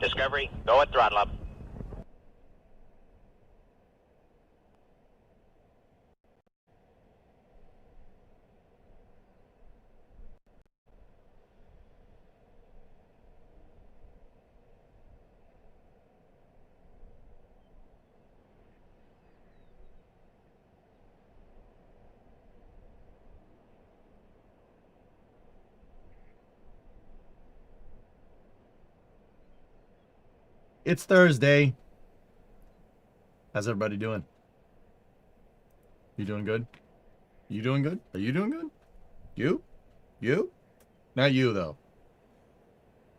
Discovery, go at throttle up. It's Thursday. How's everybody doing? You doing good? You doing good? Are you doing good? You? You? Not you, though.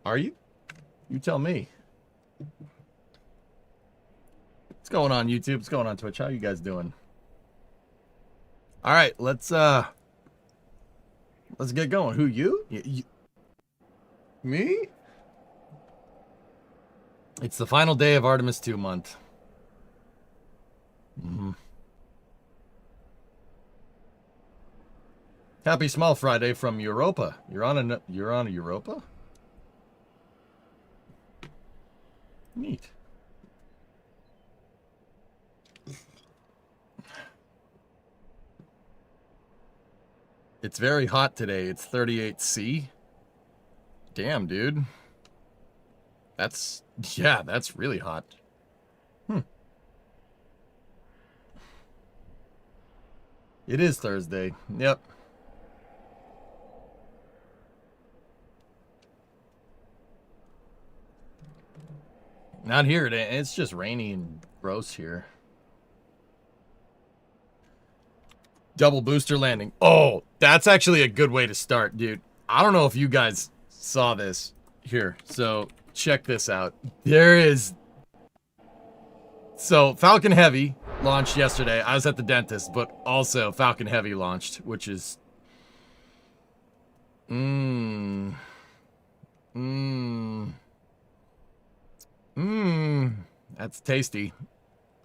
Are you? You tell me. What's going on, YouTube? What's going on, Twitch? How you guys doing? All right, let's get going. Who, you? Me? It's the final day of Artemis 2 month. Happy Small Friday from Europa. You're on a Europa? Neat. It's very hot today. It's 38°C. Damn, dude. That's really hot. It is Thursday. Yep. Not here. It's just rainy and gross here. Double booster landing. Oh, that's actually a good way to start, dude. I don't know if you guys saw this here. So check this out. So Falcon Heavy launched yesterday. I was at the dentist, but also Falcon Heavy launched, which is that's tasty.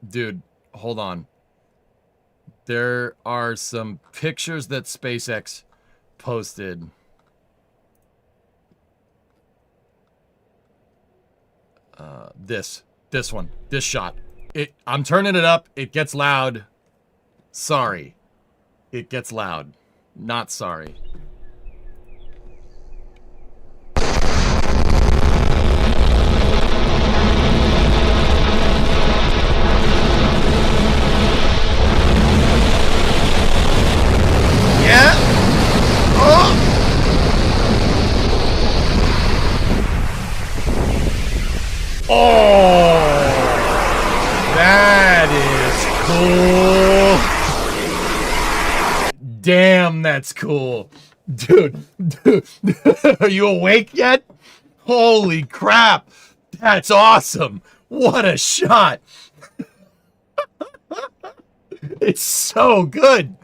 Dude, hold on. There are some pictures that SpaceX posted. This one, this shot. I'm turning it up. It gets loud. Sorry. It gets loud. Not sorry. Yeah. Oh. Oh. That is cool. Damn, that's cool. Dude, are you awake yet? Holy crap. That's awesome. What a shot. It's so good.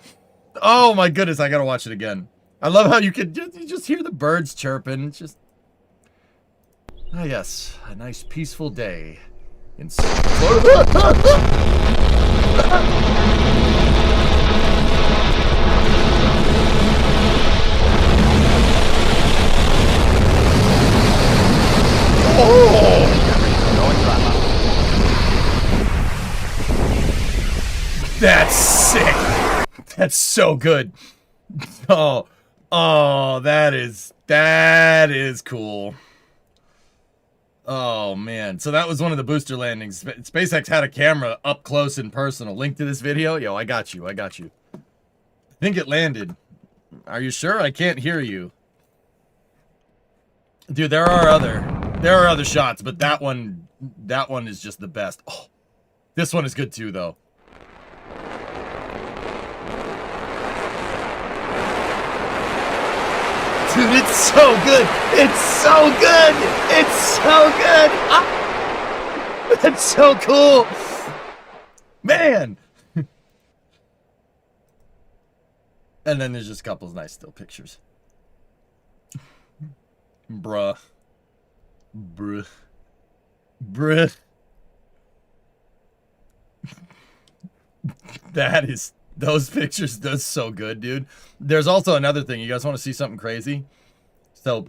Oh my goodness, I gotta watch it again. I love how you just hear the birds chirping. It's just... Ah, yes, a nice peaceful day. In oh! That's sick. That's so good. Oh, that is cool. Oh, man. So that was one of the booster landings. SpaceX had a camera up close and personal. Link to this video? Yo, I got you. I think it landed. Are you sure? I can't hear you. Dude, there are other shots, but that one is just the best. Oh, this one is good too, though. Dude, it's so good. It's so good. It's so good. Ah, that's so cool. Man. And then there's just a couple of nice still pictures. Bruh. Those pictures, that's so good, dude. There's also another thing. You guys want to see something crazy? So,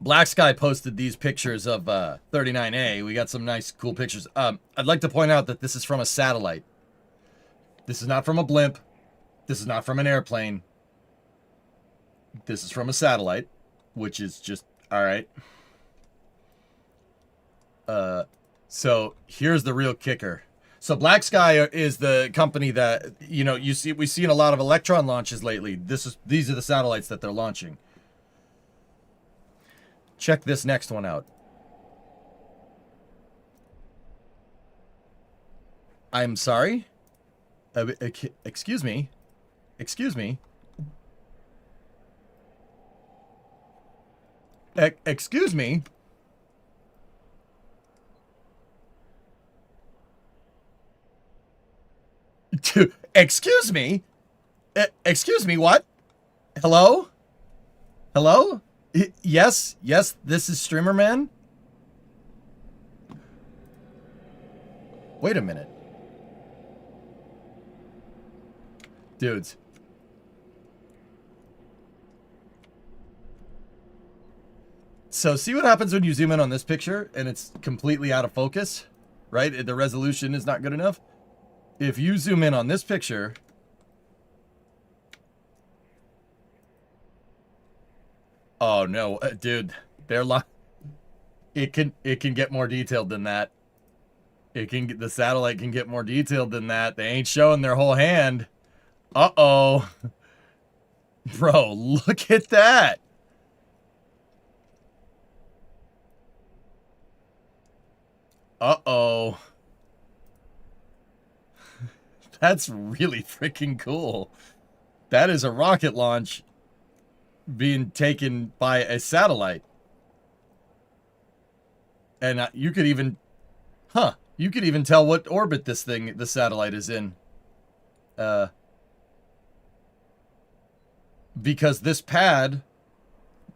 Black Sky posted these pictures of 39A. We got some nice, cool pictures. I'd like to point out that this is from a satellite. This is not from a blimp. This is not from an airplane. This is from a satellite, which is just, all right. So here's the real kicker. So Black Sky is the company that, you know, we've seen a lot of Electron launches lately. These are the satellites that they're launching. Check this next one out. I'm sorry? Excuse me? Excuse me? Excuse me? Excuse me? Excuse me, what? Hello? Hello? Yes, yes, this is Streamer Man? Wait a minute. Dudes. So see what happens when you zoom in on this picture and it's completely out of focus, right? The resolution is not good enough. If you zoom in on this picture, oh no, dude, it can get more detailed than that. The satellite can get more detailed than that. They ain't showing their whole hand. Uh-oh. Bro, look at that. Uh-oh. That's really freaking cool. That is a rocket launch being taken by a satellite. And you could even, you could even tell what orbit the satellite is in. Because this pad,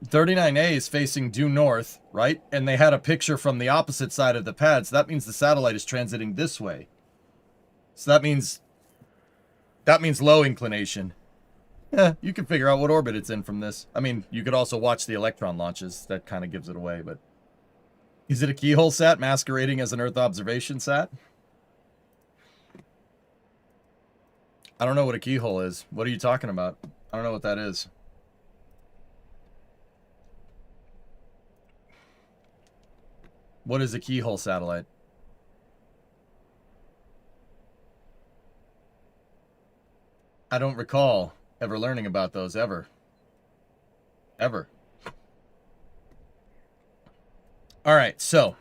39A, is facing due north, right? And they had a picture from the opposite side of the pad, so that means the satellite is transiting this way. So that means low inclination. Yeah, you can figure out what orbit it's in from this. I mean, you could also watch the Electron launches. That kind of gives it away, but... Is it a keyhole sat masquerading as an Earth observation sat? I don't know what a keyhole is. What are you talking about? I don't know what that is. What is a keyhole satellite? I don't recall ever learning about those ever. Ever. All right, so.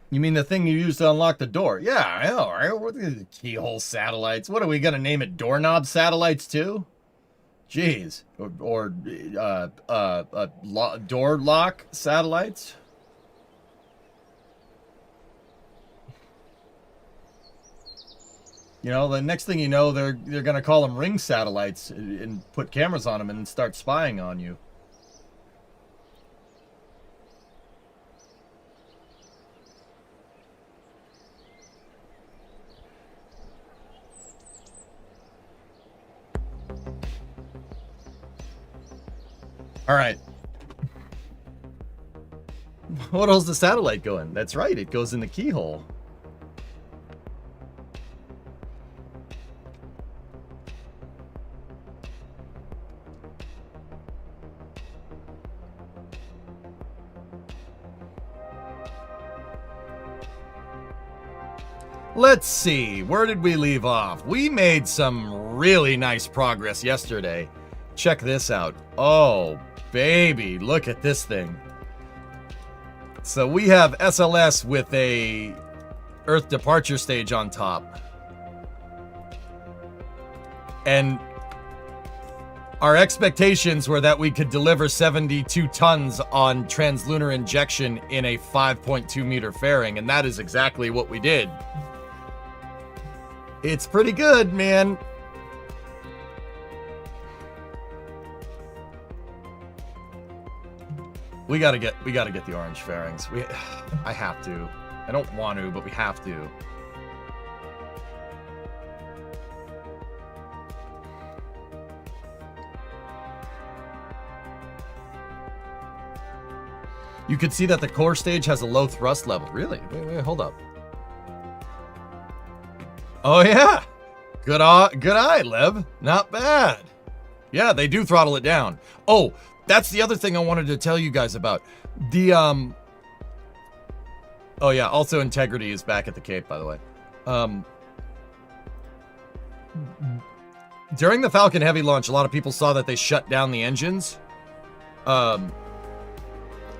You mean the thing you use to unlock the door? Yeah, I know, right? What are the keyhole satellites? What are we gonna name it? Doorknob satellites too? Jeez. Or door lock satellites? You know, the next thing you know, they're gonna call them ring satellites and put cameras on them and start spying on you. All right. What else does the satellite go in? That's right, it goes in the keyhole. Let's see, where did we leave off? We made some really nice progress yesterday. Check this out. Oh, baby, look at this thing. So we have SLS with a Earth departure stage on top. And our expectations were that we could deliver 72 tons on translunar injection in a 5.2 meter fairing, and that is exactly what we did. It's pretty good, man. We gotta get the orange fairings. I have to. I don't want to, but we have to. You could see that the core stage has a low thrust level. Really? Wait, hold up. Oh yeah, good eye, Lev. Not bad. Yeah, they do throttle it down. Oh, that's the other thing I wanted to tell you guys about. The Oh yeah, also integrity is back at the Cape, by the way. During the Falcon Heavy launch, a lot of people saw that they shut down the engines.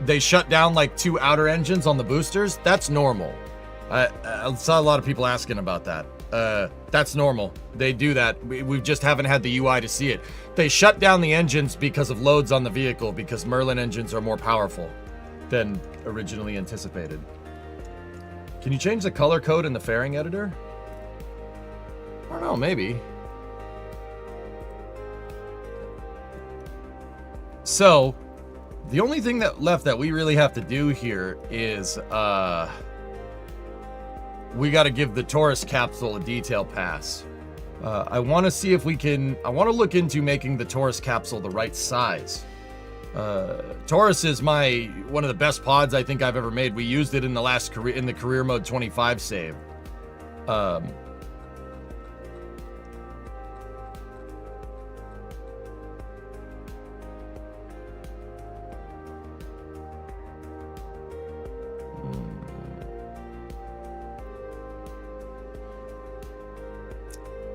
They shut down like 2 outer engines on the boosters. That's normal. I saw a lot of people asking about that. That's normal. They do that. We just haven't had the UI to see it. They shut down the engines because of loads on the vehicle, because Merlin engines are more powerful than originally anticipated. Can you change the color code in the fairing editor? I don't know, maybe. So, the only thing left that we really have to do here is, we got to give the Taurus capsule a detail pass. I want to see if we can... I want to look into making the Taurus capsule the right size. Taurus is one of the best pods I think I've ever made. We used it in the career mode 25 save.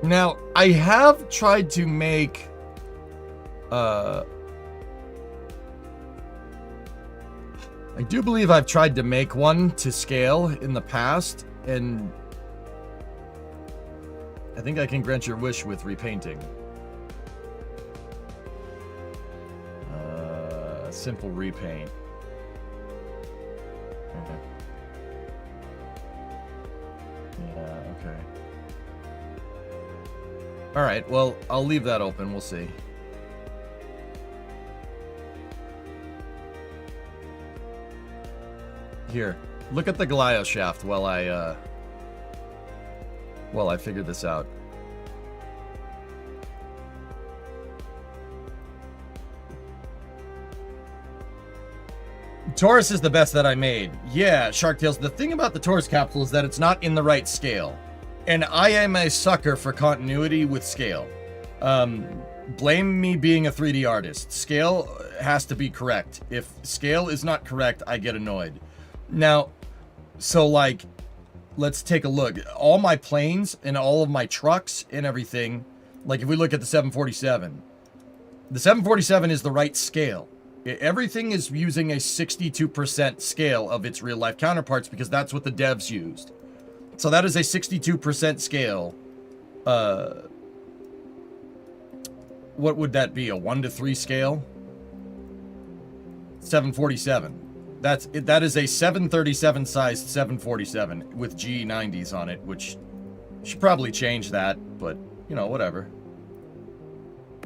Now, I have tried to make, I do believe I've tried to make one to scale in the past, and I think I can grant your wish with repainting. Simple repaint. Okay. Yeah, okay. Alright, well, I'll leave that open. We'll see. Here, look at the Goliath shaft while I figure this out. Taurus is the best that I made. Yeah, Sharktails. The thing about the Taurus capsule is that it's not in the right scale. And I am a sucker for continuity with scale. Blame me being a 3D artist. Scale has to be correct. If scale is not correct, I get annoyed. Now, so like, let's take a look. All my planes and all of my trucks and everything, like if we look at the 747, the 747 is the right scale. Everything is using a 62% scale of its real life counterparts because that's what the devs used. So that is a 62% scale. What would that be? A 1:3 scale? 747. That is a 737 sized 747 with G90s on it, which should probably change that, but you know, whatever.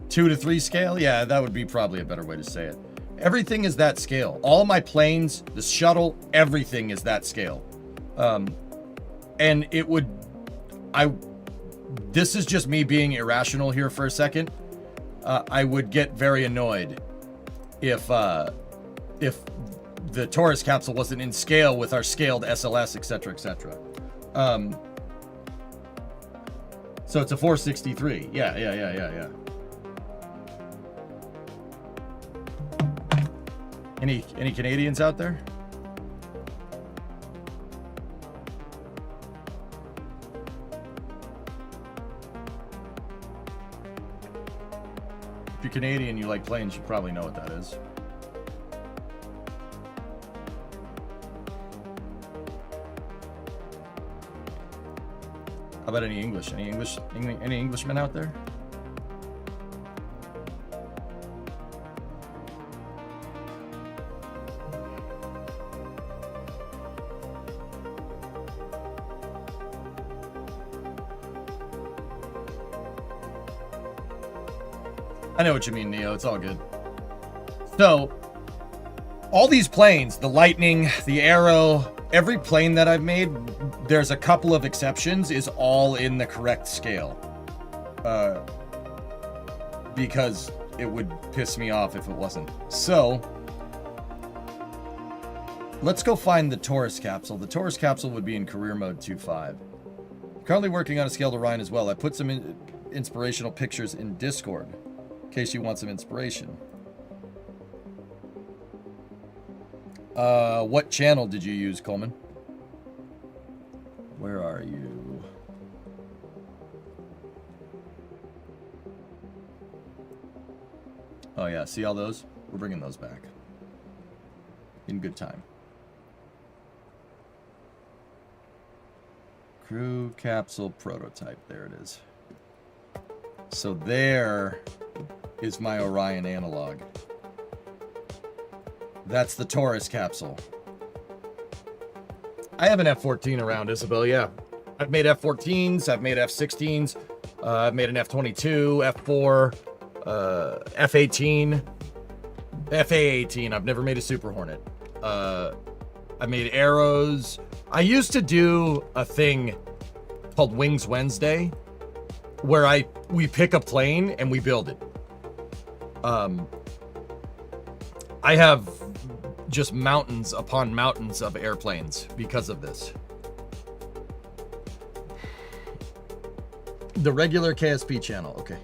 2:3 scale? Yeah, that would be probably a better way to say it. Everything is that scale. All my planes, the shuttle, everything is that scale. And it would, this is just me being irrational here for a second. I would get very annoyed if the Taurus capsule wasn't in scale with our scaled SLS, etc., etc. So it's a 463. Yeah. Any Canadians out there? If you're Canadian, you like planes, you probably know what that is. How about any English? Any Englishmen out there? I know what you mean, Neo. It's all good. So, all these planes, the Lightning, the Arrow, every plane that I've made, there's a couple of exceptions, is all in the correct scale. Because it would piss me off if it wasn't. So, Let's go find the Taurus capsule. The Taurus capsule would be in career mode 2.5. Currently working on a scaled Orion as well. I put some inspirational pictures in Discord in case you want some inspiration. What channel did you use, Coleman? Where are you? Oh yeah, see all those? We're bringing those back. In good time. Crew capsule prototype. There it is. So there is my Orion analog. That's the Taurus capsule. I have an F-14 around, Isabel, yeah. I've made F-14s, I've made F-16s, I've made an F-22, F-4, F-18, FA-18. I've never made a Super Hornet. I made arrows. I used to do a thing called Wings Wednesday, where we pick a plane and we build it. I have just mountains upon mountains of airplanes because of this. The regular KSP channel, okay.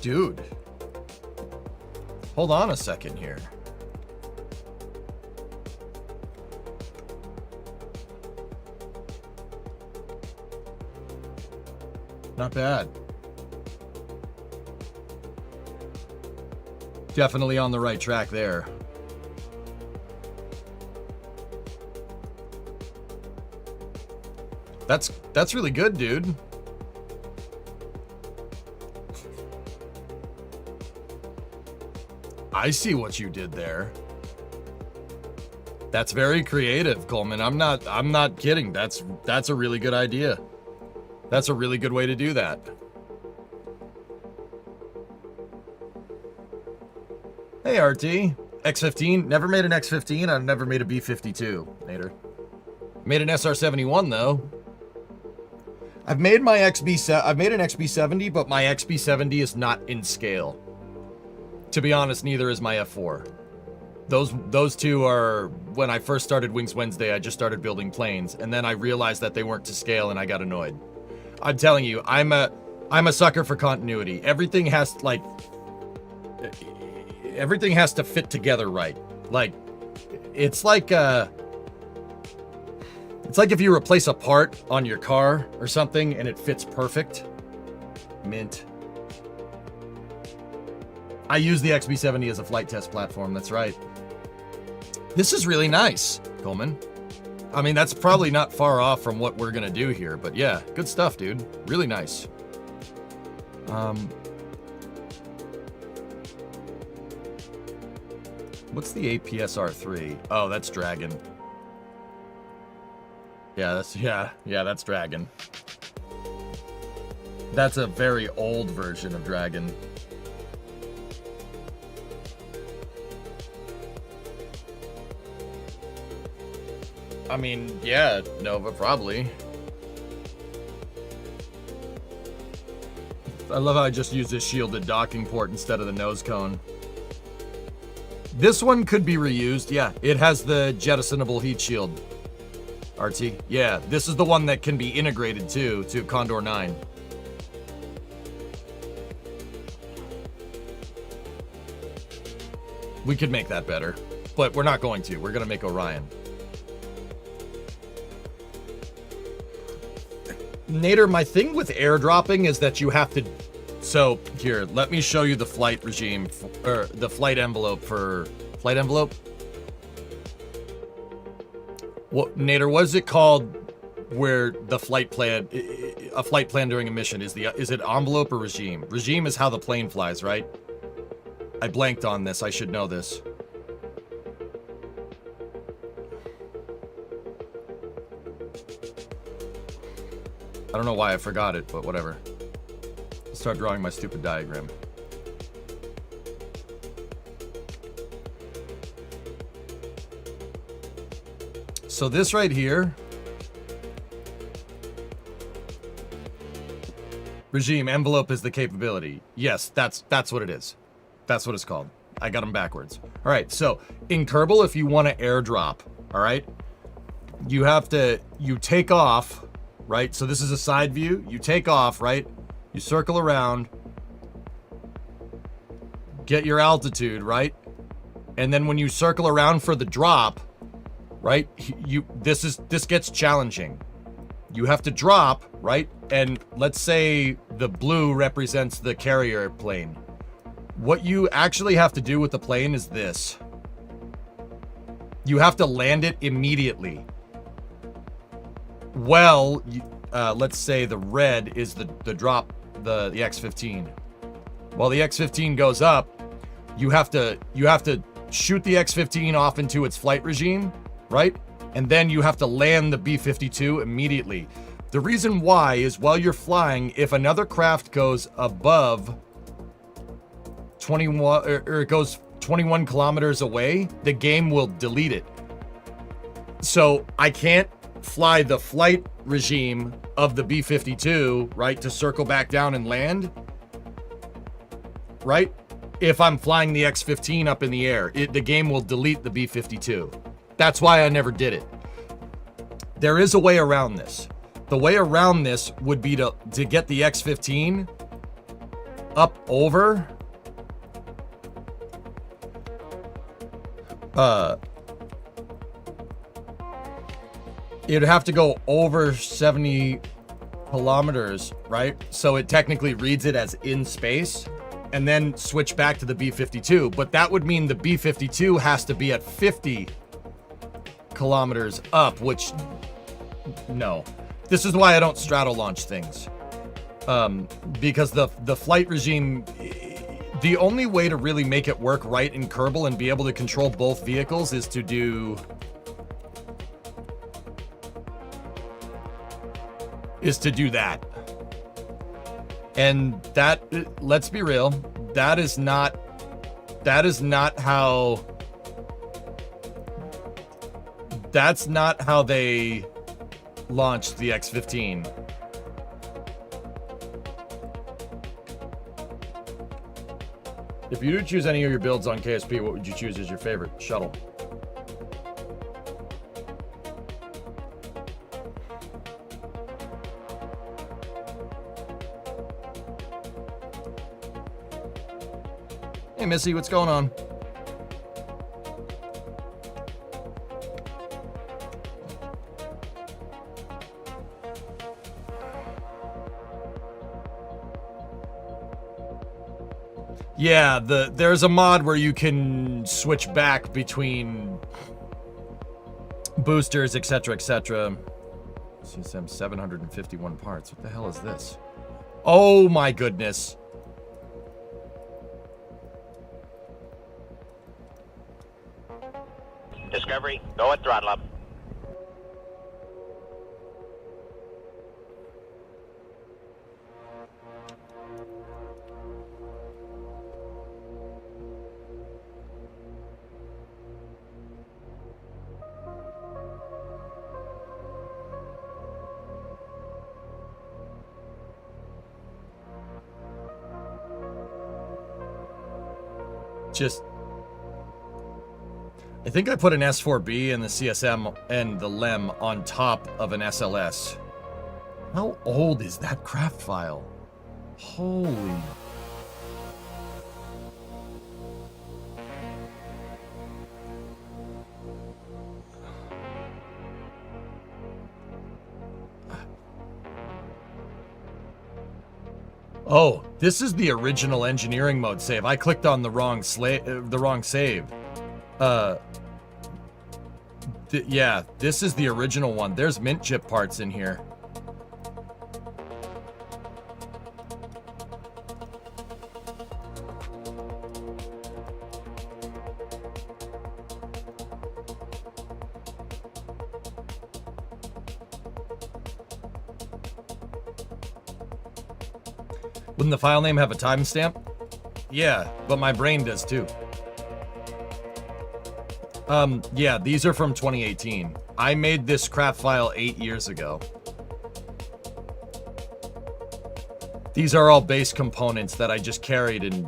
Dude. Hold on a second here. Not bad. Definitely on the right track there. That's really good, dude. I see what you did there. That's very creative, Coleman. I'm not kidding. That's a really good idea. That's a really good way to do that. Hey, RT. X-15. Never made an X-15. I've never made a B-52, Nader. Made an SR-71, though. I've made an XB-70, but my XB-70 is not in scale. To be honest, neither is my F-4. Those two are, when I first started Wings Wednesday, I just started building planes, and then I realized that they weren't to scale, and I got annoyed. I'm telling you, I'm a sucker for continuity. Everything has to fit together right. Like, it's like if you replace a part on your car or something and it fits perfect. Mint. I use the XB-70 as a flight test platform, that's right. This is really nice, Coleman. I mean, that's probably not far off from what we're gonna do here, but yeah, good stuff, dude. Really nice. What's the APSR-3? Oh, that's Dragon. Yeah, that's Dragon. That's a very old version of Dragon. I mean, yeah, Nova, probably. I love how I just used this shielded docking port instead of the nose cone. This one could be reused, yeah. It has the jettisonable heat shield. RT, yeah, this is the one that can be integrated too, to Condor 9. We could make that better, but we're not going to. We're gonna make Orion. Nader, my thing with airdropping is that you have to... So, here, let me show you the flight regime, or the flight envelope for... Flight envelope? What, Nader, what is it called where the flight plan... A flight plan during a mission, is it envelope or regime? Regime is how the plane flies, right? I blanked on this, I should know this. I don't know why I forgot it, but whatever. I'll start drawing my stupid diagram. So this right here Regime envelope is the capability. Yes, that's what it is. That's what it's called. I got them backwards. All right, so in Kerbal, if you want to airdrop, all right, you take off, right? So this is a side view. You take off, right? You circle around, get your altitude, right? And then when you circle around for the drop, right? This gets challenging. You have to drop, right? And let's say the blue represents the carrier plane. What you actually have to do with the plane is this. You have to land it immediately. Well, let's say the red is the drop, the X-15. While the X-15 goes up, you have to shoot the X-15 off into its flight regime, right? And then you have to land the B-52 immediately. The reason why is while you're flying, if another craft goes above 21, or it goes 21 kilometers away, the game will delete it. So I can't fly the flight regime of the B-52, right, to circle back down and land, right? If I'm flying the X-15 up in the air, the game will delete the B-52. That's why I never did it. There is a way around this. The way around this would be to get the X-15 up over it'd have to go over 70 kilometers, right? So it technically reads it as in space and then switch back to the B-52. But that would mean the B-52 has to be at 50 kilometers up, which, no. This is why I don't straddle launch things. Because the flight regime, the only way to really make it work right in Kerbal and be able to control both vehicles is to do that. And that, let's be real, that is not how they launched the X-15. If you did choose any of your builds on KSP, what would you choose as your favorite shuttle? Hey, Missy, what's going on? Yeah, there's a mod where you can switch back between boosters, etc., etc. CSM 751 parts. What the hell is this? Oh my goodness. Discovery, go at throttle up. I think I put an S4B and the CSM and the LEM on top of an SLS. How old is that craft file? Holy. Oh, this is the original engineering mode save. I clicked on the wrong save. Yeah, this is the original one. There's mint chip parts in here. Wouldn't the file name have a timestamp? Yeah, but my brain does too. Yeah, these are from 2018. I made this craft file 8 years ago. These are all base components that I just carried in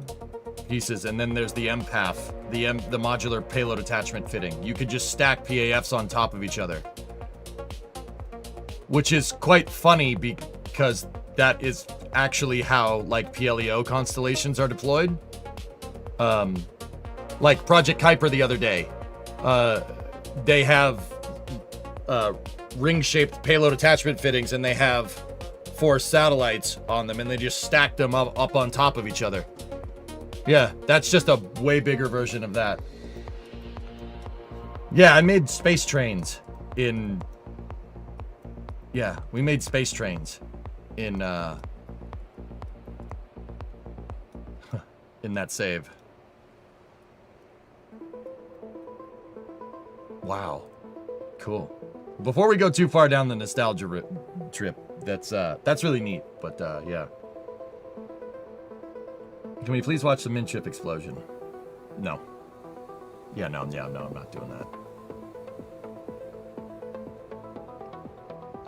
pieces, and then there's the MPAF, the modular payload attachment fitting. You could just stack PAFs on top of each other, which is quite funny because that is actually how like PLEO constellations are deployed. Like Project Kuiper the other day, they have ring-shaped payload attachment fittings, and they have 4 satellites on them, and they just stack them up on top of each other. Yeah, that's just a way bigger version of that. Yeah, I made space trains in... Yeah, we made space trains in in that save. Wow. Cool. Before we go too far down the nostalgia trip, that's really neat, but yeah. Can we please watch the min-ship explosion? No. Yeah, no, I'm not doing that.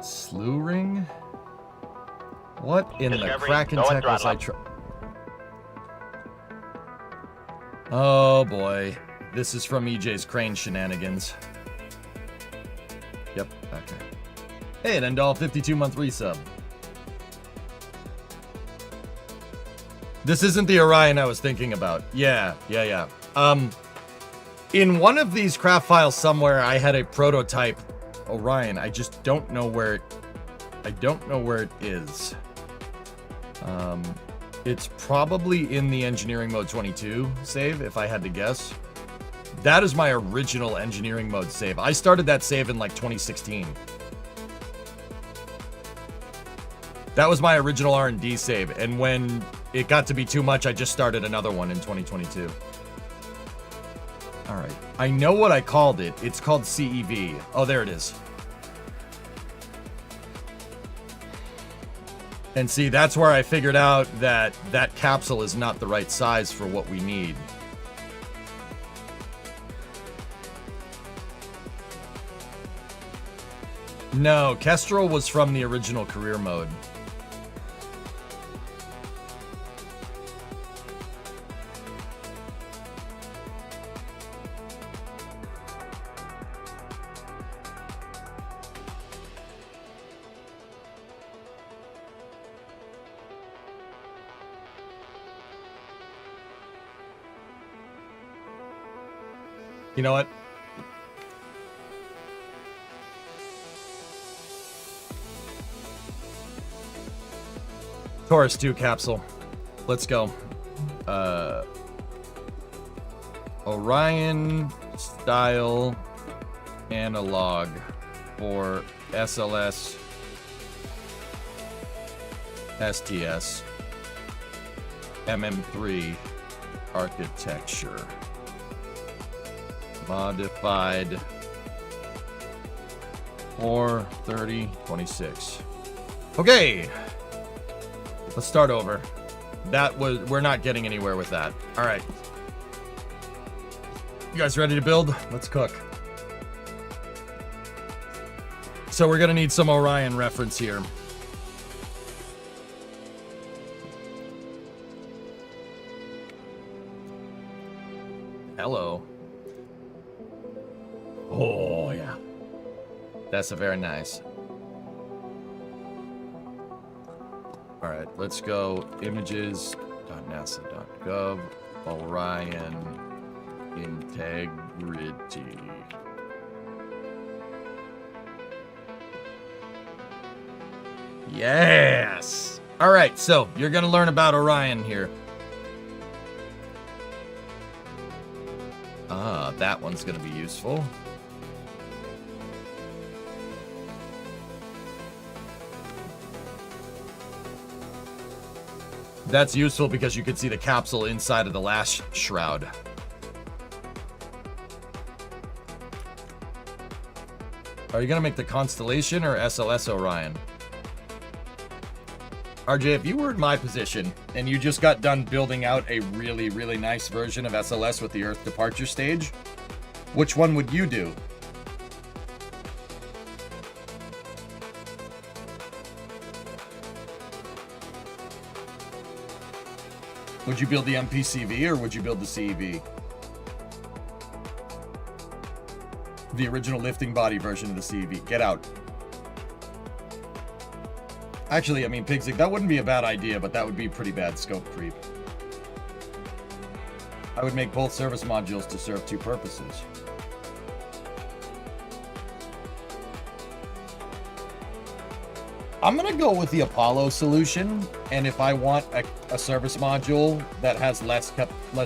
Slew ring? What in the Kraken tech was I trying? Oh boy. This is from EJ's crane shenanigans. Yep, okay. Hey, an Endall 52-month resub. This isn't the Orion I was thinking about. Yeah. In one of these craft files somewhere, I had a prototype Orion. I just don't know where it is. It's probably in the engineering mode 22 save, if I had to guess. That is my original engineering mode save. I started that save in like 2016. That was my original R&D save, and when it got to be too much, I just started another one in 2022. All right, I know what I called it. It's called CEV. Oh, there it is. And see, that's where I figured out that that capsule is not the right size for what we need. No, Kestrel was from the original career mode. You know what? Taurus 2 capsule. Let's go. Orion style analog for SLS STS MM3 architecture. Modified 4/30/26. Okay. Let's start over. We're not getting anywhere with that. All right. You guys ready to build? Let's cook. So we're gonna need some Orion reference here. Hello. Oh yeah. That's a very nice. All right, let's go images.nasa.gov, Orion integrity. Yes! All right, so you're going to learn about Orion here. Ah, that one's going to be useful. That's useful because you can see the capsule inside of the last shroud. Are you going to make the Constellation or SLS Orion? RJ, if you were in my position and you just got done building out a really, really nice version of SLS with the Earth departure stage, which one would you do? Would you build the MPCV or would you build the CEV? The original lifting body version of the CEV. Get out. Actually, I mean, Pigsig, that wouldn't be a bad idea, but that would be pretty bad scope creep. I would make both service modules to serve two purposes. I'm gonna go with the Apollo solution, and if I want a service module that has less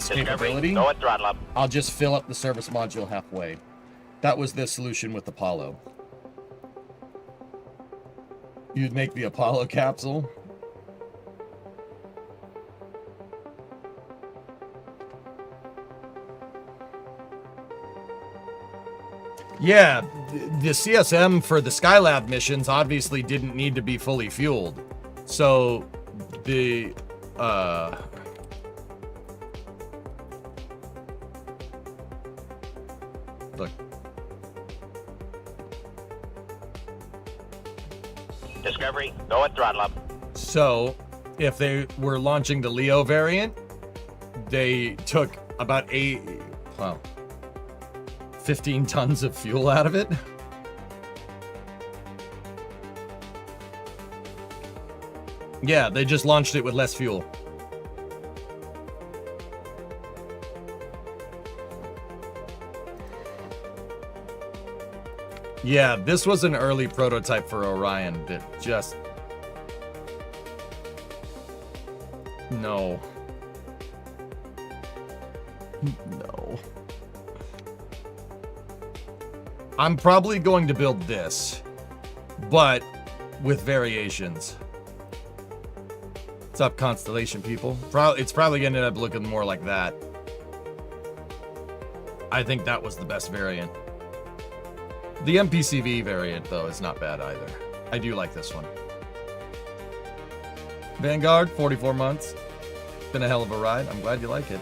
capability, go at throttle up. I'll just fill up the service module halfway. That was the solution with Apollo. You'd make the Apollo capsule. Yeah, the CSM for the Skylab missions obviously didn't need to be fully fueled. So the look. Discovery, go at throttle up. So if they were launching the Leo variant, they took about 15 tons of fuel out of it. Yeah, they just launched it with less fuel. Yeah, this was an early prototype for Orion that just... No. No. I'm probably going to build this, but with variations. What's up, Constellation people? It's probably going to end up looking more like that. I think that was the best variant. The MPCV variant, though, is not bad either. I do like this one. Vanguard, 44 months. Been a hell of a ride. I'm glad you like it.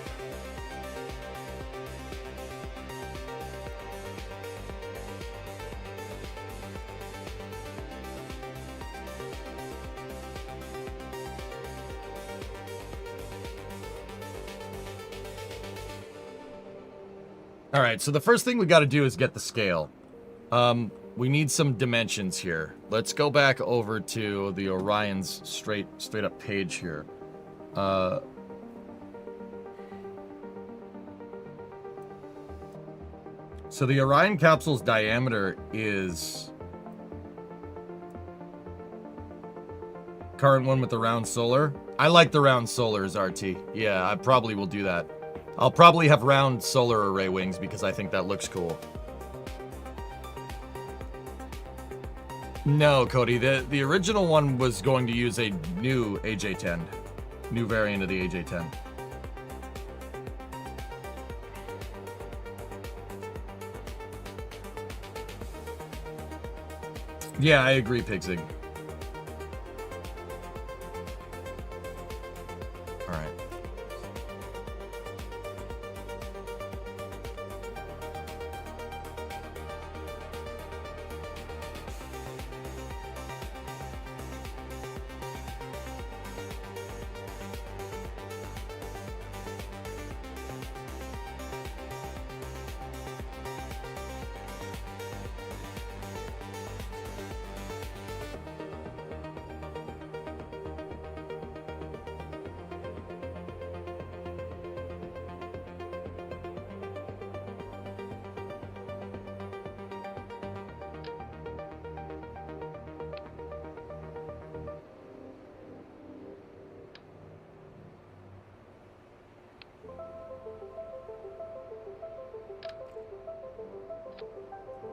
All right, so the first thing we got to do is get the scale. We need some dimensions here. Let's go back over to the Orion's straight up page here. So the Orion capsule's diameter is... Current one with the round solar. I like the round solars, RT. Yeah, I probably will do that. I'll probably have round solar array wings because I think that looks cool. No, Cody, the original one was going to use a new AJ-10. New variant of the AJ-10. Yeah, I agree, Pigsig. Alright.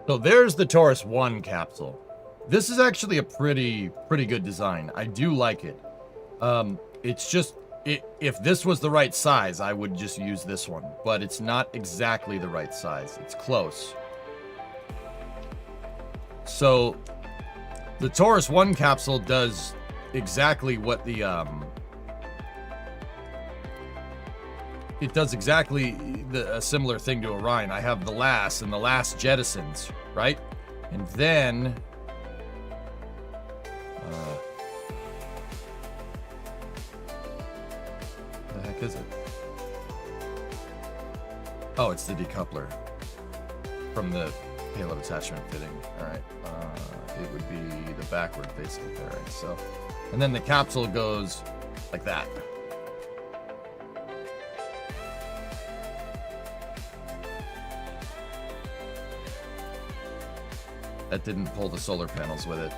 So there's the Taurus 1 capsule. This is actually a pretty good design. I do like it. It's just, if this was the right size, I would just use this one. But it's not exactly the right size. It's close. So the Taurus 1 capsule does exactly what the... It does exactly a similar thing to Orion. I have the last and the last jettisons, right? And then... the heck heck is it? Oh, it's the decoupler from the payload attachment fitting. All right, it would be the backward facing fairing. So, and then the capsule goes like that. That didn't pull the solar panels with it.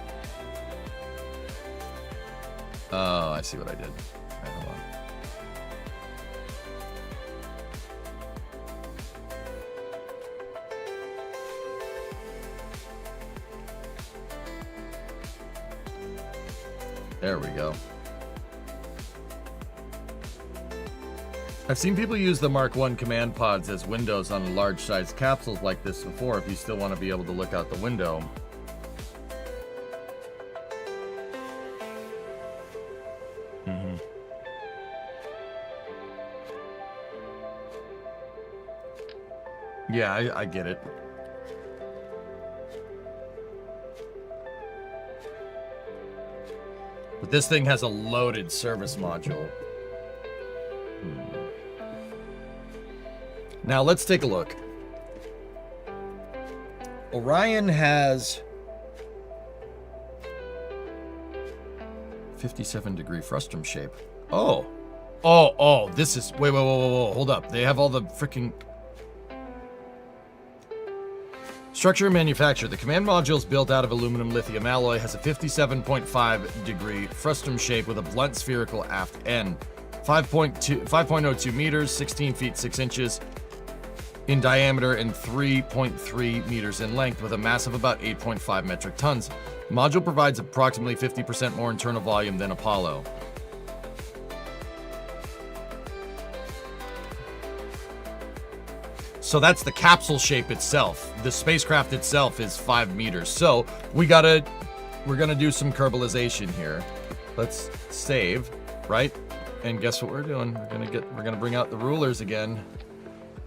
Oh, I see what I did. All right, hold on. There we go. I've seen people use the Mark I command pods as windows on large-sized capsules like this before if you still want to be able to look out the window. Mm-hmm. Yeah, I get it. But this thing has a loaded service module. Now let's take a look. Orion has 57-degree frustum shape. Oh, this is, wait, hold up. They have all the freaking structure and manufacture. The command module is built out of aluminum lithium alloy, has a 57.5-degree frustum shape with a blunt spherical aft end. 5.02 meters, 16 feet 6 inches in diameter and 3.3 meters in length with a mass of about 8.5 metric tons. The module provides approximately 50% more internal volume than Apollo. So that's the capsule shape itself. The spacecraft itself is 5 meters. So we're gonna do some Kerbalization here. Let's save, right? And guess what we're doing? We're gonna bring out the rulers again.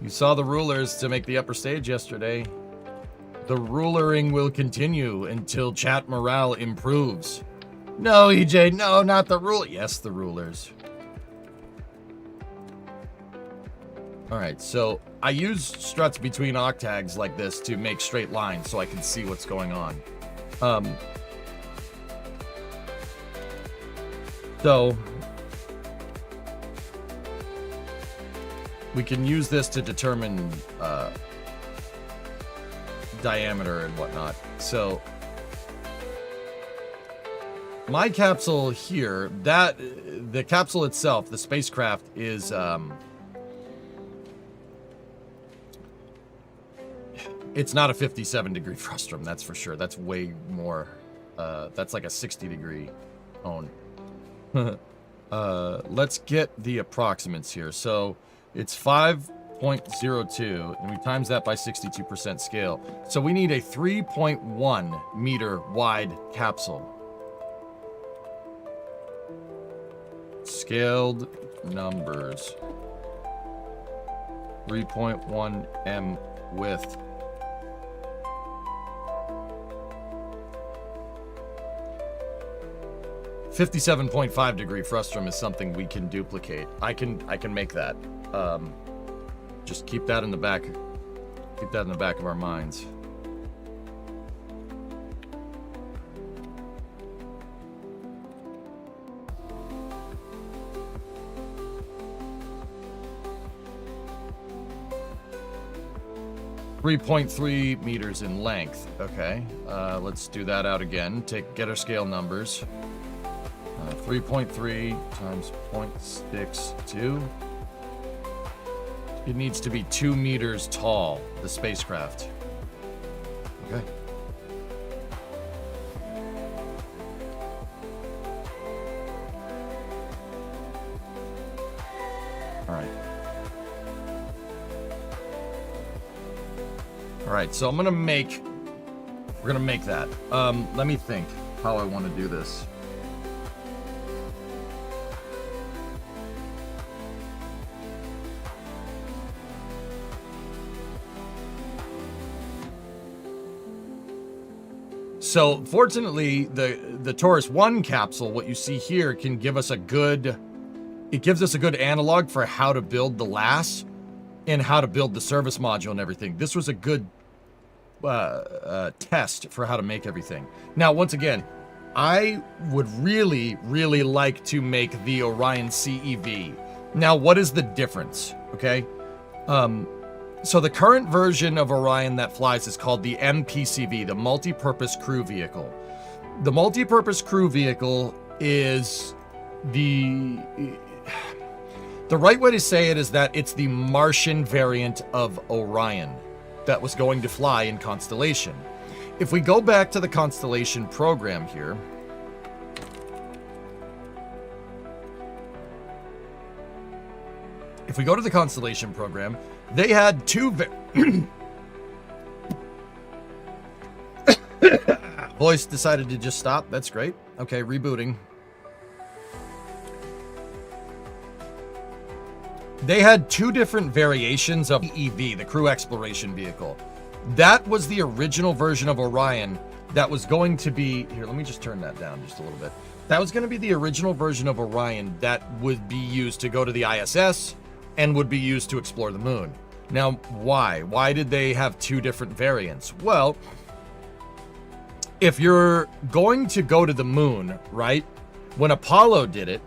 You saw the rulers to make the upper stage yesterday. The rulering will continue until chat morale improves. No, EJ, no, not the rule. Yes, the rulers. All right, so I use struts between octags like this to make straight lines so I can see what's going on. So we can use this to determine diameter and whatnot. So my capsule here, the capsule itself, the spacecraft is it's not a 57-degree frustum, that's for sure. That's way more. That's like a 60-degree cone. Let's get the approximates here. So it's 5.02, and we times that by 62% scale. So we need a 3.1 meter wide capsule. Scaled numbers. 3.1 m width. .5 frustum is something we can duplicate. I can make that. Just keep that in the back. Keep that in the back of our minds. .3 meters in length. Okay, let's do that out again. Get our scale numbers. 3.3 times 0.62. It needs to be 2 meters tall, the spacecraft. Okay. All right. All right, so we're gonna make that. Let me think how I want to do this. So fortunately, the Taurus 1 capsule, what you see here, can give us a good it gives us a good analog for how to build the LAS and how to build the service module and everything. This was a good test for how to make everything. Now, once again, I would really, really like to make the Orion CEV. Now, what is the difference? Okay. So the current version of Orion that flies is called the MPCV, the Multi-Purpose Crew Vehicle. The Multi-Purpose Crew Vehicle is the right way to say it is that it's the Martian variant of Orion that was going to fly in Constellation. If we go back to the Constellation program here, if we go to the Constellation program, they had two voice decided to just stop. That's great. Okay, rebooting. They had two different variations of EV, the Crew Exploration Vehicle. That was the original version of Orion that was going to be... Here, let me just turn that down just a little bit. That was going to be the original version of Orion that would be used to go to the ISS and would be used to explore the moon. Now, why? Why did they have two different variants? Well, if you're going to go to the moon, right? When Apollo did it,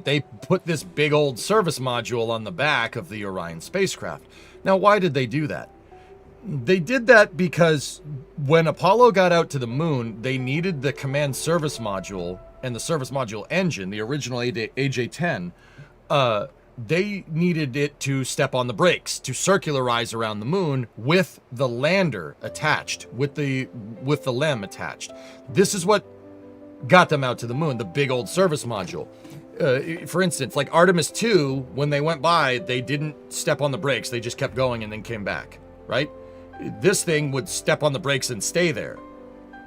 they put this big old service module on the back of the Orion spacecraft. Now, why did they do that? They did that because when Apollo got out to the moon, they needed the command service module and the service module engine, the original AJ-10, they needed it to step on the brakes, to circularize around the moon with the lander attached, with the LEM attached. This is what got them out to the moon, the big old service module. For instance, like Artemis 2, when they went by, they didn't step on the brakes. They just kept going and then came back, right? This thing would step on the brakes and stay there,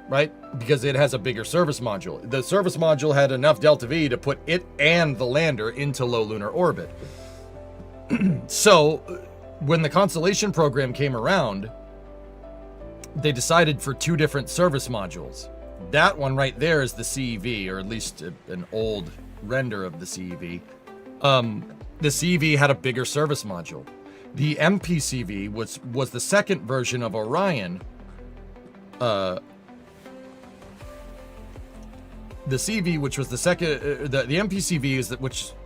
right? Because it has a bigger service module. The service module had enough delta V to put it and the lander into low lunar orbit. So when the Constellation program came around, they decided for two different service modules. That one right there is the CEV, or at least an old render of the CEV. The CEV had a bigger service module. The MPCV was the second version of Orion. The CV, which was the second, the MPCV is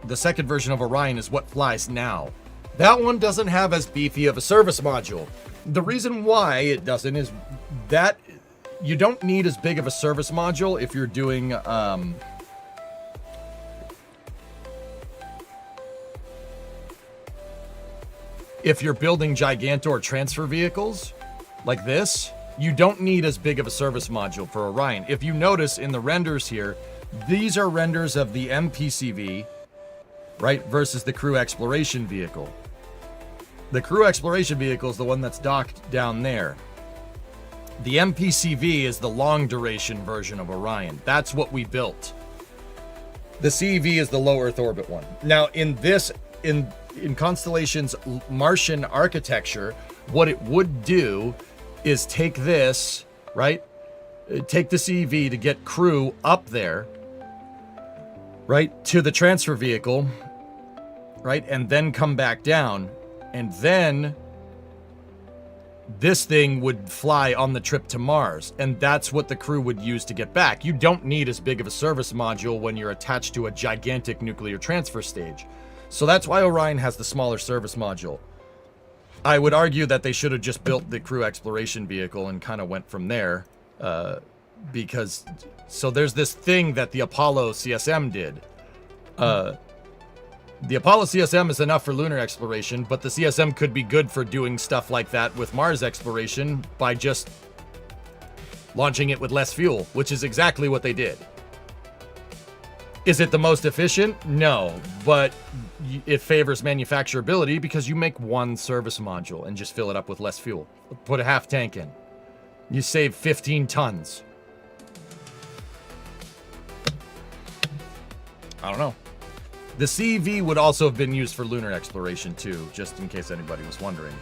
the second version of Orion is what flies now. That one doesn't have as beefy of a service module. The reason why it doesn't is that you don't need as big of a service module if you're doing if you're building Gigantor transfer vehicles like this. You don't need as big of a service module for Orion. If you notice in the renders here, these are renders of the MPCV, right, versus the Crew Exploration Vehicle. The Crew Exploration Vehicle is the one that's docked down there. The MPCV is the long duration version of Orion. That's what we built. The CEV is the low Earth orbit one. Now, in Constellation's Martian architecture, what it would do is take this, right? Take the CEV to get crew up there, right? To the transfer vehicle, right? And then come back down. And then this thing would fly on the trip to Mars. And that's what the crew would use to get back. You don't need as big of a service module when you're attached to a gigantic nuclear transfer stage. So that's why Orion has the smaller service module. I would argue that they should have just built the Crew Exploration Vehicle and kind of went from there. Because, so there's this thing that the Apollo CSM did. The Apollo CSM is enough for lunar exploration, but the CSM could be good for doing stuff like that with Mars exploration by just launching it with less fuel, which is exactly what they did. Is it the most efficient? No, but it favors manufacturability because you make one service module and just fill it up with less fuel. Put a half tank in. You save 15 tons. I don't know. The CEV would also have been used for lunar exploration too, just in case anybody was wondering.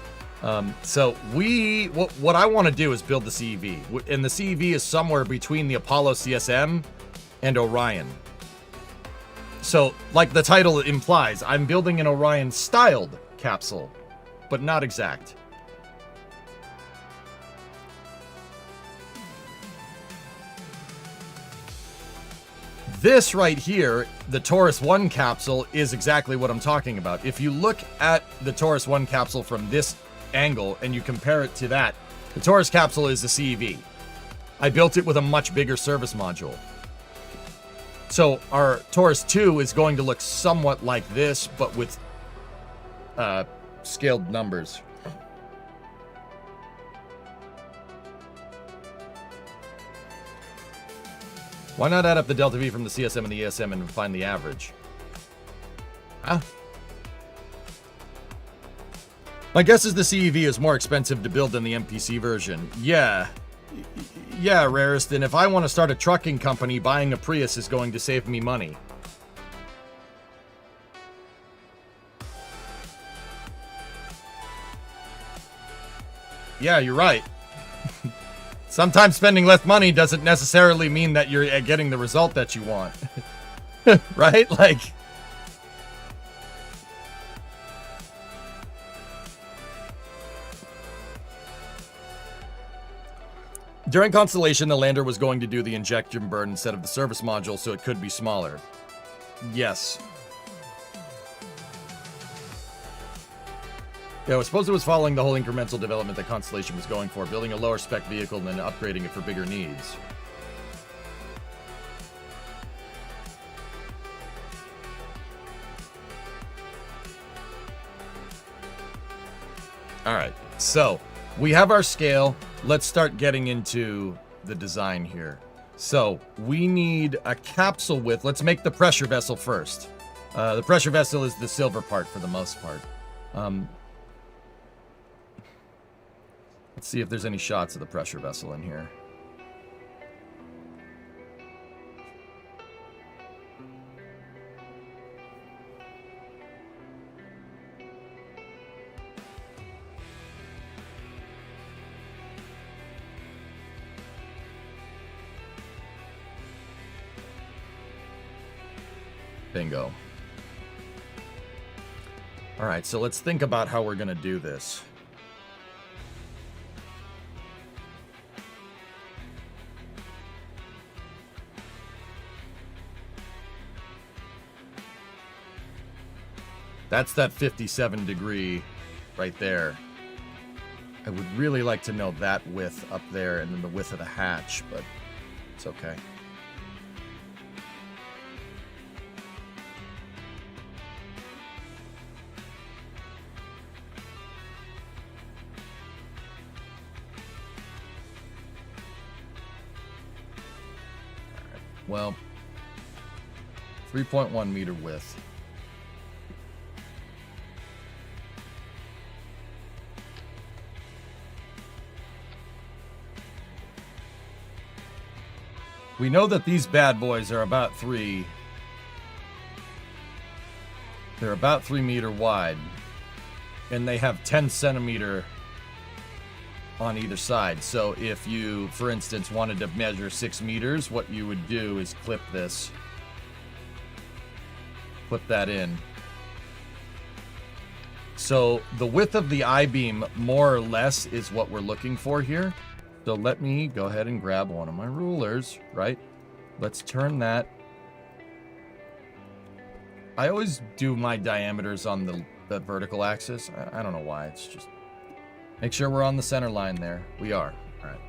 So what I want to do is build the CEV. And the CEV is somewhere between the Apollo CSM and Orion. So, like the title implies, I'm building an Orion-styled capsule, but not exact. This right here, the Taurus 1 capsule, is exactly what I'm talking about. If you look at the Taurus 1 capsule from this angle and you compare it to that, the Taurus capsule is a CEV. I built it with a much bigger service module. So our Taurus 2 is going to look somewhat like this, but with scaled numbers. Why not add up the delta V from the CSM and the ESM and find the average? Huh? My guess is the CEV is more expensive to build than the MPC version. Yeah, Rarest, and if I want to start a trucking company, buying a Prius is going to save me money. Yeah, you're right. Sometimes spending less money doesn't necessarily mean that you're getting the result that you want. Right? Like... During Constellation, the lander was going to do the injection burn instead of the service module, so it could be smaller. Yes. Yeah, I suppose it was following the whole incremental development that Constellation was going for, building a lower spec vehicle and then upgrading it for bigger needs. Alright, so we have our scale. Let's start getting into the design here. So we need a capsule width. Let's make the pressure vessel first. The pressure vessel is the silver part for the most part. Let's see if there's any shots of the pressure vessel in here. Bingo. All right, so let's think about how we're going to do this. That's that 57 degree right there. I would really like to know that width up there and then the width of the hatch, but it's okay. Well, 3.1 meter width. We know that these bad boys are about 3. They're about 3 meter wide. And they have 10 centimeter on either side. So if you, for instance, wanted to measure 6 meters, what you would do is clip this. Clip that in. So the width of the I-beam, more or less, is what we're looking for here. So let me go ahead and grab one of my rulers, right? Let's turn that. I always do my diameters on the vertical axis. I don't know why. It's just... Make sure we're on the center line there. We are. All right.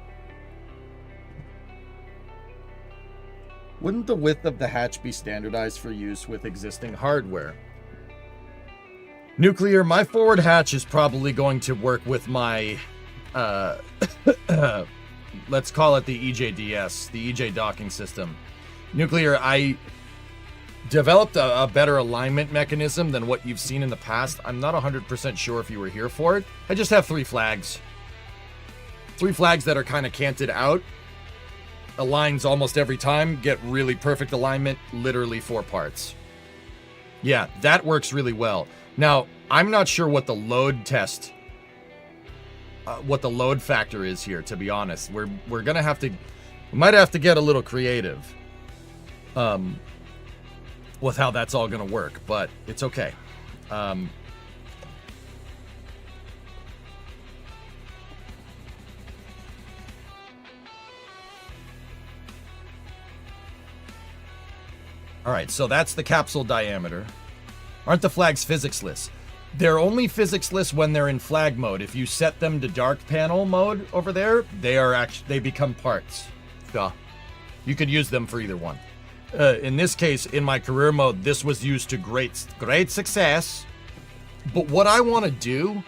Wouldn't the width of the hatch be standardized for use with existing hardware? Nuclear, my forward hatch is probably going to work with my... let's call it the EJDS, the EJ docking system. Nuclear, I developed a better alignment mechanism than what you've seen in the past. I'm not 100% sure if you were here for it. I just have 3 flags. 3 flags that are kind of canted out. Aligns almost every time. Get really perfect alignment. Literally 4 parts. Yeah, that works really well. Now, I'm not sure what the load test... what the load factor is here, to be honest. We're gonna have to... We might have to get a little creative. with how that's all going to work, but it's okay. All right, so that's the capsule diameter. Aren't the flags physicsless? They're only physicsless when they're in flag mode. If you set them to dark panel mode over there, they become parts. So you could use them for either one. In this case, in my career mode, this was used to great success. But what I want to do,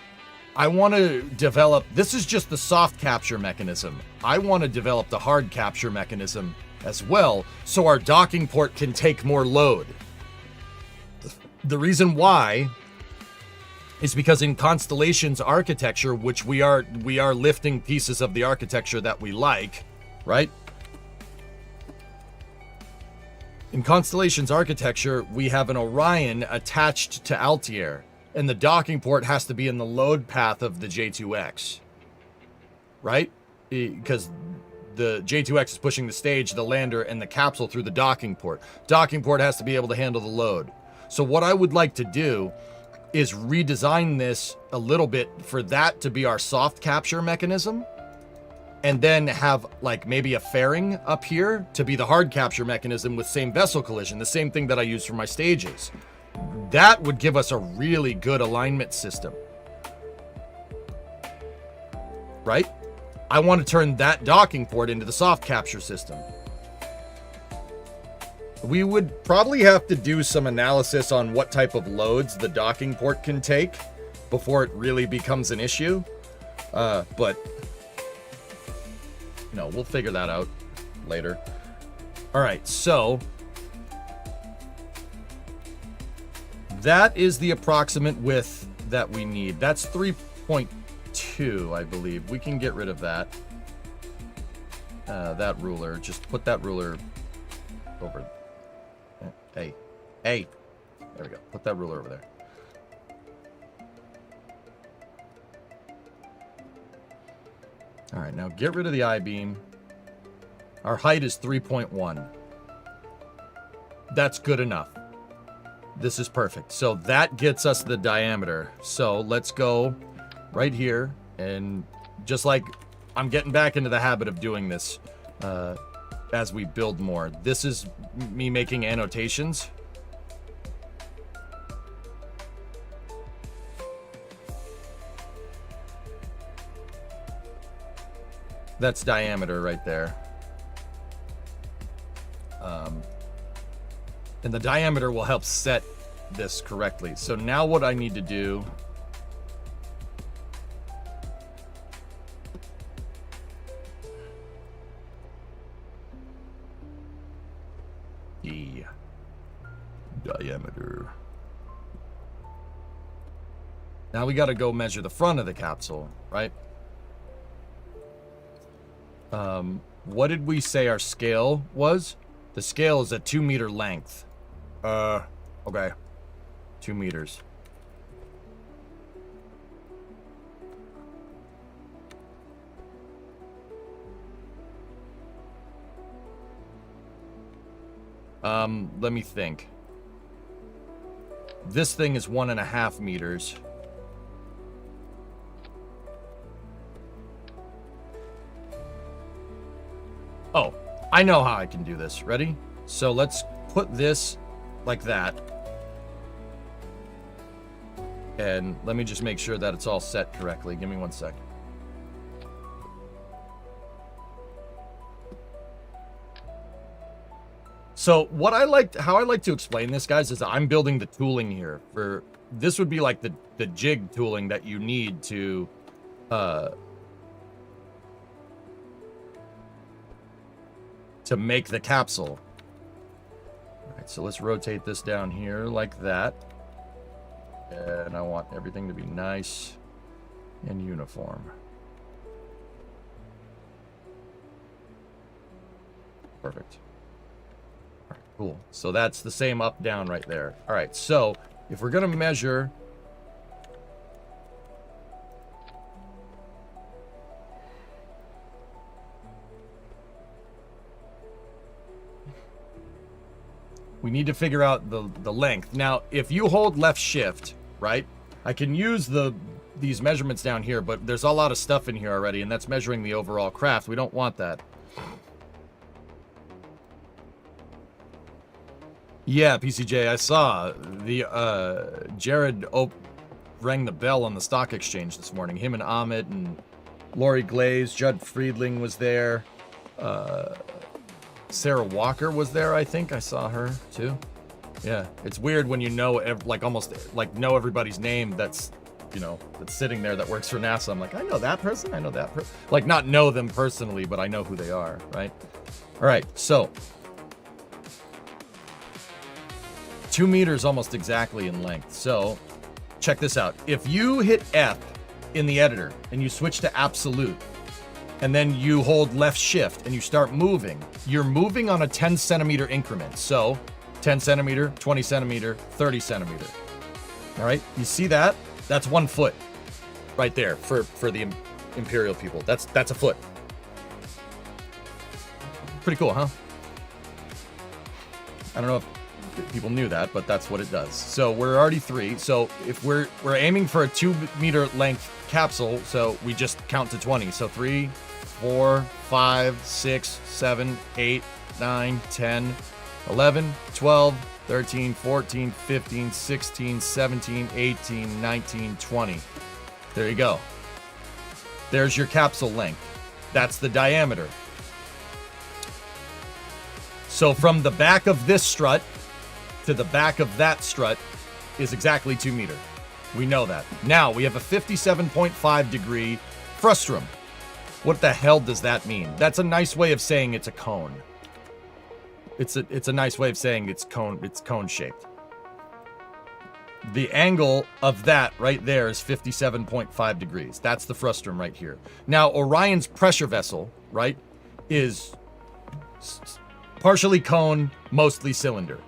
I want to develop, this is just the soft capture mechanism. I want to develop the hard capture mechanism as well, so our docking port can take more load. The reason why is because in Constellation's architecture, which we are lifting pieces of the architecture that we like, right? In Constellation's architecture, we have an Orion attached to Altair, and the docking port has to be in the load path of the J2X, right? Because the J2X is pushing the stage, the lander, and the capsule through the docking port. Docking port has to be able to handle the load. So what I would like to do is redesign this a little bit for that to be our soft capture mechanism, and then have like maybe a fairing up here to be the hard capture mechanism with same vessel collision, the same thing that I use for my stages. That would give us a really good alignment system, right? I want to turn that docking port into the soft capture system. We would probably have to do some analysis on what type of loads the docking port can take before it really becomes an issue. But, you know, we'll figure that out later. All right, so that is the approximate width that we need. That's 3.2, I believe. We can get rid of that. That ruler. Just put that ruler over. Hey. There we go. Put that ruler over there. All right, now get rid of the I-beam. Our height is 3.1. That's good enough. This is perfect. So that gets us the diameter. So let's go right here. And just like I'm getting back into the habit of doing this as we build more. This is me making annotations. That's diameter right there. And the diameter will help set this correctly. So now what I need to do diameter. Now we got to go measure the front of the capsule, right? What did we say our scale was? The scale is a 2 meter length. Okay. 2 meters. Let me think. This thing is 1.5 meters. Oh, I know how I can do this. Ready? So let's put this like that. And let me just make sure that it's all set correctly. Give me 1 second. So what how I like to explain this, guys, is I'm building the tooling here for, this would be like the jig tooling that you need to, make the capsule. All right, so let's rotate this down here like that. And I want everything to be nice and uniform. Perfect. All right, cool. So that's the same up, down right there. All right, so if we're going to measure... We need to figure out the length. Now, if you hold left shift, right, I can use these measurements down here, but there's a lot of stuff in here already, and that's measuring the overall craft. We don't want that. Yeah, PCJ, I saw the Jared rang the bell on the stock exchange this morning. Him and Amit and Lori Glaze, Judd Friedling was there. Sarah Walker was there, I think. I saw her too. Yeah, it's weird when you know almost know everybody's name that's, you know, that's sitting there that works for NASA. I'm like, I know that person, I know that person. Like, not know them personally, but I know who they are, right? All right, so 2 meters almost exactly in length. So check this out. If you hit F in the editor and you switch to absolute, and then you hold left shift and you start moving, you're moving on a 10 centimeter increment. So 10 centimeter, 20 centimeter, 30 centimeter. All right, you see that? That's 1 foot right there for the Imperial people. That's a foot. Pretty cool, huh? I don't know if people knew that, but that's what it does. So we're already 3. So if we're aiming for a 2 meter length capsule, so we just count to 20. So 3, 4, 5, 6, 7, 8, 9, 10, 11, 12, 13, 14, 15, 16, 17, 18, 19, 20. There you go. There's your capsule length. That's the diameter. So from the back of this strut to the back of that strut is exactly 2 meters. We know that. Now we have a 57.5 degree frustrum. What the hell does that mean? That's a nice way of saying it's a cone. It's a nice way of saying it's cone shaped. The angle of that right there is 57.5 degrees. That's the frustrum right here. Now Orion's pressure vessel, right, is partially cone, mostly cylinder.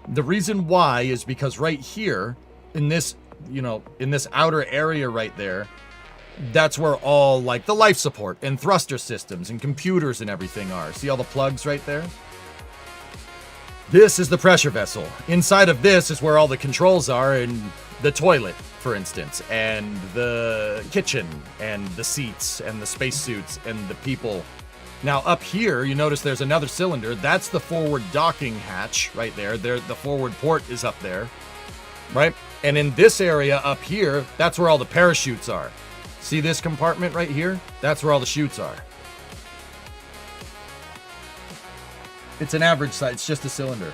The reason why is because right here in this, you know, in this outer area right there, that's where all like the life support and thruster systems and computers and everything are. See all the plugs right there? This is the pressure vessel. Inside of this is where all the controls are, and the toilet, for instance, and the kitchen and the seats and the spacesuits and the people. Now up here, you notice there's another cylinder. That's the forward docking hatch right there. The forward port is up there, right? And in this area up here, that's where all the parachutes are. See this compartment right here? That's where all the chutes are. It's an average size, it's just a cylinder.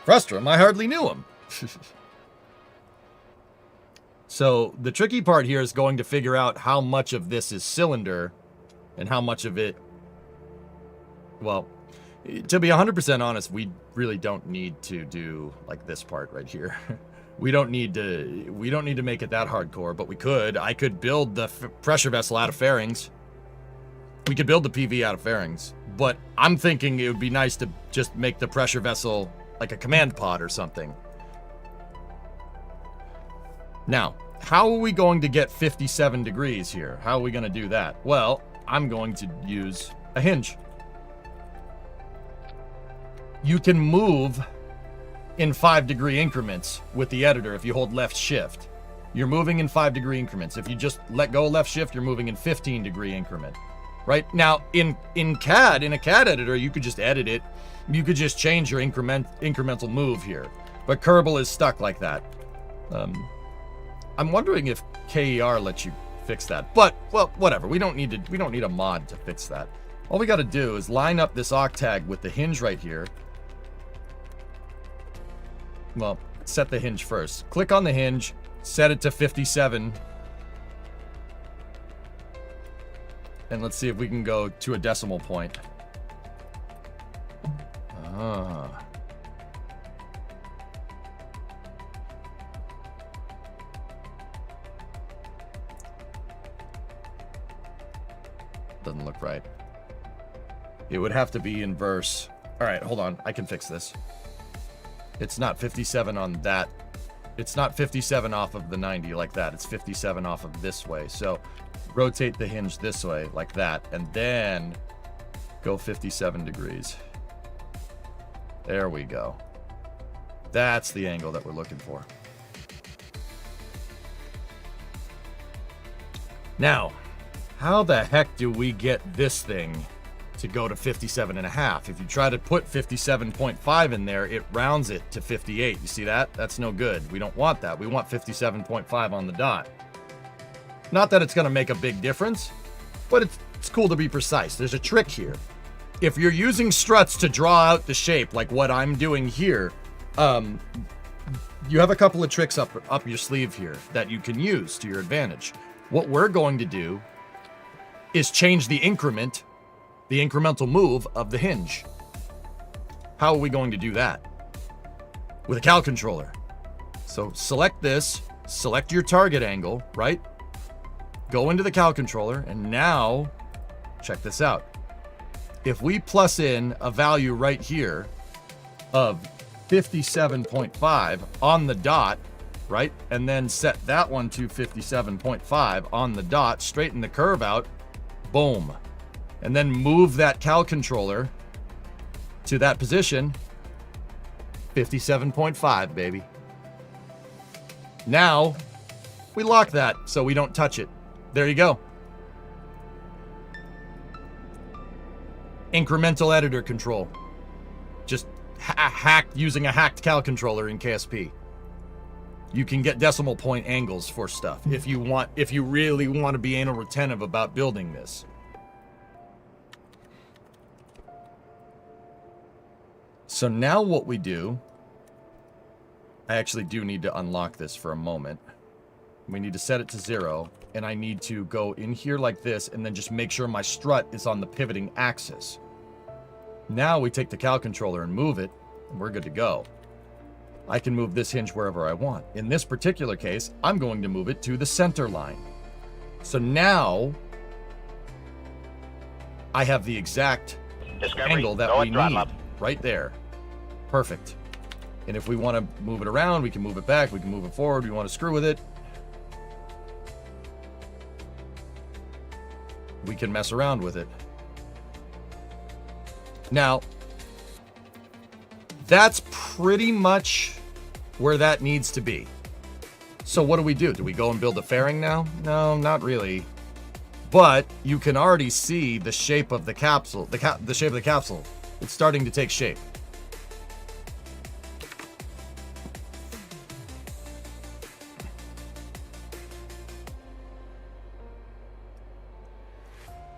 Frustrum, I hardly knew him. So the tricky part here is going to figure out how much of this is cylinder and how much of it, well, to be 100% honest, we really don't need to do like this part right here. We don't need to make it that hardcore, but we could. I could build the pressure vessel out of fairings. We could build the PV out of fairings, but I'm thinking it would be nice to just make the pressure vessel like a command pod or something. Now, how are we going to get 57 degrees here? How are we going to do that? Well, I'm going to use a hinge. You can move in 5-degree increments with the editor if you hold left shift. You're moving in 5-degree increments. If you just let go left shift, you're moving in 15-degree increment. Right? Now, in CAD, in a CAD editor, you could just edit it. You could just change your incremental move here. But Kerbal is stuck like that. I'm wondering if KER lets you fix that. But, well, whatever. We don't need a mod to fix that. All we got to do is line up this octag with the hinge right here. Well, set the hinge first. Click on the hinge, set it to 57. And let's see if we can go to a decimal point. Ah. Doesn't look right. It would have to be inverse. All right, hold on. I can fix this. It's not 57 on that. It's not 57 off of the 90 like that. It's 57 off of this way. So rotate the hinge this way like that, and then go 57 degrees. There we go. That's the angle that we're looking for. Now, how the heck do we get this thing to go to 57.5? If you try to put 57.5 in there, it rounds it to 58. You see that? That's no good. We don't want that. We want 57.5 on the dot. Not that it's going to make a big difference, but it's cool to be precise. There's a trick here. If you're using struts to draw out the shape, like what I'm doing here, you have a couple of tricks up your sleeve here that you can use to your advantage. What we're going to do is change the incremental move of the hinge. How are we going to do that? With a cal controller. So select this, select your target angle, right? Go into the cal controller, and now, check this out. If we plus in a value right here of 57.5 on the dot, right? And then set that one to 57.5 on the dot, straighten the curve out, boom. And then move that cal controller to that position, 57.5, baby. Now, we lock that so we don't touch it. There you go. Incremental editor control. Just using a hacked cal controller in KSP. You can get decimal point angles for stuff if you really want to be anal retentive about building this. So now what we do, I actually do need to unlock this for a moment. We need to set it to 0, and I need to go in here like this and then just make sure my strut is on the pivoting axis. Now we take the cal controller and move it, and we're good to go. I can move this hinge wherever I want. In this particular case, I'm going to move it to the center line. So now I have the exact angle that we need right there. Perfect. And if we want to move it around, we can move it back, we can move it forward, we want to screw with it. We can mess around with it. Now, that's pretty much where that needs to be. So what do? Do we go and build a fairing now? No, not really. But you can already see the shape of the capsule, the shape of the capsule. It's starting to take shape.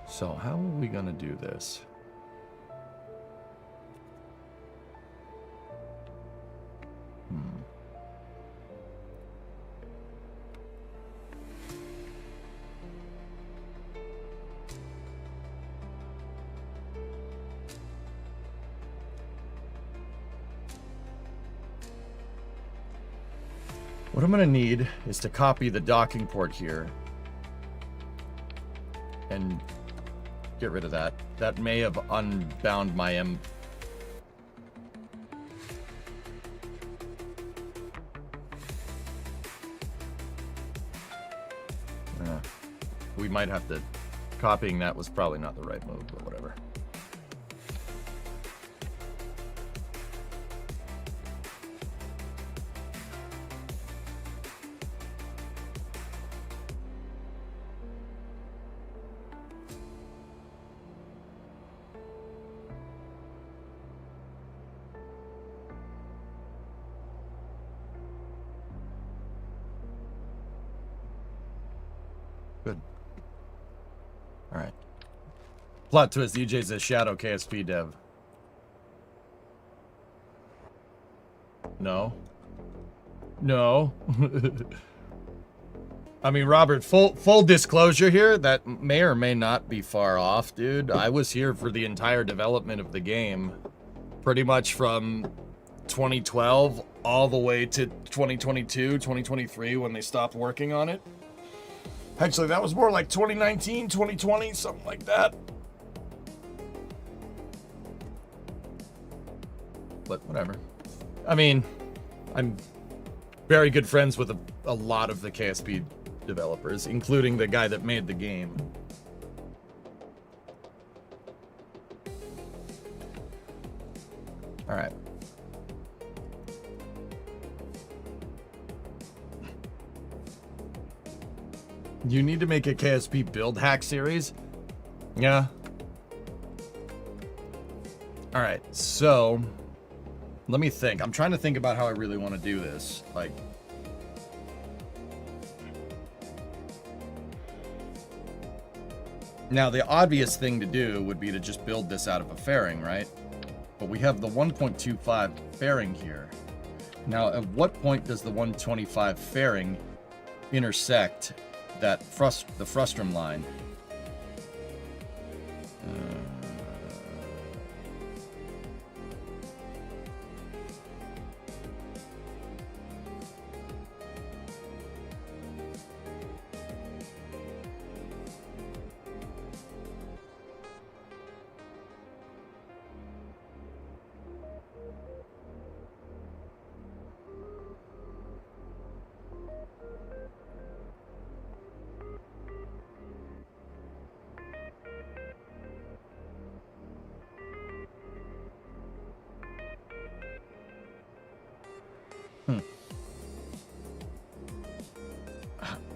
So how are we going to do this? What I'm going to need is to copy the docking port here and get rid of that. That may have unbound my we might have to... Copying that was probably not the right move, but whatever. Good. All right. Plot twist, EJ's a shadow KSP dev. No. No. I mean, Robert, full disclosure here, that may or may not be far off, dude. I was here for the entire development of the game. Pretty much from 2012 all the way to 2022, 2023 when they stopped working on it. Actually, that was more like 2019, 2020, something like that. But whatever. I mean, I'm very good friends with a lot of the KSP developers, including the guy that made the game. All right. You need to make a KSP build hack series? Yeah. Alright, so... let me think. I'm trying to think about how I really want to do this. Like... now, the obvious thing to do would be to just build this out of a fairing, right? But we have the 1.25 fairing here. Now, at what point does the 125 fairing intersect that the frustrum line?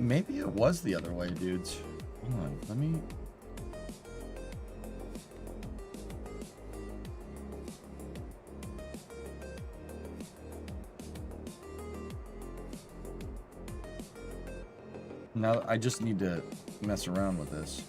Maybe it was the other way, dudes. Hold on, let me... now, I just need to mess around with this.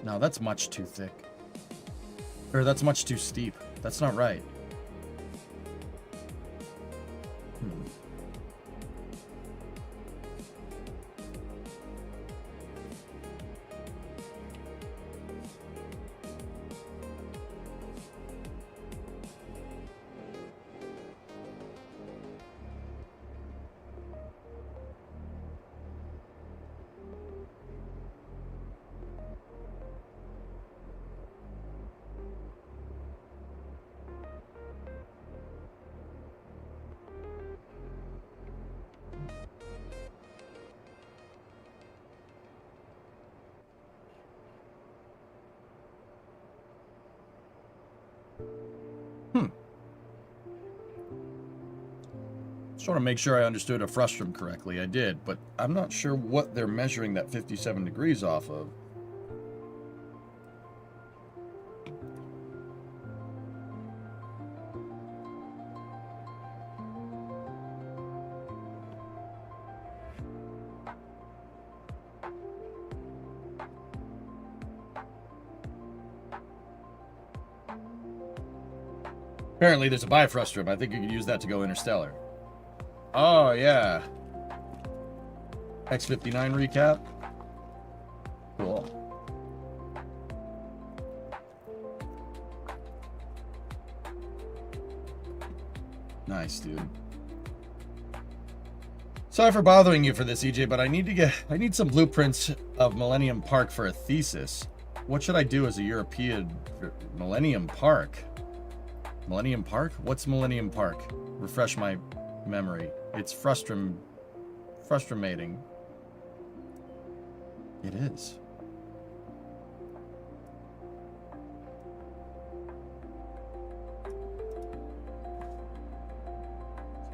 No, that's much too thick. Or that's much too steep. That's not right. Just want to make sure I understood a frustrum correctly. I did, but I'm not sure what they're measuring that 57 degrees off of. Apparently there's a bifrustrum. I think you could use that to go interstellar. Oh, yeah. X59 recap. Cool. Nice, dude. Sorry for bothering you for this, EJ, but I need some blueprints of Millennium Park for a thesis. What should I do as a European? Millennium Park? Millennium Park? What's Millennium Park? Refresh my memory. It's frustrumating. It is.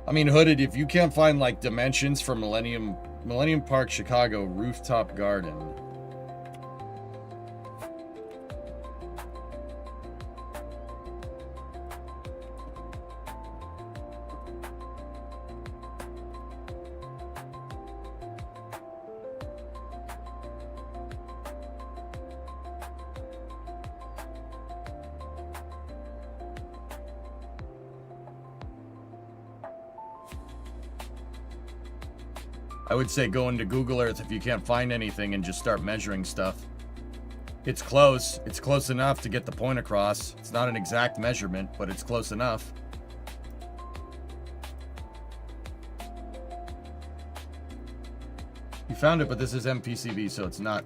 I mean, Hooded, if you can't find like dimensions for Millennium Park Chicago rooftop garden. I would say go into Google Earth if you can't find anything and just start measuring stuff. It's close. It's close enough to get the point across. It's not an exact measurement, but it's close enough. You found it, but this is MPCV, so it's not.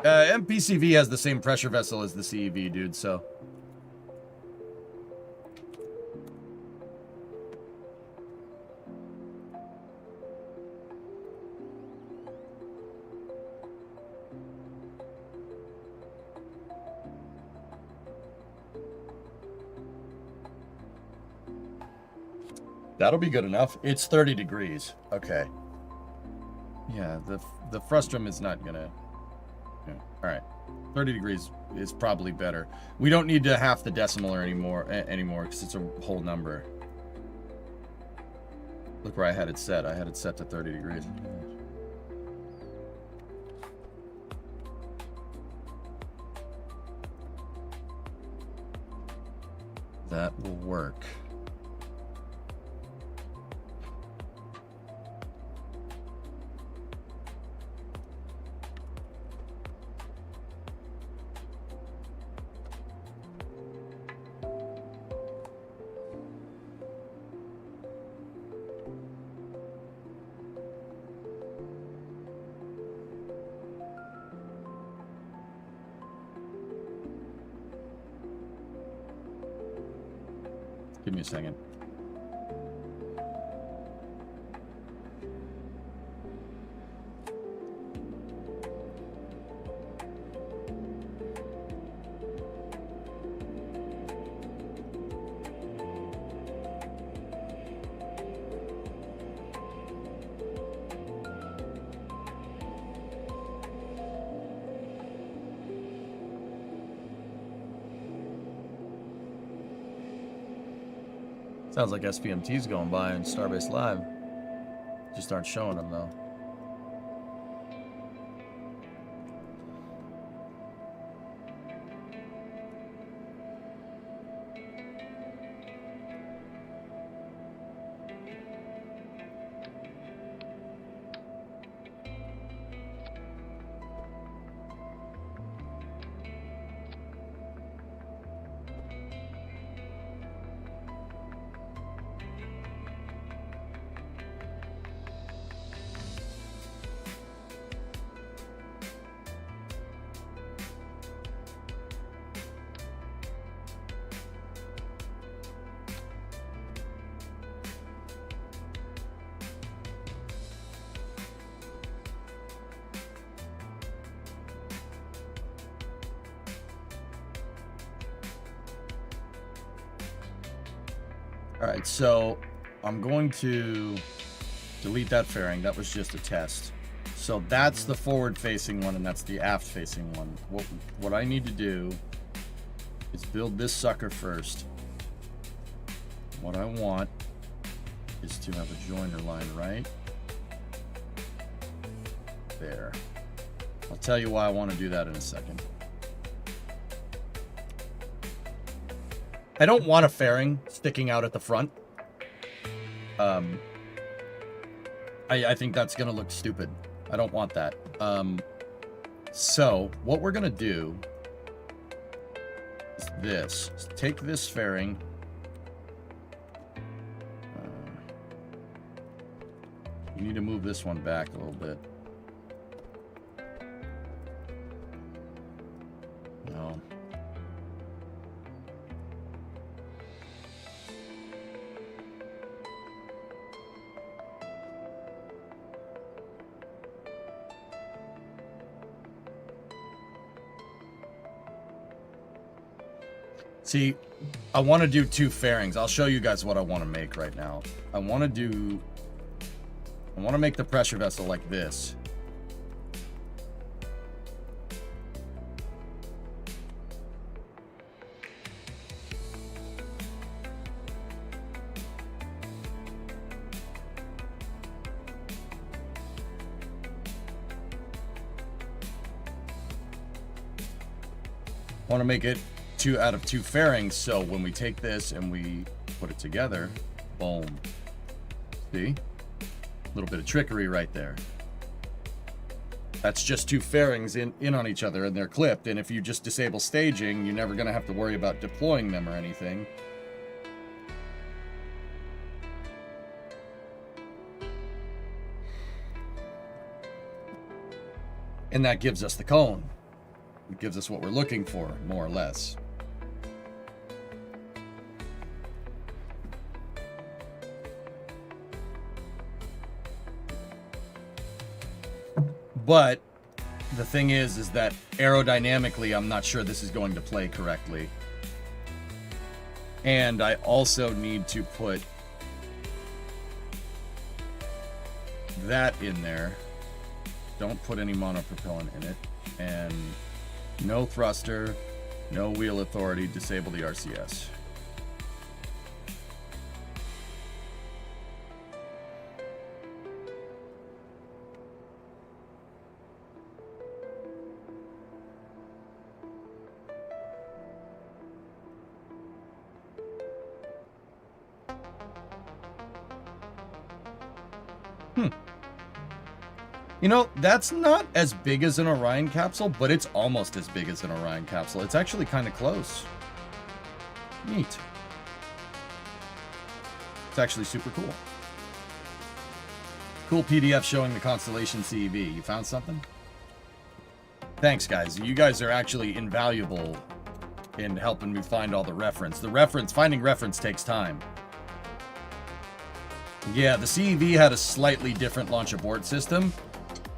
MPCV has the same pressure vessel as the CEV, dude, so. That'll be good enough. It's 30 degrees. Okay. Yeah, the frustrum is not gonna... Yeah. All right. 30 degrees is probably better. We don't need to half the decimal or anymore because it's a whole number. Look where I had it set. I had it set to 30 degrees. That will work. Give me a second. Sounds like SPMT's going by in Starbase Live. Just aren't showing them though. Alright, so I'm going to delete that fairing. That was just a test. So that's the forward-facing one, and that's the aft-facing one. What I need to do is build this sucker first. What I want is to have a joiner line right there. I'll tell you why I want to do that in a second. I don't want a fairing sticking out at the front. I think that's going to look stupid. I don't want that. So what we're going to do is this. Take this fairing. You need to move this one back a little bit. No. See, I want to do two fairings. I'll show you guys what I want to make right now. I want to make the pressure vessel like this. I want to make it 2 out of 2 fairings, so when we take this and we put it together, boom. See? A little bit of trickery right there. That's just 2 fairings in on each other, and they're clipped, and if you just disable staging, you're never going to have to worry about deploying them or anything. And that gives us the cone. It gives us what we're looking for, more or less. But the thing is that aerodynamically, I'm not sure this is going to play correctly. And I also need to put that in there. Don't put any monopropellant in it. And no thruster, no wheel authority, disable the RCS. You know, that's not as big as an Orion capsule, but it's almost as big as an Orion capsule. It's actually kind of close. Neat. It's actually super cool. Cool PDF showing the constellation CEV. You found something? Thanks, guys. You guys are actually invaluable in helping me find all the reference. Finding reference takes time. Yeah, the CEV had a slightly different launch abort system.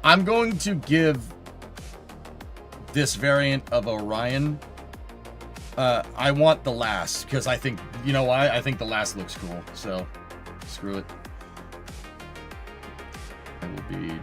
I'm going to give this variant of Orion, I want the last, because I think, you know why? I think the last looks cool, so screw it. It will be...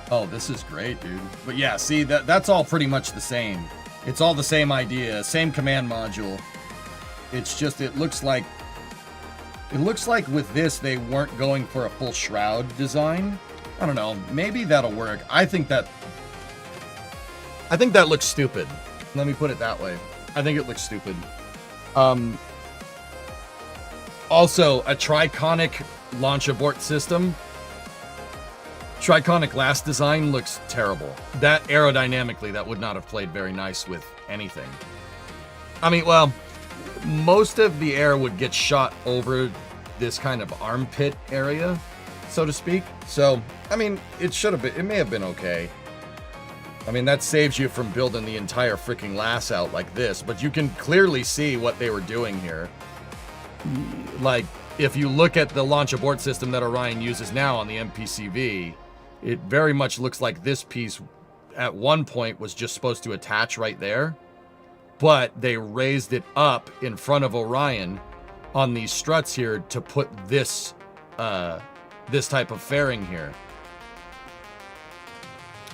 Oh, this is great, dude. But yeah, see, that's all pretty much the same. It's all the same idea, same command module. It's just, it looks like with this, they weren't going for a full shroud design. I don't know, maybe that'll work. I think that looks stupid. Let me put it that way. I think it looks stupid. Also, a triconic launch abort system. Triconic last design looks terrible. That aerodynamically, that would not have played very nice with anything. I mean, well, most of the air would get shot over this kind of armpit area, so to speak. So, I mean, it may have been okay. I mean, that saves you from building the entire freaking lass out like this, but you can clearly see what they were doing here. Like, if you look at the launch abort system that Orion uses now on the MPCV, it very much looks like this piece at one point was just supposed to attach right there, but they raised it up in front of Orion on these struts here to put this this type of fairing here.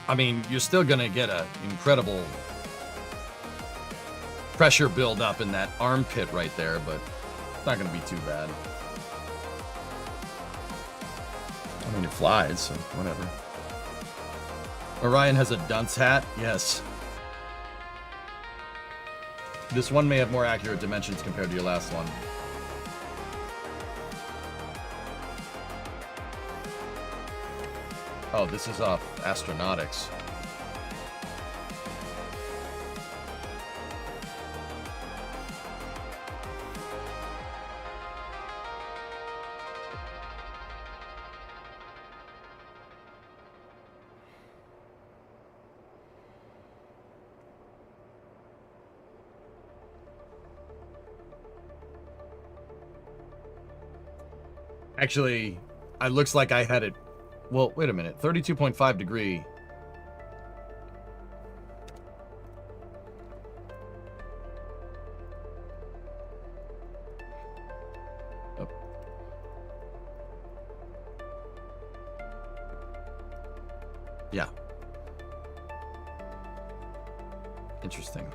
I mean, you're still gonna get an incredible pressure build up in that armpit right there, but it's not gonna be too bad. I mean, it flies, so whatever. Orion has a dunce hat? Yes. This one may have more accurate dimensions compared to your last one. Oh, this is off Astronautics. Actually, it looks like I had it. Well, wait a minute. 32.5 degree. Oh. Yeah. Interesting.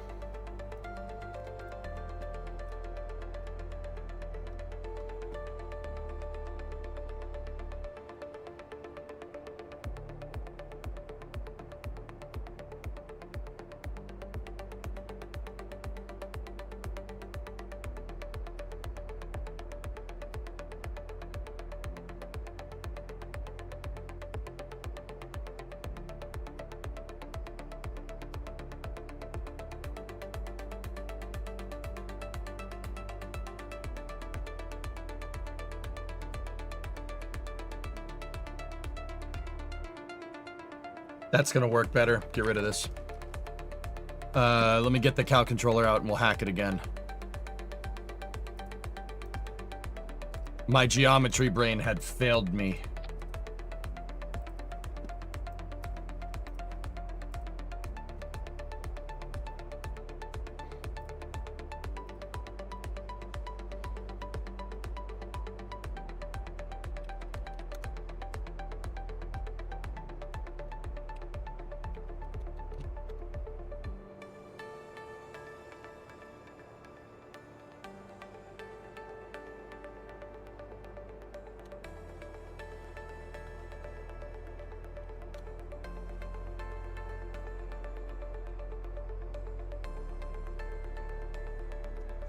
That's gonna work better. Get rid of this. Let me get the cow controller out and we'll hack it again. My geometry brain had failed me.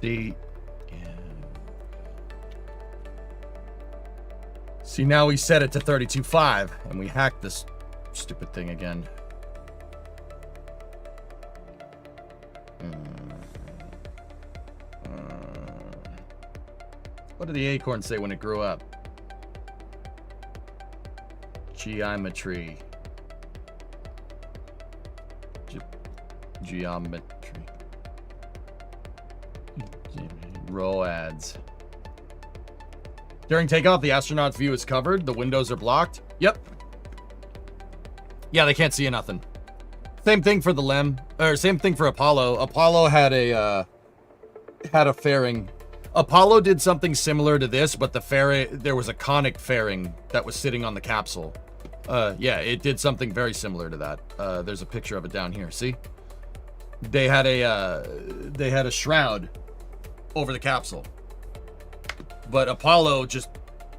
See, yeah. See, now we set it to 32.5, and we hacked this stupid thing again. What did the acorn say when it grew up? Geometry. Geometry. ROADs. During takeoff, the astronaut's view is covered. The windows are blocked. Yep. Yeah, they can't see nothing. Same thing for the LEM, or same thing for Apollo. Apollo had a fairing. Apollo did something similar to this, but the fairing, there was a conic fairing that was sitting on the capsule. Yeah, it did something very similar to that. There's a picture of it down here. See? They had a shroud over the capsule. But Apollo just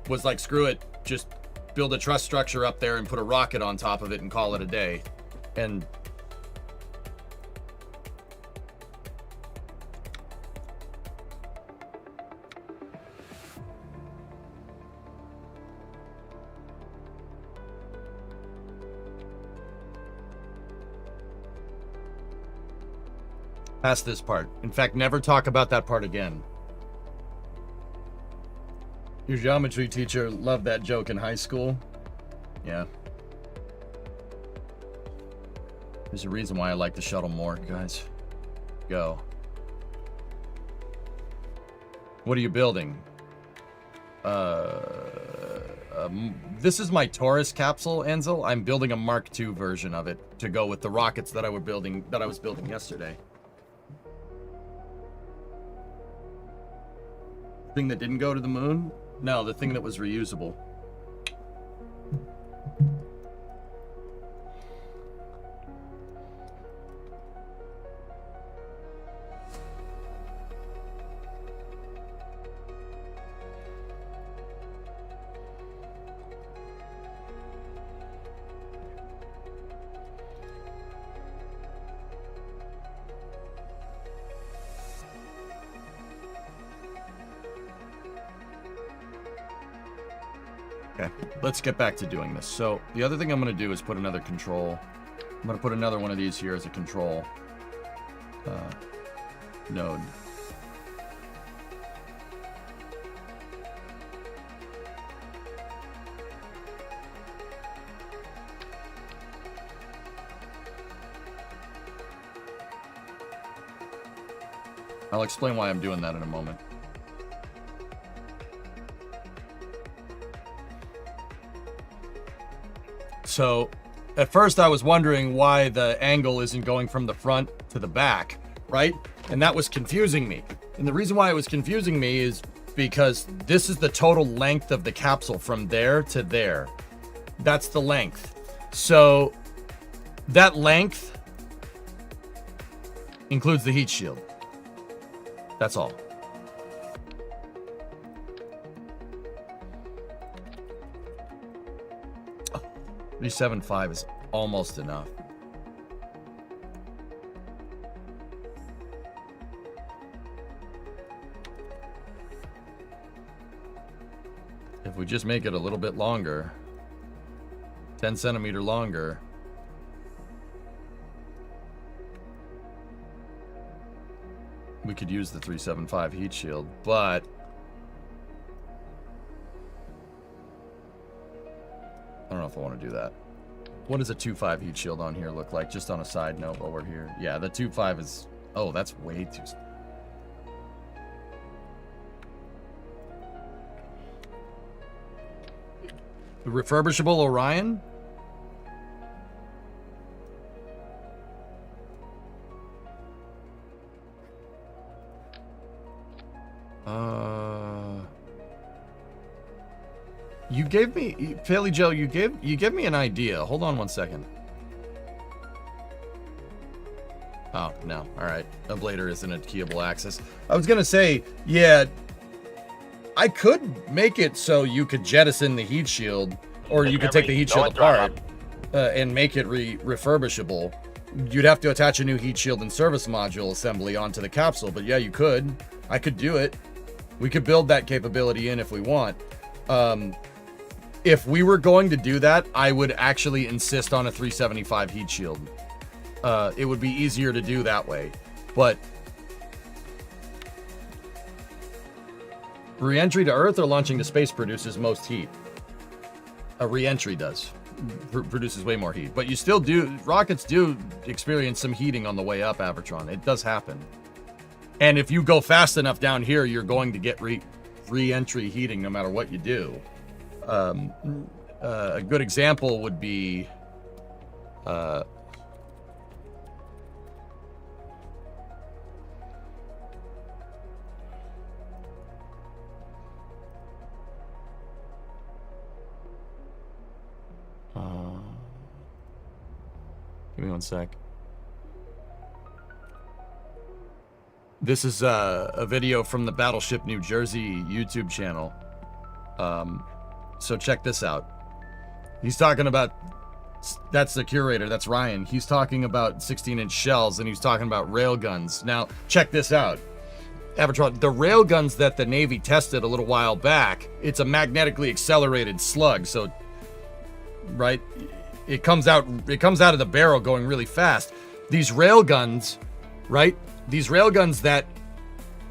was like, screw it, just build a truss structure up there and put a rocket on top of it and call it a day. And past this part. In fact, never talk about that part again. Your geometry teacher loved that joke in high school. Yeah. There's a reason why I like the shuttle more, guys. Go. What are you building? This is my Taurus capsule, Enzel. I'm building a Mark II version of it to go with the rockets that I was building yesterday. Thing that didn't go to the moon? No, the thing that was reusable. Okay, let's get back to doing this. So the other thing I'm going to do is put another control. I'm going to put another one of these here as a control node. I'll explain why I'm doing that in a moment. So, at first I was wondering why the angle isn't going from the front to the back, right? And that was confusing me. And the reason why it was confusing me is because this is the total length of the capsule from there to there. That's the length. So, that length includes the heat shield. That's all. 375 is almost enough. If we just make it a little bit longer, 10 centimeter longer, we could use the 375 heat shield, but I don't know if I want to do that. What does a 2.5 heat shield on here look like? Just on a side note while we're here. Yeah, the 2.5 is... Oh, that's way too... The refurbishable Orion? You gave me, Fairly Joe, you gave me an idea. Hold on one second. Oh, no. All right. Ablator isn't a keyable axis. I was going to say, yeah, I could make it so you could jettison the heat shield, or you could take the heat shield apart and make it refurbishable. You'd have to attach a new heat shield and service module assembly onto the capsule, but yeah, you could. I could do it. We could build that capability in if we want. If we were going to do that, I would actually insist on a 375 heat shield. It would be easier to do that way. But re-entry to Earth or launching to space produces most heat. A re-entry does. Produces way more heat. But you still do... Rockets do experience some heating on the way up, Avatron. It does happen. And if you go fast enough down here, you're going to get re-entry heating no matter what you do. A good example would be... give me one sec. This is a video from the Battleship New Jersey YouTube channel. So check this out. He's talking about... That's the curator. That's Ryan. He's talking about 16-inch shells, and he's talking about railguns. Now, check this out. Avatron, the railguns that the Navy tested a little while back, it's a magnetically accelerated slug, so... Right? It comes out of the barrel going really fast. These railguns, right? These railguns that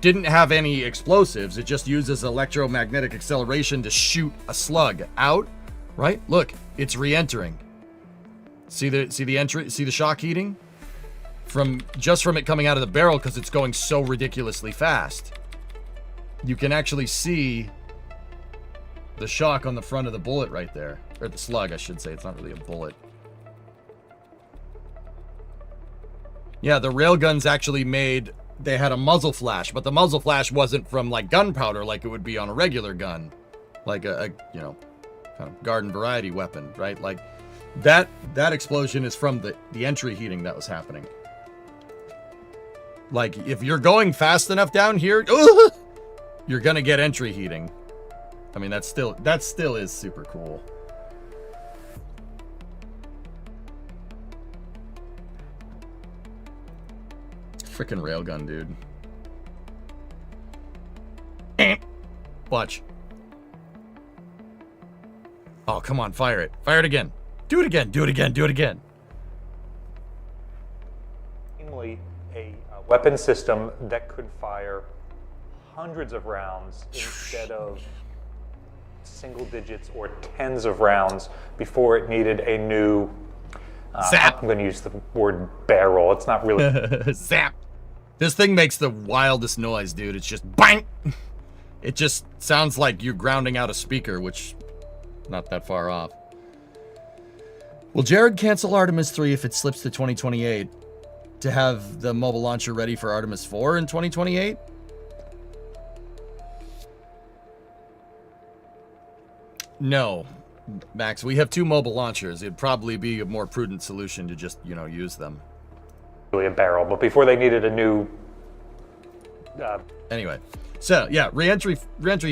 didn't have any explosives, it just uses electromagnetic acceleration to shoot a slug out, right? Look, it's re-entering. See the entry, see the shock heating? From it coming out of the barrel because it's going so ridiculously fast. You can actually see the shock on the front of the bullet right there. Or the slug, I should say. It's not really a bullet. Yeah, the railguns actually they had a muzzle flash, but the muzzle flash wasn't from like gunpowder like it would be on a regular gun. Like a you know, kind of garden variety weapon, right? Like that explosion is from the entry heating that was happening. Like if you're going fast enough down here, you're gonna get entry heating. I mean, that still is super cool. Freaking railgun, dude. Watch. Oh, come on, fire it. Fire it again. Do it again, do it again, do it again. Namely, a weapon system that could fire hundreds of rounds instead of single digits or tens of rounds before it needed a new... Zap! I'm going to use the word barrel. It's not really... Zap! This thing makes the wildest noise, dude. It's just bang! It just sounds like you're grounding out a speaker, which not that far off. Will Jared cancel Artemis 3 if it slips to 2028 to have the mobile launcher ready for Artemis 4 in 2028? No, Max. We have 2 mobile launchers. It'd probably be a more prudent solution to just, you know, use them. Really a barrel, but before they needed a new... Anyway, so yeah, re-entry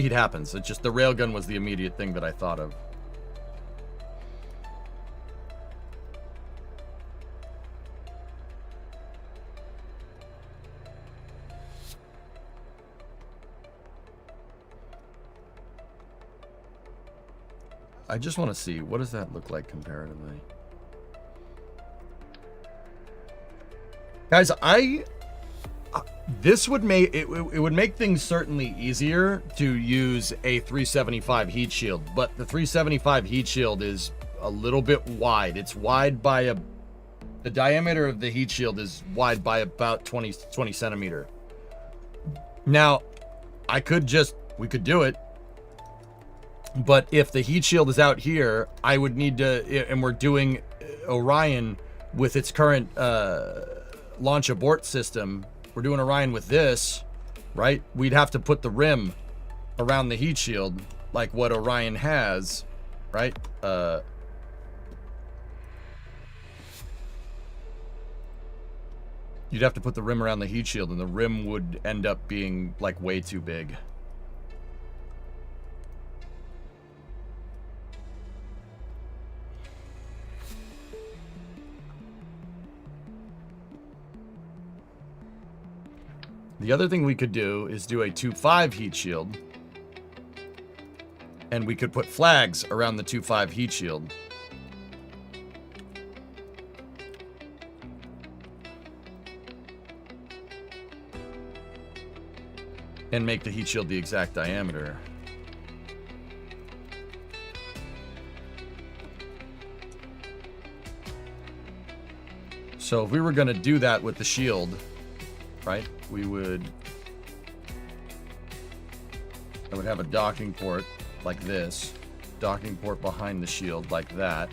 heat happens. It's just the railgun was the immediate thing that I thought of. I just want to see, what does that look like comparatively? Guys, this would make it would make things certainly easier to use a 375 heat shield, but the 375 heat shield is a little bit wide. It's wide by the diameter of the heat shield is wide by about 20 centimeter. Now, we could do it. But if the heat shield is out here, I would need to, and we're doing Orion with its current launch abort system. We're doing Orion with this, right? We'd have to put the rim around the heat shield like what Orion has, right? You'd have to put the rim around the heat shield, and the rim would end up being like way too big. The other thing we could do is do a 2.5 heat shield. And we could put flags around the 2.5 heat shield. And make the heat shield the exact diameter. So if we were going to do that with the shield, right, I would have a docking port like this, docking port behind the shield like that.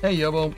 Hey, Yobo.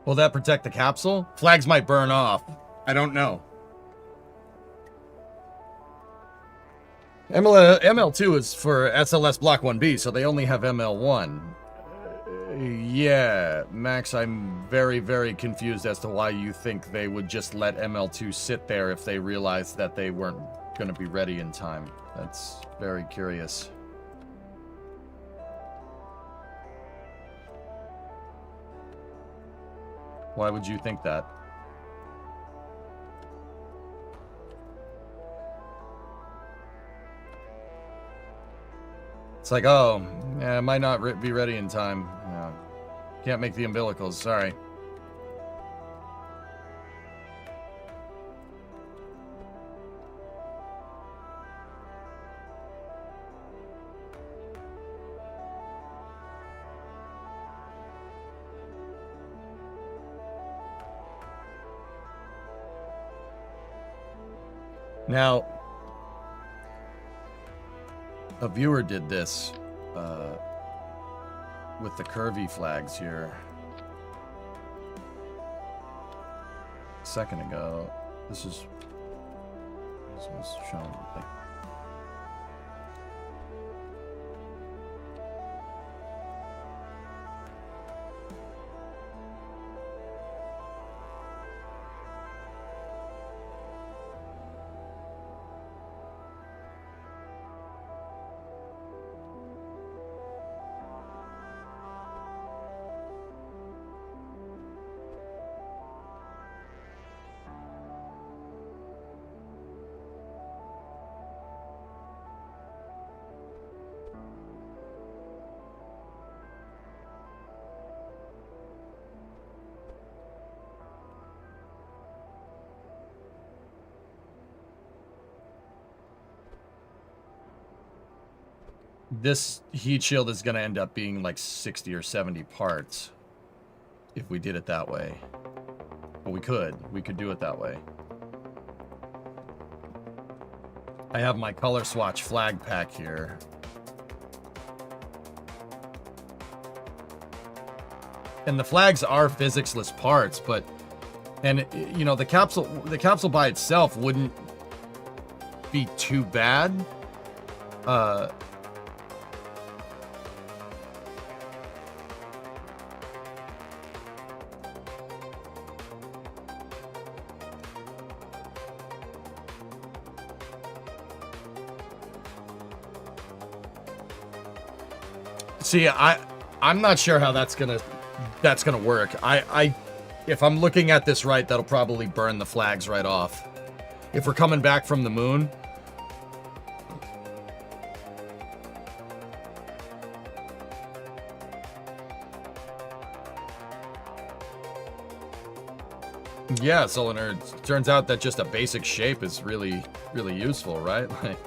Will that protect the capsule? Flags might burn off. I don't know. ML2 is for SLS Block 1B, so they only have ML1. Yeah, Max, I'm very, very confused as to why you think they would just let ML2 sit there if they realized that they weren't going to be ready in time. That's very curious. Why would you think that? It's like, oh, yeah, it might not be ready in time. Yeah. Can't make the umbilicals, sorry. Now, a viewer did this with the curvy flags here a second ago. This was shown like. This heat shield is going to end up being like 60 or 70 parts if we did it that way. But we could do it that way. I have my color swatch flag pack here. And the flags are physicsless parts, but, and you know, the capsule by itself wouldn't be too bad. See, I'm not sure how that's gonna work. If I'm looking at this right, that'll probably burn the flags right off. If we're coming back from the moon. Yeah, Solar Nerd. Turns out that just a basic shape is really, really useful, right? Like.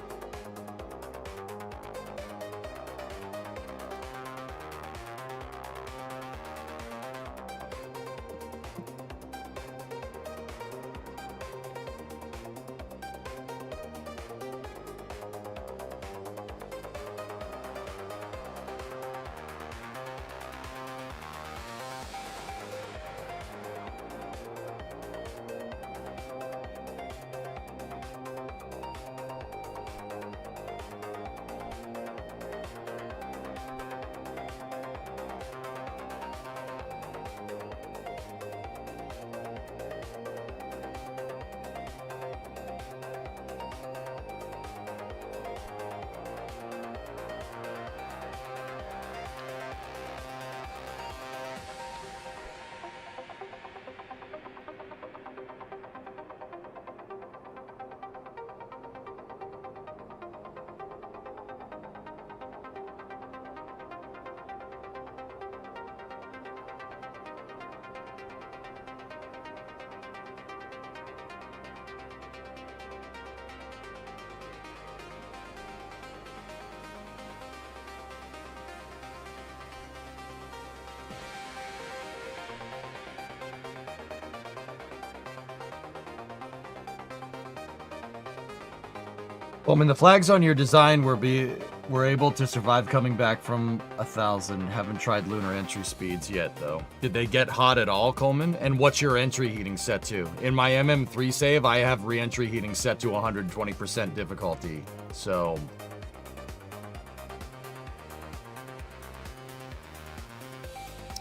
Well, I mean, the flags on your design were able to survive coming back from 1,000. Haven't tried lunar entry speeds yet, though. Did they get hot at all, Coleman? And what's your entry heating set to? In my MM3 save, I have re-entry heating set to 120% difficulty. So...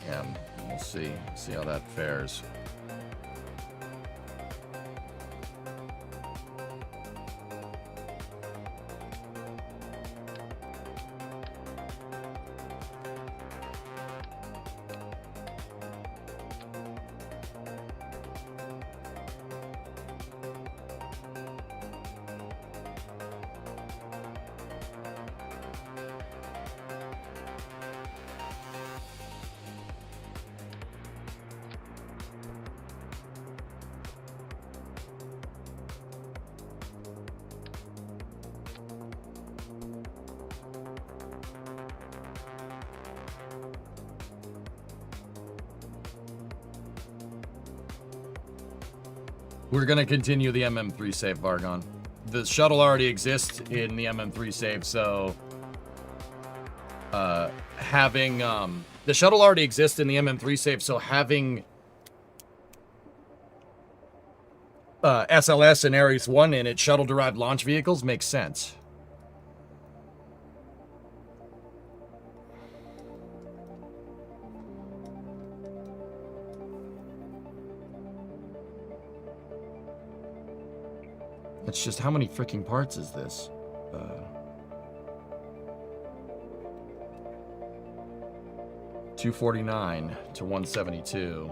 yeah, we'll see. See how that fares. We're going to continue the MM3 save, Vargon. The shuttle already exists in the MM3 save, so... having... the shuttle already exists in the MM3 save, so having... SLS and Ares 1 in it, shuttle-derived launch vehicles, makes sense. It's just, how many freaking parts is this? 249 to 172.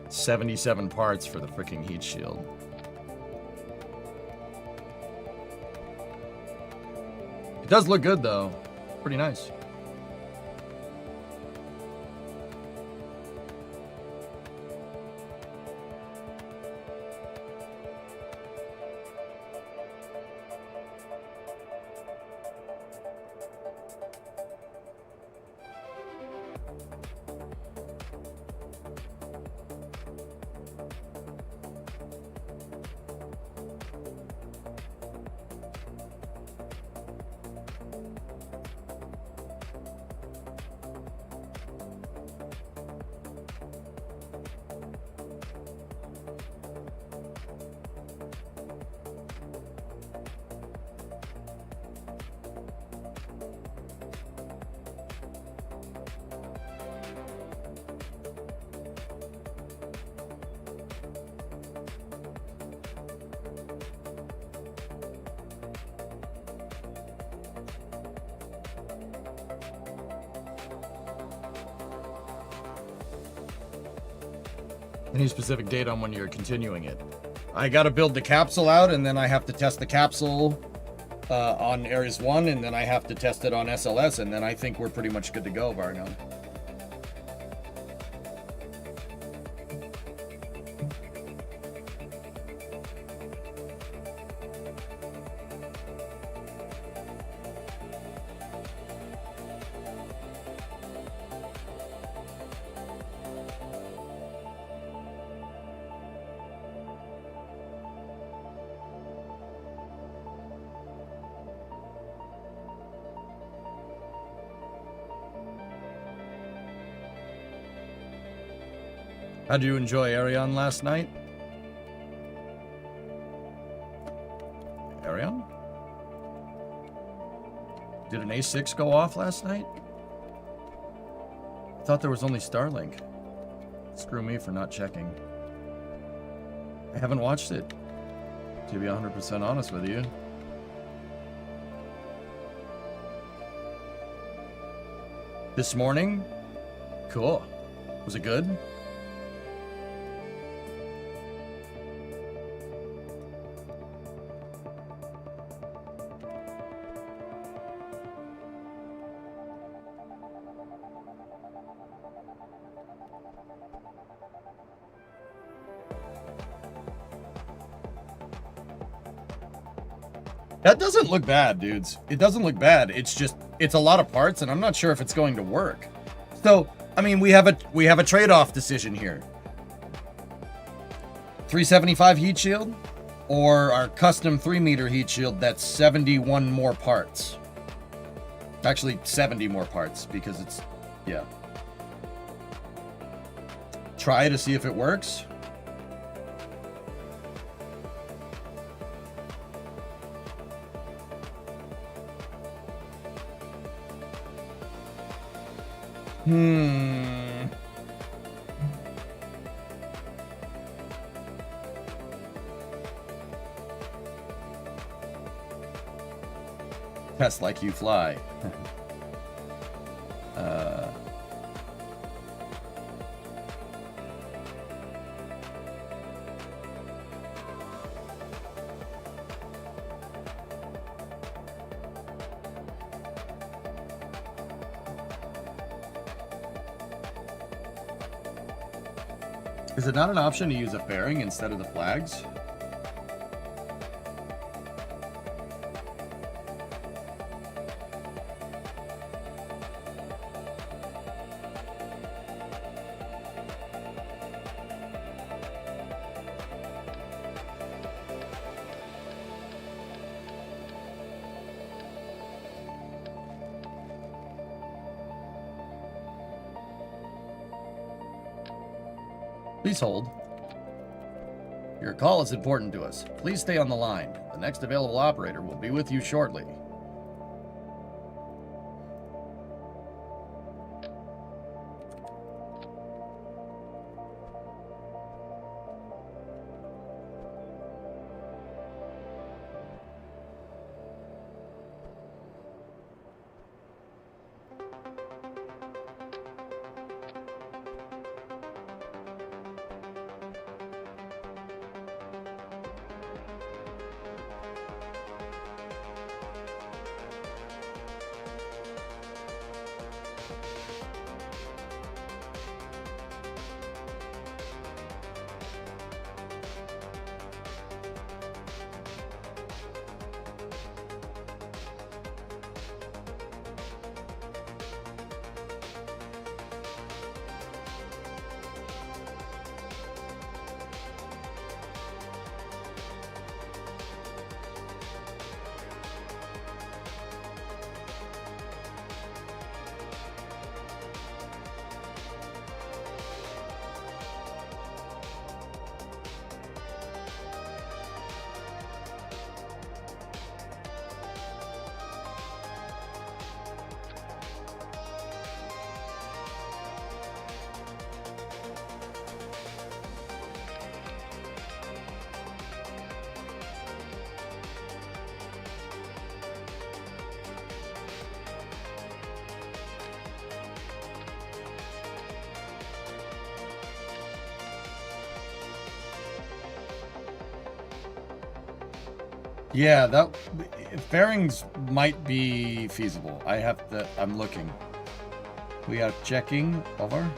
$77 parts for the freaking heat shield. It does look good, though. Pretty nice. Any specific date on when you're continuing it? I got to build the capsule out, and then I have to test the capsule on Ares 1, and then I have to test it on SLS, and then I think we're pretty much good to go, Vargon. How did you enjoy Orion last night? Orion? Did an A6 go off last night? I thought there was only Starlink. Screw me for not checking. I haven't watched it, to be 100% honest with you. This morning? Cool. Was it good? That doesn't look bad, dudes. It doesn't look bad. It's just, it's a lot of parts, and I'm not sure if it's going to work. So, I mean, we have a trade-off decision here. 375 heat shield, or our custom 3-meter heat shield that's 71 more parts. Actually, 70 more parts, because it's, yeah. Try to see if it works. Test like you fly. Is it not an option to use a fairing instead of the flags? Please hold. Your call is important to us. Please stay on the line. The next available operator will be with you shortly. Yeah, that fairings might be feasible. I'm looking. We are checking over.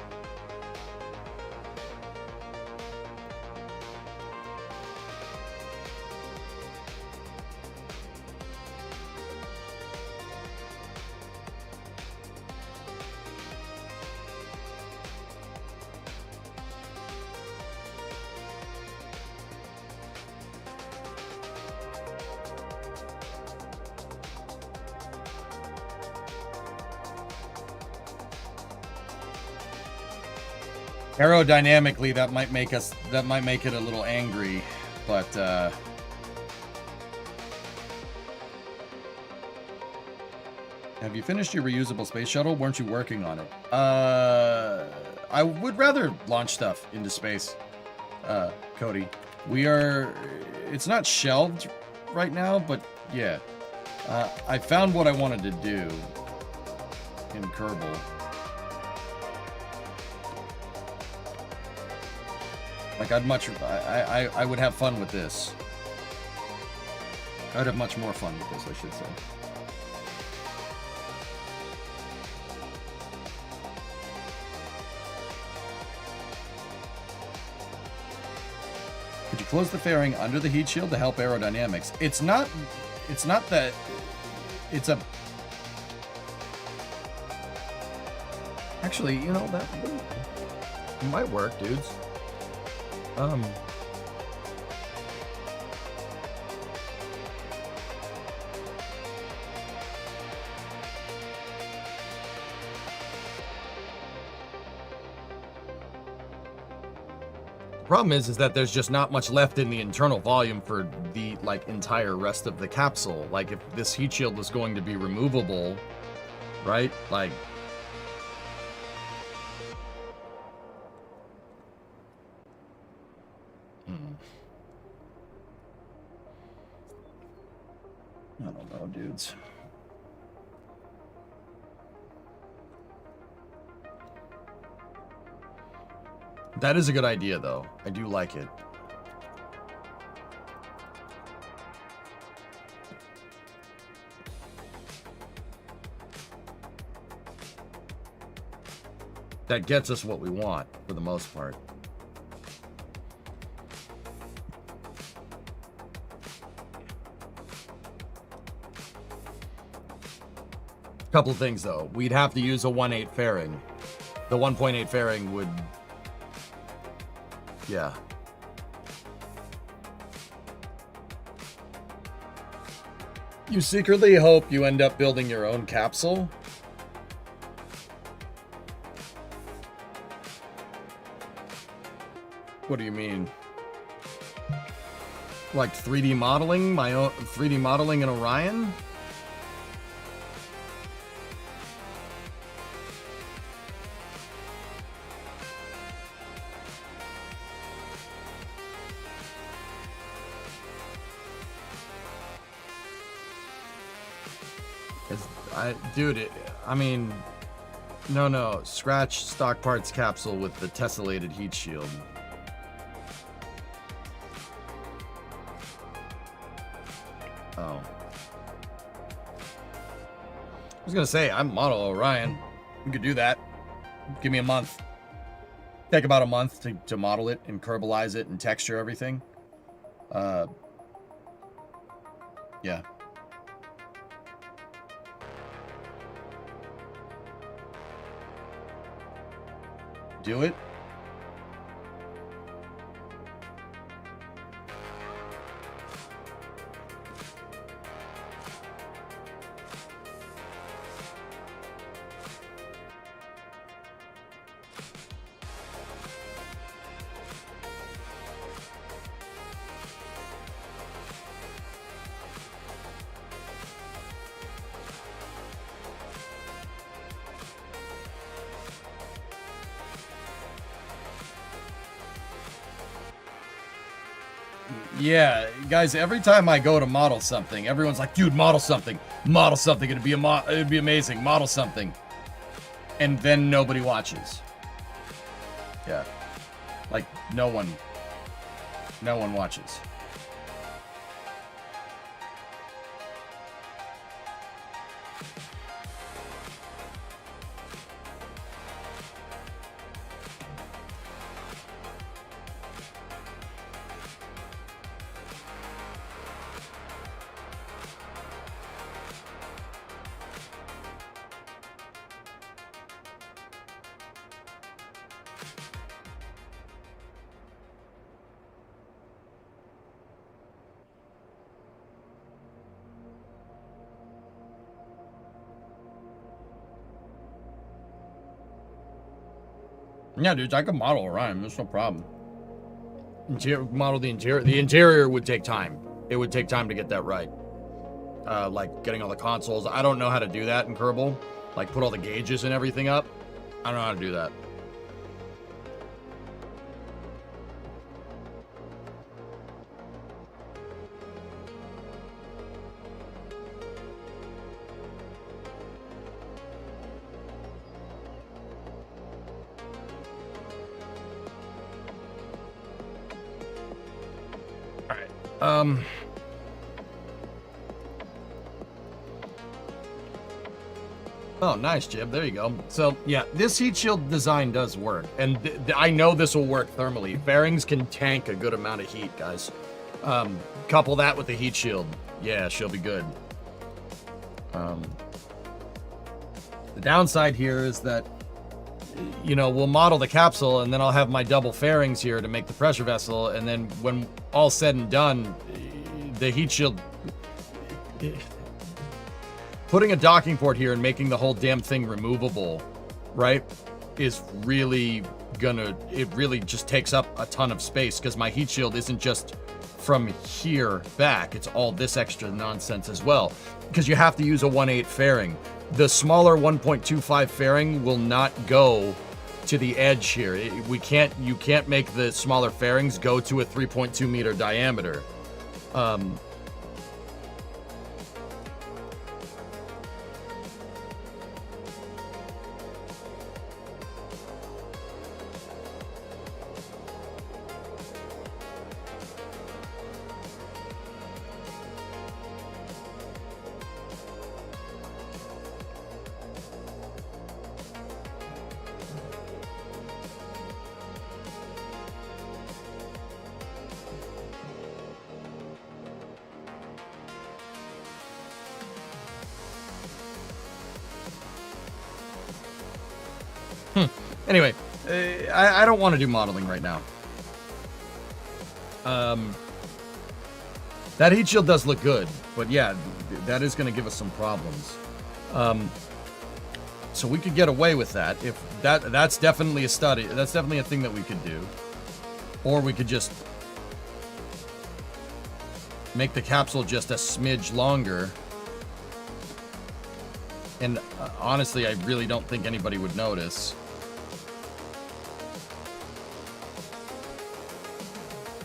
Aerodynamically, that might make it a little angry, but have you finished your reusable space shuttle? Weren't you working on it? I would rather launch stuff into space, Cody. It's not shelved right now, but yeah. I found what I wanted to do in Kerbal. Like, I would have fun with this. I'd have much more fun with this, I should say. Could you close the fairing under the heat shield to help aerodynamics? It's not that, it's a... Actually, you know, that might work, dudes. Problem is that there's just not much left in the internal volume for the, like, entire rest of the capsule. Like, if this heat shield was going to be removable, right? Like... I don't know, dudes. That is a good idea, though. I do like it. That gets us what we want, for the most part. Couple of things, though. We'd have to use a 1.8 fairing. The 1.8 fairing would... Yeah. You secretly hope you end up building your own capsule? What do you mean? Like 3D modeling? My own 3D modeling in Orion? Dude, I mean, no, scratch stock parts capsule with the tessellated heat shield. Oh. I was gonna say, I'm model Orion. We could do that. Give me a month. Take about a month to model it and Kerbalize it and texture everything. Yeah. Do it. Yeah, guys, every time I go to model something, everyone's like, dude, model something. Model something. It'd be amazing. Model something. And then nobody watches. Yeah. Like, no one watches. Yeah, dude, I can model Orion. There's no problem. Model the interior. The interior would take time. It would take time to get that right. Like getting all the consoles. I don't know how to do that in Kerbal. Like put all the gauges and everything up. I don't know how to do that. All right. Oh, nice, Jib. There you go. So, yeah, this heat shield design does work. And I know this will work thermally. Fairings can tank a good amount of heat, guys. Couple that with the heat shield. Yeah, she'll be good. The downside here is that, you know, we'll model the capsule, and then I'll have my double fairings here to make the pressure vessel, and then when all's said and done, the heat shield... Putting a docking port here and making the whole damn thing removable, right, is really gonna... It really just takes up a ton of space, because my heat shield isn't just from here back. It's all this extra nonsense as well, because you have to use a 1/8 fairing. The smaller 1.25 fairing will not go to the edge here. You can't make the smaller fairings go to a 3.2 meter diameter. Anyway, I don't want to do modeling right now. That heat shield does look good, but yeah, that is going to give us some problems. So we could get away with that if that's definitely a study. That's definitely a thing that we could do, or we could just make the capsule just a smidge longer. And honestly, I really don't think anybody would notice.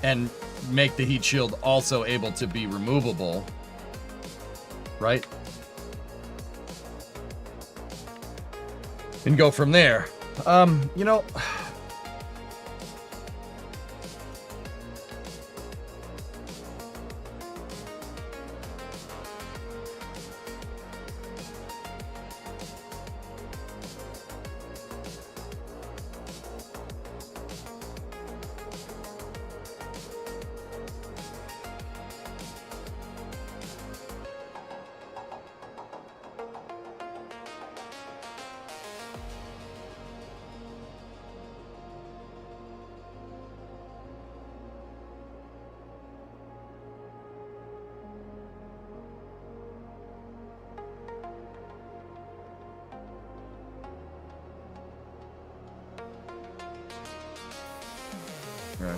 And make the heat shield also able to be removable, right? And go from there. You know... Right.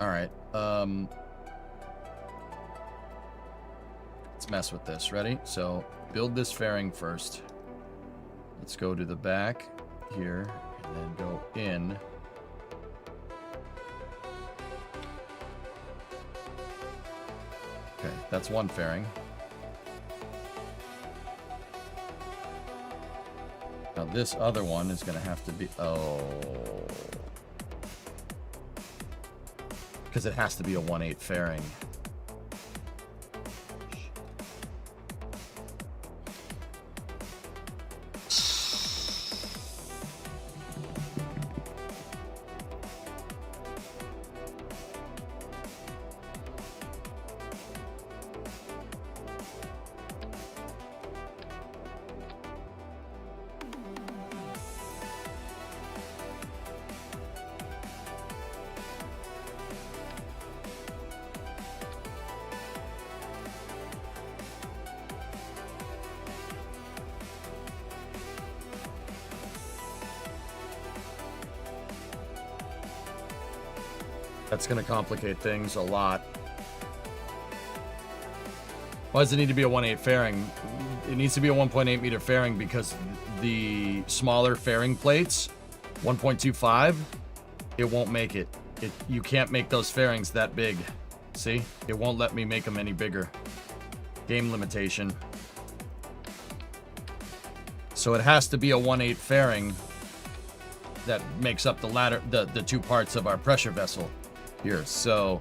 All right. Let's mess with this. Ready? So build this fairing first. Let's go to the back here and then go in. Okay, that's one fairing. Now this other one is going to have to be... Oh. Because it has to be a 1/8 fairing. That's going to complicate things a lot. Why does it need to be a 1/8 fairing? It needs to be a 1.8 meter fairing because the smaller fairing plates, 1.25, it won't make it. You can't make those fairings that big. See? It won't let me make them any bigger. Game limitation. So it has to be a 1/8 fairing that makes up the two parts of our pressure vessel here. So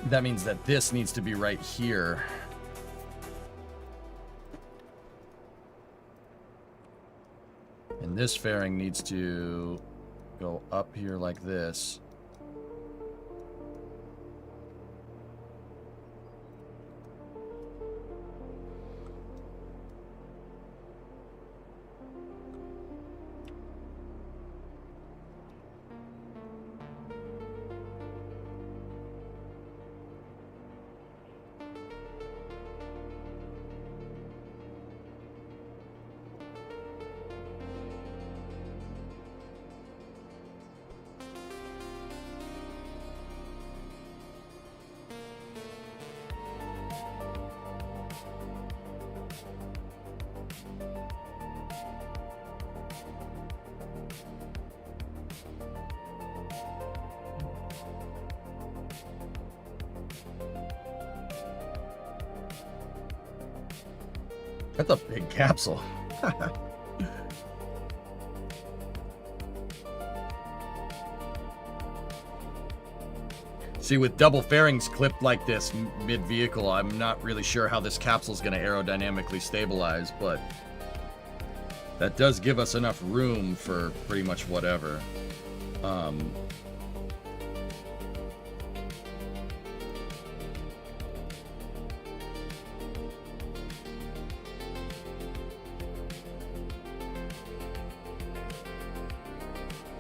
that means that this needs to be right here. And this fairing needs to go up here like this. That's a big capsule. See, with double fairings clipped like this mid-vehicle, I'm not really sure how this capsule is going to aerodynamically stabilize, but that does give us enough room for pretty much whatever.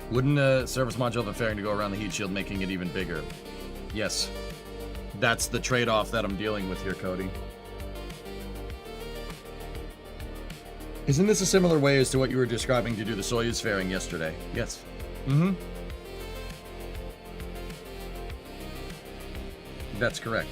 Wouldn't a service module have a fairing to go around the heat shield, making it even bigger? Yes. That's the trade-off that I'm dealing with here, Cody. Isn't this a similar way as to what you were describing to do the Soyuz fairing yesterday? Yes. Mm-hmm. That's correct.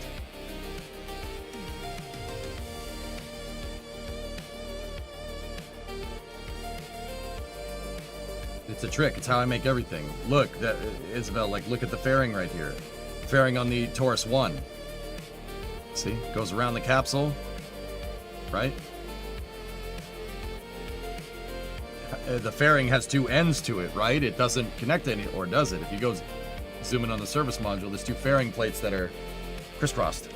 It's a trick. It's how I make everything. Look, that Isabel, like, look at the fairing right here. Fairing on the Taurus 1. See, goes around the capsule, right? The fairing has two ends to it, right? It doesn't connect any, or does it? If you go zoom in on the service module, there's two fairing plates that are crisscrossed.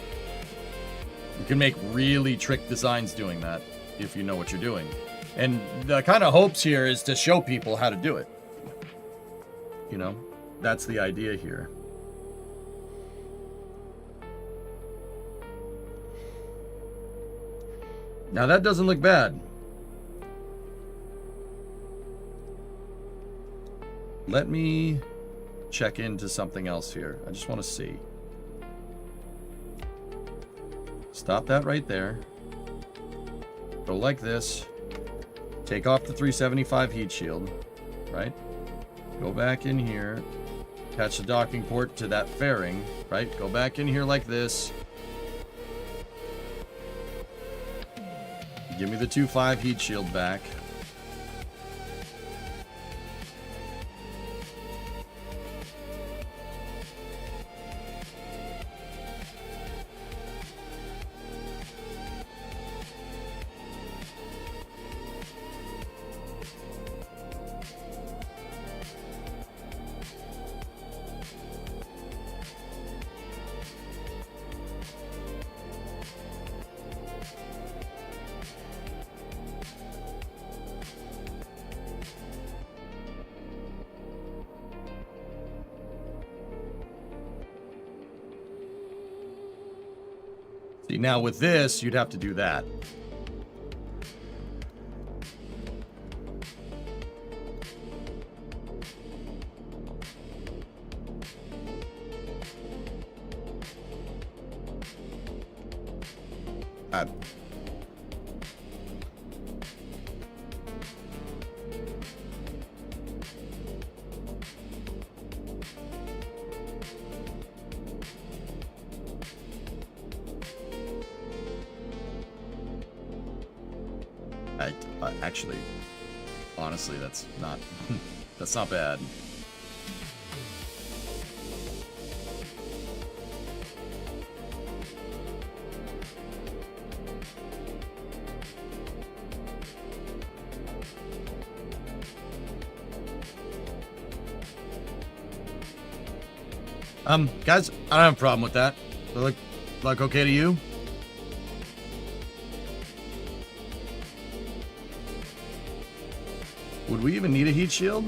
You can make really trick designs doing that if you know what you're doing. And the kind of hopes here is to show people how to do it. You know, that's the idea here. Now that doesn't look bad. Let me check into something else here. I just want to see. Stop that right there. Go like this. Take off the 375 heat shield, right? Go back in here. Attach the docking port to that fairing, right? Go back in here like this. Give me the 2.5 heat shield back. See, now with this, you'd have to do that. Actually, honestly, that's not that's not bad. Guys, I don't have a problem with that. They look okay to you? Would we even need a heat shield?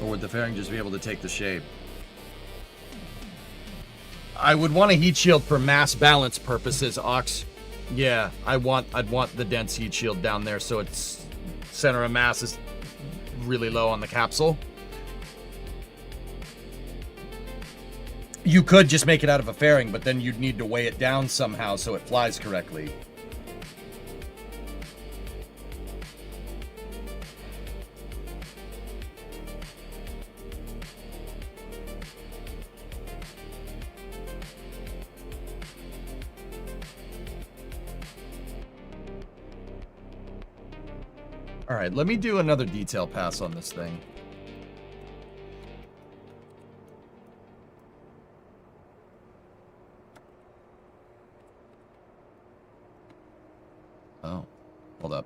Or would the fairing just be able to take the shape? I would want a heat shield for mass balance purposes, Ox. Yeah, I'd want the dense heat shield down there so its center of mass is really low on the capsule. You could just make it out of a fairing, but then you'd need to weigh it down somehow so it flies correctly. All right, let me do another detail pass on this thing. Oh, hold up.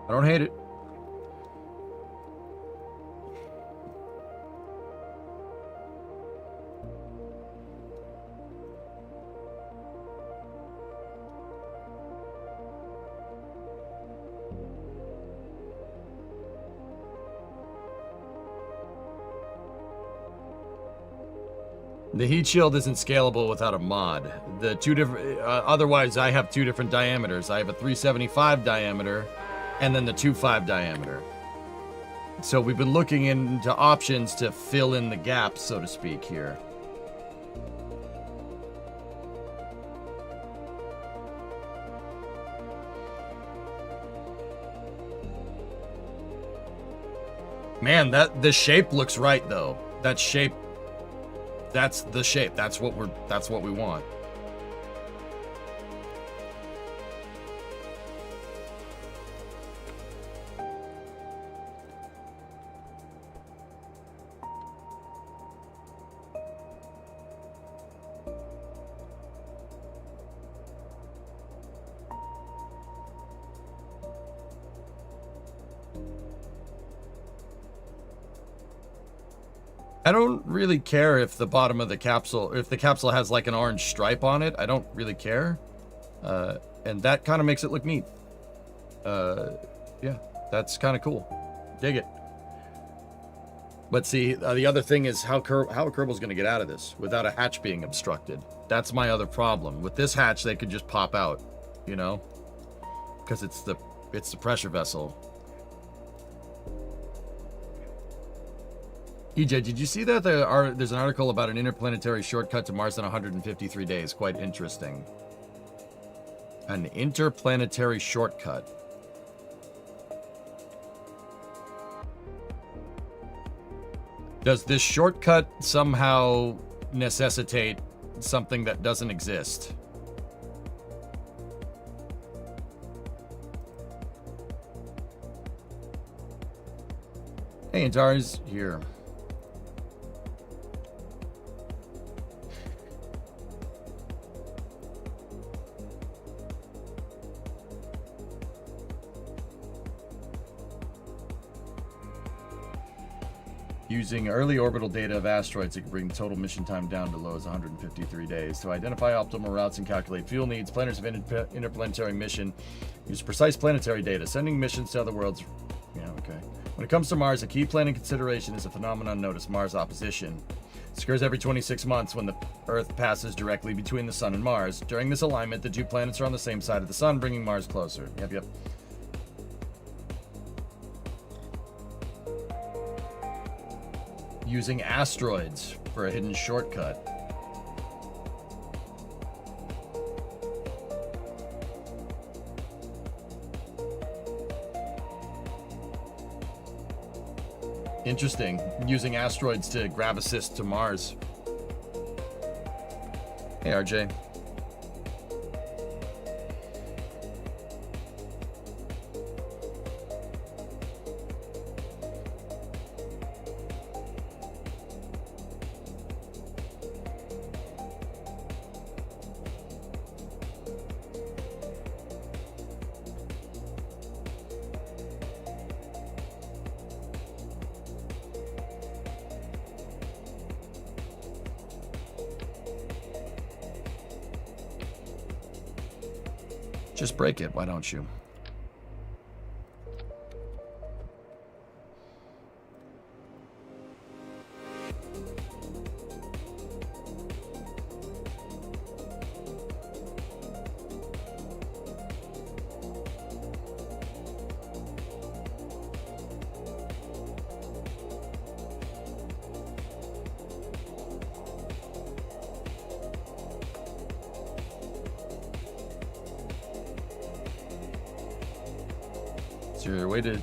I don't hate it. The heat shield isn't scalable without a mod. The two different, otherwise I have two different diameters. I have a 375 diameter and then the 2.5 diameter. So we've been looking into options to fill in the gaps, so to speak, here. Man, the shape looks right though. That shape, that's the shape. That's what we want. I don't really care if the bottom of the capsule, if the capsule has like an orange stripe on it. I don't really care. And that kind of makes it look neat. Yeah, that's kind of cool. Dig it. But see, the other thing is how Kerbal's going to get out of this without a hatch being obstructed. That's my other problem. With this hatch, they could just pop out, you know? Because it's the pressure vessel. EJ, did you see that there's an article about an interplanetary shortcut to Mars in 153 days? Quite interesting. An interplanetary shortcut. Does this shortcut somehow necessitate something that doesn't exist? Hey, Antares here. Using early orbital data of asteroids, it can bring the total mission time down to low as 153 days. To identify optimal routes and calculate fuel needs, planners of interplanetary mission use precise planetary data, sending missions to other worlds. Yeah, okay. When it comes to Mars, a key planning consideration is a phenomenon known as Mars opposition. It occurs every 26 months when the Earth passes directly between the Sun and Mars. During this alignment, the two planets are on the same side of the Sun, bringing Mars closer. Yep. Using asteroids for a hidden shortcut. Interesting. Using asteroids to grab assist to Mars. Hey, RJ. Just break it, why don't you? Is there a way to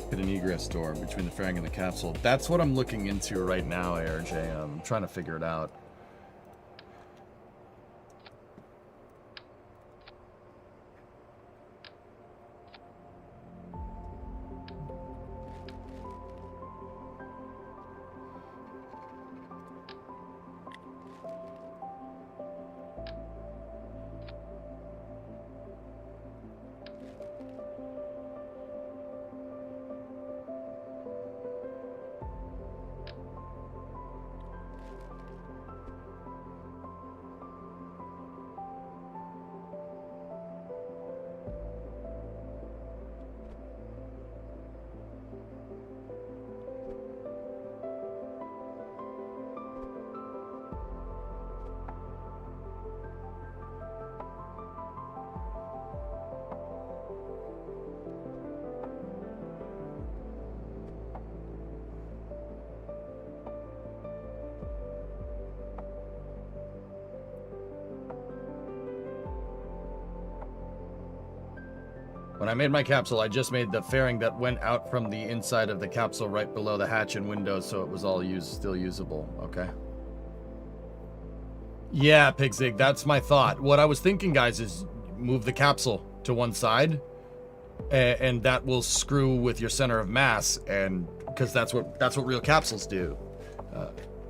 get an egress door between the fairing and the capsule? That's what I'm looking into right now, ARJ. I'm trying to figure it out. When I made my capsule, I just made the fairing that went out from the inside of the capsule right below the hatch and windows, so it was all still usable. Okay. Yeah, Pigzig, that's my thought. What I was thinking, guys, is move the capsule to one side, and that will screw with your center of mass, and because that's what real capsules do.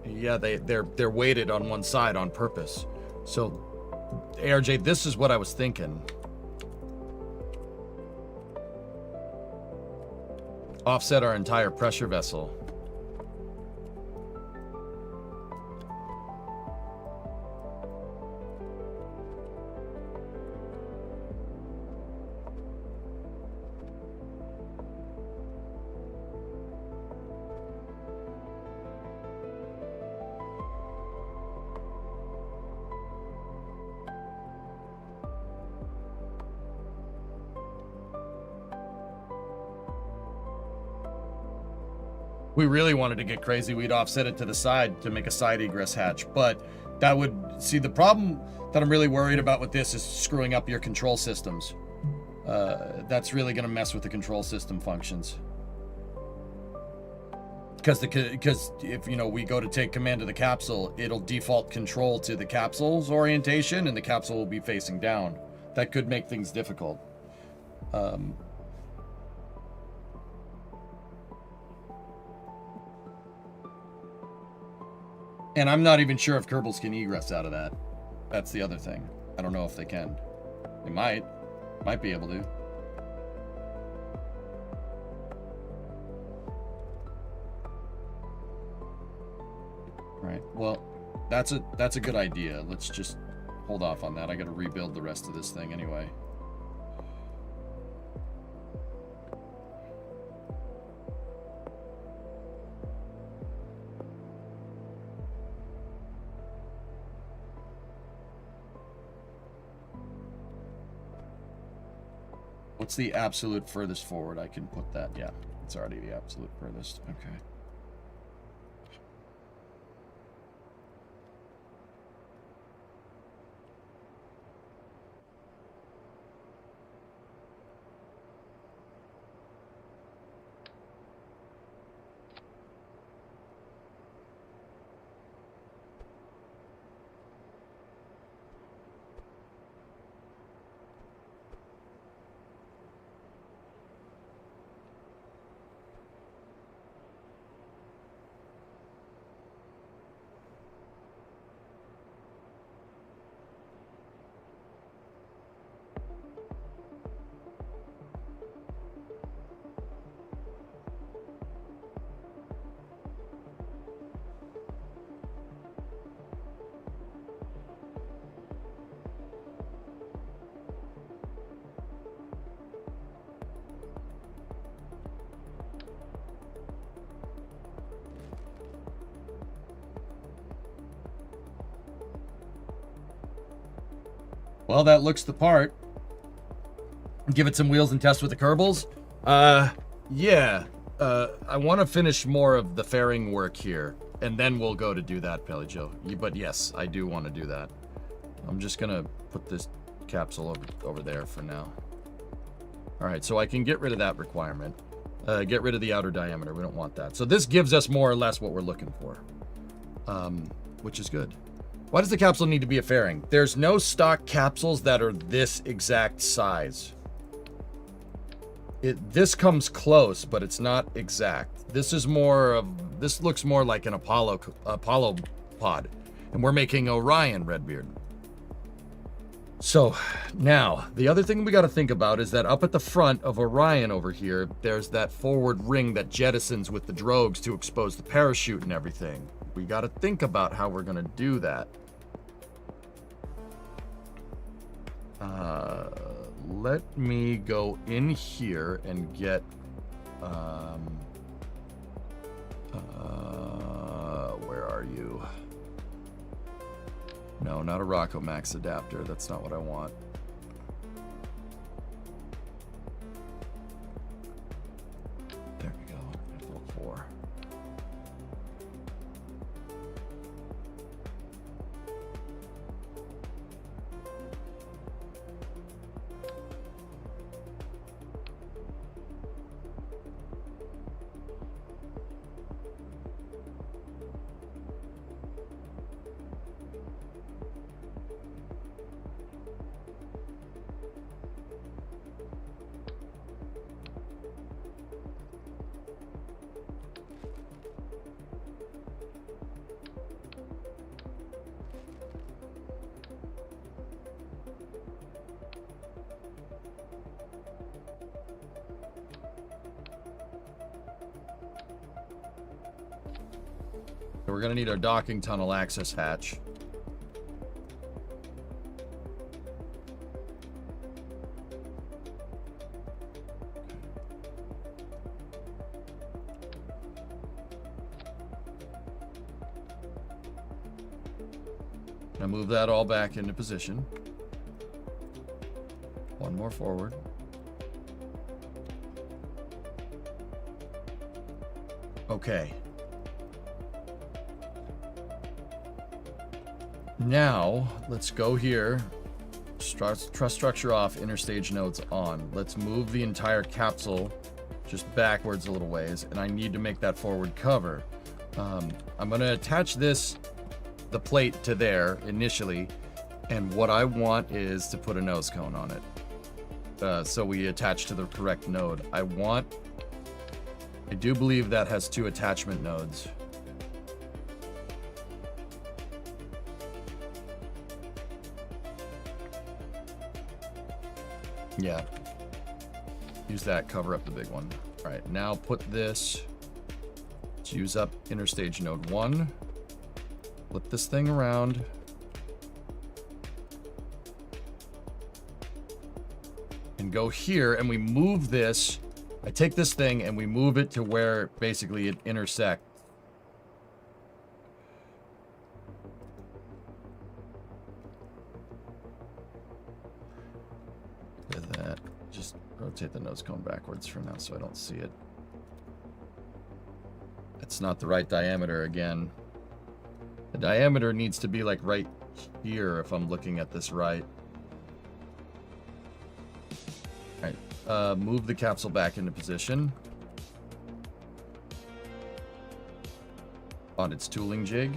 Yeah, they're weighted on one side on purpose. So, ARJ, this is what I was thinking. Offset our entire pressure vessel. We really wanted to get crazy, we'd offset it to the side to make a side egress hatch, but that would, see, the problem that I'm really worried about with this is screwing up your control systems. That's really going to mess with the control system functions. Because if, you know, we go to take command of the capsule, it'll default control to the capsule's orientation, and the capsule will be facing down. That could make things difficult. And I'm not even sure if Kerbals can egress out of that. That's the other thing. I don't know if they can. They might be able to. Right. Well, that's a good idea. Let's just hold off on that. I got to rebuild the rest of this thing anyway. What's the absolute furthest forward? I can put that. Yeah, it's already the absolute furthest. Okay. Well, that looks the part. Give it some wheels and test with the Kerbals. Yeah. I want to finish more of the fairing work here, and then we'll go to do that, Pelly Joe. But yes, I do want to do that. I'm just gonna put this capsule over there for now. All right, so I can get rid of that requirement. Get rid of the outer diameter. We don't want that. So this gives us more or less what we're looking for, which is good. Why does the capsule need to be a fairing? There's no stock capsules that are this exact size. This comes close, but it's not exact. This is more of, this looks more like an Apollo pod, and we're making Orion, Redbeard. So now the other thing we got to think about is that up at the front of Orion over here, there's that forward ring that jettisons with the drogues to expose the parachute and everything. We got to think about how we're going to do that. Let me go in here and get where are you? No, not a Rocco Max adapter. That's not what I want. There we go. F4. So we're gonna need our docking tunnel access hatch. Now move that all back into position. One more forward. Okay. Now, let's go here. Truss structure off, interstage nodes on. Let's move the entire capsule just backwards a little ways, and I need to make that forward cover. I'm going to attach the plate to there initially, and what I want is to put a nose cone on it. So we attach to the correct node. I do believe that has 2 attachment nodes. Yeah. Use that, cover up the big one. All right, now put this. Let's use up interstage node 1. Flip this thing around. And go here, and we move this. I take this thing and we move it to where basically it intersects. With that, just rotate the nose cone backwards for now so I don't see it. It's not the right diameter again. The diameter needs to be like right here if I'm looking at this right. Alright, move the capsule back into position on its tooling jig.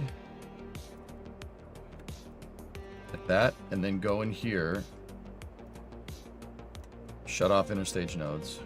Like that, and then go in here. Shut off interstage nodes.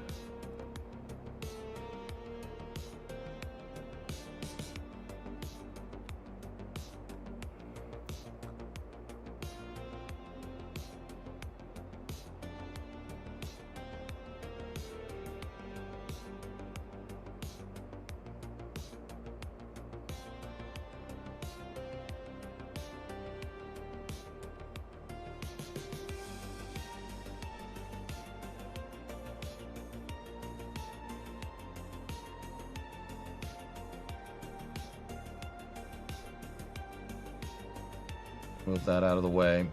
Move that out of the way.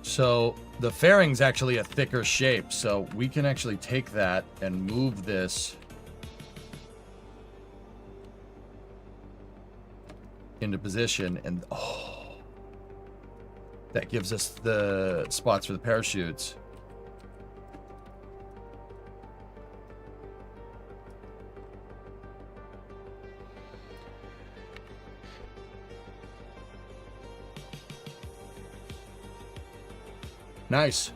So the fairing's actually a thicker shape, so we can actually take that and move this into position, and that gives us the spots for the parachutes. Nice.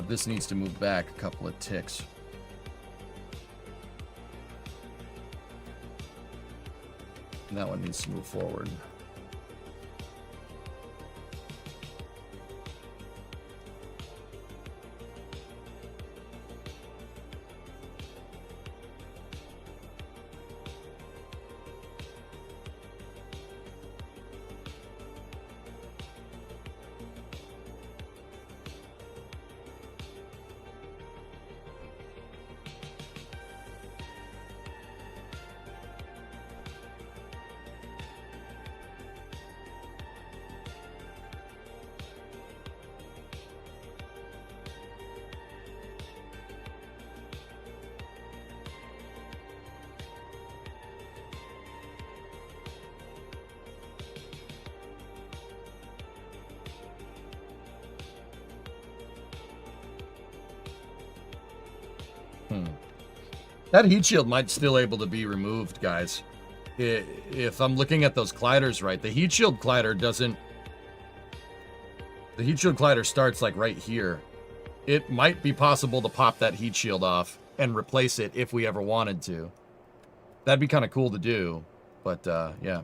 This needs to move back a couple of ticks. And that one needs to move forward. That heat shield might still able to be removed, guys. If I'm looking at those gliders right, the heat shield glider doesn't The heat shield collider starts like right here. It might be possible to pop that heat shield off and replace it if we ever wanted to. That'd be kind of cool to do, but yeah.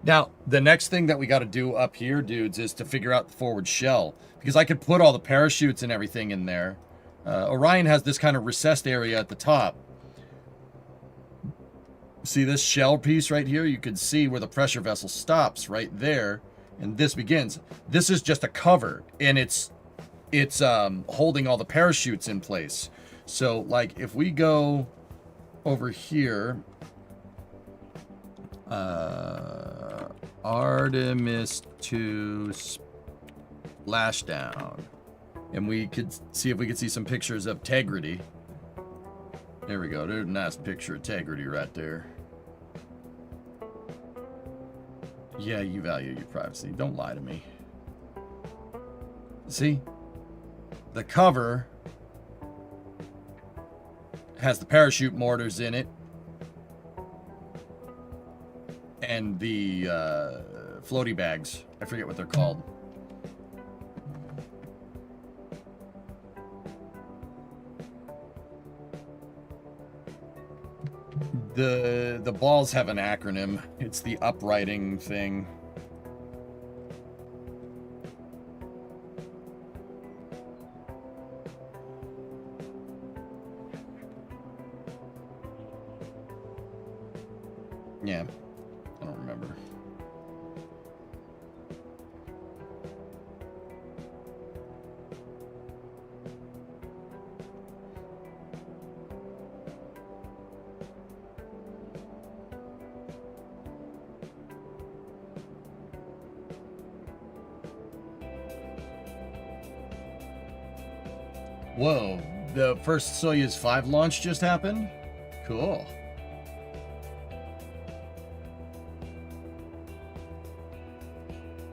Now, the next thing that we got to do up here, dudes, is to figure out the forward shell. Because I could put all the parachutes and everything in there. Orion has this kind of recessed area at the top. See this shell piece right here? You can see where the pressure vessel stops right there. And this begins. This is just a cover. And it's holding all the parachutes in place. So, like, if we go over here... Artemis 2 splashdown. And we could see if we could see some pictures of Tegrity. There we go. There's a nice picture of Tegrity right there. Yeah, you value your privacy. Don't lie to me. See? The cover has the parachute mortars in it. And the floaty bags. I forget what they're called. The balls have an acronym. It's the uprighting thing. Yeah. I don't remember. Whoa, the first Soyuz 5 launch just happened? Cool.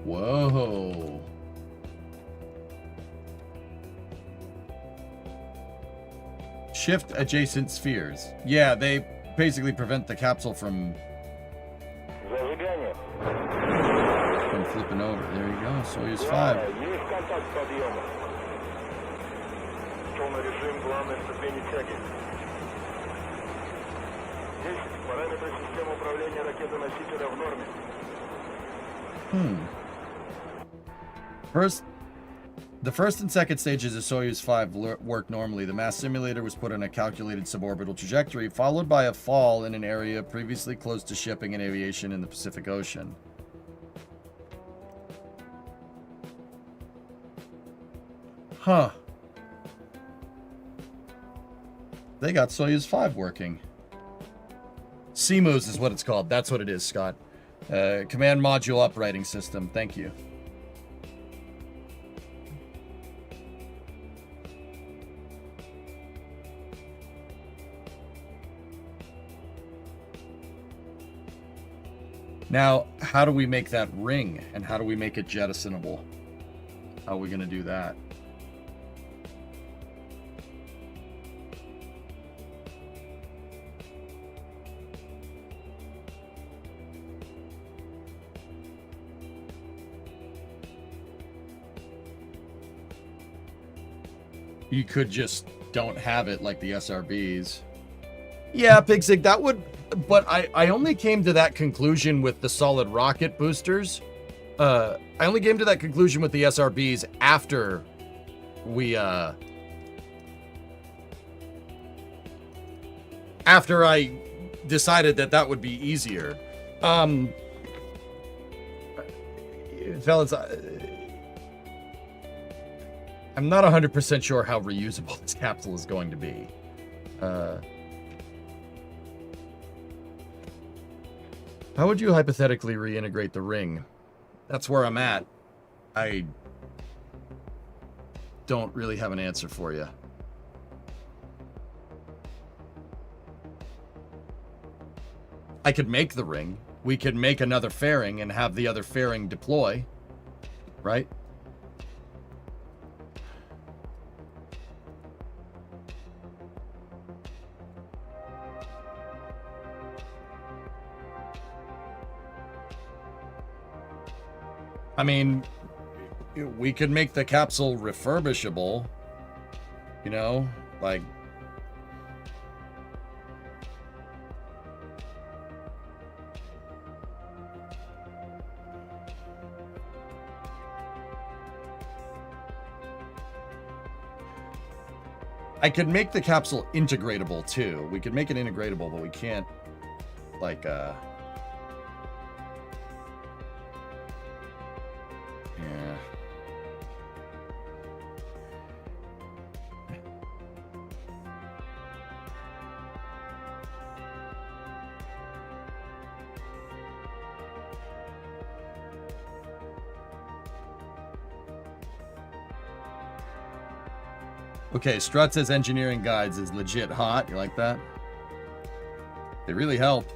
Whoa. Shift adjacent spheres. Yeah, they basically prevent the capsule from flipping over. There you go, Soyuz 5. The first and second stages of Soyuz 5 worked normally. The mass simulator was put on a calculated suborbital trajectory, followed by a fall in an area previously close to shipping and aviation in the Pacific Ocean. Huh. They got Soyuz 5 working. CMOS is what it's called. That's what it is, Scott. Command Module Uprighting System. Thank you. Now, how do we make that ring? And how do we make it jettisonable? How are we going to do that? You could just don't have it like the SRBs. Yeah, Pigzig, that would... But I only came to that conclusion with the solid rocket boosters. I only came to that conclusion with the SRBs after we... After I decided that that would be easier. Fellas... I'm not 100% sure how reusable this capsule is going to be. How would you hypothetically reintegrate the ring? That's where I'm at. I don't really have an answer for you. I could make the ring. We could make another fairing and have the other fairing deploy. Right? I mean, we could make the capsule refurbishable, you know, like, I could make the capsule integratable too. We could make it integratable, but we can't, like, yeah. Okay, Strut says engineering guides is legit hot. You like that? They really help.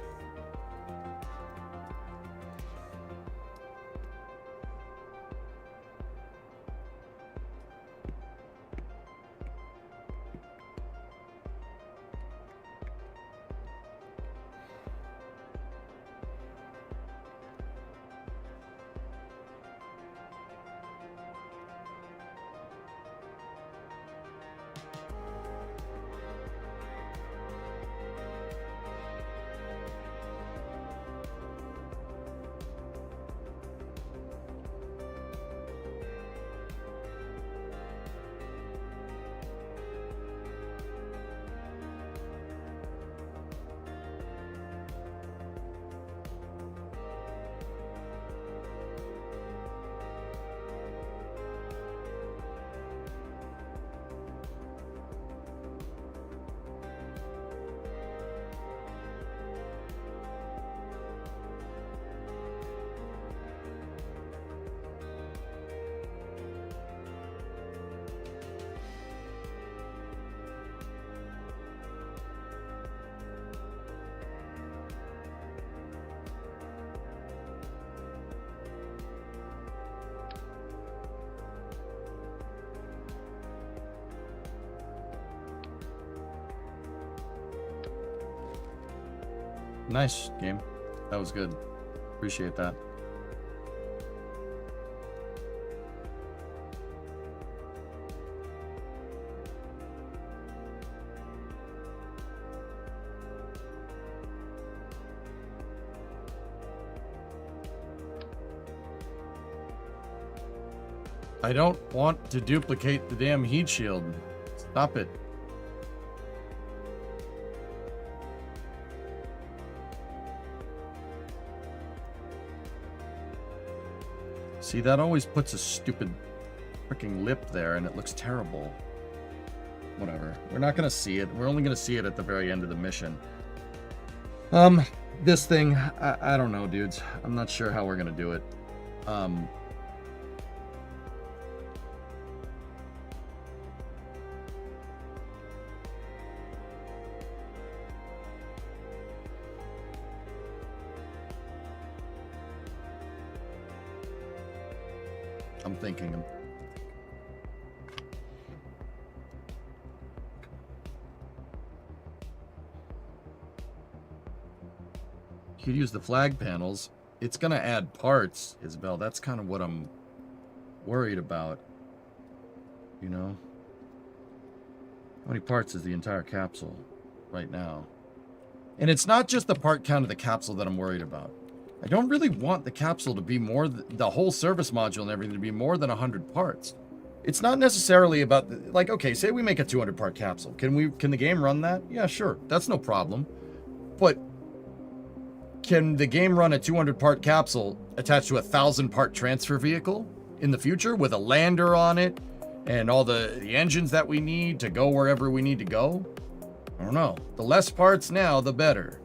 Nice game. That was good. Appreciate that. I don't want to duplicate the damn heat shield. Stop it. See, that always puts a stupid freaking lip there and it looks terrible. Whatever. We're not going to see it. We're only going to see it at the very end of the mission. This thing, I don't know, dudes. I'm not sure how we're going to do it. I'm thinking. You could use the flag panels. It's going to add parts, Isabel. That's kind of what I'm worried about. You know? How many parts is the entire capsule right now? And it's not just the part count of the capsule that I'm worried about. I don't really want the capsule to be more, the whole service module and everything to be more than 100 parts. It's not necessarily about, like, okay, say we make a 200 part capsule. Can the game run that? Yeah, sure. That's no problem. But can the game run a 200 part capsule attached to a 1,000 part transfer vehicle in the future with a lander on it and all the engines that we need to go wherever we need to go? I don't know. The less parts now, the better.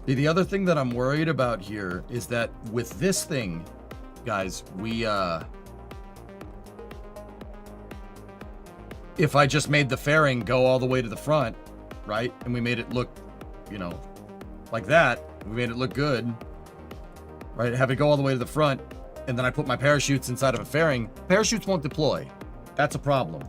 The other thing that I'm worried about here is that with this thing, guys, if I just made the fairing go all the way to the front, right? And we made it look, like that. We made it look good, right? Have it go all the way to the front, and then I put my parachutes inside of a fairing. Parachutes won't deploy. That's a problem.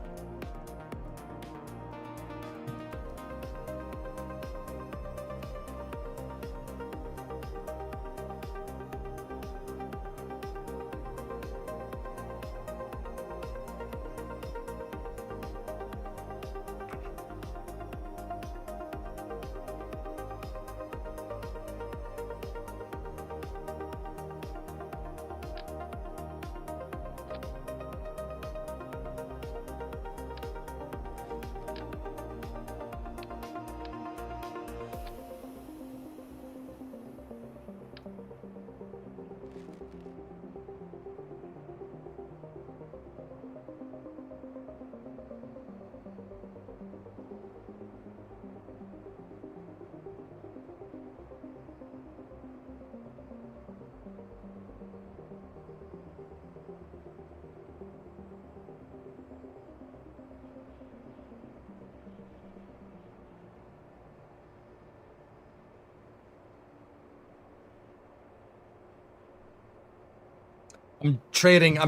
I'm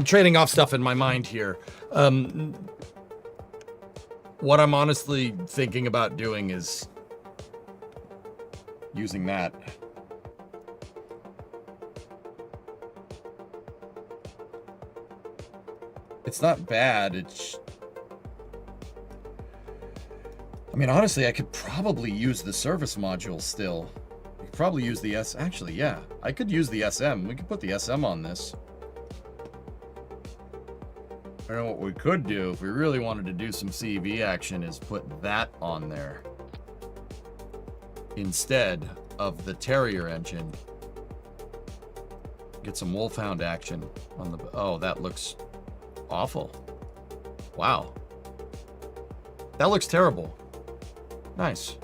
trading off stuff in my mind here. What I'm honestly thinking about doing is using that. It's not bad. I mean, honestly, I could probably use the service module still. I could probably use the actually, yeah. I could use the SM. We could put the SM on this. I know what we could do if we really wanted to do some CV action is put that on there instead of the Terrier engine. Get some Wolfhound action on the... Oh, that looks awful. Wow. That looks terrible. Nice.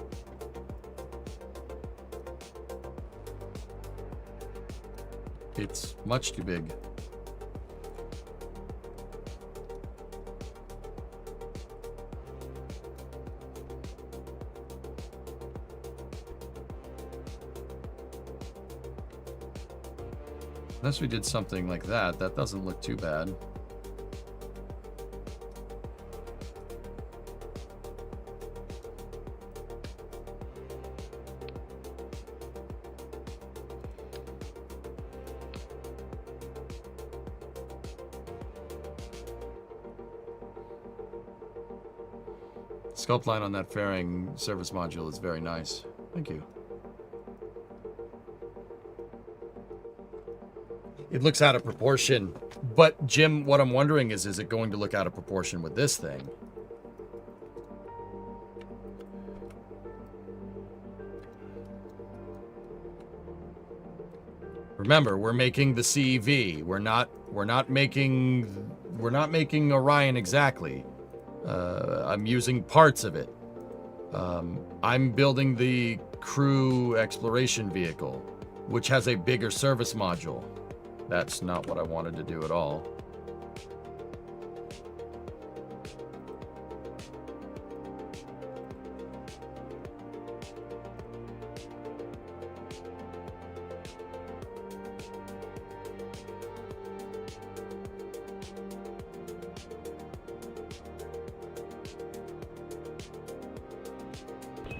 It's much too big. Unless we did something like that, that doesn't look too bad. Sculpt line on that fairing service module is very nice. Thank you. It looks out of proportion, but Jim, what I'm wondering is it going to look out of proportion with this thing? Remember, we're making the CV. We're not making Orion exactly. I'm using parts of it. I'm building the crew exploration vehicle, which has a bigger service module. That's not what I wanted to do at all.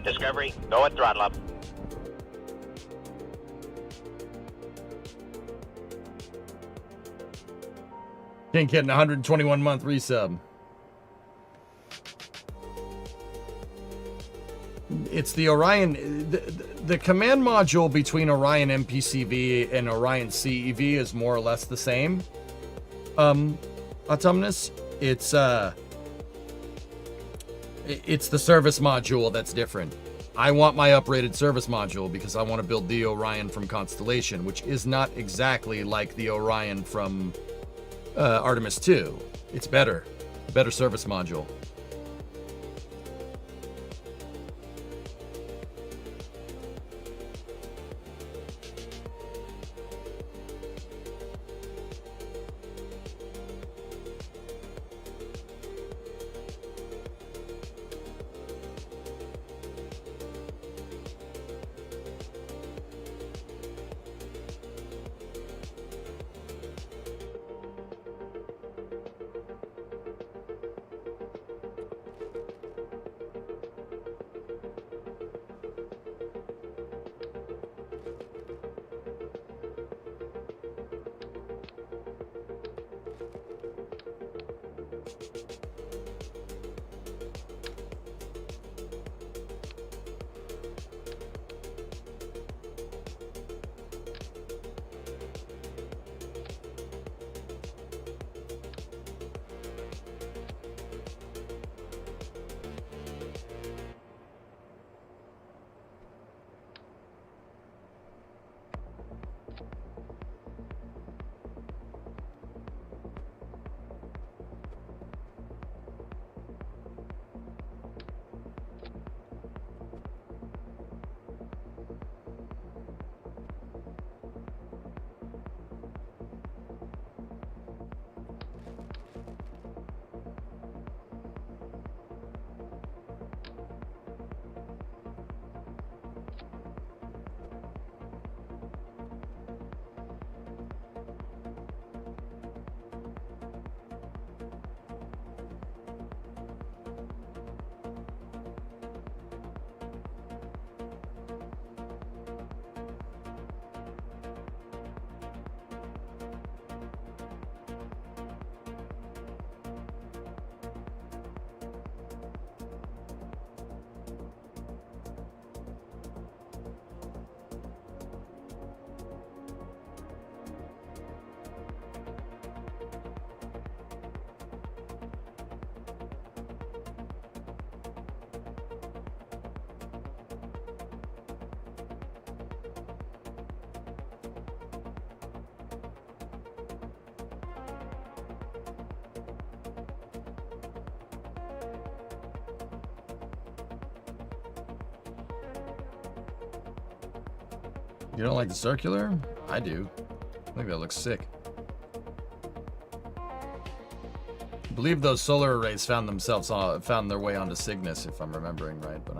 Discovery, go at throttle up. Can't get an 121-month resub. It's the Orion... The command module between Orion MPCV and Orion CEV is more or less the same. Autumnus, it's the service module that's different. I want my uprated service module because I want to build the Orion from Constellation, which is not exactly like the Orion from Artemis 2. It's better. A better service module. You don't like the circular? I do. I think that looks sick. I believe those solar arrays found their way onto Cygnus, if I'm remembering right, but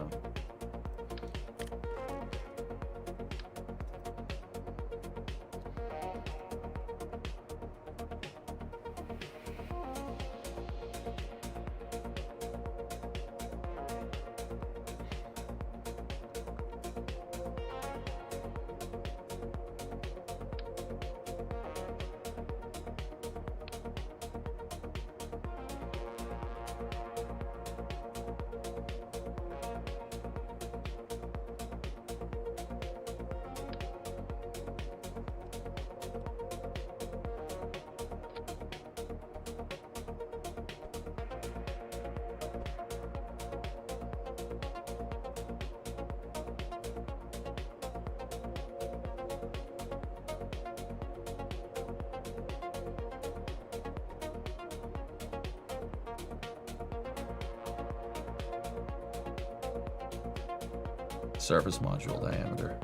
surface module diameter.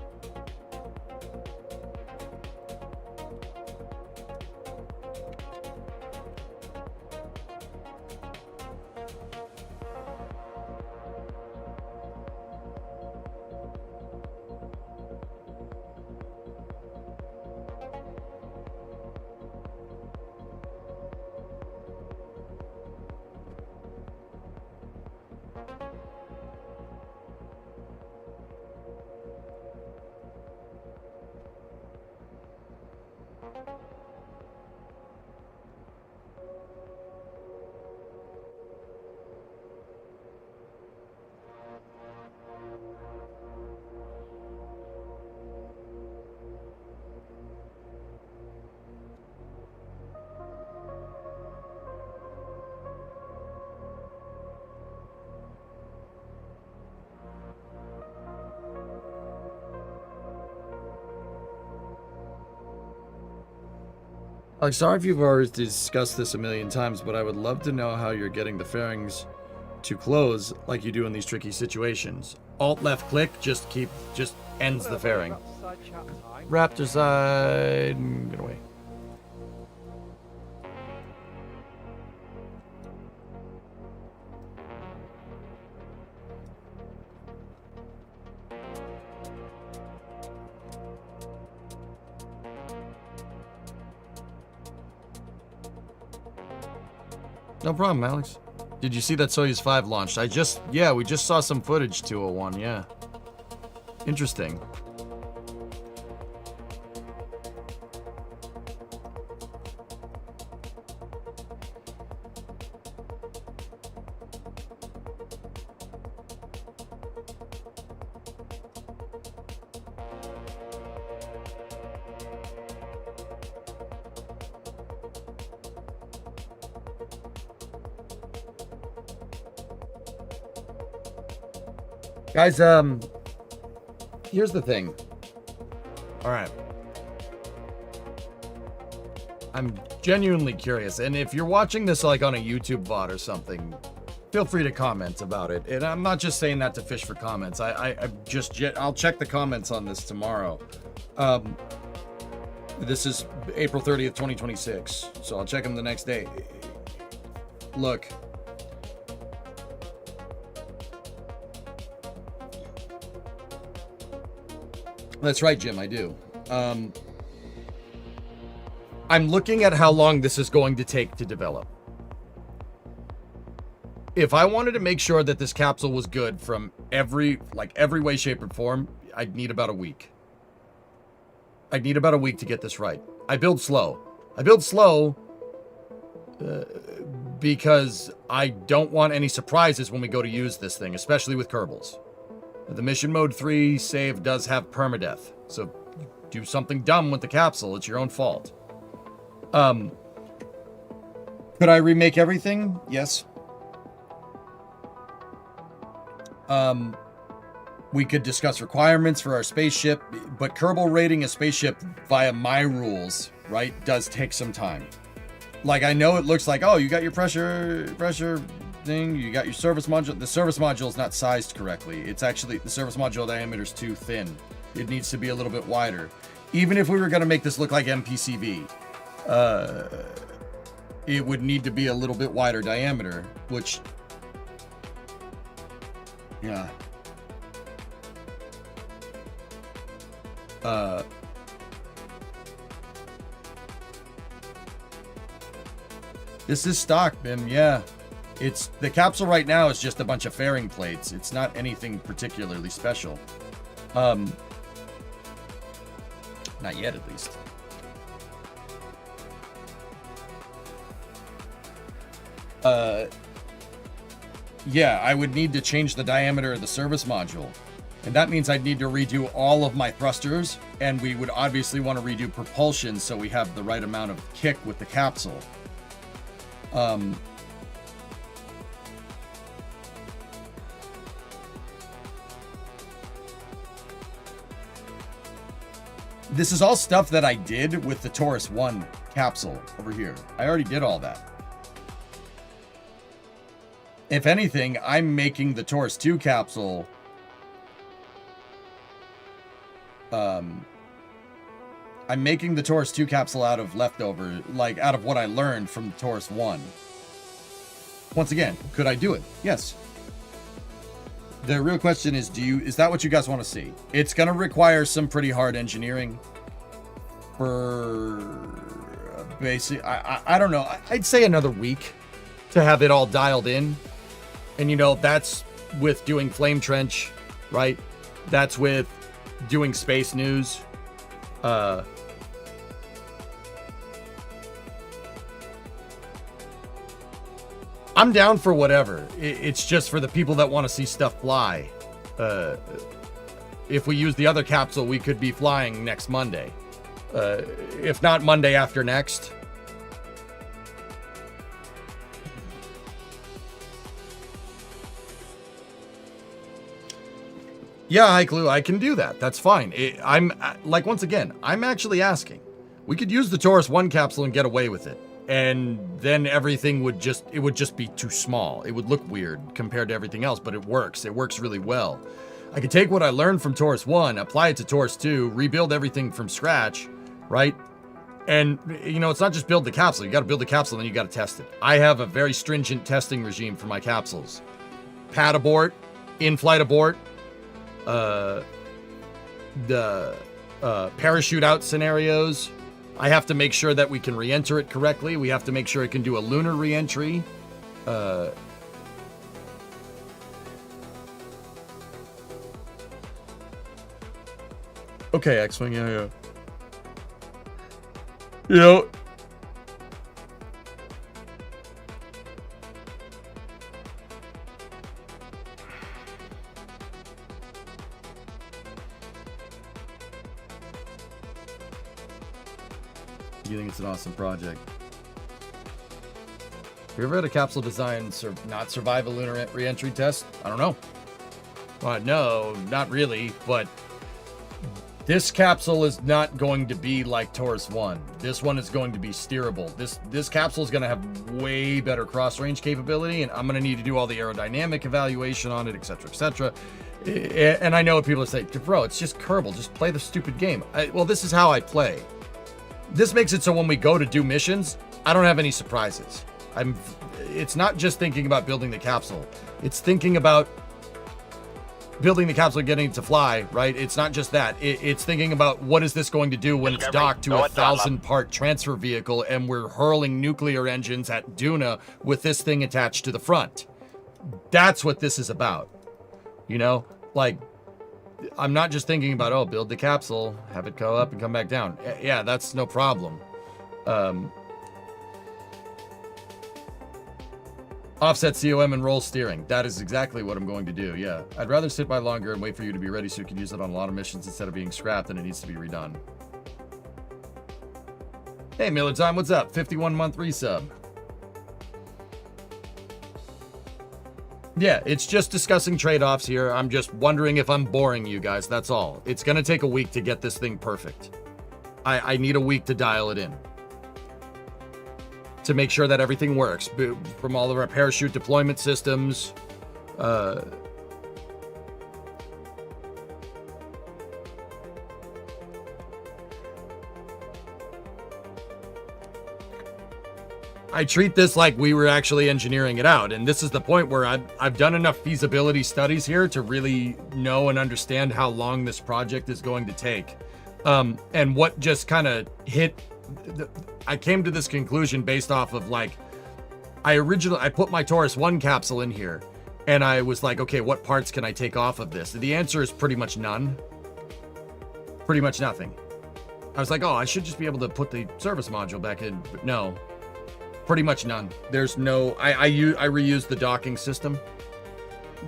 Like, sorry if you've already discussed this a million times, but I would love to know how you're getting the fairings to close like you do in these tricky situations. Alt left click just ends the fairing. Raptor side, get away. No problem, Alex. Did you see that Soyuz 5 launched? We just saw some footage, 201, yeah. Interesting. Guys, here's the thing. All right. I'm genuinely curious, and if you're watching this like on a YouTube VOD or something, feel free to comment about it. And I'm not just saying that to fish for comments. I'll check the comments on this tomorrow. This is April 30th, 2026, so I'll check them the next day. Look. That's right, Jim, I do. I'm looking at how long this is going to take to develop. If I wanted to make sure that this capsule was good from every way, shape, or form, I'd need about a week. I'd need about a week to get this right. I build slow. Because I don't want any surprises when we go to use this thing, especially with Kerbals. The Mission Mode 3 save does have permadeath, so do something dumb with the capsule, it's your own fault. Could I remake everything? Yes. We could discuss requirements for our spaceship, but Kerbal rating a spaceship via my rules, right, does take some time. Like, I know it looks like, oh, you got your pressure thing, you got your service module. The service module is not sized correctly. It's actually, the service module diameter is too thin. It needs to be a little bit wider. Even if we were going to make this look like MPCV, it would need to be a little bit wider diameter, which, yeah. This is stock, Bim, yeah. It's the capsule right now is just a bunch of fairing plates. It's not anything particularly special. Not yet, at least. Yeah, I would need to change the diameter of the service module. And that means I'd need to redo all of my thrusters, and we would obviously want to redo propulsion so we have the right amount of kick with the capsule. This is all stuff that I did with the Taurus 1 capsule over here. I already did all that. If anything, I'm making the Taurus 2 capsule I'm making the Taurus 2 capsule out of leftover, like out of what I learned from the Taurus 1. Once again, could I do it? Yes. The real question is, is that what you guys want to see? It's going to require some pretty hard engineering for basic. I don't know. I'd say another week to have it all dialed in. And, you know, that's with doing Flame Trench, right? That's with doing space news. I'm down for whatever. It's just for the people that want to see stuff fly. If we use the other capsule, we could be flying next Monday. If not Monday after next. Yeah, hi, Clue. I can do that. That's fine. I'm like, once again, I'm actually asking. We could use the Taurus 1 capsule and get away with it. And then everything would just be too small. It would look weird compared to everything else, but it works. It works really well. I could take what I learned from Taurus 1, apply it to Taurus 2, rebuild everything from scratch, right? And, you know, it's not just build the capsule. You got to build the capsule, and then you got to test it. I have a very stringent testing regime for my capsules. Pad abort, in-flight abort, the parachute out scenarios. I have to make sure that we can re-enter it correctly. We have to make sure it can do a lunar re-entry. Okay, X-Wing, yeah. You know... You think it's an awesome project. Have you ever had a capsule design not survive a lunar re-entry test? I don't know. No, not really, but this capsule is not going to be like Taurus 1. This one is going to be steerable. This capsule is going to have way better cross-range capability, and I'm going to need to do all the aerodynamic evaluation on it, etc., etc. And I know what people are saying, bro, it's just Kerbal. Just play the stupid game. Well, this is how I play. This makes it so when we go to do missions, I don't have any surprises. It's not just thinking about building the capsule. It's thinking about building the capsule and getting it to fly, right? It's not just that. It's thinking about what is this going to do when it's docked to a 1,000-part transfer vehicle and we're hurling nuclear engines at Duna with this thing attached to the front. That's what this is about. You know? Like, I'm not just thinking about, oh, build the capsule, have it go up and come back down. Yeah, that's no problem. Offset COM and roll steering. That is exactly what I'm going to do, yeah. I'd rather sit by longer and wait for you to be ready so you can use it on a lot of missions instead of being scrapped and it needs to be redone. Hey, Miller Time, what's up? 51-month resub. Yeah, it's just discussing trade-offs here. I'm just wondering if I'm boring you guys, that's all. It's gonna take a week to get this thing perfect. I need a week to dial it in. To make sure that everything works. From all of our parachute deployment systems. I treat this like we were actually engineering it out. And this is the point where I've done enough feasibility studies here to really know and understand how long this project is going to take. And what just kind of hit, I came to this conclusion based off of like, I put my Taurus 1 capsule in here and I was like, okay, what parts can I take off of this? The answer is pretty much none. Pretty much nothing. I was like, oh, I should just be able to put the service module back in, but no. Pretty much none. There's no, I reuse the docking system.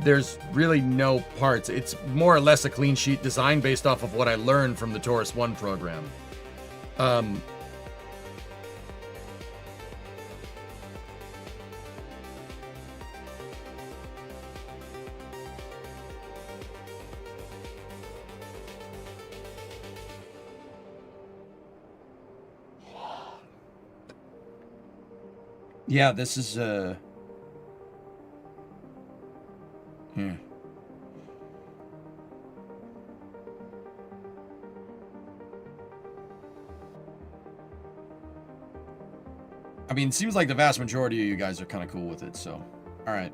There's really no parts. It's more or less a clean sheet design based off of what I learned from the Taurus 1 program. Yeah, this is I mean, it seems like the vast majority of you guys are kind of cool with it, so all right.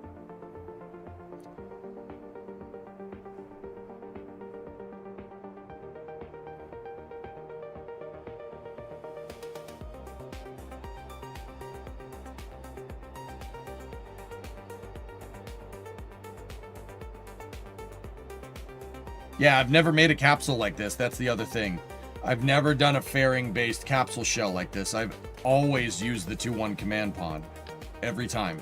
Yeah, I've never made a capsule like this. That's the other thing. I've never done a fairing-based capsule shell like this. I've always used the 2-1 command pod. Every time.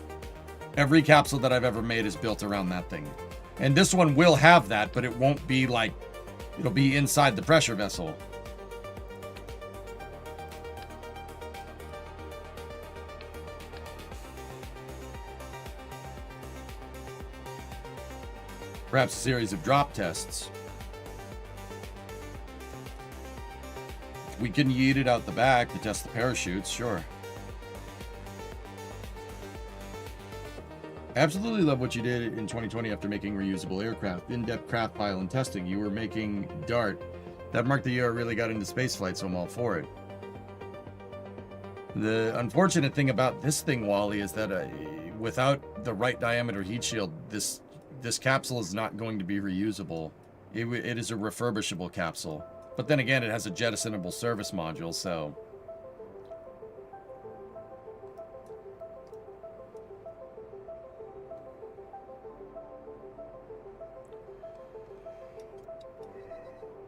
Every capsule that I've ever made is built around that thing. And this one will have that, but it won't be like... It'll be inside the pressure vessel. Perhaps a series of drop tests. We can yeet it out the back to test the parachutes, sure. I absolutely love what you did in 2020 after making reusable aircraft. In-depth craft file and testing. You were making DART. That marked the year I really got into spaceflight, so I'm all for it. The unfortunate thing about this thing, Wally, is that without the right diameter heat shield, this capsule is not going to be reusable. It is a refurbishable capsule. But then again, it has a jettisonable service module, so...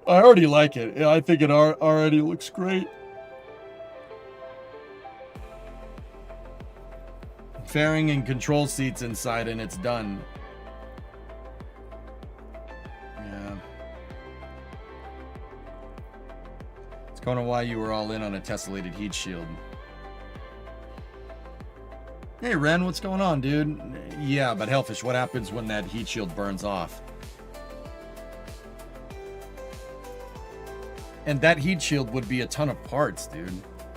I already like it. I think it already looks great. Fairing and control seats inside and it's done. Yeah. It's kind of why you were all in on a tessellated heat shield. Hey Ren, what's going on, dude? Yeah, but Hellfish, what happens when that heat shield burns off? And that heat shield would be a ton of parts, dude.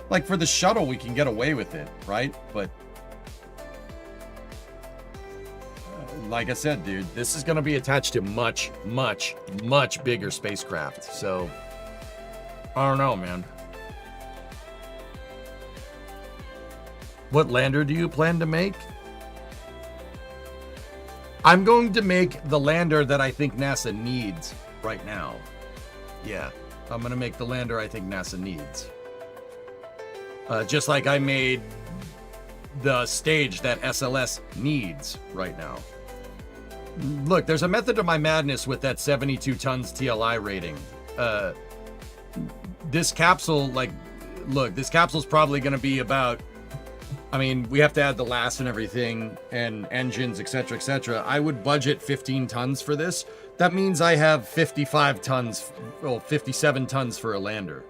Like for the shuttle, we can get away with it, right? But like I said, dude, this is going to be attached to much, much, much bigger spacecraft. So I don't know, man. What lander do you plan to make? I'm going to make the lander that I think NASA needs right now. Yeah. I'm going to make the lander I think NASA needs. Just like I made the stage that SLS needs right now. Look, there's a method to my madness with that 72 tons TLI rating. This capsule, like, look, this capsule's probably going to be about, I mean, we have to add the LAS and everything, and engines, etc., etc. I would budget 15 tons for this. That means I have 55 tons, well, 57 tons for a lander.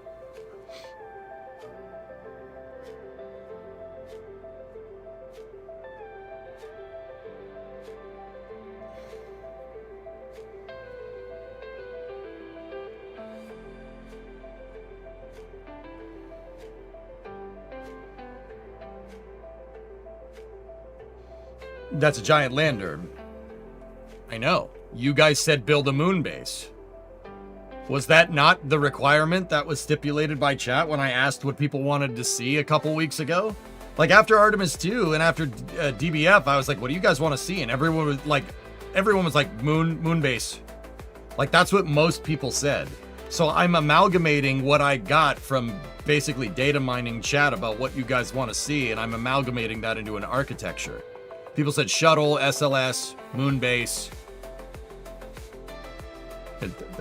That's a giant lander. I know. You guys said build a moon base. Was that not the requirement that was stipulated by chat when I asked what people wanted to see a couple weeks ago? Like after Artemis 2 and after DBF, I was like, what do you guys want to see? And everyone was like moon base. Like that's what most people said. So I'm amalgamating what I got from basically data mining chat about what you guys want to see, and I'm amalgamating that into an architecture. People said shuttle, SLS, moon base.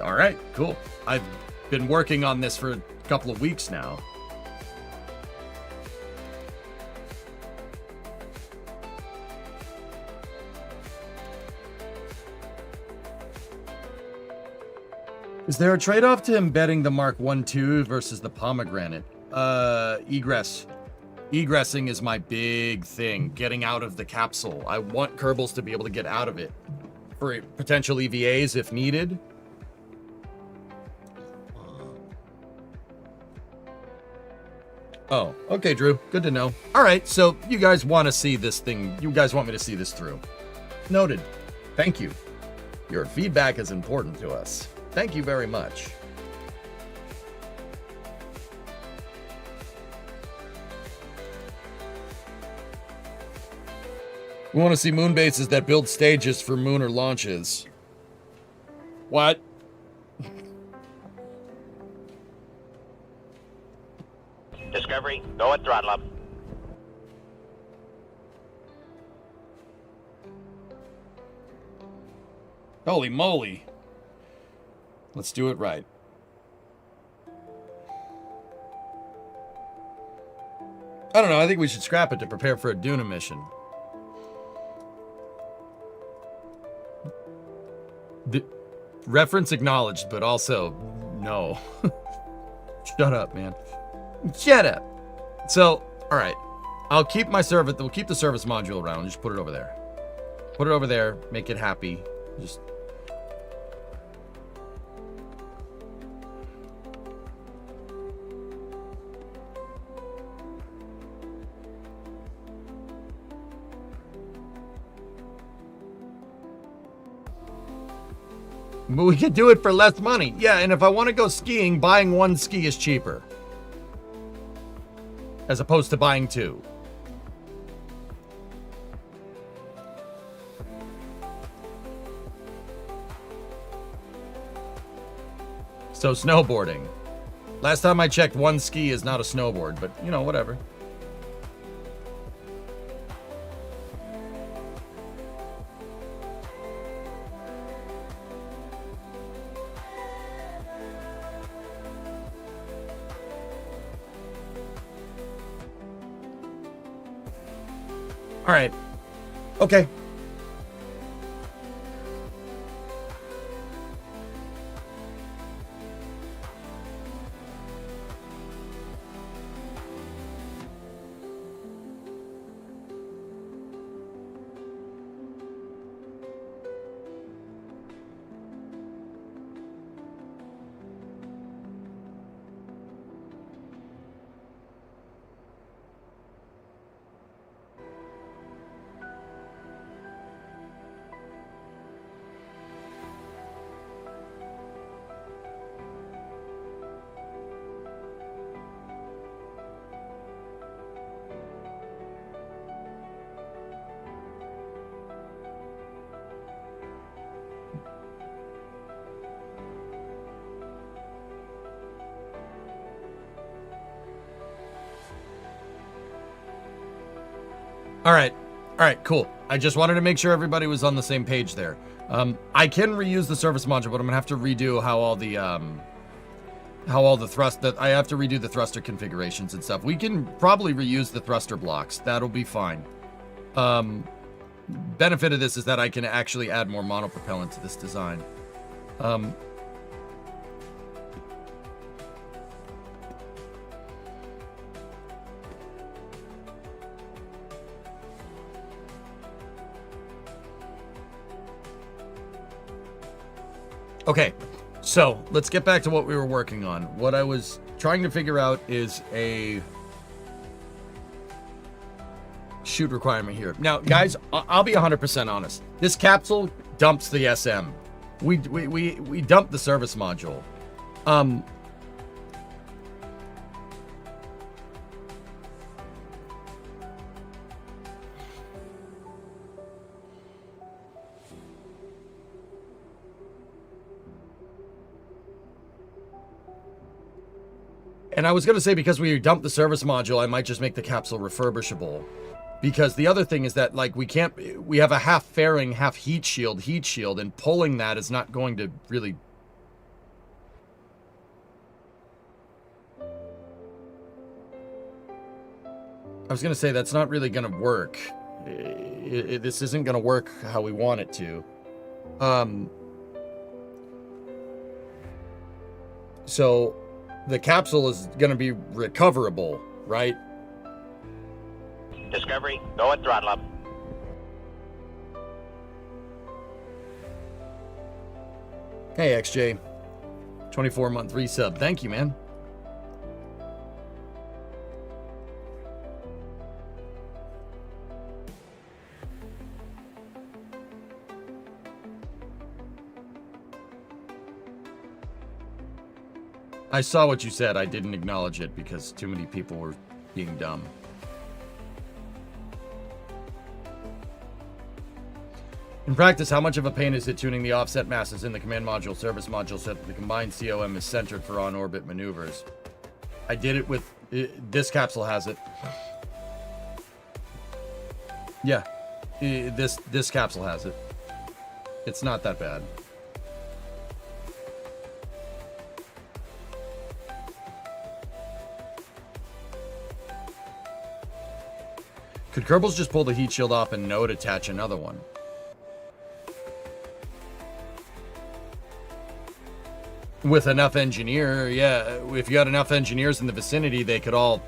All right, cool. I've been working on this for a couple of weeks now. Is there a trade-off to embedding the Mark 1-2 versus the pomegranate? Egress. Egressing is my big thing. Getting out of the capsule. I want Kerbals to be able to get out of it for potential EVAs if needed. Oh, okay, Drew. Good to know. All right, so you guys want to see this thing. You guys want me to see this through. Noted. Thank you. Your feedback is important to us. Thank you very much. We want to see moon bases that build stages for lunar launches. What? Discovery, go at throttle up. Holy moly. Let's do it right. I don't know, I think we should scrap it to prepare for a Duna mission. The reference acknowledged, but also no. Shut up, man. Shut up. So, all right. I'll keep my service. We'll keep the service module around. Just put it over there. Put it over there. Make it happy. Just. But we could do it for less money. Yeah, and if I want to go skiing, buying one ski is cheaper. As opposed to buying two. So snowboarding. Last time I checked, one ski is not a snowboard, but you know, whatever. All right. Okay. All right, cool. I just wanted to make sure everybody was on the same page there. I can reuse the service module, but I'm gonna have to redo how all the thrust that I have to redo the thruster configurations and stuff. We can probably reuse the thruster blocks. That'll be fine. Benefit of this is that I can actually add more monopropellant to this design. Okay, so let's get back to what we were working on. What I was trying to figure out is a shoot requirement here. Now, guys, I'll be 100% honest. This capsule dumps the SM. We dumped the service module. And I was going to say, because we dumped the service module, I might just make the capsule refurbishable. Because the other thing is that, like, we have a half fairing, half heat shield, and pulling that is not going to really... I was going to say, that's not really going to work. This isn't going to work how we want it to. So, the capsule is going to be recoverable, right? Discovery, go at throttle up. Hey, XJ. 24-month resub. Thank you, man. I saw what you said. I didn't acknowledge it because too many people were being dumb. In practice, how much of a pain is it tuning the offset masses in the command module, service module, so that the combined COM is centered for on-orbit maneuvers? I did it with... this capsule has it. Yeah. This capsule has it. It's not that bad. Could Kerbals just pull the heat shield off and node attach another one? With enough engineer, yeah. If you had enough engineers in the vicinity, they could all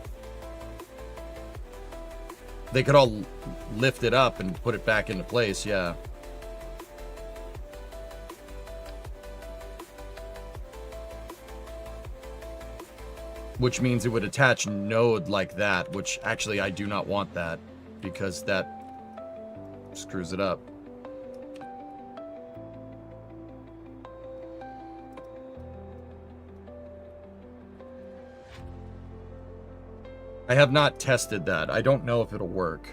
lift it up and put it back into place, yeah. Which means it would attach node like that, which actually I do not want that, because that screws it up. I have not tested that. I don't know if it'll work.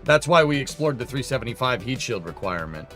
That's why we explored the 375 heat shield requirement.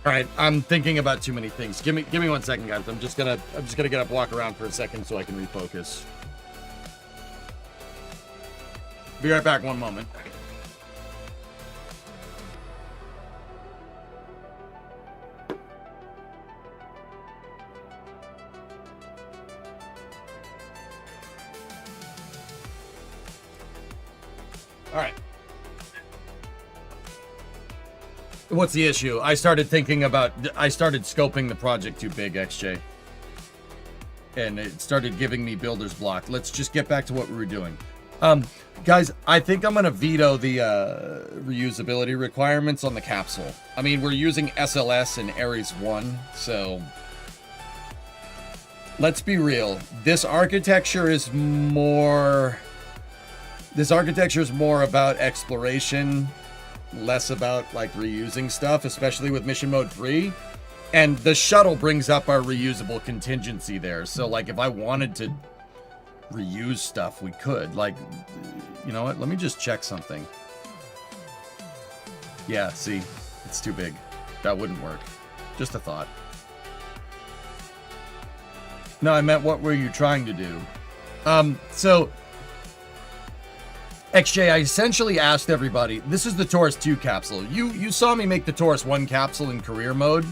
All right, I'm thinking about too many things. Give me 1 second, guys. I'm just gonna get up, walk around for a second so I can refocus. Be right back. 1 moment. All right. What's the issue? I started scoping the project too big, XJ. And it started giving me builder's block. Let's just get back to what we were doing. Guys, I think I'm going to veto the reusability requirements on the capsule. I mean, we're using SLS and Ares 1, so... Let's be real. This architecture is more about exploration, less about like reusing stuff, especially with mission mode 3. And the shuttle brings up our reusable contingency there. So like if I wanted to reuse stuff, we could. Like, you know what? Let me just check something. Yeah, see, it's too big. That wouldn't work. Just a thought. No, I meant what were you trying to do? So XJ, I essentially asked everybody, this is the Taurus 2 capsule. You saw me make the Taurus 1 capsule in career mode,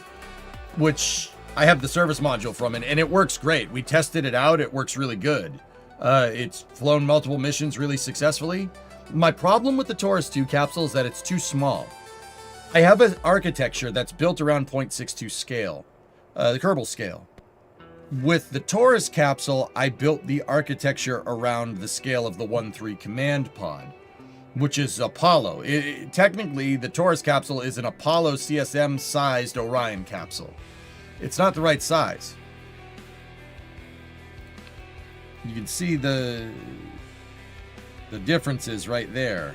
which I have the service module from it, and it works great. We tested it out. It works really good. It's flown multiple missions really successfully. My problem with the Taurus 2 capsule is that it's too small. I have an architecture that's built around 0.62 scale, the Kerbal scale. With the Taurus capsule, I built the architecture around the scale of the 1-3 command pod, which is Apollo. Technically, the Taurus capsule is an Apollo CSM-sized Orion capsule. It's not the right size. You can see the differences right there,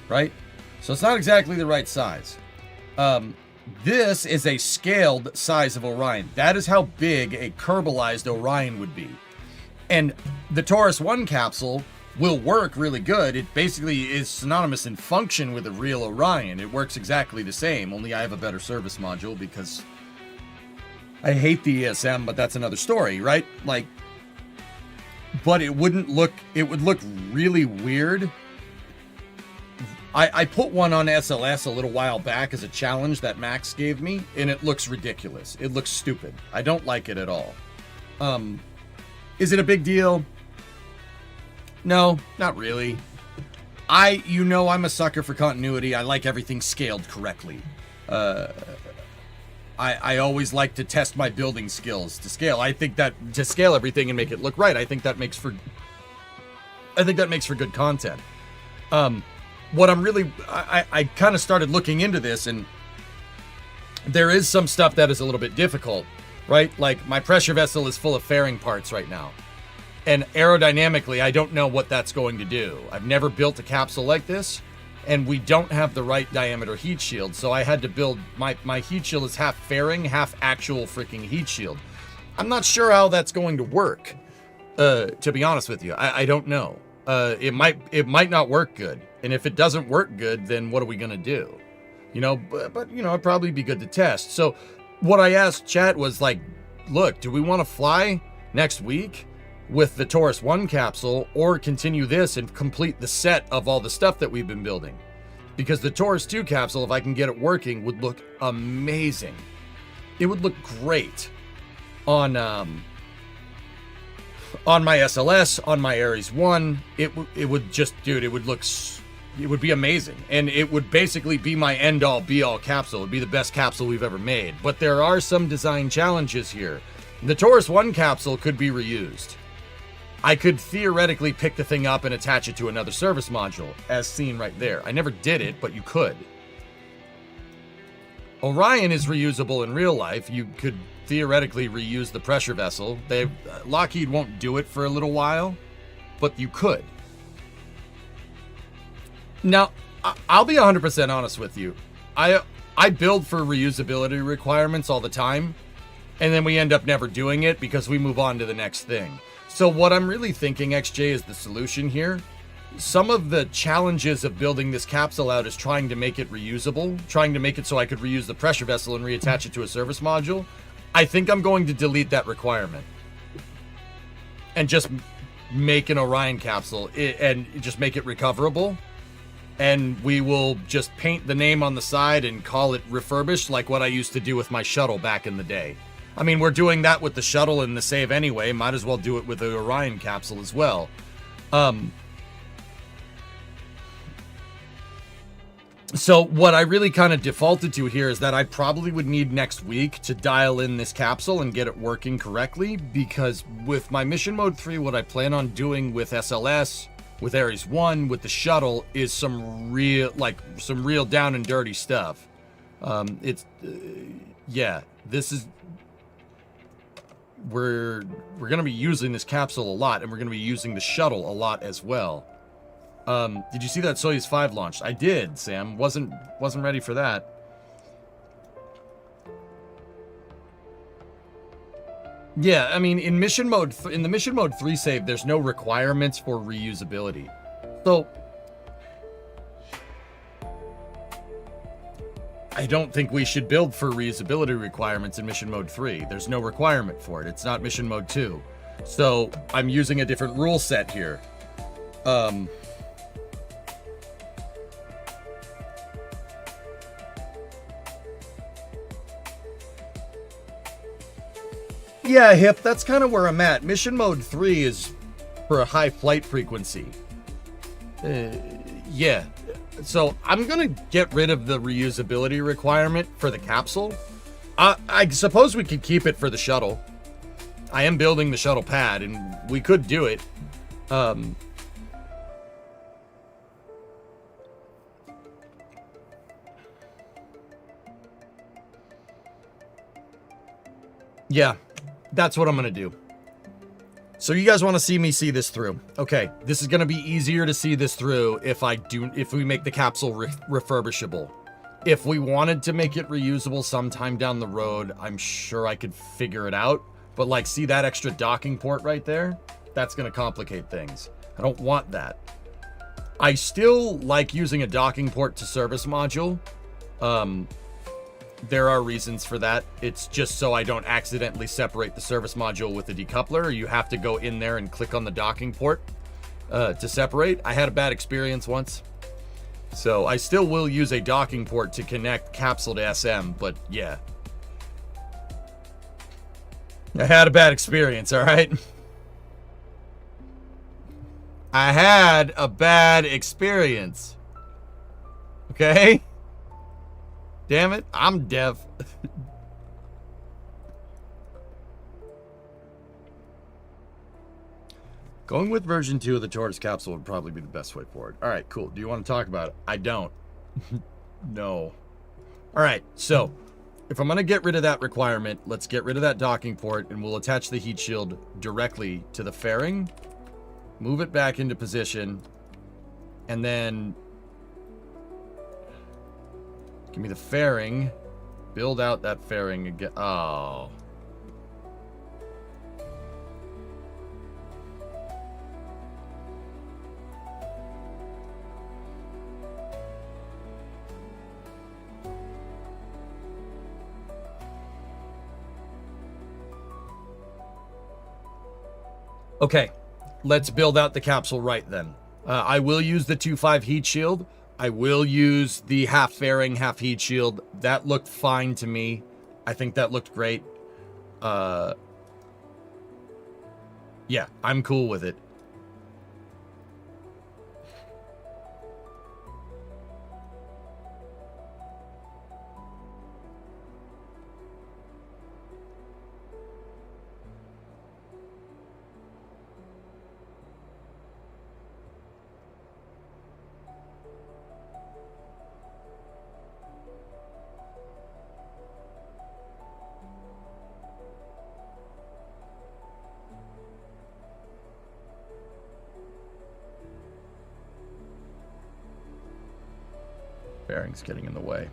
right? So it's not exactly the right size. This is a scaled size of Orion. That is how big a Kerbalized Orion would be. And the Taurus 1 capsule will work really good. It basically is synonymous in function with a real Orion. It works exactly the same, only I have a better service module because I hate the ESM, but that's another story, right? Like, but it would look really weird. I put one on SLS a little while back as a challenge that Max gave me, and it looks ridiculous. It looks stupid. I don't like it at all. Is it a big deal? No, not really. I'm a sucker for continuity. I like everything scaled correctly. I always like to test my building skills to scale. I think that to scale everything and make it look right, I think that makes for good content. What I'm really, I kind of started looking into this, and there is some stuff that is a little bit difficult, right? Like my pressure vessel is full of fairing parts right now. And aerodynamically, I don't know what that's going to do. I've never built a capsule like this, and we don't have the right diameter heat shield. So I had to build, my heat shield is half fairing, half actual freaking heat shield. I'm not sure how that's going to work, to be honest with you. I don't know. It might not work good. And if it doesn't work good, then what are we going to do? You know, but you know, it'd probably be good to test. So what I asked chat was like, look, do we want to fly next week with the Taurus 1 capsule or continue this and complete the set of all the stuff that we've been building? Because the Taurus 2 capsule, if I can get it working, would look amazing. It would look great on my SLS, on my Ares 1. It would just, dude, it would be amazing. And it would basically be my end-all, be-all capsule. It would be the best capsule we've ever made. But there are some design challenges here. The Taurus 1 capsule could be reused. I could theoretically pick the thing up and attach it to another service module, as seen right there. I never did it, but you could. Orion is reusable in real life. You could theoretically reuse the pressure vessel. Lockheed won't do it for a little while, but you could. Now, I'll be 100% honest with you. I build for reusability requirements all the time, and then we end up never doing it because we move on to the next thing. So what I'm really thinking, XJ, is the solution here. Some of the challenges of building this capsule out is trying to make it reusable, trying to make it so I could reuse the pressure vessel and reattach it to a service module. I think I'm going to delete that requirement and just make an Orion capsule and just make it recoverable. And we will just paint the name on the side and call it refurbished, like what I used to do with my shuttle back in the day. I mean, we're doing that with the shuttle and the save anyway. Might as well do it with the Orion capsule as well. So what I really kind of defaulted to here is that I probably would need next week to dial in this capsule and get it working correctly, because with my mission mode 3, what I plan on doing with SLS, with Ares 1, with the shuttle, is some real down and dirty stuff. Yeah, this is, we're going to be using this capsule a lot, and we're going to be using the shuttle a lot as well. Did you see that Soyuz 5 launched? I did, Sam. Wasn't ready for that. Yeah, I mean, in the mission mode 3 save, there's no requirements for reusability. So I don't think we should build for reusability requirements in mission mode 3. There's no requirement for it. It's not mission mode 2. So I'm using a different rule set here. Yeah, Hip, that's kind of where I'm at. Mission mode 3 is for a high flight frequency. Yeah. So I'm going to get rid of the reusability requirement for the capsule. I suppose we could keep it for the shuttle. I am building the shuttle pad, and we could do it. Yeah, that's what I'm going to do. So you guys want to see me see this through. Okay, this is going to be easier to see this through if we make the capsule refurbishable. If we wanted to make it reusable sometime down the road, I'm sure I could figure it out. But like, see that extra docking port right there? That's going to complicate things. I don't want that. I still like using a docking port to service module. There are reasons for that. It's just so I don't accidentally separate the service module with the decoupler. You have to go in there and click on the docking port to separate. I had a bad experience once. So I still will use a docking port to connect capsule to SM, but yeah. I had a bad experience, all right? I had a bad experience. Okay? Damn it, I'm deaf. Going with version 2 of the Taurus capsule would probably be the best way forward. All right, cool. Do you want to talk about it? I don't. No. All right, so if I'm going to get rid of that requirement, let's get rid of that docking port, and we'll attach the heat shield directly to the fairing. Move it back into position, and then give me the fairing. Build out that fairing again. Oh. Okay, let's build out the capsule right then. I will use the 2.5 heat shield. I will use the half fairing, half heat shield. That looked fine to me. I think that looked great. Yeah, I'm cool with it. Fairing's getting in the way.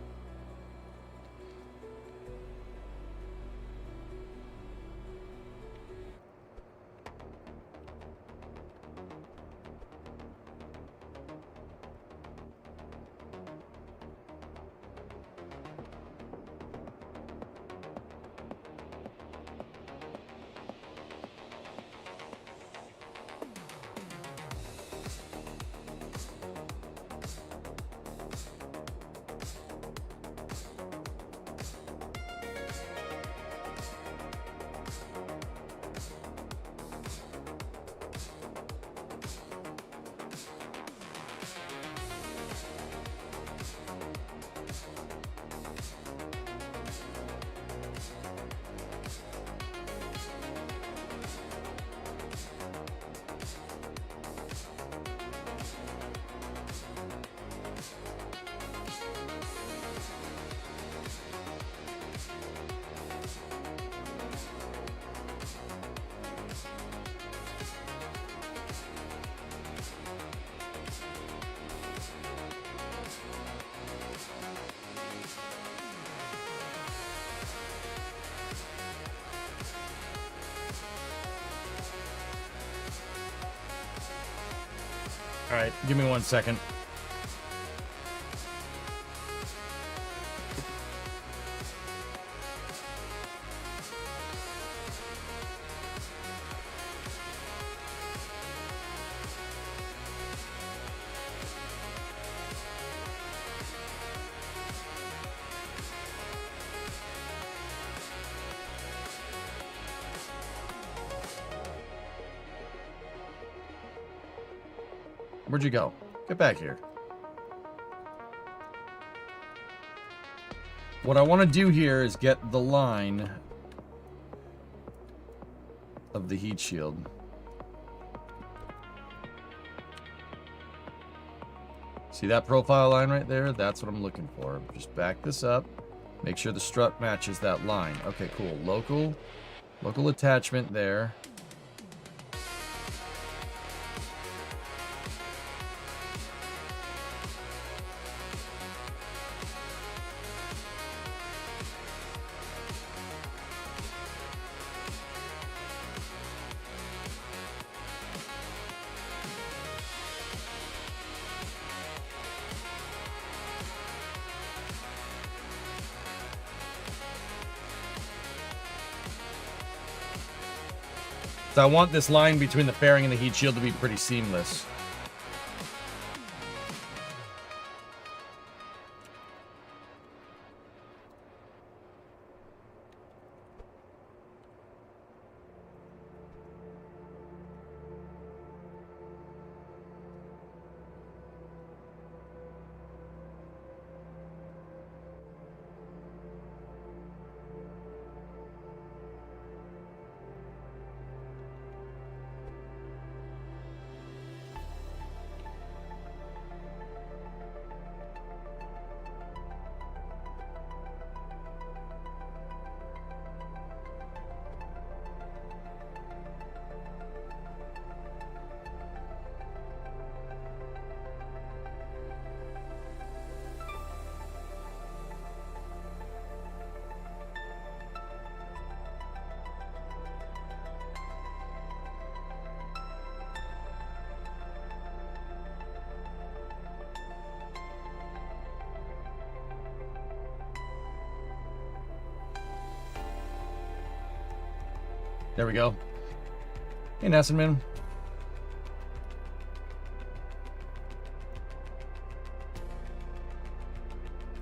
All right, give me 1 second. Where'd you go? Get back here. What I want to do here is get the line of the heat shield. See that profile line right there? That's what I'm looking for. Just back this up. Make sure the strut matches that line. Okay, cool. Local attachment there. So I want this line between the fairing and the heat shield to be pretty seamless. There we go. Hey, Nessenman.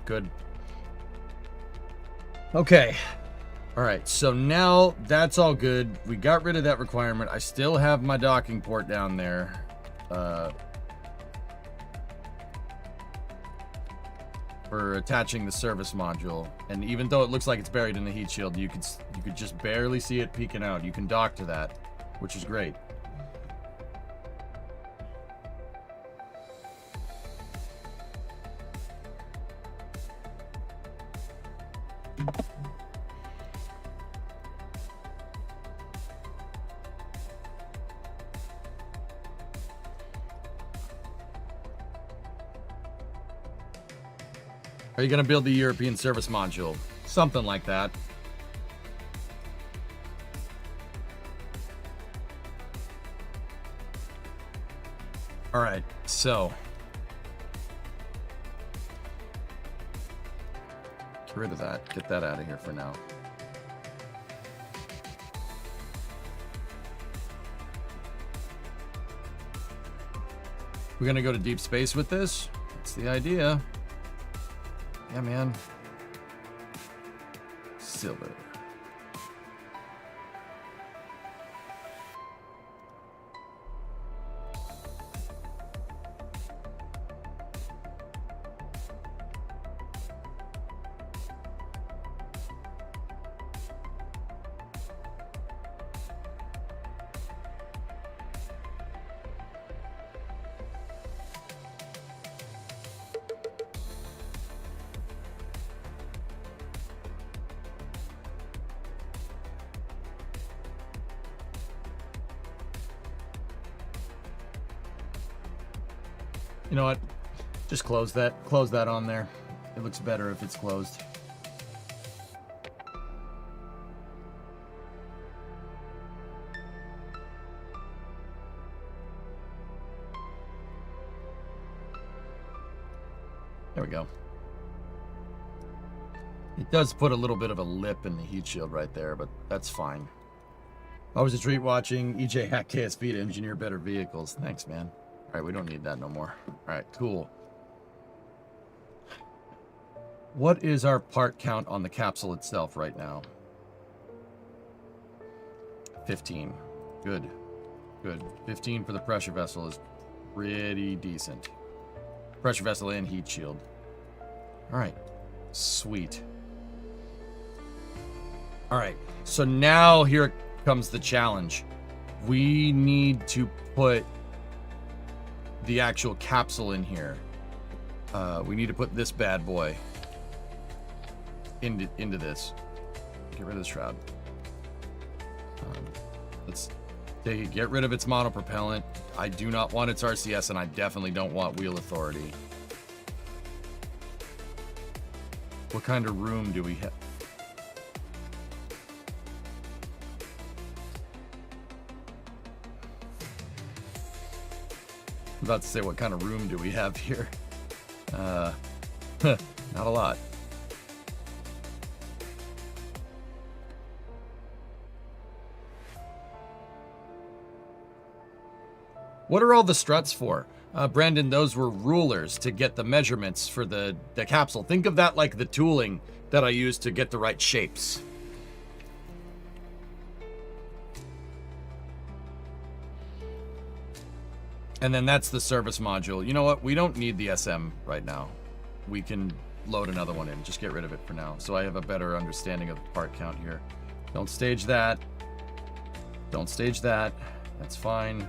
Good. Okay. All right, so now that's all good. We got rid of that requirement. I still have my docking port down there. For attaching the service module, and even though it looks like it's buried in the heat shield, you could just barely see it peeking out. You can dock to that, which is great. Are you going to build the European service module? Something like that. All right, so get rid of that. Get that out of here for now. We're going to go to deep space with this. That's the idea. Yeah, man. Silver. You know what? Just close that. Close that on there. It looks better if it's closed. There we go. It does put a little bit of a lip in the heat shield right there, but that's fine. Always a treat watching EJ Hack KSP to engineer better vehicles. Thanks, man. All right, we don't need that no more. All right, cool. What is our part count on the capsule itself right now? 15. Good. Good. 15 for the pressure vessel is pretty decent. Pressure vessel and heat shield. All right, sweet. All right, so now here comes the challenge. We need to put the actual capsule in here. We need to put this bad boy into this. Get rid of the shroud. Let's take it, get rid of its monopropellant. I do not want its RCS, and I definitely don't want wheel authority. What kind of room do we have? I'm about to say, what kind of room do we have here? Not a lot. What are all the struts for? Brandon, those were rulers to get the measurements for the capsule. Think of that like the tooling that I use to get the right shapes. And then that's the service module. You know what? We don't need the SM right now. We can load another one in. Just get rid of it for now, so I have a better understanding of the part count here. Don't stage that. Don't stage that. That's fine.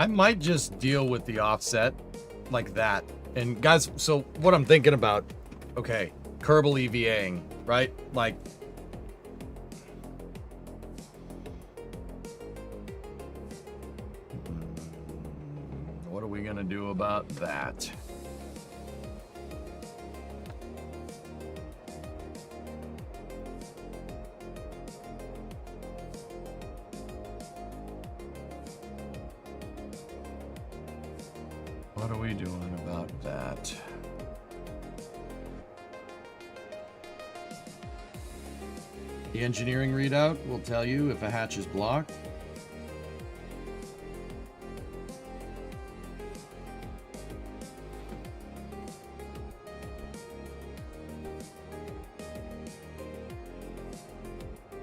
I might just deal with the offset like that. And guys, so what I'm thinking about, okay, Kerbal EVAing, right? Like, what are we gonna do about that? What are we doing about that? The engineering readout will tell you if a hatch is blocked.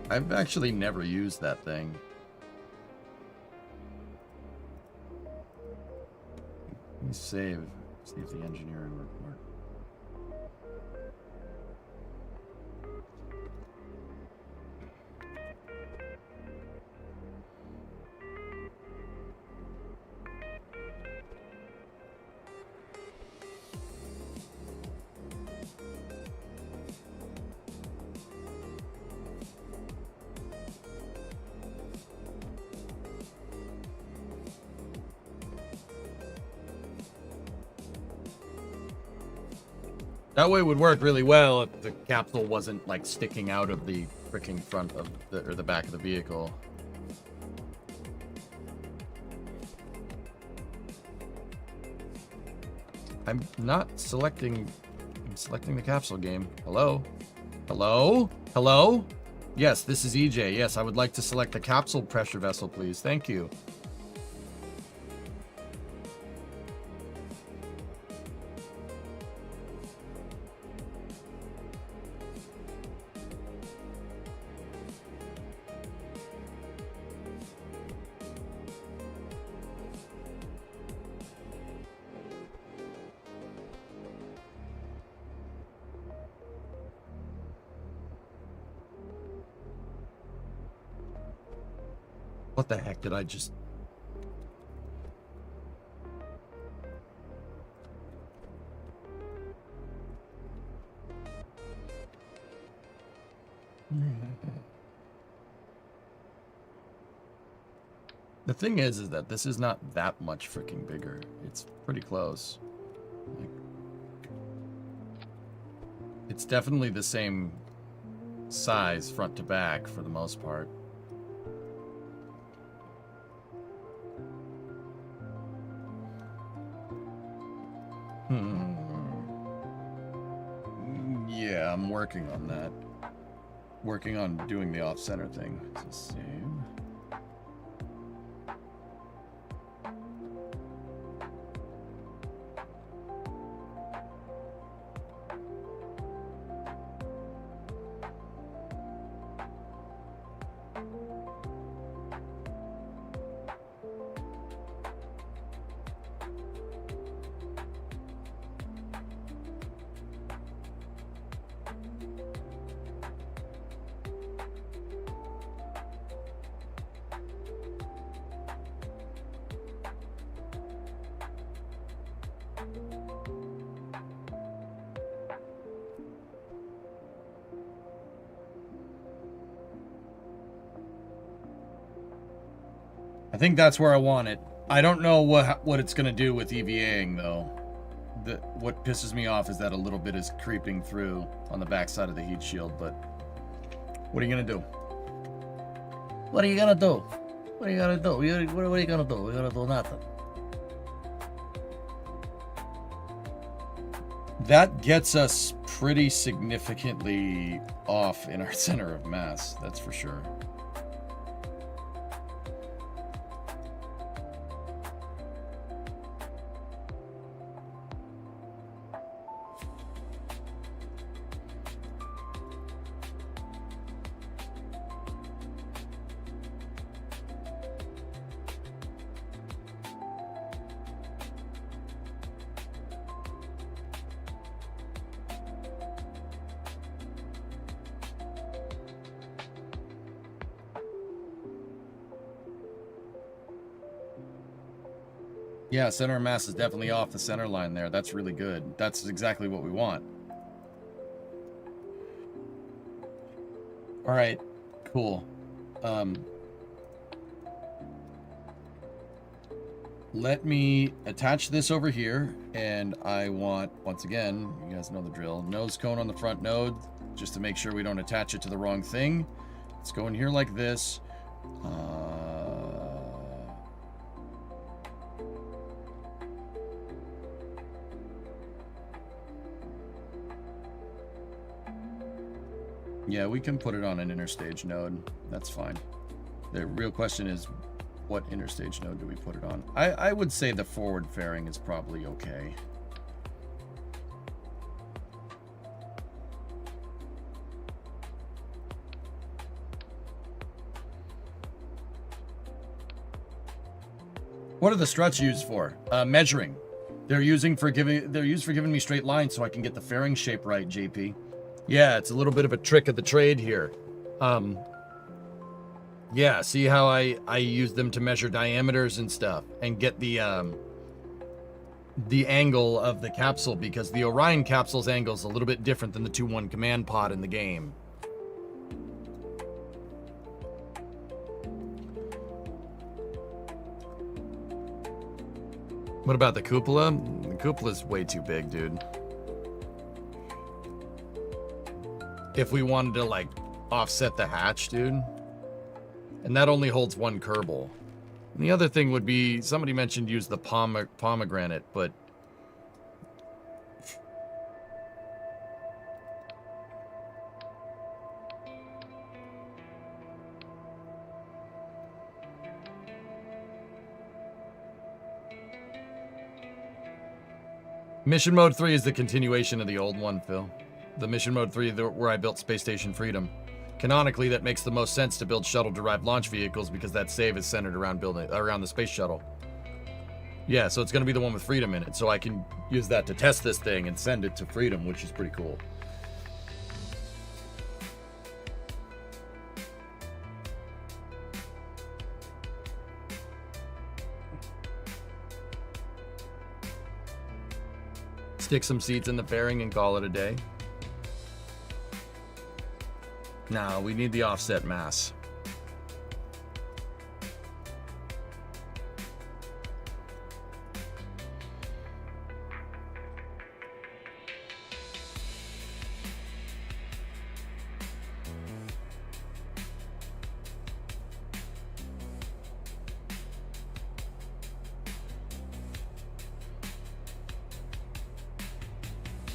I've actually never used that thing. Let me save, see if the engineering report. That way would work really well if the capsule wasn't like sticking out of the freaking front of the, or the back of the vehicle. I'm not selecting, I'm selecting the capsule game. Hello? Hello? Hello? Yes, this is EJ. Yes, I would like to select the capsule pressure vessel, please. Thank you. What the heck did I just... The thing is that this is not that much freaking bigger. It's pretty close. Like, it's definitely the same size front to back for the most part. Yeah, I'm working on that. Working on doing the off-center thing. It's the same. I think that's where I want it. I don't know what it's going to do with EVAing, though. What pisses me off is that a little bit is creeping through on the backside of the heat shield, but what are you going to do? What are you going to do? What are you going to do? What are you going to do? We're going to do nothing. That gets us pretty significantly off in our center of mass, that's for sure. Yeah, center of mass is definitely off the center line there. That's really good. That's exactly what we want. All right, cool. Let me attach this over here, and I want, once again, you guys know the drill, nose cone on the front node, just to make sure we don't attach it to the wrong thing. Let's go in here like this. Yeah, we can put it on an interstage node. That's fine. The real question is, what interstage node do we put it on? I would say the forward fairing is probably okay. What are the struts used for? Measuring. They're used for giving me straight lines so I can get the fairing shape right, JP. Yeah, it's a little bit of a trick of the trade here. Yeah, see how I use them to measure diameters and stuff and get the angle of the capsule, because the Orion capsule's angle is a little bit different than the 2-1 command pod in the game. What about the cupola? The cupola's way too big, dude. If we wanted to, like, offset the hatch, dude. And that only holds one Kerbal. And the other thing would be, somebody mentioned use the pomegranate, but... Mission Mode 3 is the continuation of the old one, Phil. The Mission Mode 3 where I built Space Station Freedom. Canonically, that makes the most sense to build shuttle-derived launch vehicles because that save is centered around around the space shuttle. Yeah, so it's going to be the one with Freedom in it, so I can use that to test this thing and send it to Freedom, which is pretty cool. Stick some seats in the fairing and call it a day. No, we need the offset mass.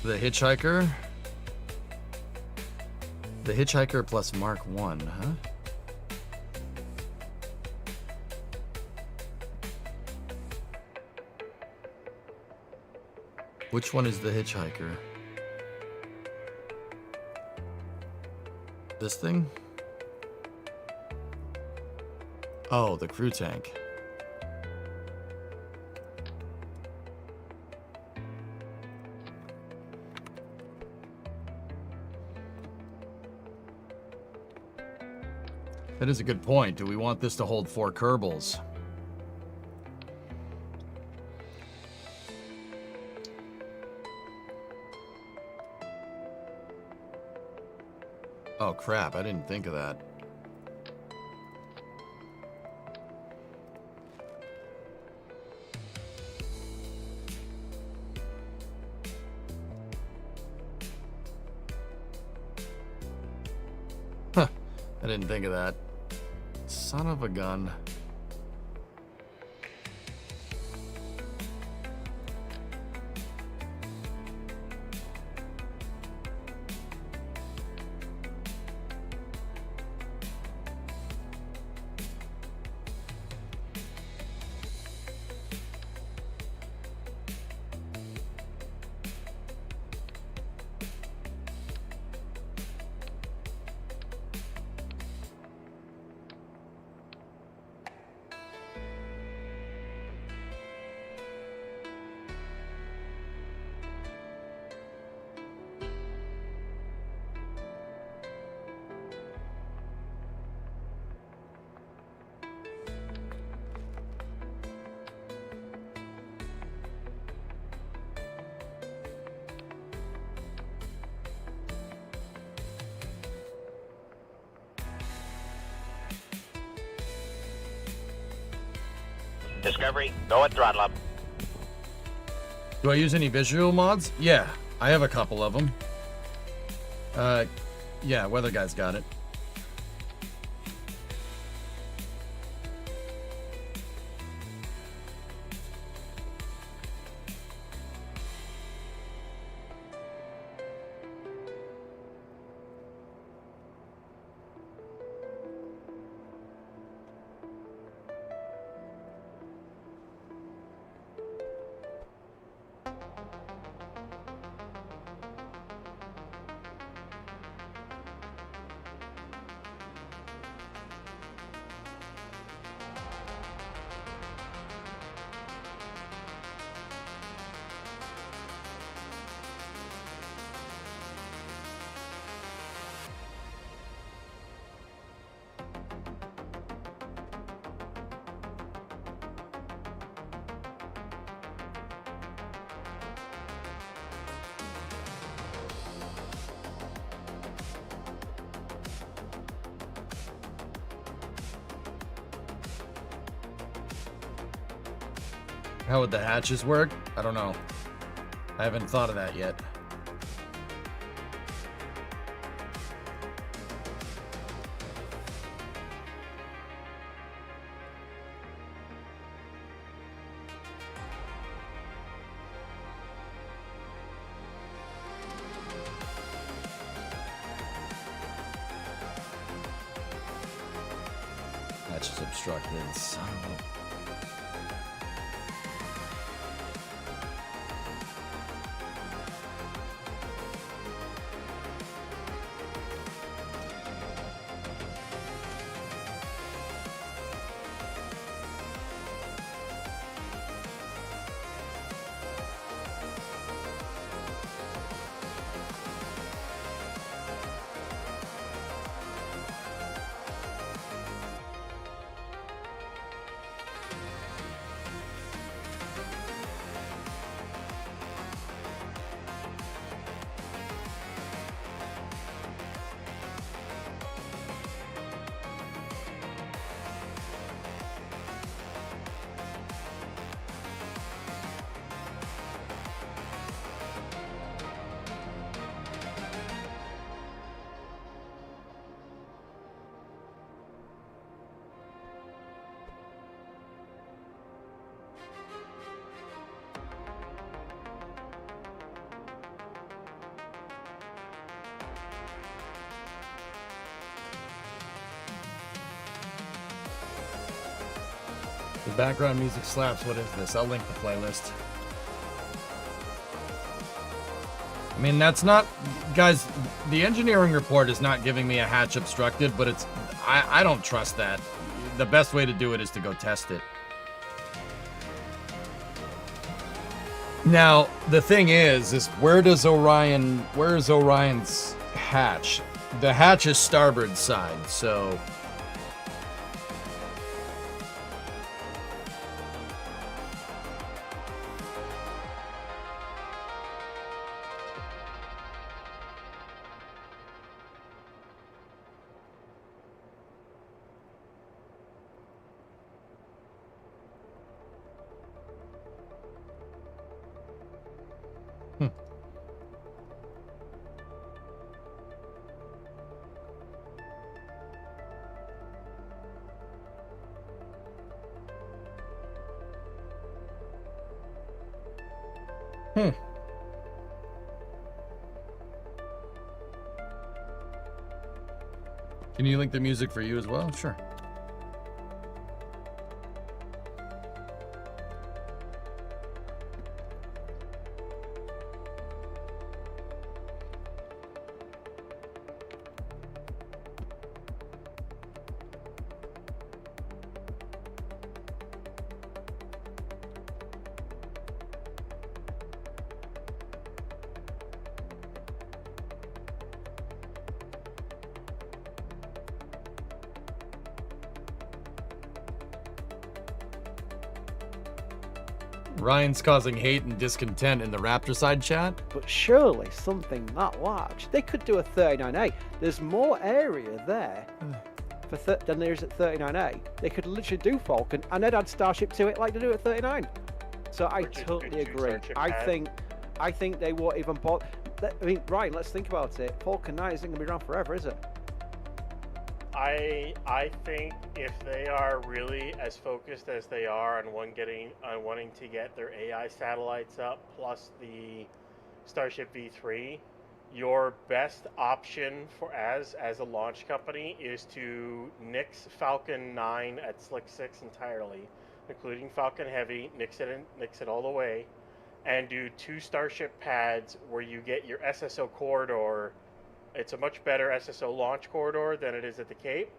The Hitchhiker. The Hitchhiker plus Mark 1, huh? Which one is the Hitchhiker? This thing? Oh, the crew tank. That is a good point. Do we want this to hold 4 Kerbals? Oh crap, I didn't think of that. Huh, I didn't think of that. Son of a gun. Discovery, go at throttle up. Do I use any visual mods? Yeah, I have a couple of them. Yeah, Weather Guy's got it. How would the hatches work? I don't know. I haven't thought of that yet. Hatches obstructed, son of a... The background music slaps. What is this? I'll link the playlist. I mean, that's not... Guys, the engineering report is not giving me a hatch obstructed, but it's... I don't trust that. The best way to do it is to go test it. Now, the thing is where is Orion's hatch? The hatch is starboard side, so... Can you link the music for you as well? Sure. Ryan's causing hate and discontent in the Raptor side chat. But surely something that large, they could do a 39A. There's more area there than there is at 39A. They could literally do Falcon and then add Starship to it like they do at 39. So I totally agree. I think they won't even bother. I mean, Ryan, let's think about it. Falcon 9 isn't going to be around forever, is it? I think if they are really as focused as they are on wanting to get their AI satellites up, plus the Starship V3, your best option for as a launch company is to nix Falcon 9 at Slick 6 entirely, including Falcon Heavy, nix it all the way, and do 2 Starship pads where you get your SSO corridor. It's a much better SSO launch corridor than it is at the Cape.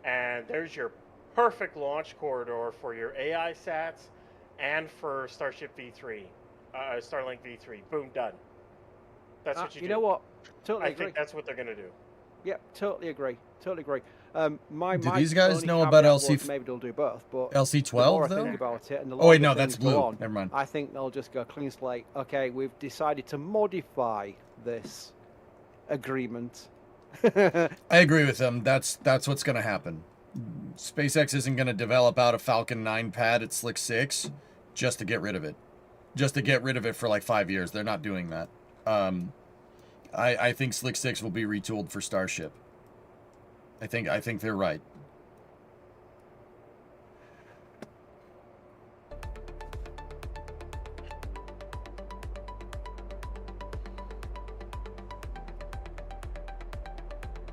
And there's your perfect launch corridor for your AI sats and for Starship V3, Starlink V3. Boom, done. That's what you do. You know what? Totally agree. I think that's what they're going to do. Yep, totally agree. Totally agree. Do these guys know about LC? Maybe they'll do both, but LC12 the more I though. think about it, and the Oh wait, no, longer that's things go blue. on, Never mind. I think they'll just go clean slate. Okay, we've decided to modify this agreement. I agree with them. That's what's going to happen. SpaceX isn't going to develop out a Falcon 9 pad at Slick 6 just to get rid of it. Just to get rid of it for like 5 years. They're not doing that. I think Slick 6 will be retooled for Starship. I think they're right.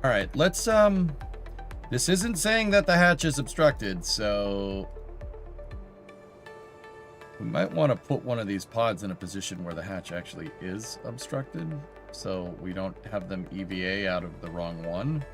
All right, let's this isn't saying that the hatch is obstructed, so we might want to put one of these pods in a position where the hatch actually is obstructed, so we don't have them EVA out of the wrong one.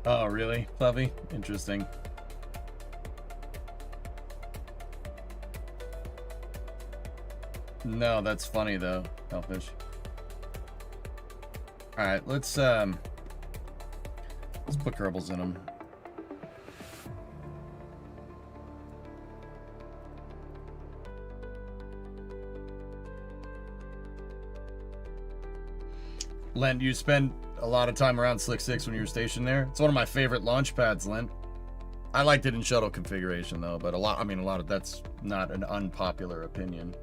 Oh, really, Fluffy? Interesting. No, that's funny though, Hellfish. All right, let's put Kerbals in them. Lent, you spend a lot of time around Slick 6 when you were stationed there. It's one of my favorite launch pads, Lent. I liked it in shuttle configuration though, but a lot of that's not an unpopular opinion.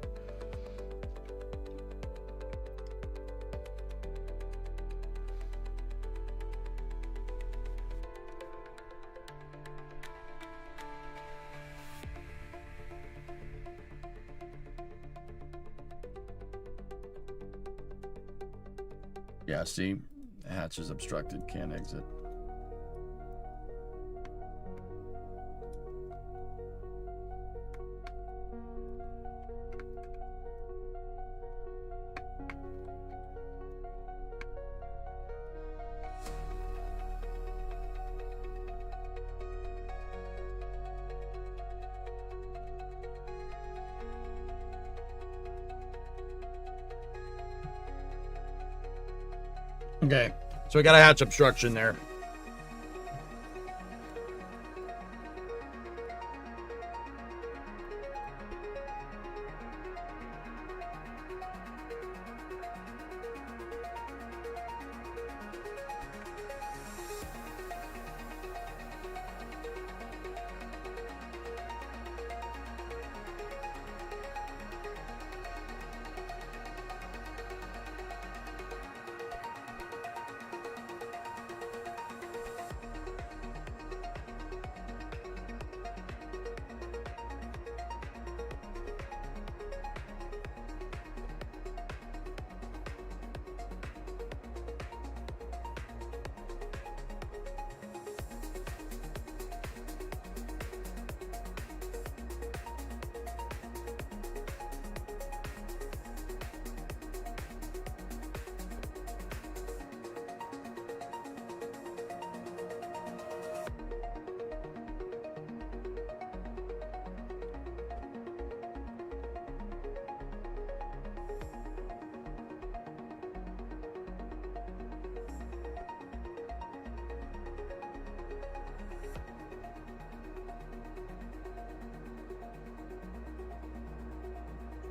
Yeah, see, hatch is obstructed, can't exit. Okay, so we got a hatch obstruction there.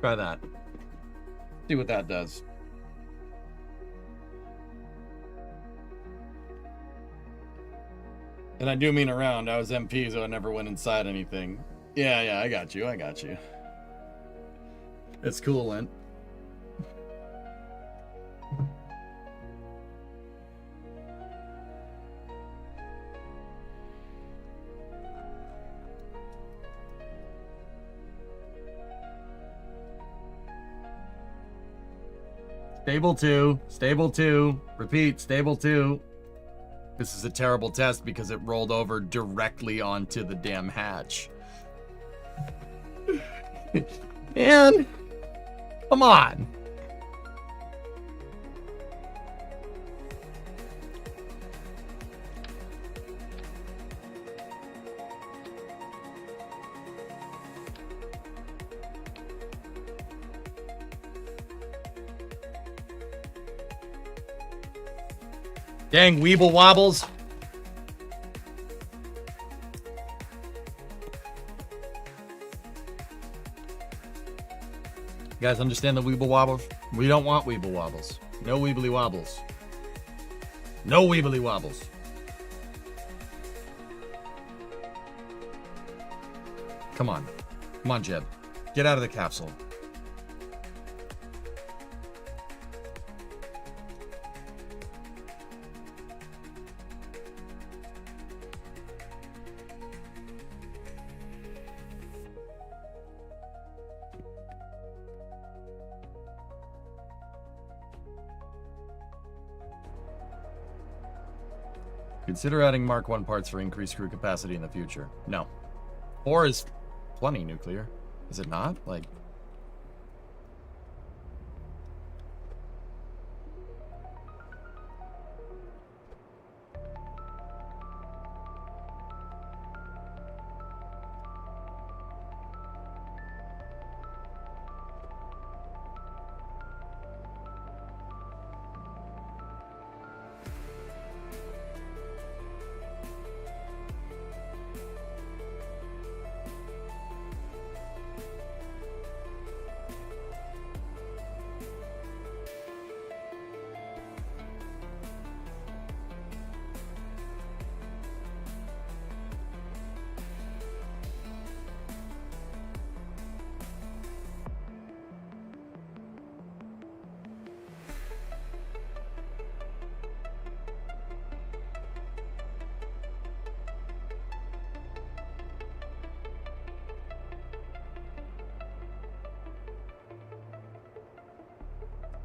Try that. See what that does. And I do mean around. I was MP, so I never went inside anything. Yeah, I got you. It's cool, Lent. Stable two, repeat, stable two. This is a terrible test because it rolled over directly onto the damn hatch. Man, come on. Dang, Weeble Wobbles. You guys understand the Weeble Wobbles? We don't want Weeble Wobbles. No Weebly Wobbles. No Weebly Wobbles. Come on. Come on, Jeb. Get out of the capsule. Consider adding Mark 1 parts for increased crew capacity in the future. No. 4 is plenty nuclear. Is it not? Like...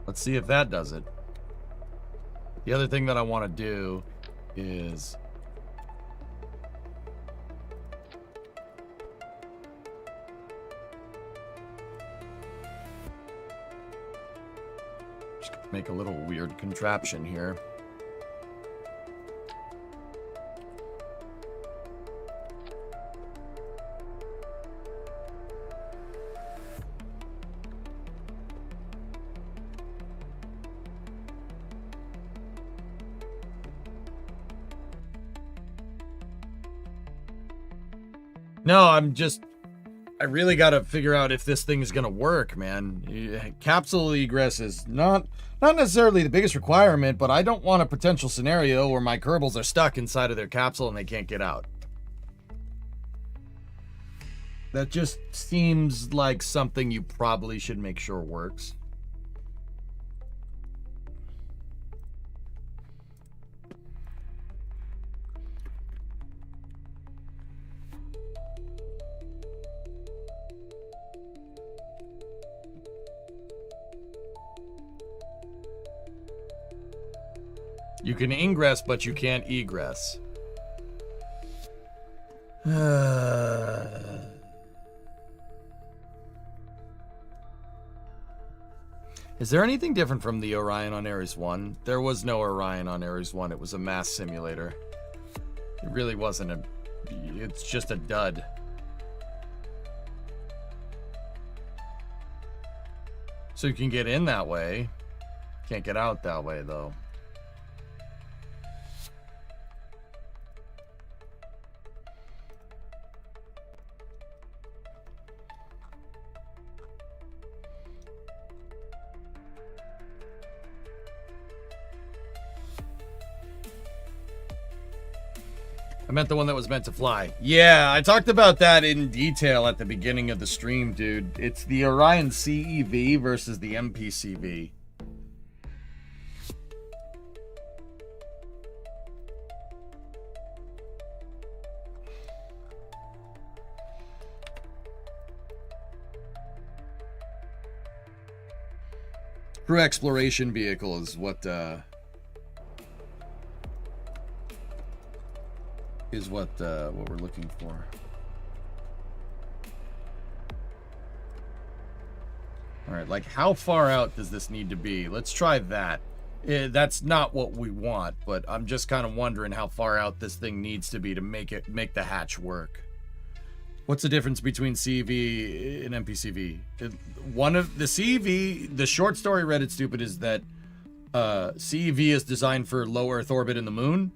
Let's see if that does it. The other thing that I want to do is... just make a little weird contraption here. No, I really got to figure out if this thing's going to work, man. Capsule egress is not necessarily the biggest requirement, but I don't want a potential scenario where my Kerbals are stuck inside of their capsule and they can't get out. That just seems like something you probably should make sure works. You can ingress, but you can't egress. Is there anything different from the Orion on Ares 1? There was no Orion on Ares 1. It was a mass simulator. It really wasn't a... it's just a dud. So you can get in that way. Can't get out that way, though. I meant the one that was meant to fly. Yeah, I talked about that in detail at the beginning of the stream, dude. It's the Orion CEV versus the MPCV. Crew exploration vehicle is what we're looking for. All right, like how far out does this need to be? Let's try that. That's not what we want, but I'm just kind of wondering how far out this thing needs to be to make the hatch work. What's the difference between CEV and MPCV? One of the CEV, the short story Reddit stupid is that CEV is designed for low Earth orbit in the moon,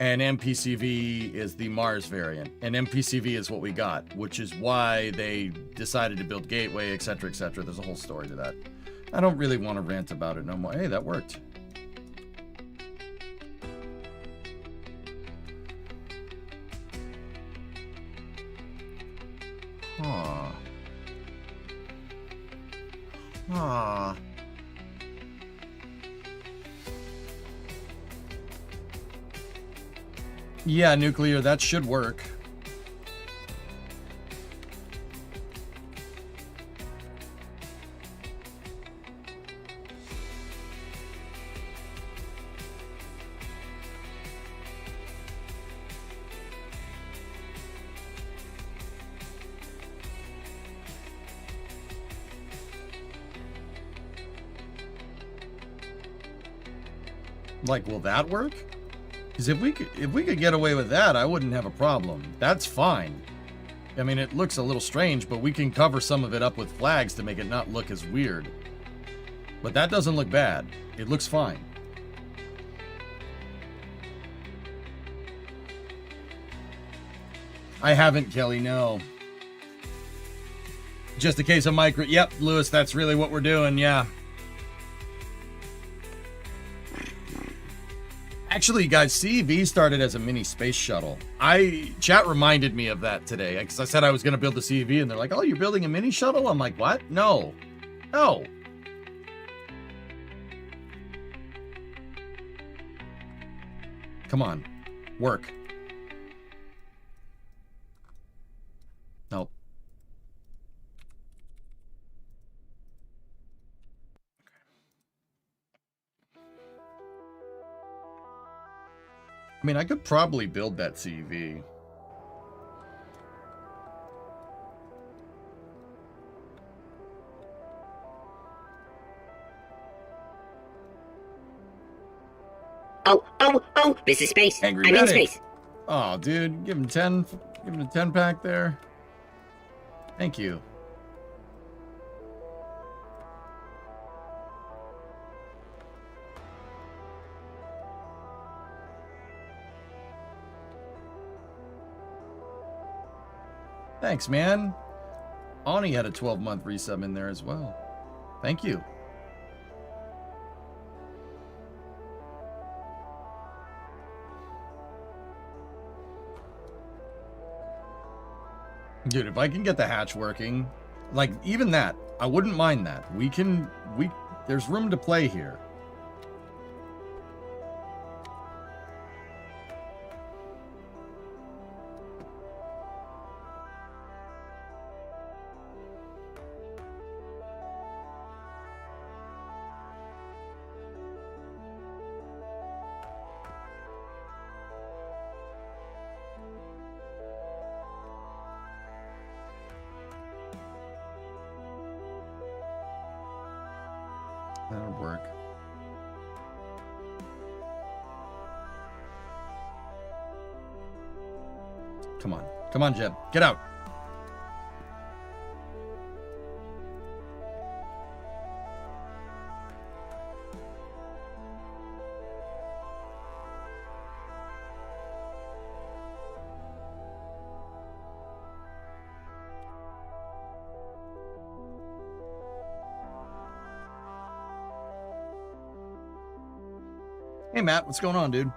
and MPCV is the Mars variant. And MPCV is what we got, which is why they decided to build Gateway, etc., etc. There's a whole story to that. I don't really want to rant about it no more. Hey, that worked. Huh. Huh. Yeah, nuclear, that should work. Like, will that work? Because if we could get away with that, I wouldn't have a problem. That's fine. I mean, it looks a little strange, but we can cover some of it up with flags to make it not look as weird. But that doesn't look bad. It looks fine. I haven't, Kelly, no. Just a case of micro... Yep, Lewis, that's really what we're doing, yeah. Actually, guys, CEV started as a mini space shuttle. Chat reminded me of that today, because I said I was going to build a CEV, and they're like, oh, you're building a mini shuttle? I'm like, what? No. No. Come on. Work. Nope. I mean, I could probably build that CV. Oh, this is space. Angry I'm in medic. space. Oh, dude, give him 10. Give him a 10 pack there. Thank you. Thanks, man. Ani had a 12-month resub in there as well. Thank you. Dude, if I can get the hatch working, like, even that, I wouldn't mind that. There's room to play here. That'll work. Come on. Come on, Jeb. Get out. Hey, Matt, what's going on, dude?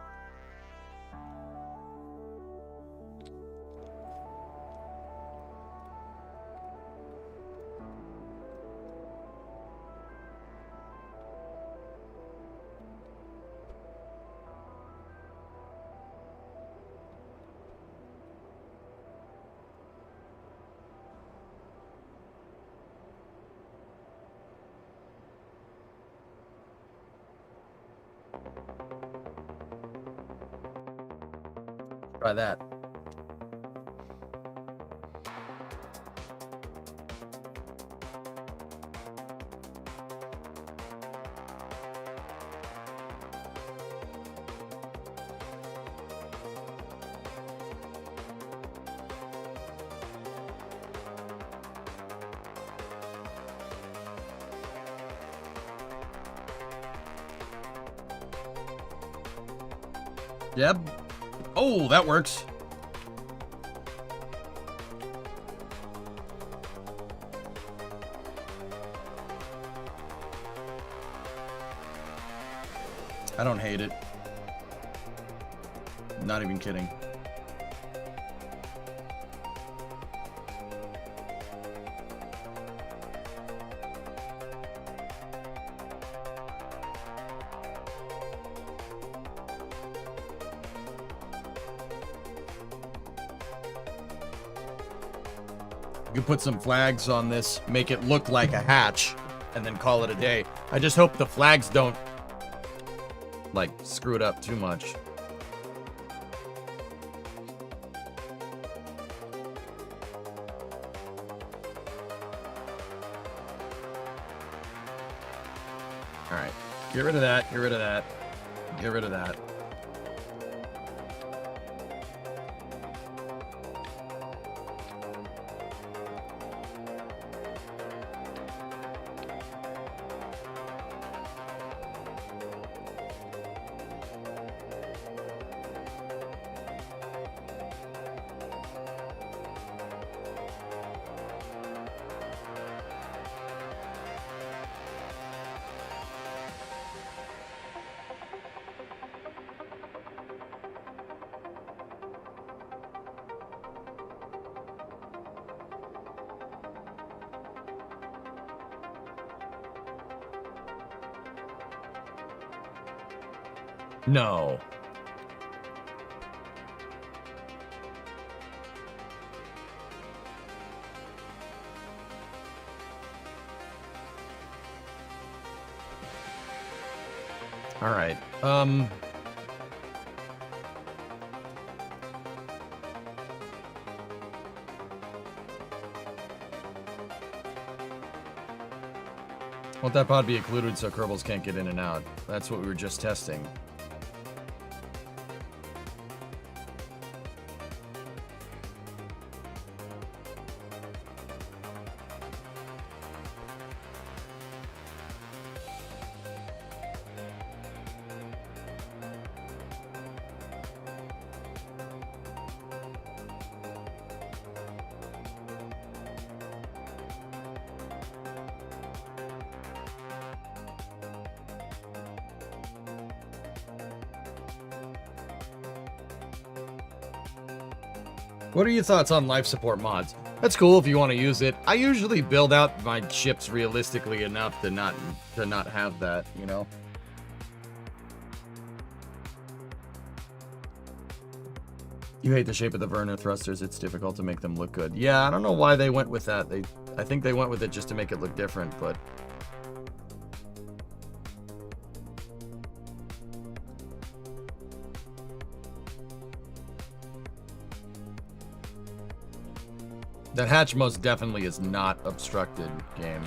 Try that. Yep. Oh, that works. I don't hate it. Not even kidding. You put some flags on this, make it look like a hatch, and then call it a day. I just hope the flags don't, like, screw it up too much. Alright, get rid of that, get rid of that, get rid of that. No. All right. Won't that pod be occluded so Kerbals can't get in and out? That's what we were just testing. What are your thoughts on life support mods? That's cool if you want to use it. I usually build out my ships realistically enough to not have that, you know. You hate the shape of the Werner thrusters. It's difficult to make them look good. Yeah, I don't know why they went with that. I think they went with it just to make it look different, but that hatch most definitely is not obstructed, game.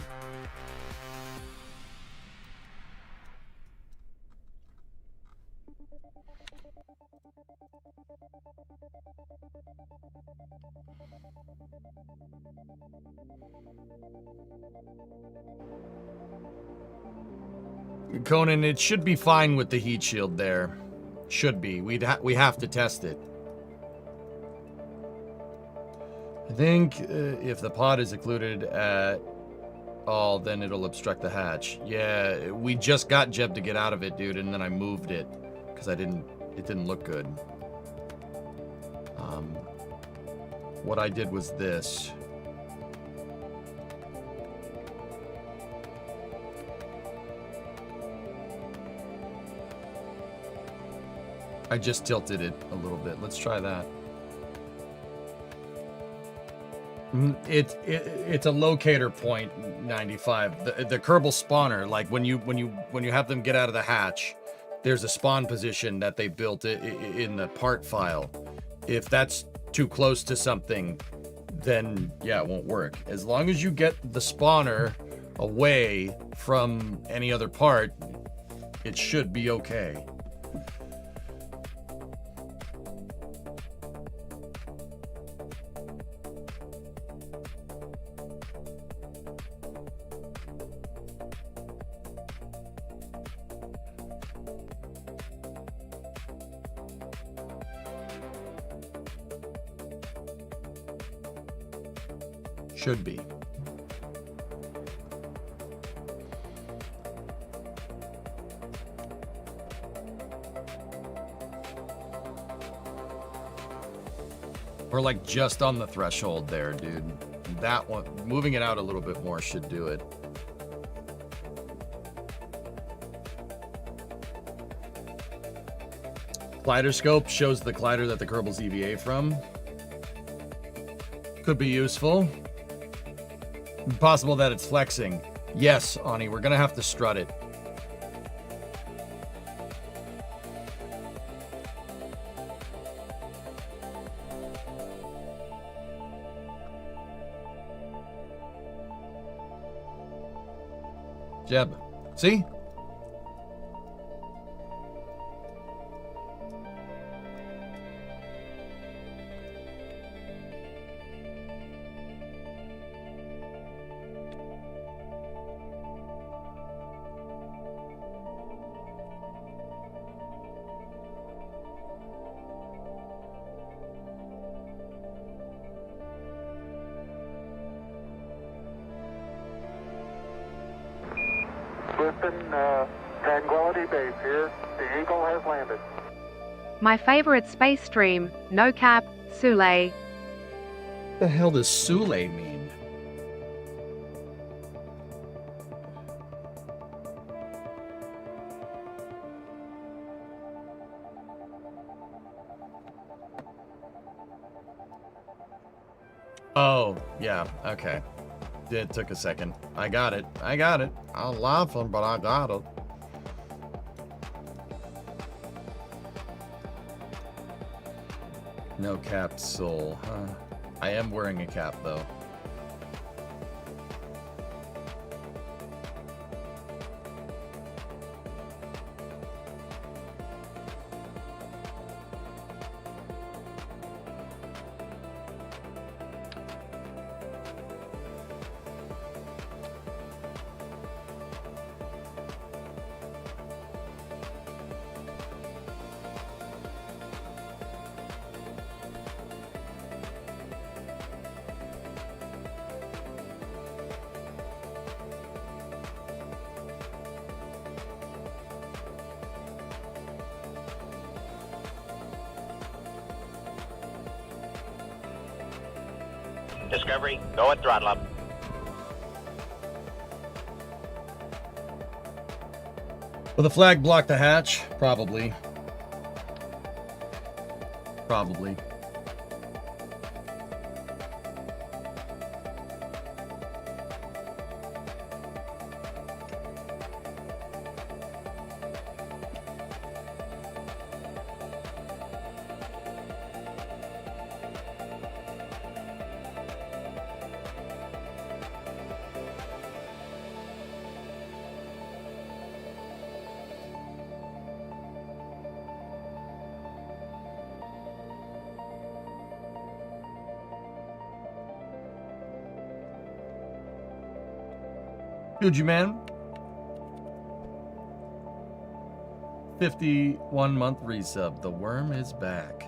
Conan, it should be fine with the heat shield there. Should be. We have to test it. I think if the pod is occluded at all, then it'll obstruct the hatch. Yeah, we just got Jeb to get out of it, dude, and then I moved it because it didn't look good. What I did was this. I just tilted it a little bit. Let's try that. It's a locator point 95. The Kerbal spawner, like when you have them get out of the hatch, there's a spawn position that they built in the part file. If that's too close to something, then yeah, it won't work. As long as you get the spawner away from any other part, it should be okay. Should be. We're like just on the threshold there, dude. That one, moving it out a little bit more should do it. Kaleidoscope shows the collider that the Kerbal's EVA from. Could be useful. Possible that it's flexing. Yes, Ani, we're gonna have to strut it. Jeb, see? Tranquility Base here. The Eagle has landed. My favorite space stream, no cap, Sule. The hell does Sule mean? Oh, yeah, okay. It took a second. I got it. I'm laughing, but I got it. No capsule, huh? I am wearing a cap, though. Discovery, go at throttle up. Will the flag block the hatch? Probably. Probably. Gucci man. 51-month resub. The worm is back.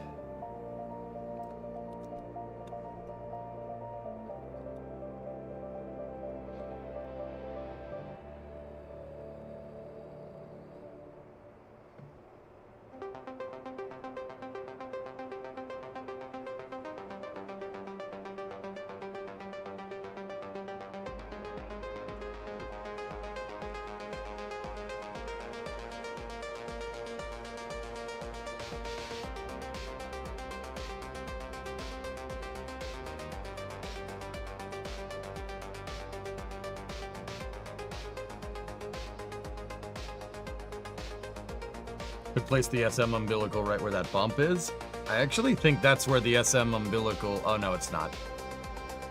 Could place the SM umbilical right where that bump is. I actually think that's where the SM umbilical... Oh, no, it's not.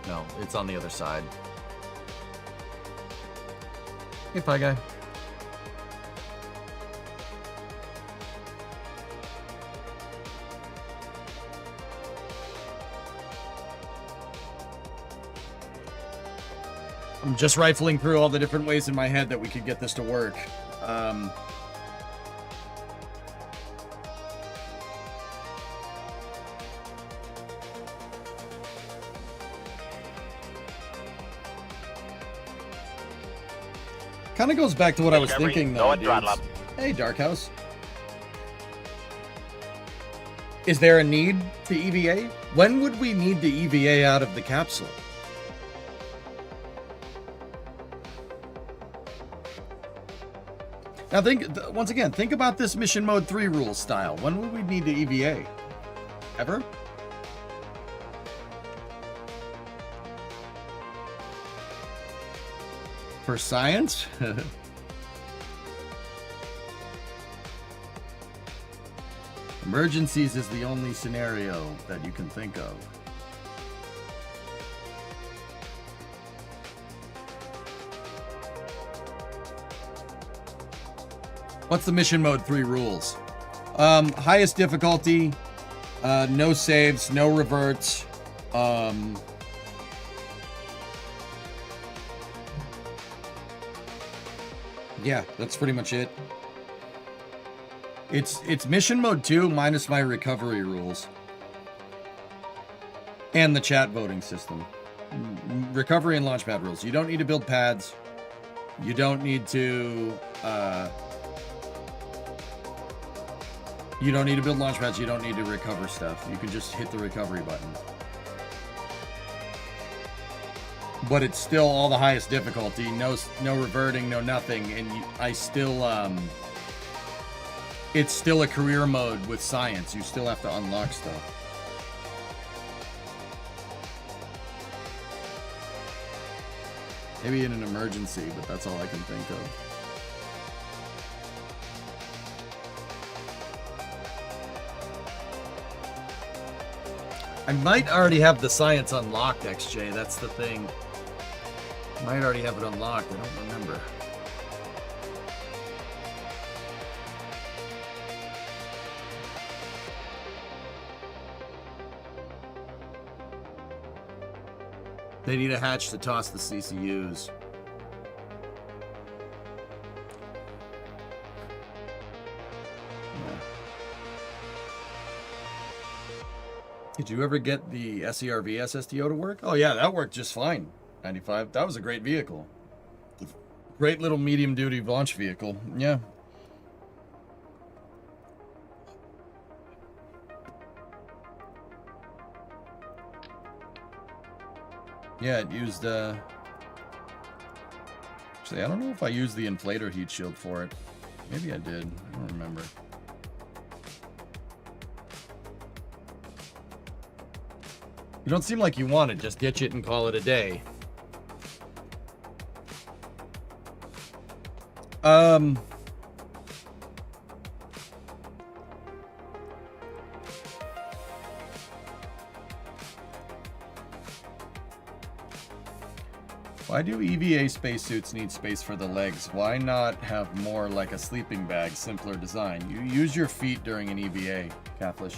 No, it's on the other side. Hey, Pie Guy. I'm just rifling through all the different ways in my head that we could get this to work. Kind of goes back to what I was thinking, though, dudes. Hey, Dark House. Is there a need to EVA? When would we need to EVA out of the capsule? Now, once again, think about this mission mode 3 rule style. When would we need to EVA? Ever? For science? Emergencies is the only scenario that you can think of. What's the mission mode 3 rules? Highest difficulty, no saves, no reverts, yeah, that's pretty much it. It's mission mode 2 minus my recovery rules. And the chat voting system. Recovery and launchpad rules. You don't need to build pads. You don't need to build launch pads. You don't need to recover stuff. You can just hit the recovery button. But it's still all the highest difficulty. No reverting, no nothing. And it's still a career mode with science. You still have to unlock stuff. Maybe in an emergency, but that's all I can think of. I might already have the science unlocked, XJ. That's the thing. Might already have it unlocked. I don't remember. They need a hatch to toss the CCUs. Yeah. Did you ever get the SERV SSTO to work? Oh yeah, that worked just fine. 95. That was a great vehicle. Great little medium duty launch vehicle. Yeah. Yeah, it used, actually, I don't know if I used the inflator heat shield for it. Maybe I did. I don't remember. You don't seem like you want it. Just ditch it and call it a day. Why do EVA spacesuits need space for the legs? Why not have more like a sleeping bag, simpler design? You use your feet during an EVA, Catfish.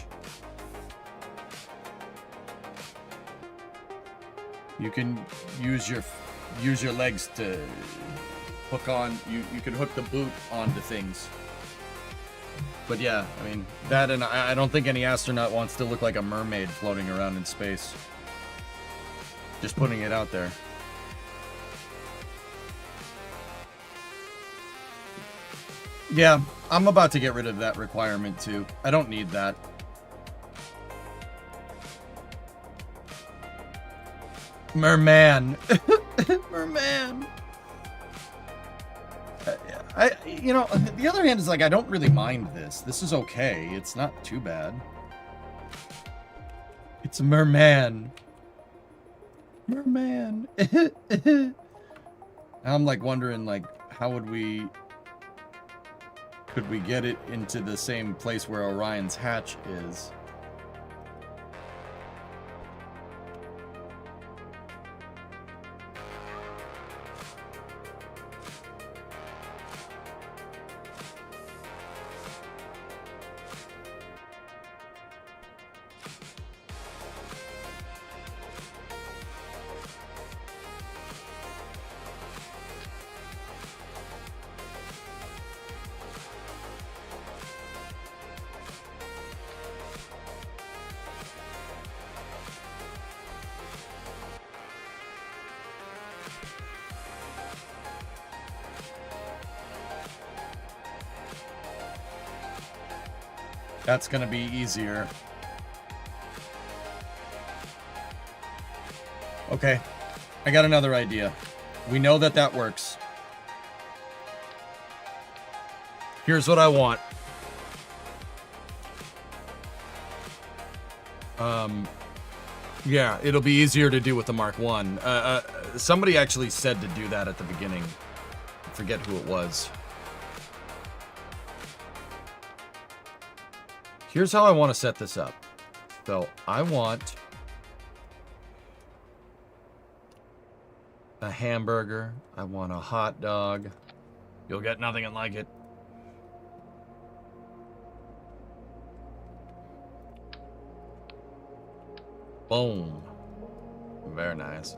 You can use your legs to hook on. You can hook the boot onto things. But yeah, I mean that, and I don't think any astronaut wants to look like a mermaid floating around in space. Just putting it out there. Yeah, I'm about to get rid of that requirement too. I don't need that. Merman. Merman. You know, the other hand is like, I don't really mind this. This is okay. It's not too bad. It's a merman. Merman. I'm like wondering, like, how would we... Could we get it into the same place where Orion's hatch is? That's gonna be easier. Okay, I got another idea. We know that that works. Here's what I want. Yeah, it'll be easier to do with the Mark 1. Somebody actually said to do that at the beginning. I forget who it was. Here's how I want to set this up. So I want a hamburger. I want a hot dog. You'll get nothing like it. Boom. Very nice.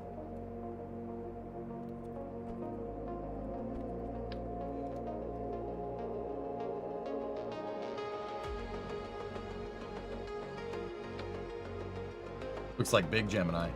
Looks like Big Gemini.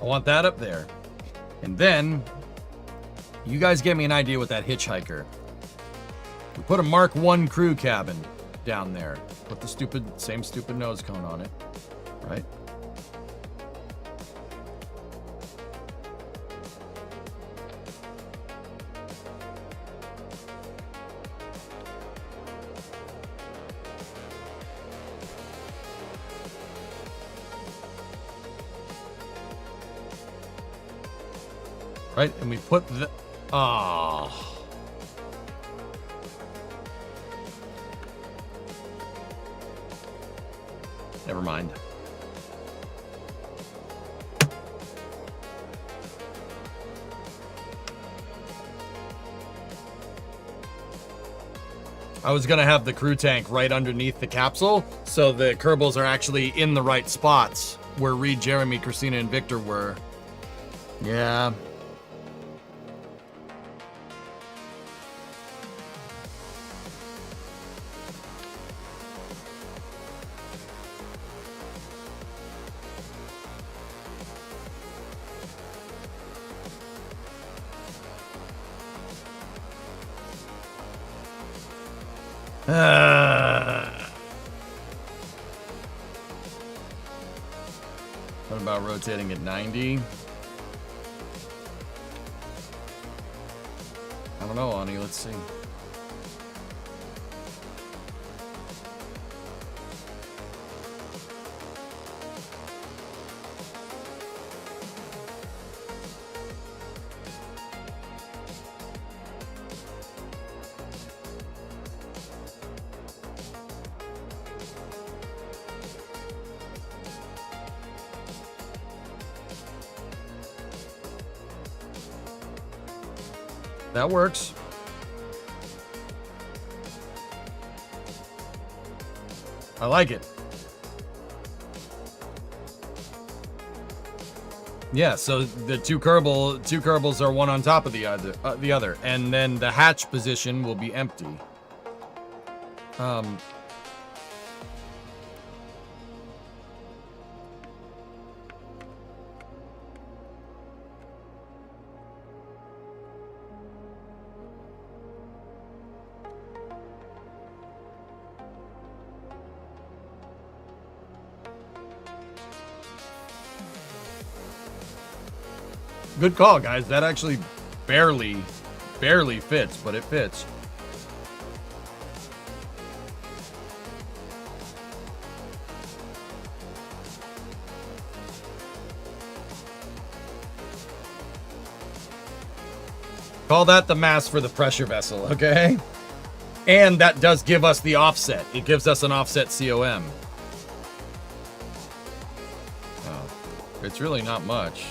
I want that up there. And then, you guys get me an idea with that hitchhiker. We put a Mark 1 crew cabin down there. Put the same stupid nose cone on it, right? Right, and we put the... Oh. Never mind. I was gonna have the crew tank right underneath the capsule, so the Kerbals are actually in the right spots where Reed, Jeremy, Christina, and Victor were. Yeah. What about rotating at 90? I don't know, Ani. Let's see. That works. I like it. Yeah, so the two Kerbals are one on top of the other, and then the hatch position will be empty. Good call, guys. That actually barely fits, but it fits. Call that the mass for the pressure vessel, okay? And that does give us the offset. It gives us an offset COM. Oh, it's really not much.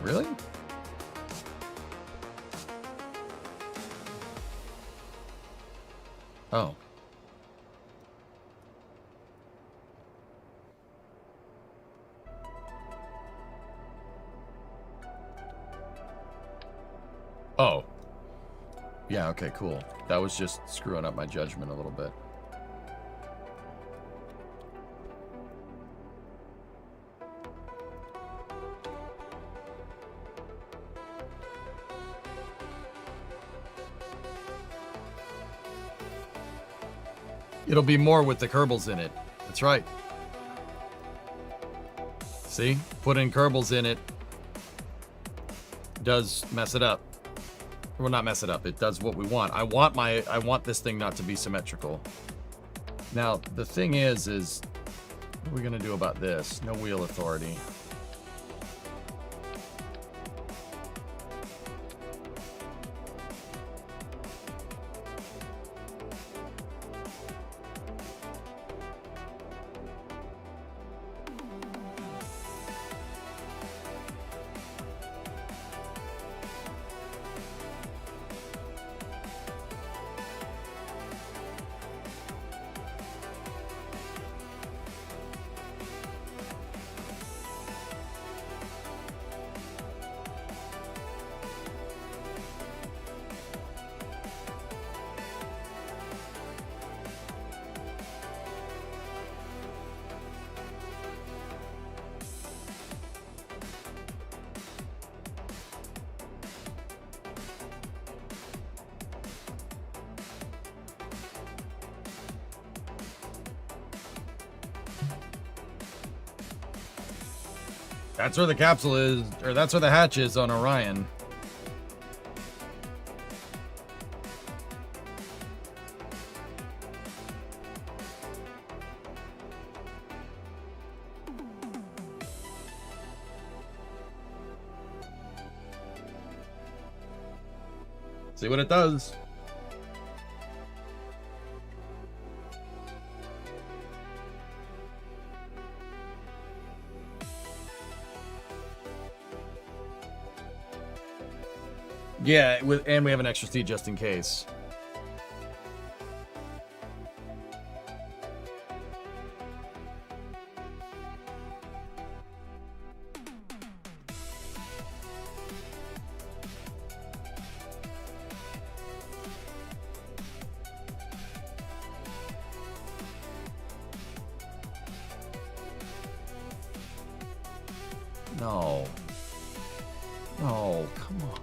Really? Oh. Oh. Yeah, okay, cool. That was just screwing up my judgment a little bit. It'll be more with the Kerbals in it. That's right. See? Putting Kerbals in it does mess it up. Well, not mess it up. It does what we want. I want this thing not to be symmetrical. Now, the thing is what are we gonna do about this? No wheel authority. That's where the capsule is, or that's where the hatch is on Orion. See what it does. Yeah, and we have an extra seat just in case. No. No, come on.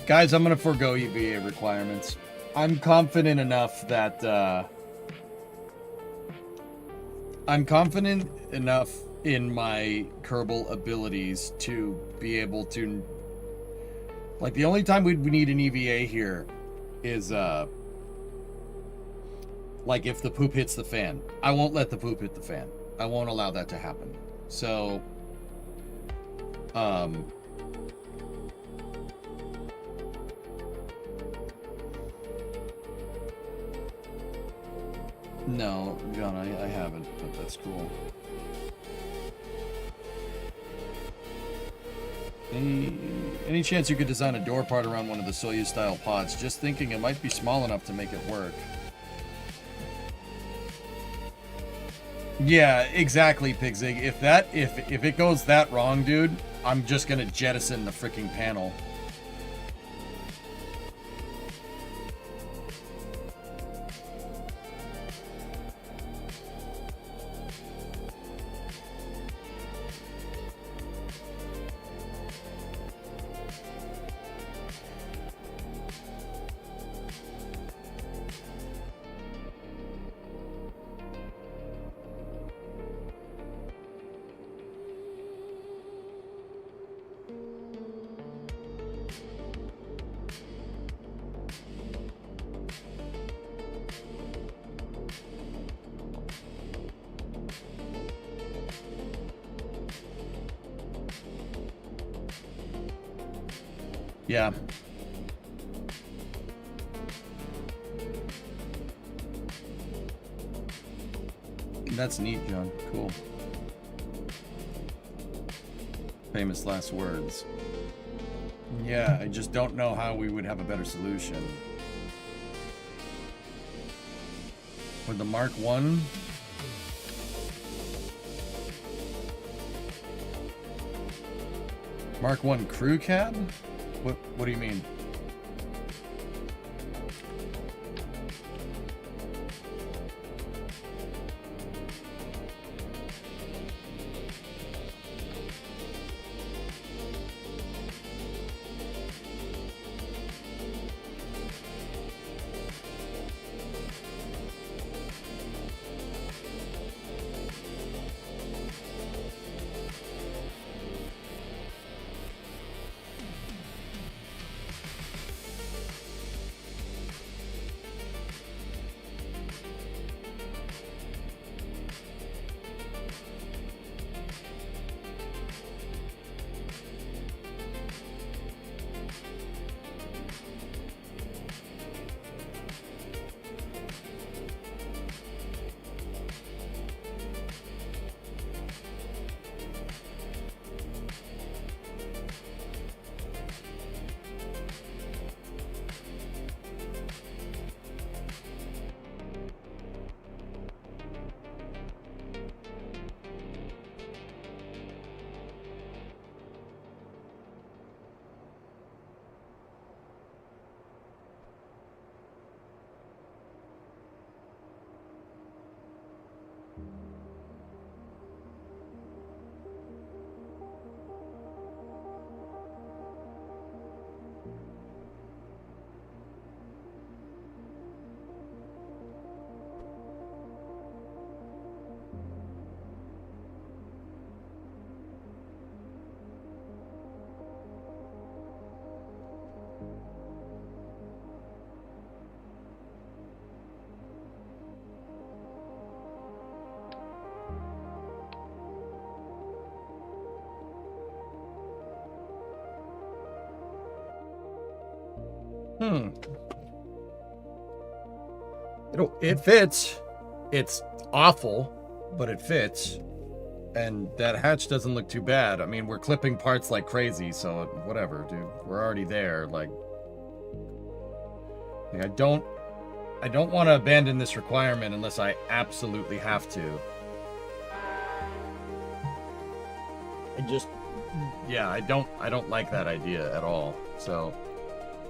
Guys, I'm gonna forego EVA requirements. I'm confident enough that I'm confident enough in my Kerbal abilities to be able to, like, the only time we need an EVA here is like if the poop hits the fan. I won't let the poop hit the fan. I won't allow that to happen. So no, John, I haven't, but that's cool. Any chance you could design a door part around one of the Soyuz-style pods? Just thinking it might be small enough to make it work. Yeah, exactly, Pigzig. If it goes that wrong, dude, I'm just gonna jettison the freaking panel. Yeah. That's neat, John. Cool. Famous last words. Yeah, I just don't know how we would have a better solution. With the Mark 1? Mark 1 crew cab? What do you mean? It fits. It's awful, but it fits. And that hatch doesn't look too bad. I mean, we're clipping parts like crazy, so whatever, dude. We're already there. Like I don't want to abandon this requirement unless I absolutely have to. I don't like that idea at all. So,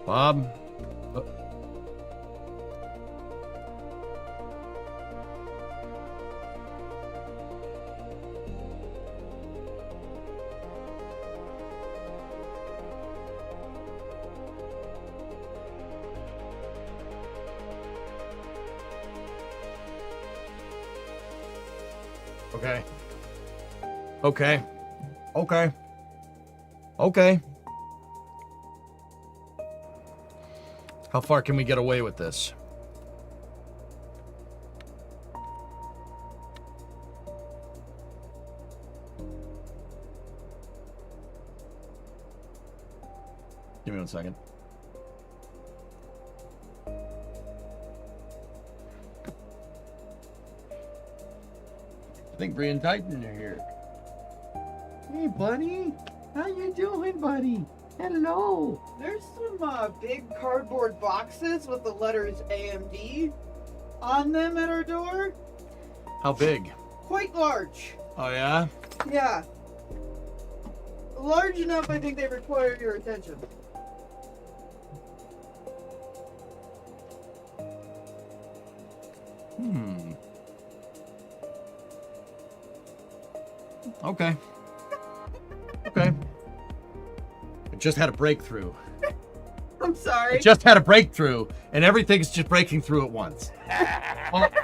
Bob. Okay. How far can we get away with this? Give me 1 second. I think Bree and Titan are here. Hey, buddy. How you doing, buddy? Hello. There's some big cardboard boxes with the letters AMD on them at our door. How big? Quite large. Oh, yeah? Yeah. Large enough, I think they require your attention. Okay. I just had a breakthrough. I'm sorry. I just had a breakthrough, and everything's just breaking through at once.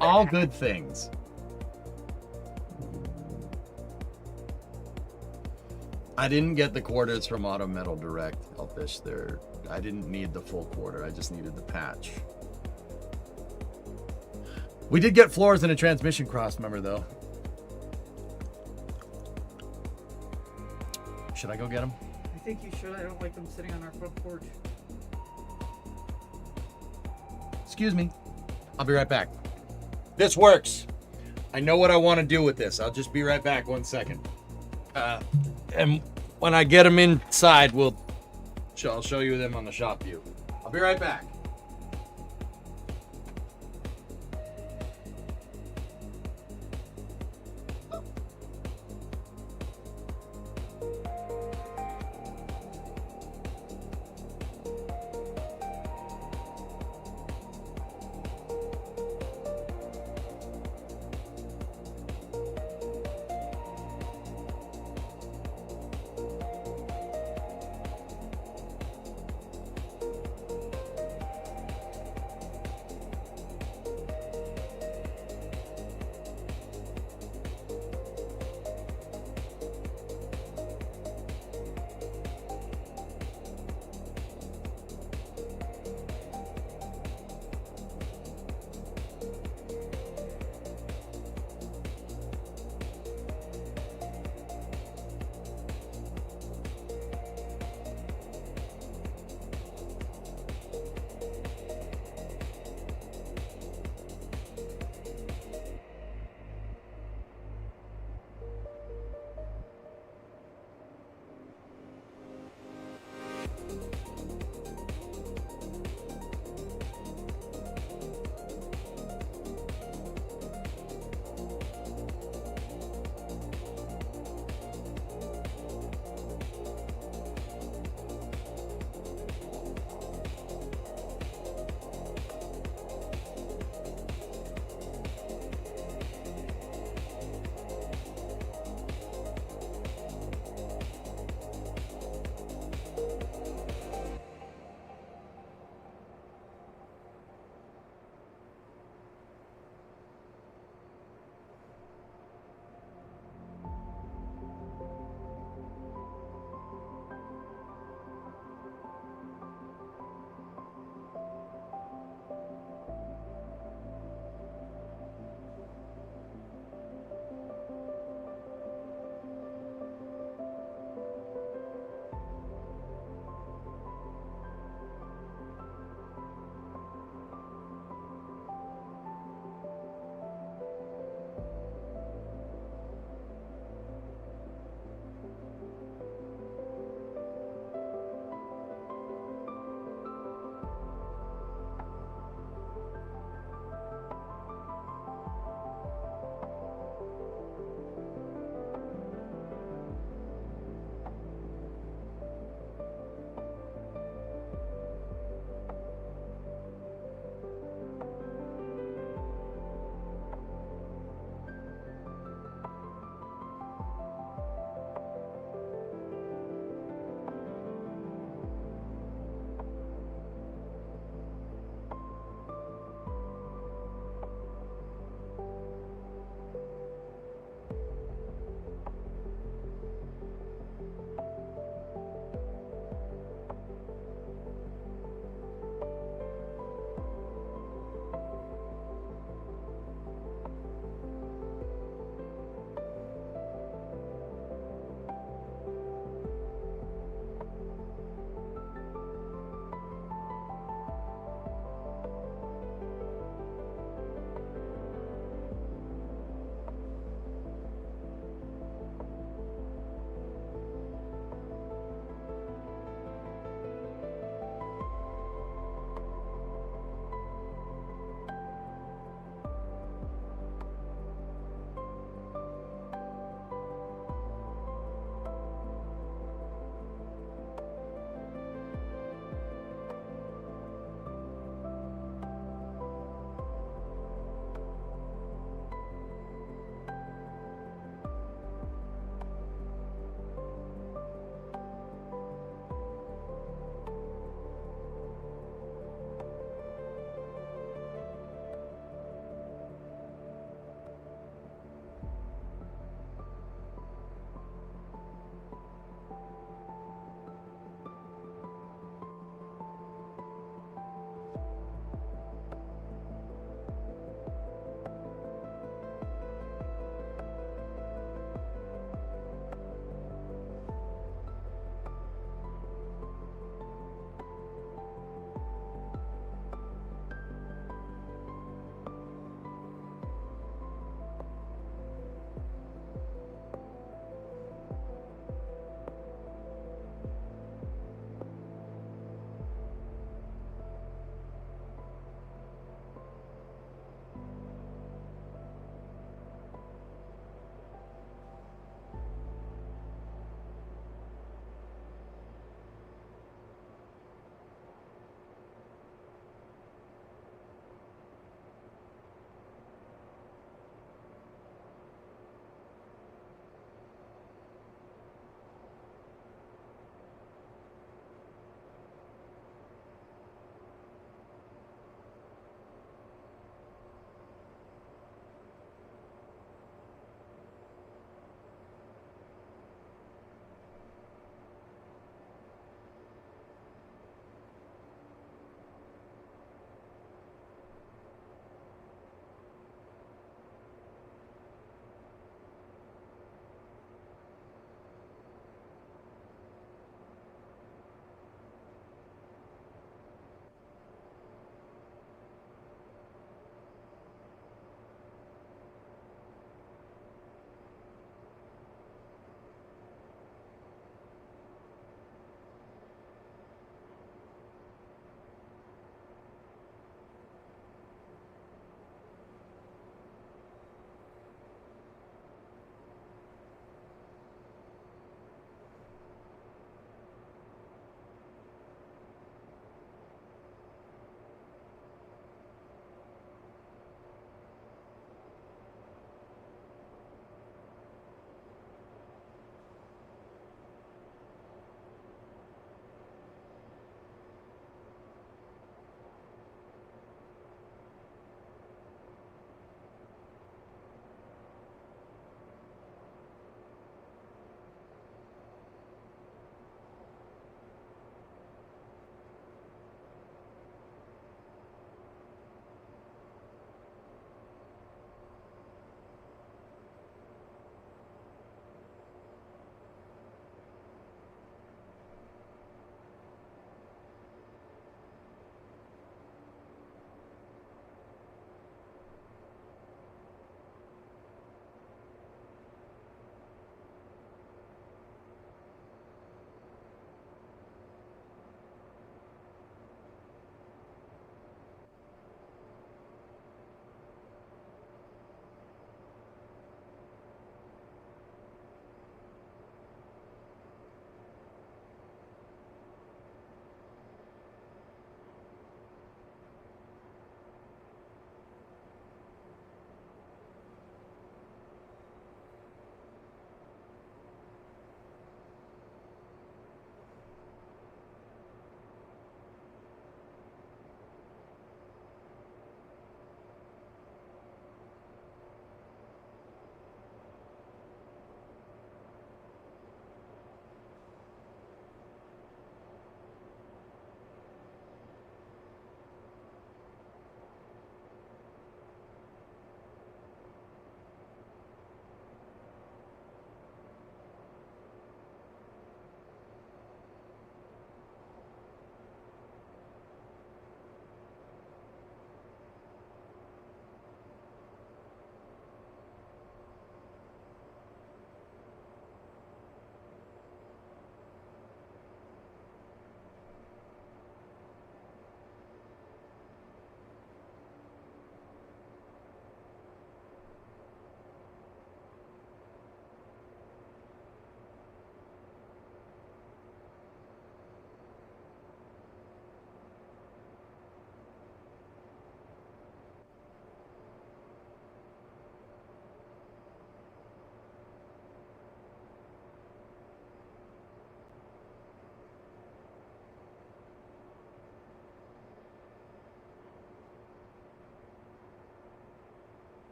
all good things. I didn't get the quarters from Auto Metal Direct, Elfish. I didn't need the full quarter. I just needed the patch. We did get floors and a transmission cross, remember, though. Should I go get them? I think you should. I don't like them sitting on our front porch. Excuse me. I'll be right back. This works. I know what I want to do with this. I'll just be right back 1 second. And when I get them inside, I'll show you them on the shop view. I'll be right back.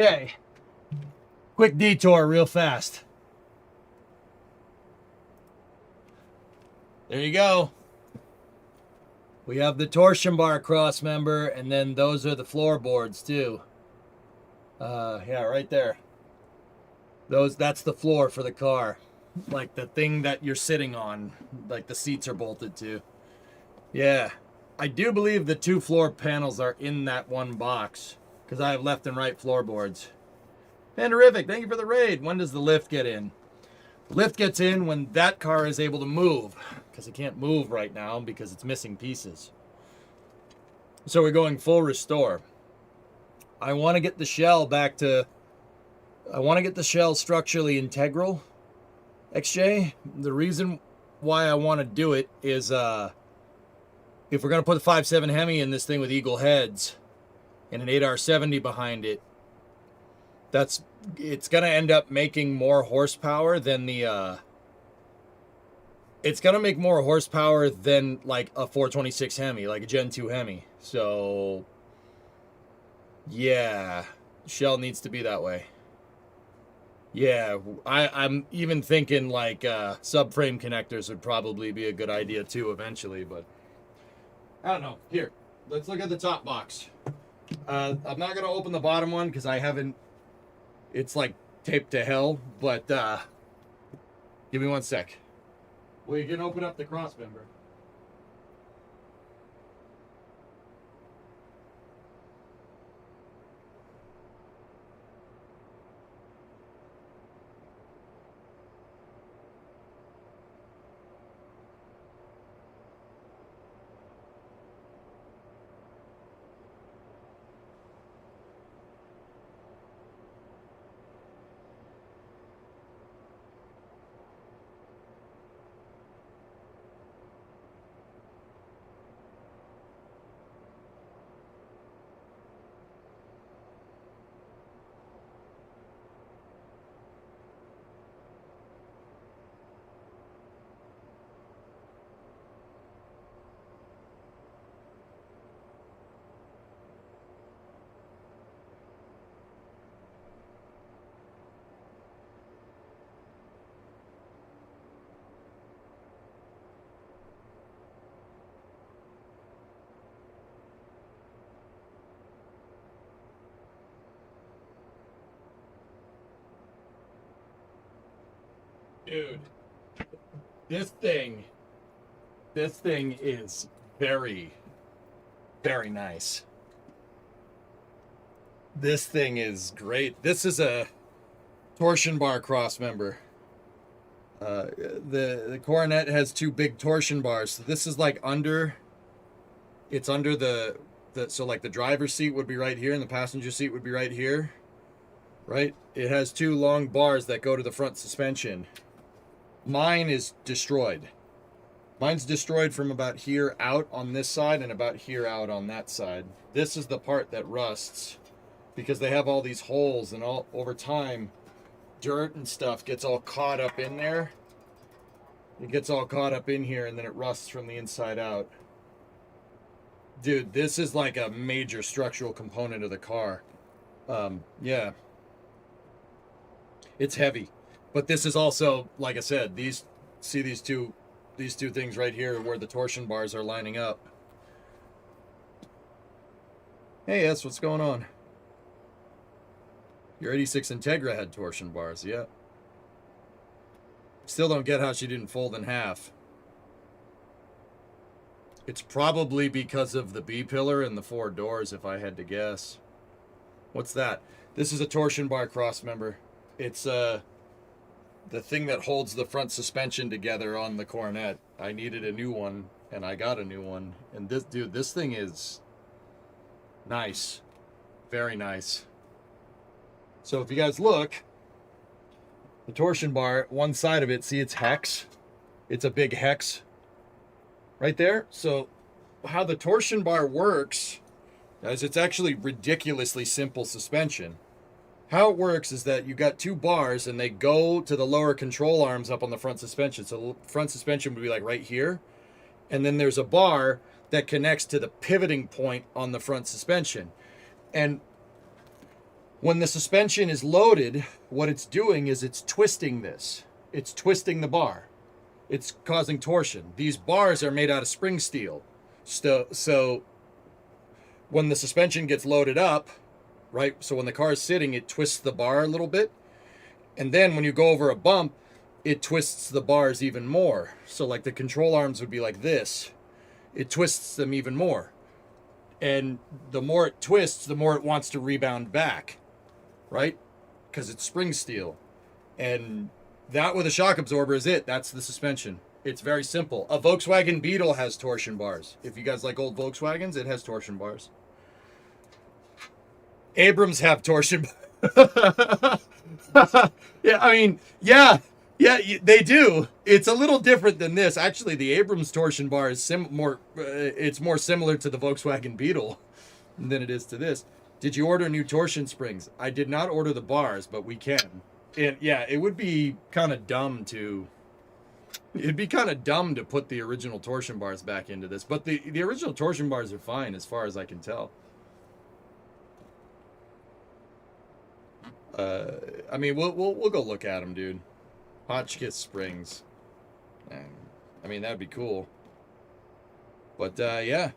Okay. Quick detour real fast. There you go. We have the torsion bar cross member, and then those are the floorboards too. Yeah, right there. That's the floor for the car. Like the thing that you're sitting on, like the seats are bolted to. Yeah. I do believe the 2 floor panels are in that one box, because I have left and right floorboards. Panderific, thank you for the raid. When does the lift get in? The lift gets in when that car is able to move, because it can't move right now because it's missing pieces. So we're going full restore. I want to get the shell back to... I want to get the shell structurally integral, XJ. The reason why I want to do it is if we're going to put the 5.7 Hemi in this thing with eagle heads and an 8R70 behind it, it's going to end up making more horsepower than the it's going to make more horsepower than like a 426 Hemi, like a Gen 2 Hemi. So yeah, shell needs to be that way. Yeah, I'm even thinking like subframe connectors would probably be a good idea too eventually, but I don't know. Here, let's look at the top box. I'm not going to open the bottom one because I haven't, it's like taped to hell, but give me one sec. We can open up the cross member. Dude, this thing is very, very nice. This thing is great. This is a torsion bar cross member. The Coronet has 2 big torsion bars. So this is like under, it's under the so like the driver's seat would be right here and the passenger seat would be right here, right? It has 2 long bars that go to the front suspension. Mine is destroyed. Mine's destroyed from about here out on this side and about here out on that side. This is the part that rusts because they have all these holes, and all over time dirt and stuff gets all caught up in there. It gets all caught up in here and then it rusts from the inside out. Dude, this is like a major structural component of the car. Yeah. It's heavy. But this is also, like I said, these two things right here where the torsion bars are lining up. Hey, S, what's going on? Your 86 Integra had torsion bars, yeah. Still don't get how she didn't fold in half. It's probably because of the B-pillar and the 4 doors, if I had to guess. What's that? This is a torsion bar cross member. It's the thing that holds the front suspension together on the Coronet. I needed a new one, and I got a new one. And this, dude, this thing is nice. Very nice. So if you guys look, the torsion bar, one side of it, see it's hex? It's a big hex right there. So how the torsion bar works, guys, it's actually ridiculously simple suspension. How it works is that you got 2 bars and they go to the lower control arms up on the front suspension. So the front suspension would be like right here. And then there's a bar that connects to the pivoting point on the front suspension. And When the suspension is loaded, what it's doing is it's twisting this. It's twisting the bar. It's causing torsion. These bars are made out of spring steel. So when the suspension gets loaded up, right? So when the car is sitting, it twists the bar a little bit. And then when you go over a bump, it twists the bars even more. So like the control arms would be like this. It twists them even more. And the more it twists, the more it wants to rebound back, right? Because it's spring steel. And that with a shock absorber is it. That's the suspension. It's very simple. A Volkswagen Beetle has torsion bars. If you guys like old Volkswagens, it has torsion bars. Abrams have torsion bars. Yeah, I mean, yeah, they do. It's a little different than this. Actually, the Abrams torsion bar is it's more similar to the Volkswagen Beetle than it is to this. Did you order new torsion springs? I did not order the bars, but we can. And yeah, it would be kind of dumb to... It'd be kind of dumb to put the original torsion bars back into this, but the original torsion bars are fine as far as I can tell. I mean, we'll go look at them, dude. Hotchkiss springs. I mean, that'd be cool. But yeah,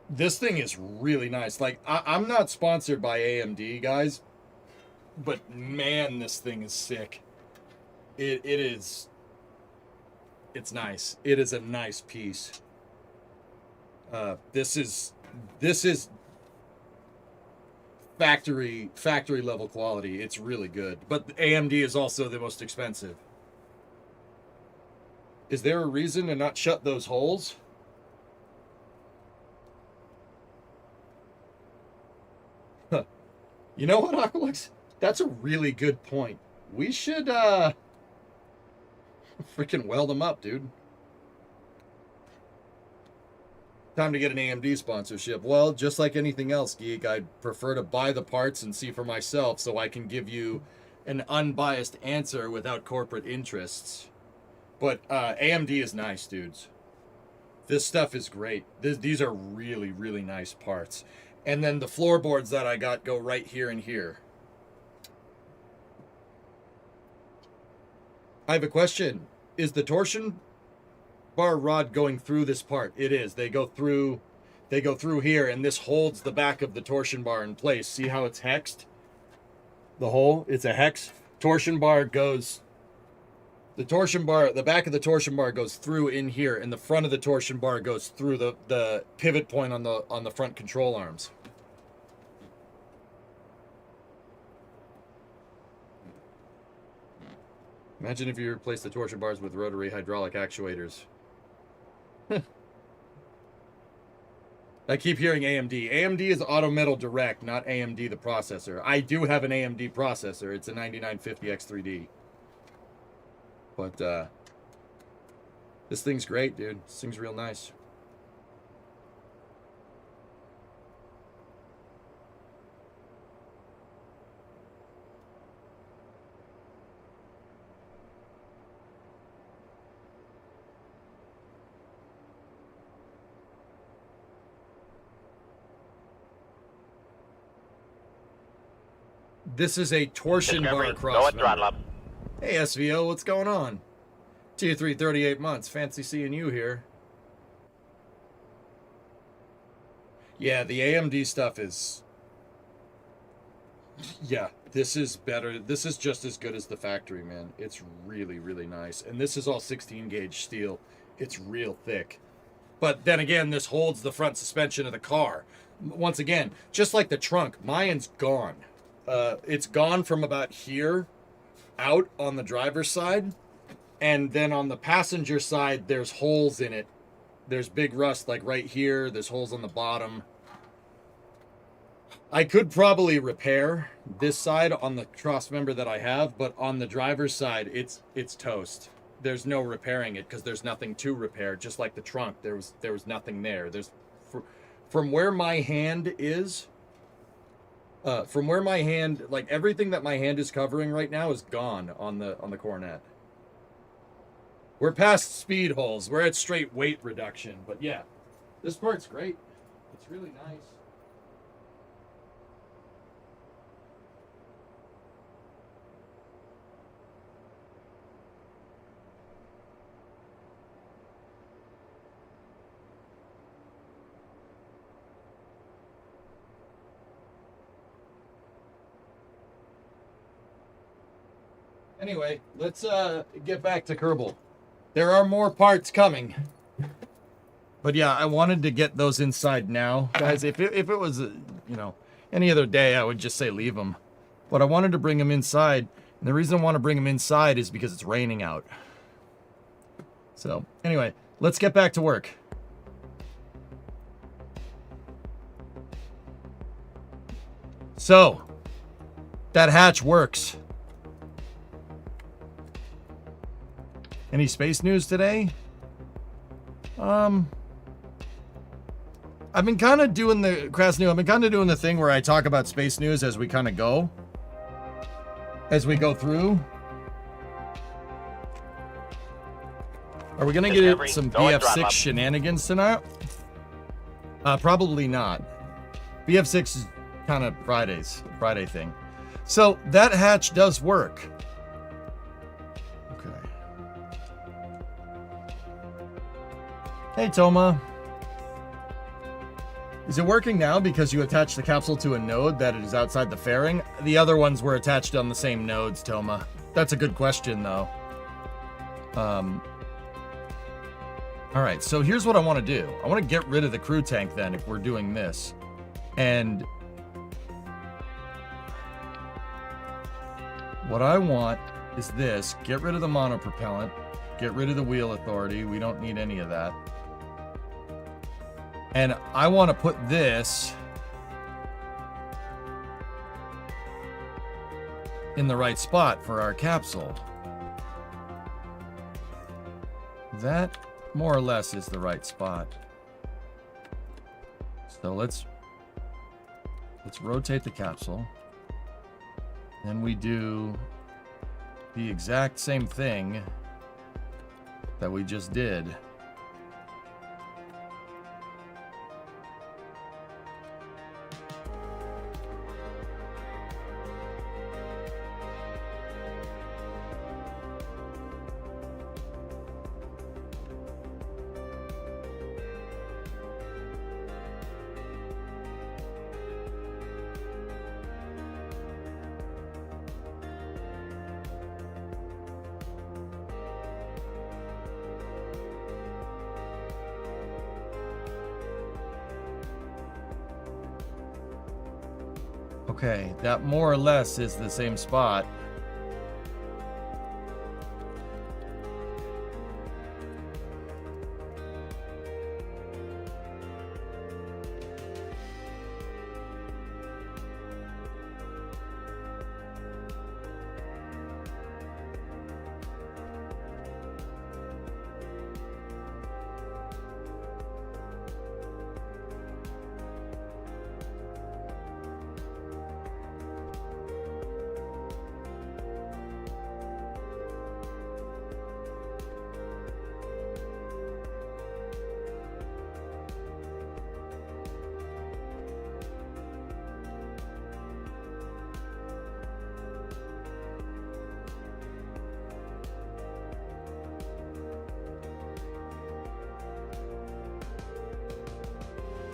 this thing is really nice. Like, I'm not sponsored by AMD, guys, but man, this thing is sick. It is. It's nice. It is a nice piece. This is factory level quality. It's really good. But AMD is also the most expensive. Is there a reason to not shut those holes? Huh. You know what, Aqualux? That's a really good point. We should freaking weld them up, dude. Time to get an AMD sponsorship. Well, just like anything else, Geek, I'd prefer to buy the parts and see for myself so I can give you an unbiased answer without corporate interests. But AMD is nice, dudes. This stuff is great. These are really, really nice parts. And then the floorboards that I got go right here and here. I have a question. Is the torsion bar rod going through this part? It is. They go through here, and this holds the back of the torsion bar in place. See how it's hexed? The hole, it's a hex. Torsion bar goes, the back of the torsion bar goes through in here, and the front of the torsion bar goes through the pivot point on the front control arms. Imagine if you replace the torsion bars with rotary hydraulic actuators. I keep hearing AMD. AMD is Auto Metal Direct, not AMD the processor. I do have an AMD processor. It's a 9950X3D. But this thing's great, dude. This thing's real nice. This is a torsion bar cross. Hey SVO, what's going on? Tier 3, 38 months. Fancy seeing you here. Yeah, the AMD stuff is... Yeah, this is better. This is just as good as the factory, man. It's really, really nice. And this is all 16 gauge steel. It's real thick. But then again, this holds the front suspension of the car. Once again, just like the trunk, mine's gone. It's gone from about here out on the driver's side, and then on the passenger side there's holes in it. There's big rust like right here. There's holes on the bottom. I could probably repair this side on the cross member that I have, but on the driver's side it's toast. There's no repairing it because there's nothing to repair. Just like the trunk, there was nothing there. From where my hand is. From where my hand, like everything that my hand is covering right now is gone on the Coronet. We're past speed holes. We're at straight weight reduction. But yeah, this part's great. It's really nice. Anyway, let's get back to Kerbal. There are more parts coming. But yeah, I wanted to get those inside now. Guys, if it was, any other day, I would just say leave them. But I wanted to bring them inside. And the reason I want to bring them inside is because it's raining out. So, anyway, let's get back to work. So, that hatch works. Any space news today? I've been kind of doing the I've been kind of doing the thing where I talk about space news as we kind of go. As we go through. Are we gonna get some BF6 shenanigans tonight? Probably not. BF6 is kind of Friday thing. So that hatch does work. Okay. Hey Toma. Is it working now because you attached the capsule to a node that is outside the fairing? The other ones were attached on the same nodes, Toma. That's a good question though. All right, so here's what I want to do. I want to get rid of the crew tank then if we're doing this. And what I want is this. Get rid of the monopropellant. Get rid of the wheel authority. We don't need any of that. And I want to put this in the right spot for our capsule. That more or less is the right spot. So let's rotate the capsule. Then we do the exact same thing that we just did. Okay, that more or less is the same spot.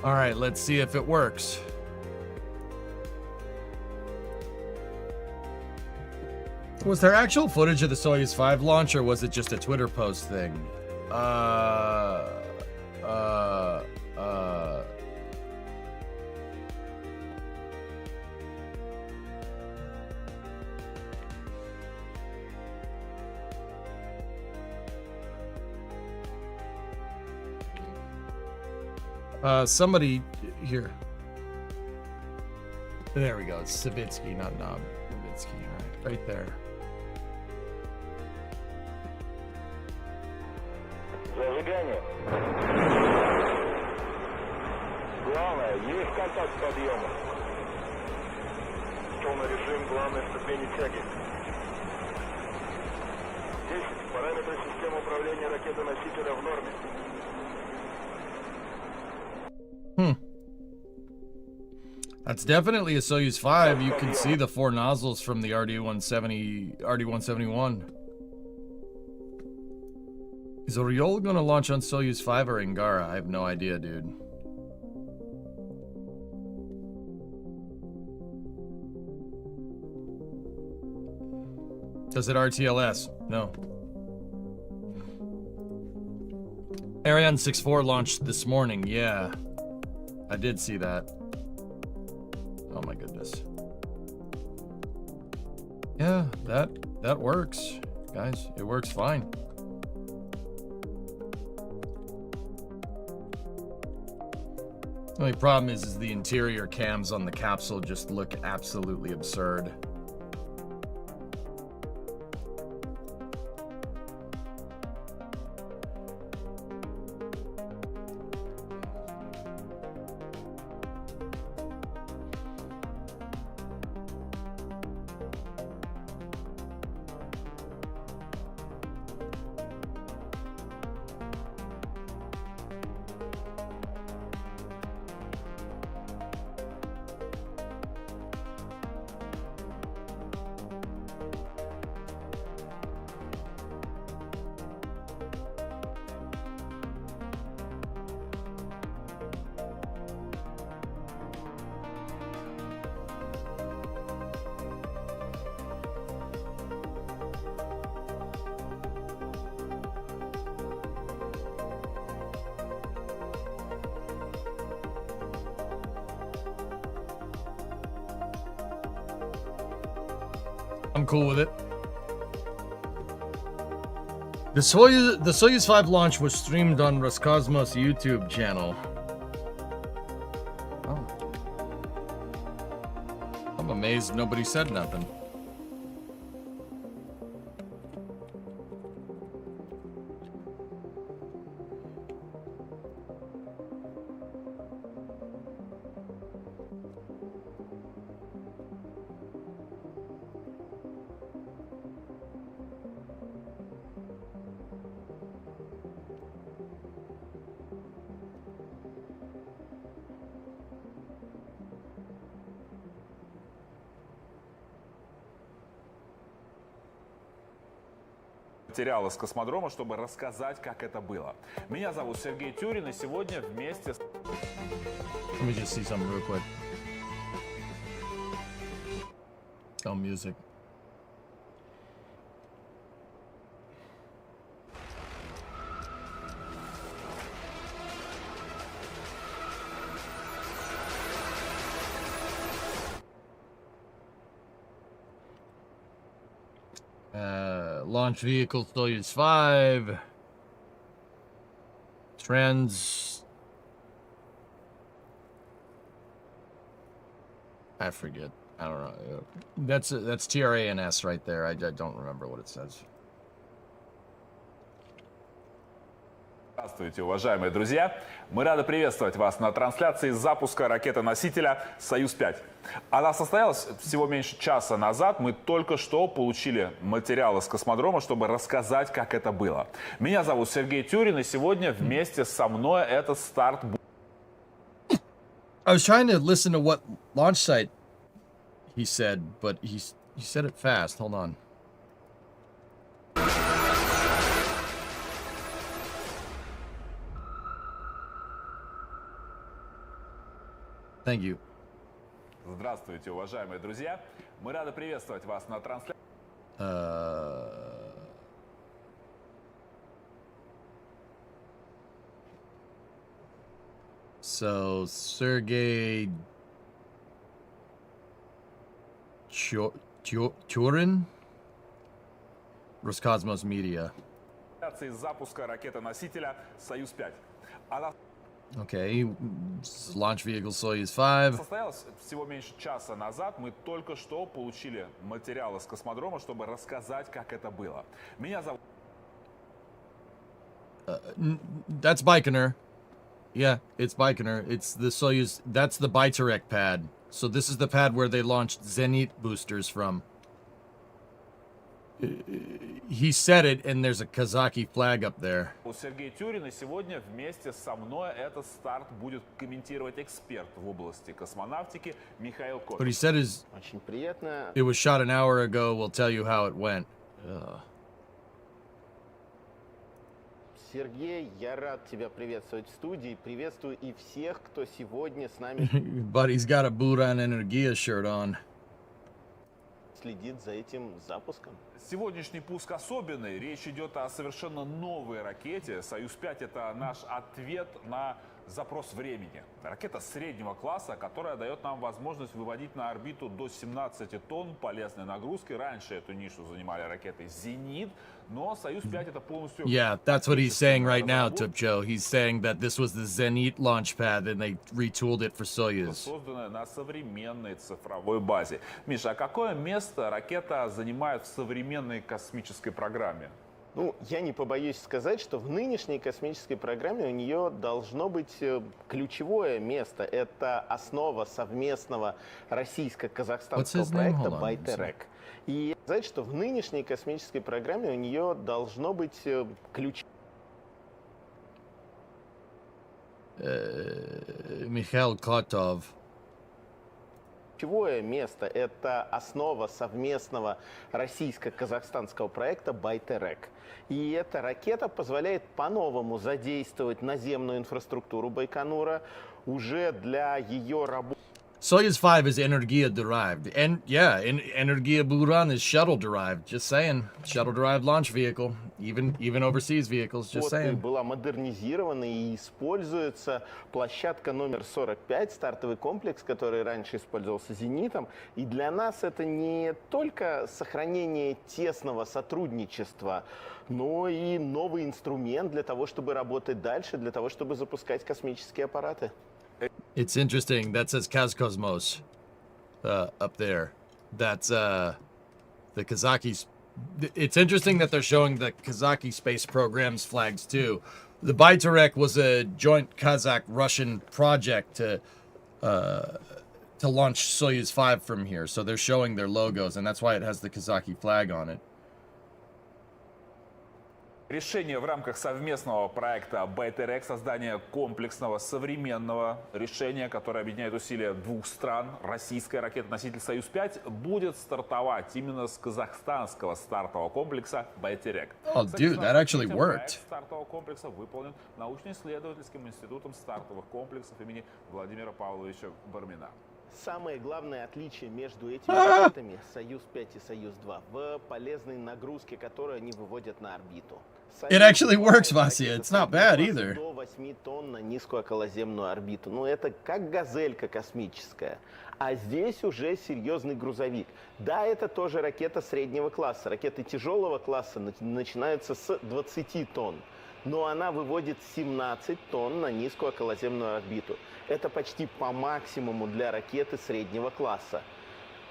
All right, let's see if it works. Was there actual footage of the Soyuz 5 launch, or was it just a Twitter post thing? Somebody here. There we go. It's Savitsky, not Nob. Savitsky, right there. Зажигание. Главное, есть контакт с подъемом. Полный режим, главной ступени тяги. 10. Параметры системы управления ракетой-носителя в норме. That's definitely a Soyuz 5. You can see the 4 nozzles from the RD-171. Is Orion going to launch on Soyuz 5 or Angara? I have no idea, dude. Does it RTLS? No. Ariane 6.4 launched this morning. Yeah, I did see that. Oh my goodness. Yeah, that works, guys. It works fine. The only problem is the interior cams on the capsule just look absolutely absurd. I'm cool with it. The Soyuz 5 launch was streamed on Roscosmos YouTube channel. Oh. I'm amazed nobody said nothing. Материалы с космодрома, чтобы рассказать, как это было. Меня зовут Сергей Тюрин, и сегодня вместе с... Let me just see something real quick. Oh, music. Launch vehicle Soyuz 5. Trends. I forget. I don't know. That's TRANS right there. I don't remember what it says. Здравствуйте, уважаемые друзья! Мы рады приветствовать вас на трансляции запуска ракеты-носителя «Союз-5». Она состоялась всего меньше часа назад. Мы только что получили материалы с космодрома, чтобы рассказать, как это было. Меня зовут Сергей Тюрин, и сегодня вместе со мной этот старт... I was trying to listen to what launch site he said, but he said it fast. Hold on. Thank you. Здравствуйте, уважаемые друзья! Мы рады приветствовать вас на трансляции. So Sergey Turin, Roscosmos Media. Запуска ракеты-носителя «Союз-5». Okay, launch vehicle Soyuz 5. Состоялось всего меньше часа назад. Мы только что получили материалы с космодрома, чтобы рассказать, как это было. Меня зовут... That's Baikonur. Yeah, it's Baikonur. It's the Soyuz. That's the Baitarek pad. So this is the pad where they launched Zenit boosters from. He said it, and there's a Kazaki flag up there. Сергей Тюрин, и сегодня вместе со мной этот старт будет комментировать эксперт в области космонавтики Михаил Кот. But he said it was shot an hour ago. We'll tell you how it went. Сергей, я рад тебя приветствовать в студии. Приветствую и всех, кто сегодня с нами. But he's got a Buran Energia shirt on. следит за этим запуском. Сегодняшний пуск особенный. Речь идет о совершенно новой ракете. «Союз-5» — это наш ответ на запрос времени. Ракета среднего класса, которая дает нам возможность выводить на орбиту до 17 тонн полезной нагрузки. Раньше эту нишу занимали ракеты «Зенит», но «Союз-5» — это полностью... Yeah, that's what he's saying right now, Tupcho. He's saying that this was the Zenit launch pad and they retooled it for Soyuz. Созданная на современной цифровой базе. Миша, а какое место ракета занимает в современной космической программе? Ну, я не побоюсь сказать, что в нынешней космической программе у нее должно быть ключевое место. Это основа совместного российско-казахстанского проекта «Байтерек». И сказать, что в нынешней космической программе у нее должно быть Mikhail Kotov. ключевое место. Это основа совместного российско-казахстанского проекта «Байтерек». И эта ракета позволяет по-новому задействовать наземную инфраструктуру Байконура уже для ее работы. Soyuz 5 is Energia derived. And yeah, Energia Buran is shuttle derived. Just saying. Shuttle derived launch vehicle. Even overseas vehicles. Just saying. Была модернизирована и используется площадка номер 45, стартовый комплекс, который раньше использовался «Зенитом». И для нас это не только сохранение тесного сотрудничества, но и новый инструмент для того, чтобы работать дальше, для того, чтобы запускать космические аппараты. It's interesting. That says Kazkosmos up there. That's the Kazakh. It's interesting that they're showing the Kazakh space program's flags too. The Baytarek was a joint Kazakh-Russian project to launch Soyuz 5 from here. So they're showing their logos, and that's why it has the Kazakh flag on it. Решение в рамках совместного проекта «Байтерек» — создание комплексного современного решения, которое объединяет усилия двух стран. Российская ракета-носитель «Союз-5» будет стартовать именно с казахстанского стартового комплекса «Байтерек». Oh, dude, that actually worked. Проект стартового комплекса выполнен научно-исследовательским институтом стартовых комплексов имени Владимира Павловича Бармина. Самое главное отличие между этими ракетами «Союз-5» и «Союз-2» в полезной нагрузке, которую они выводят на орбиту. It actually works, Vasya. It's not bad either. До 8 тонн на низкую околоземную орбиту. Ну, это как газелька космическая. А здесь уже серьезный грузовик. Да, это тоже ракета среднего класса. Ракеты тяжелого класса начинаются с 20 тонн. Но она выводит 17 тонн на низкую околоземную орбиту. Это почти по максимуму для ракеты среднего класса.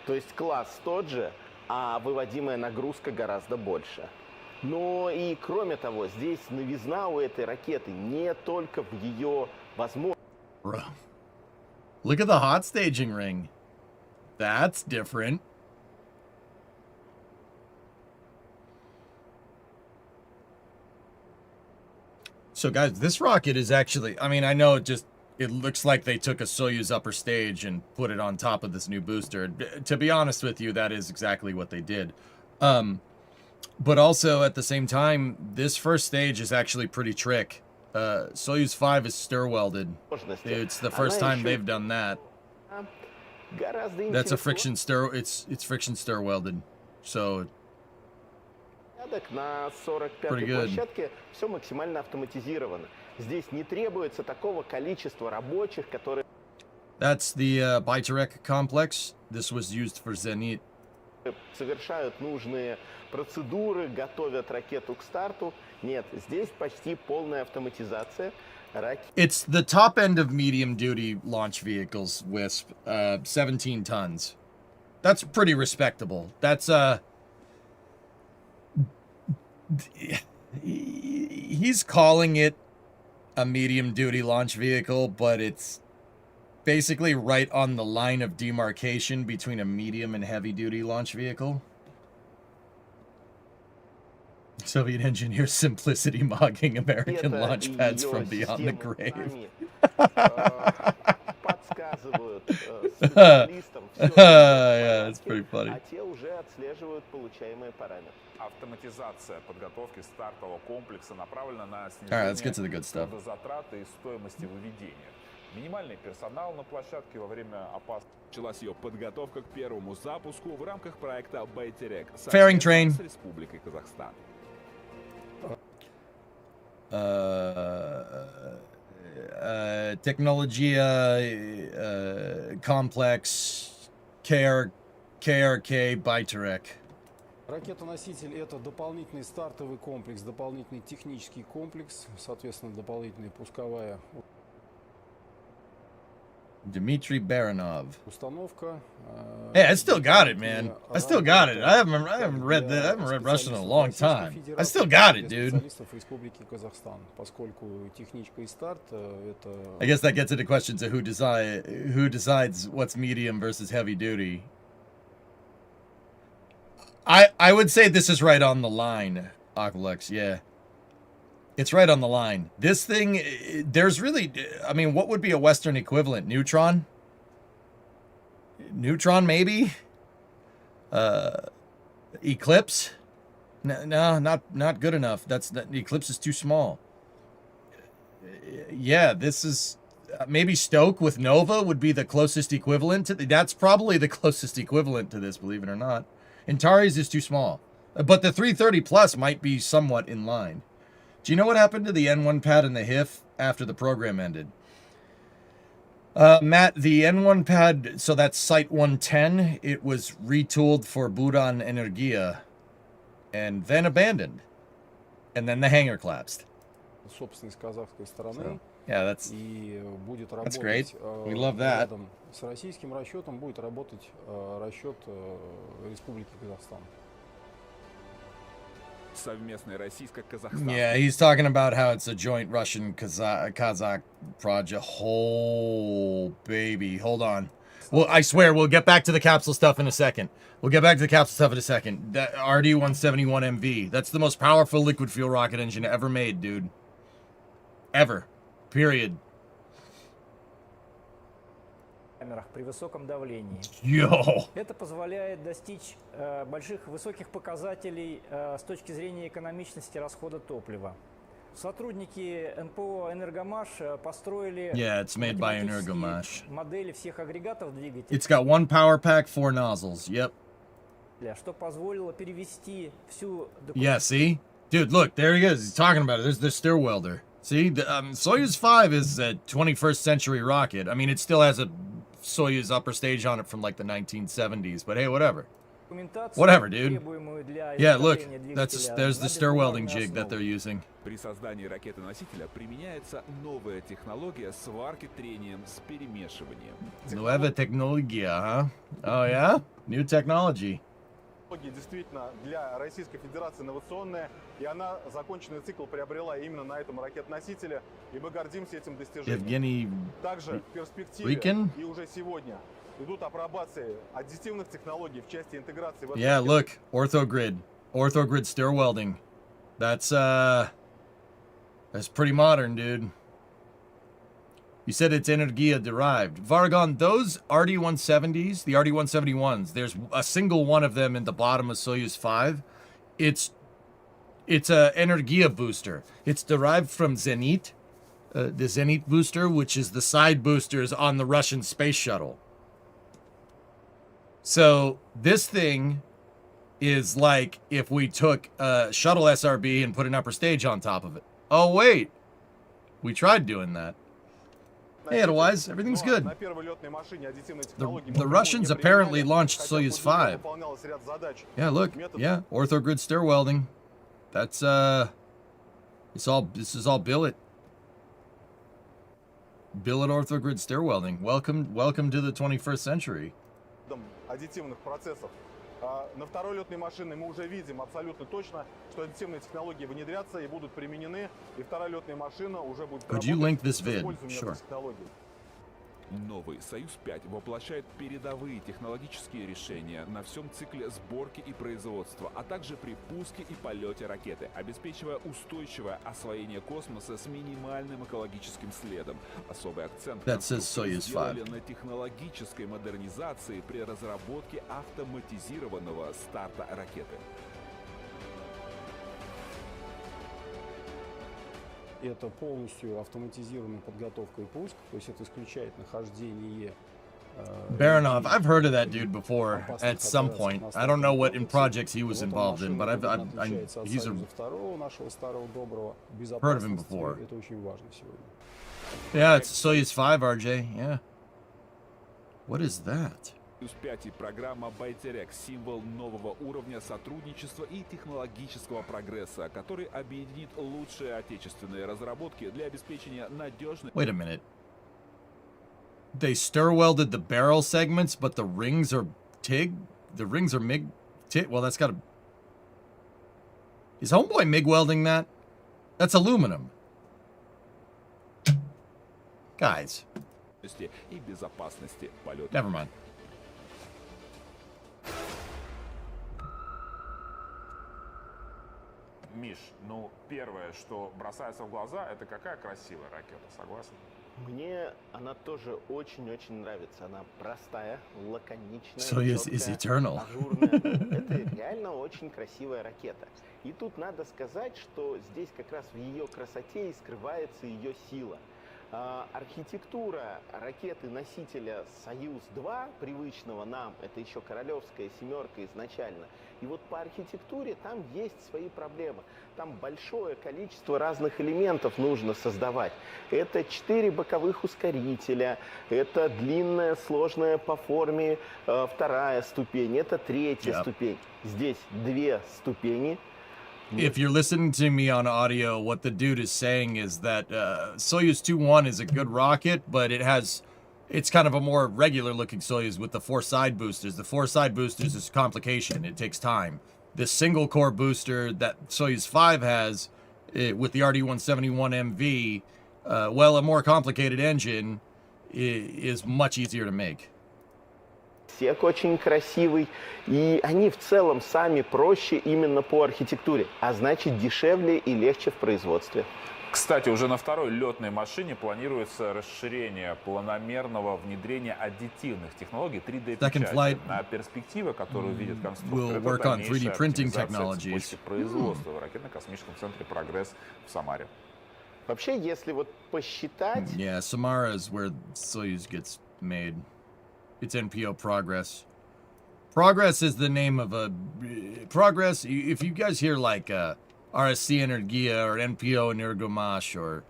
То есть класс тот же, а выводимая нагрузка гораздо больше. Но и кроме того, здесь новизна у этой ракеты не только в ее возможности. Look at the hot staging ring. That's different. So guys, this rocket is actually, I mean, I know it looks like they took a Soyuz upper stage and put it on top of this new booster. To be honest with you, that is exactly what they did. But also at the same time, this first stage is actually pretty trick. Soyuz 5 is stir welded. It's the first time they've done that. That's a friction stir. It's friction stir welded. So на 45-й площадке все максимально автоматизировано. Здесь не требуется такого количества рабочих, которые... That's the Baytarek complex. This was used for Zenit. Совершают нужные процедуры, готовят ракету к старту. Нет, здесь почти полная автоматизация. It's the top end of medium-duty launch vehicles, WISP, 17 tons. That's pretty respectable. That's he's calling it a medium-duty launch vehicle, but it's basically right on the line of demarcation between a medium and heavy-duty launch vehicle. Soviet engineers simplicity mogging American launch pads from beyond the grave. Yeah, it's pretty funny. Автоматизация подготовки стартового комплекса направлена на снижение затрат и стоимости выведения. Минимальный персонал на площадке во время опасности. Началась ее подготовка к первому запуску в рамках проекта «Байтерек» Fairing train. с Республикой Казахстан. Technologia complex KRK Байтерек. Ракета-носитель — это дополнительный стартовый комплекс, дополнительный технический комплекс, соответственно, дополнительная пусковая Dmitry Baranov. установка. Hey, I still got it, man. I still got it. I haven't read Russian in a long time. I still got it, dude. Специалистов Республики Казахстан, поскольку техничка и старт это. I guess that gets into questions of who decides what's medium versus heavy duty. I would say this is right on the line, Aqualex, yeah. It's right on the line. This thing, there's really, I mean, what would be a Western equivalent? Neutron? Neutron, maybe? Eclipse? No, not good enough. Eclipse is too small. Yeah, this is, maybe Stoke with Nova would be the closest equivalent to, that's probably the closest equivalent to this, believe it or not. Antares is too small. But the 330 plus might be somewhat in line. Do you know what happened to the N1 pad and the HIF after the program ended? Matt, the N1 pad, so that's Site 110, it was retooled for Buran Energia and then abandoned. And then the hangar collapsed. Собственность казахской стороны. Yeah, that's great. We love that. С российским расчетом будет работать расчет Республики Казахстан. Совместная российско-казахстанская. Yeah, he's talking about how it's a joint Russian-Kazakh project. Oh, baby. Hold on. Well, I swear, we'll get back to the capsule stuff in a second. That RD-171MV. That's the most powerful liquid fuel rocket engine ever made, dude. Ever. Period. При высоком давлении. Yo. Это позволяет достичь больших высоких показателей с точки зрения экономичности расхода топлива. Сотрудники НПО «Энергомаш» построили модели всех агрегатов двигателя. It's got one power pack, 4 nozzles. Yep. Что позволило перевести всю Yeah, see? Dude, look, there he is. He's talking about it. There's the stir welder. See, the, Soyuz 5 is a 21st century rocket. I mean, it still has a Soyuz upper stage on it from like the 1970s, but hey, whatever. Whatever, dude. Yeah, look, there's the stir welding jig that they're using. При создании ракеты-носителя применяется новая технология сварки трением с перемешиванием. Nueva tecnología, huh? Oh, yeah? New technology. Действительно для Российской Федерации инновационная, и она законченный цикл приобрела именно на этом ракет-носителе, и мы гордимся этим достижением. Также в перспективе и уже сегодня идут апробации аддитивных технологий в части интеграции. Yeah, look, orthogrid stir welding. That's pretty modern, dude. You said it's Energia derived. Vargon, those RD-170s, the RD-171s, there's a single one of them in the bottom of Soyuz 5. It's a Energia booster. It's derived from Zenit, the Zenit booster, which is the side boosters on the Russian space shuttle. So this thing is like if we took a shuttle SRB and put an upper stage on top of it. Oh, wait. We tried doing that. Hey, otherwise, everything's good. The Russians apparently launched Soyuz 5. Yeah, look. Yeah, orthogrid stir welding. That's, this is all billet. Billet orthogrid stir welding. Welcome to the 21st century. Аддитивных процессов. На второй летной машине мы уже видим абсолютно точно, что аддитивные технологии внедрятся и будут применены, и вторая летная машина уже будет работать с использованием этих технологий. Новый «Союз-5» воплощает передовые технологические решения на всем цикле сборки и производства, а также при пуске и полете ракеты, обеспечивая устойчивое освоение космоса с минимальным экологическим следом. Особый акцент сделали на технологической модернизации при разработке автоматизированного старта ракеты. Это полностью автоматизированная подготовка и пуск, то есть это исключает нахождение. Baronov, I've heard of that dude before at some point. I don't know what in projects he was involved in, but he's heard of him before. Это очень важно сегодня. Yeah, it's Soyuz 5, RJ. Yeah. What is that? Союз 5 и программа Байтерек – символ нового уровня сотрудничества и технологического прогресса, который объединит лучшие отечественные разработки для обеспечения надежной... Wait a minute. They stir welded the barrel segments, but the rings are TIG? The rings are MIG? TIG? Well, that's gotta... Is Homeboy MIG welding that? That's aluminum. Guys. ...и безопасности полета. Never mind. Миш, ну, первое, что бросается в глаза, это какая красивая ракета, согласен? Мне она тоже очень-очень нравится. Она простая, лаконичная, Soyuz is eternal. ажурная. Это реально очень красивая ракета. И тут надо сказать, что здесь как раз в ее красоте и скрывается ее сила. Архитектура ракеты-носителя «Союз-2», привычного нам, это еще королевская семерка изначально. И вот по архитектуре там есть свои проблемы. Там большое количество разных элементов нужно создавать. Это 4 боковых ускорителя, это длинная, сложная по форме вторая ступень, это третья ступень. Здесь 2 ступени. If you're listening to me on audio, what the dude is saying is that Soyuz 2-1 is a good rocket, but it's kind of a more regular looking Soyuz with the 4 side boosters. The 4 side boosters is a complication. It takes time. This single core booster that Soyuz 5 has with the RD-171MV, well, a more complicated engine is much easier to make. Отсек очень красивый, и они в целом сами проще именно по архитектуре, а значит дешевле и легче в производстве. Кстати, уже на второй летной машине планируется расширение планомерного внедрения аддитивных технологий 3D-печати на перспективы, которые видят конструкторы. Это дальнейшая оптимизация цепочки производства в ракетно-космическом центре «Прогресс» в Самаре. Вообще, если вот посчитать... Yeah, Samara is where Soyuz gets made. It's NPO Progress. Progress is the name of a... Progress, if you guys hear like RSC Energia or NPO Energomash or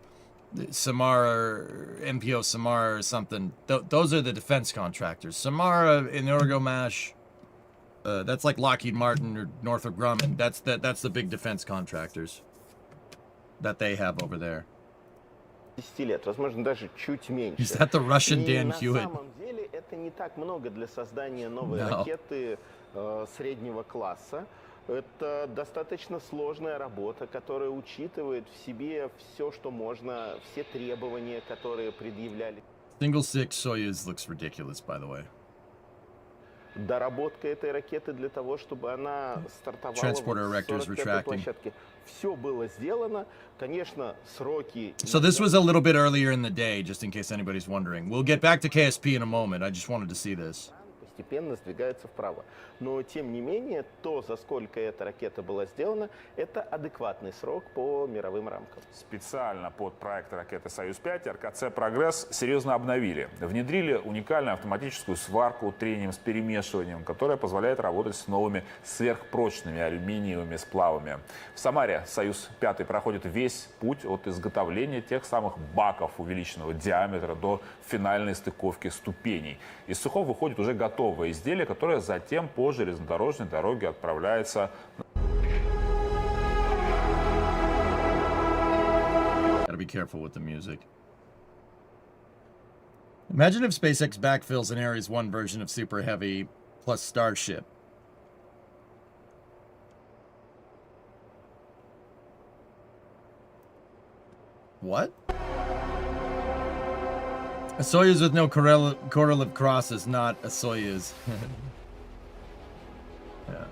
Samara or NPO Samara or something, those are the defense contractors. Samara and Energomash, that's like Lockheed Martin or Northrop Grumman. That's the big defense contractors that they have over there. 10 лет, возможно, даже чуть меньше. Is that the Russian Dan Hewitt? На самом деле это не так много для создания новой ракеты среднего класса. Это достаточно сложная работа, которая учитывает в себе все, что можно, все требования, которые предъявляли. Single six Soyuz looks ridiculous, by the way. Доработка этой ракеты для того, чтобы она стартовала в 45-й площадке. Все было сделано. Конечно, сроки... So this was a little bit earlier in the day, just in case anybody's wondering. We'll get back to KSP in a moment. I just wanted to see this. Постепенно сдвигается вправо. Но, тем не менее, то, за сколько эта ракета была сделана, это адекватный срок по мировым рамкам. Специально под проект ракеты «Союз-5» РКЦ «Прогресс» серьезно обновили. Внедрили уникальную автоматическую сварку трением с перемешиванием, которая позволяет работать с новыми сверхпрочными алюминиевыми сплавами. В Самаре «Союз-5» проходит весь путь от изготовления тех самых баков увеличенного диаметра до финальной стыковки ступеней. Из сухого выходит уже готовое изделие, которое затем по железнодорожной дороге отправляется. Gotta be careful with the music. Imagine if SpaceX backfills an Ares 1 version of Super Heavy plus Starship. What? A Soyuz with no correlative cross is not a Soyuz. Yeah.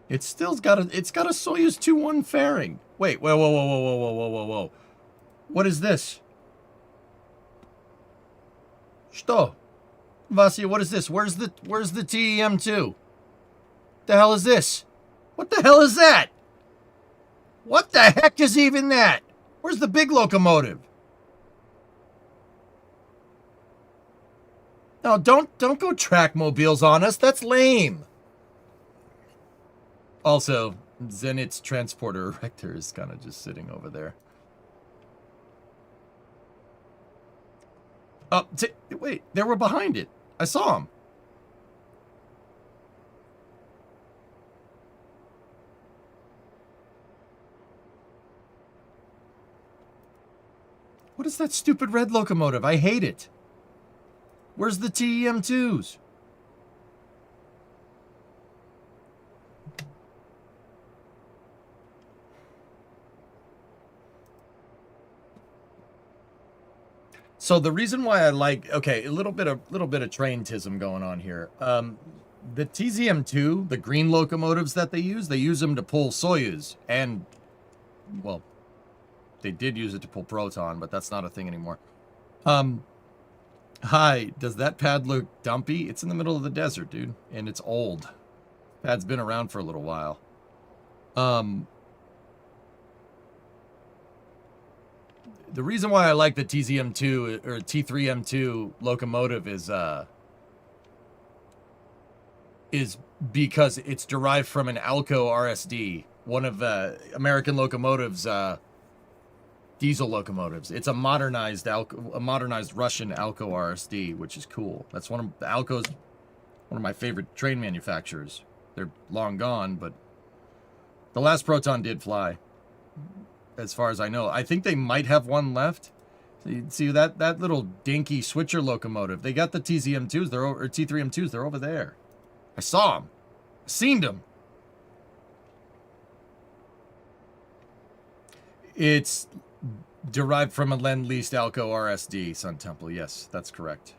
It's got a Soyuz 2-1 fairing. Wait, whoa. What is this? Что? Vasya, what is this? Where's the TEM2? The hell is this? What the hell is that? What the heck is even that? Where's the big locomotive? No, don't go track mobiles on us. That's lame. Also, Zenit's transporter erector is kind of just sitting over there. Oh, wait, they were behind it. I saw them. What is that stupid red locomotive? I hate it. Where's the TEM2s? So the reason why I like, okay, a little bit of traintism going on here. The TZM2, the green locomotives that they use them to pull Soyuz, and well, they did use it to pull Proton, but that's not a thing anymore. Hi, does that pad look dumpy? It's in the middle of the desert, dude, and it's old. Pad's been around for a little while. The reason why I like the TZM2 or T3M2 locomotive is because it's derived from an Alco RSD, one of American Locomotive's diesel locomotives. It's a modernized Russian Alco RSD, which is cool. That's Alco's one of my favorite train manufacturers. They're long gone, but the last Proton did fly, as far as I know. I think they might have one left. See that little dinky switcher locomotive. They got the TZM2s, or T3M2s. They're over there. I saw them. Seen them. It's derived from a Lend-Leased Alco RSD, Sun Temple. Yes, that's correct.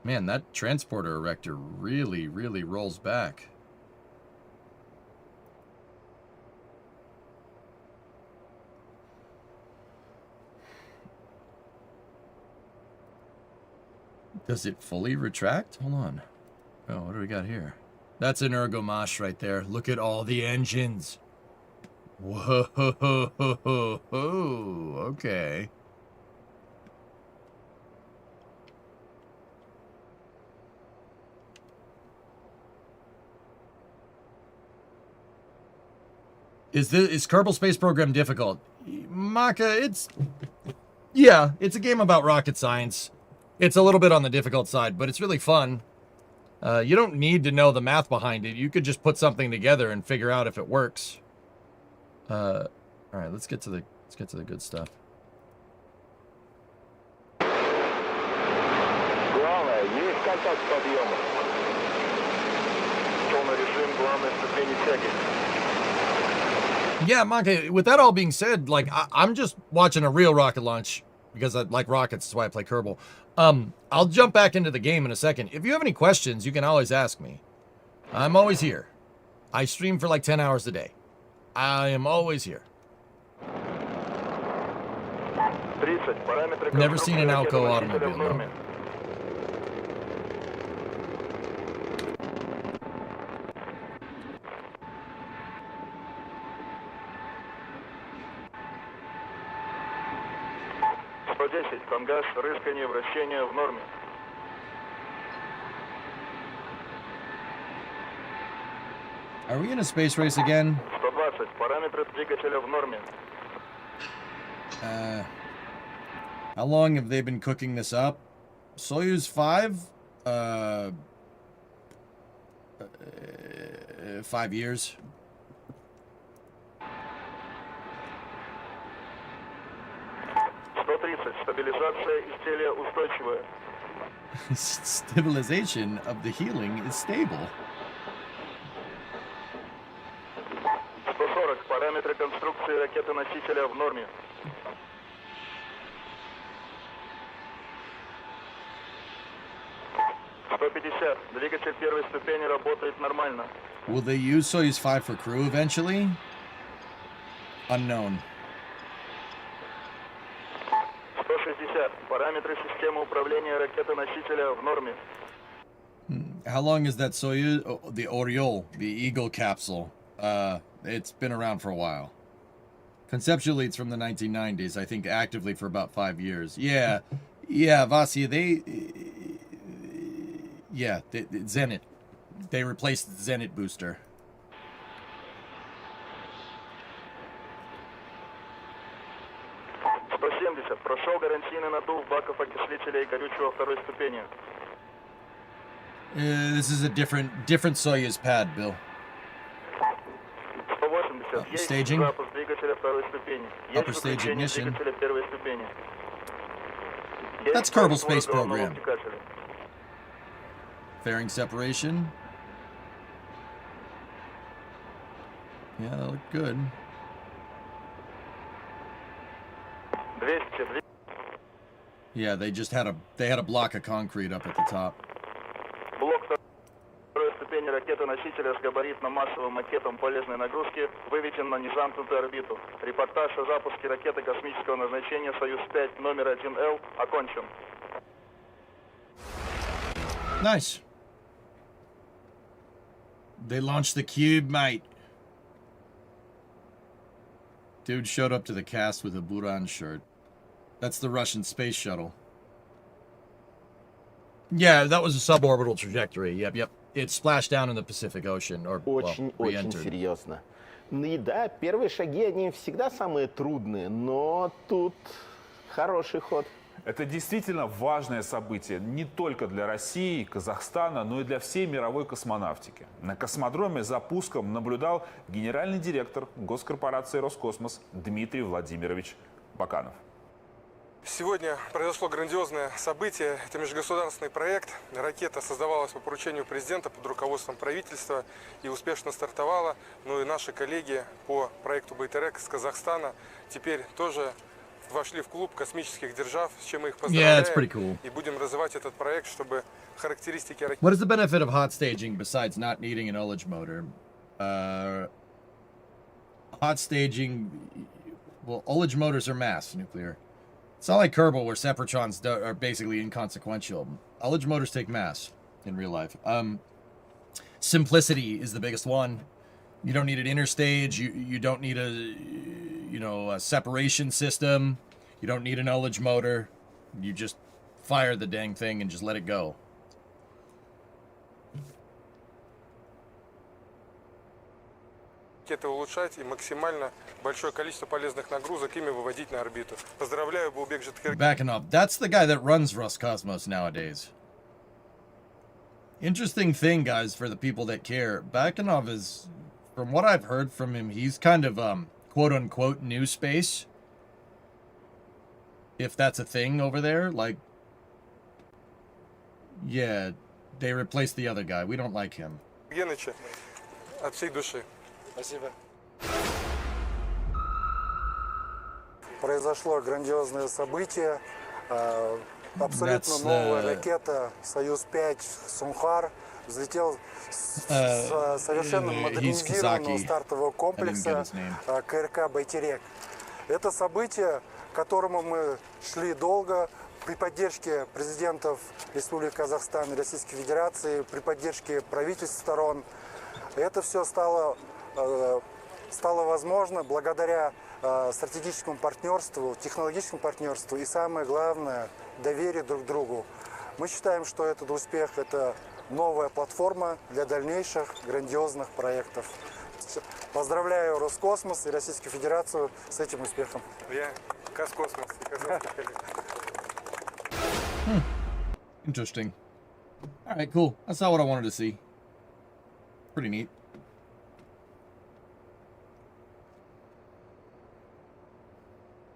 Man, that transporter erector really, really rolls back. Does it fully retract? Hold on. Oh, what do we got here? That's an Ergomash right there. Look at all the engines. Whoa, okay. Is Kerbal Space Program difficult? Maka, it's a game about rocket science. It's a little bit on the difficult side, but it's really fun. You don't need to know the math behind it. You could just put something together and figure out if it works. All right, let's get to the good stuff. Yeah, Monkey, with that all being said, like, I'm just watching a real rocket launch because I like rockets. That's why I play Kerbal. I'll jump back into the game in a second. If you have any questions, you can always ask me. I'm always here. I stream for like 10 hours a day. I am always here. Never seen an Alco automobile, no. Тангаж, рыскание, вращение в норме. Are we in a space race again? 120, параметры двигателя в норме. How long have they been cooking this up? Soyuz 5? 5 years. Stabilization of the healing is stable. 140, параметры конструкции ракеты-носителя в норме. Двигатель первой ступени работает нормально. Will they use Soyuz 5 for crew eventually? Unknown. 60. Параметры системы управления ракеты-носителя в норме. How long is that Soyuz? Oh, the Orion, the Eagle capsule. It's been around for a while. Conceptually, it's from the 1990s. I think actively for about 5 years. Yeah, Vasya, Zenit. They replaced the Zenit booster. Прошел гарантийный надув баков окислителя и горючего второй ступени. This is a different Soyuz pad, Bill. 180. Staging. Есть запуск двигателя второй ступени. Upper Есть stage выключение ignition. двигателя первой ступени. That's Kerbal Space Program. Fairing separation. Yeah, that looked good. 200. Yeah, they had a block of concrete up at the top. Блок второй ступени ракеты-носителя с габаритно-массовым макетом полезной нагрузки выведен на незамкнутую орбиту. Репортаж о запуске ракеты космического назначения «Союз-5» номер 1Л окончен. Nice. They launched the cube, mate. Dude showed up to the cast with a Buran shirt. That's the Russian space shuttle. Yeah, that was a suborbital trajectory. Yep. It splashed down in the Pacific Ocean. Очень серьезно. Ну и да, первые шаги, они всегда самые трудные, но тут хороший ход. Это действительно важное событие не только для России, Казахстана, но и для всей мировой космонавтики. На космодроме за пуском наблюдал генеральный директор госкорпорации «Роскосмос» Дмитрий Владимирович Баканов. Сегодня произошло грандиозное событие. Это межгосударственный проект. Ракета создавалась по поручению президента под руководством правительства и успешно стартовала. Ну и наши коллеги по проекту Байтерек из Казахстана теперь тоже вошли в клуб космических держав, с чем мы их поздравляем. Yeah, it's pretty cool. И будем развивать этот проект, чтобы характеристики ракеты... What is the benefit of hot staging besides not needing an ullage motor? Hot staging... Well, ullage motors are mass nuclear. It's not like Kerbal where separatrons are basically inconsequential. Ullage motors take mass in real life. Simplicity is the biggest one. You don't need an interstage. You don't need a separation system. You don't need an ullage motor. You just fire the dang thing and just let it go. Это улучшать и максимально большое количество полезных нагрузок ими выводить на орбиту. Поздравляю, Баубек Житкер. Backing up. That's the guy that runs Roscosmos nowadays. Interesting thing, guys, for the people that care. Bakanov is, from what I've heard from him, he's kind of quote-unquote new space. If that's a thing over there. Like, yeah, they replaced the other guy. We don't like him. Геныча, от всей души. Спасибо. Произошло грандиозное событие. Абсолютно новая ракета «Союз-5» «Сунхар» взлетел с совершенно модернизированного стартового комплекса КРК «Байтерек». Это событие, к которому мы шли долго, при поддержке президентов Республики Казахстан и Российской Федерации, при поддержке правительств сторон. Это все стало возможно благодаря стратегическому партнерству, технологическому партнерству и, самое главное, доверию друг к другу. Мы считаем, что этот успех – это новая платформа для дальнейших грандиозных проектов. Поздравляю Роскосмос и Российскую Федерацию с этим успехом. Я Казкосмос. Interesting. All right, cool. That's not what I wanted to see. Pretty neat.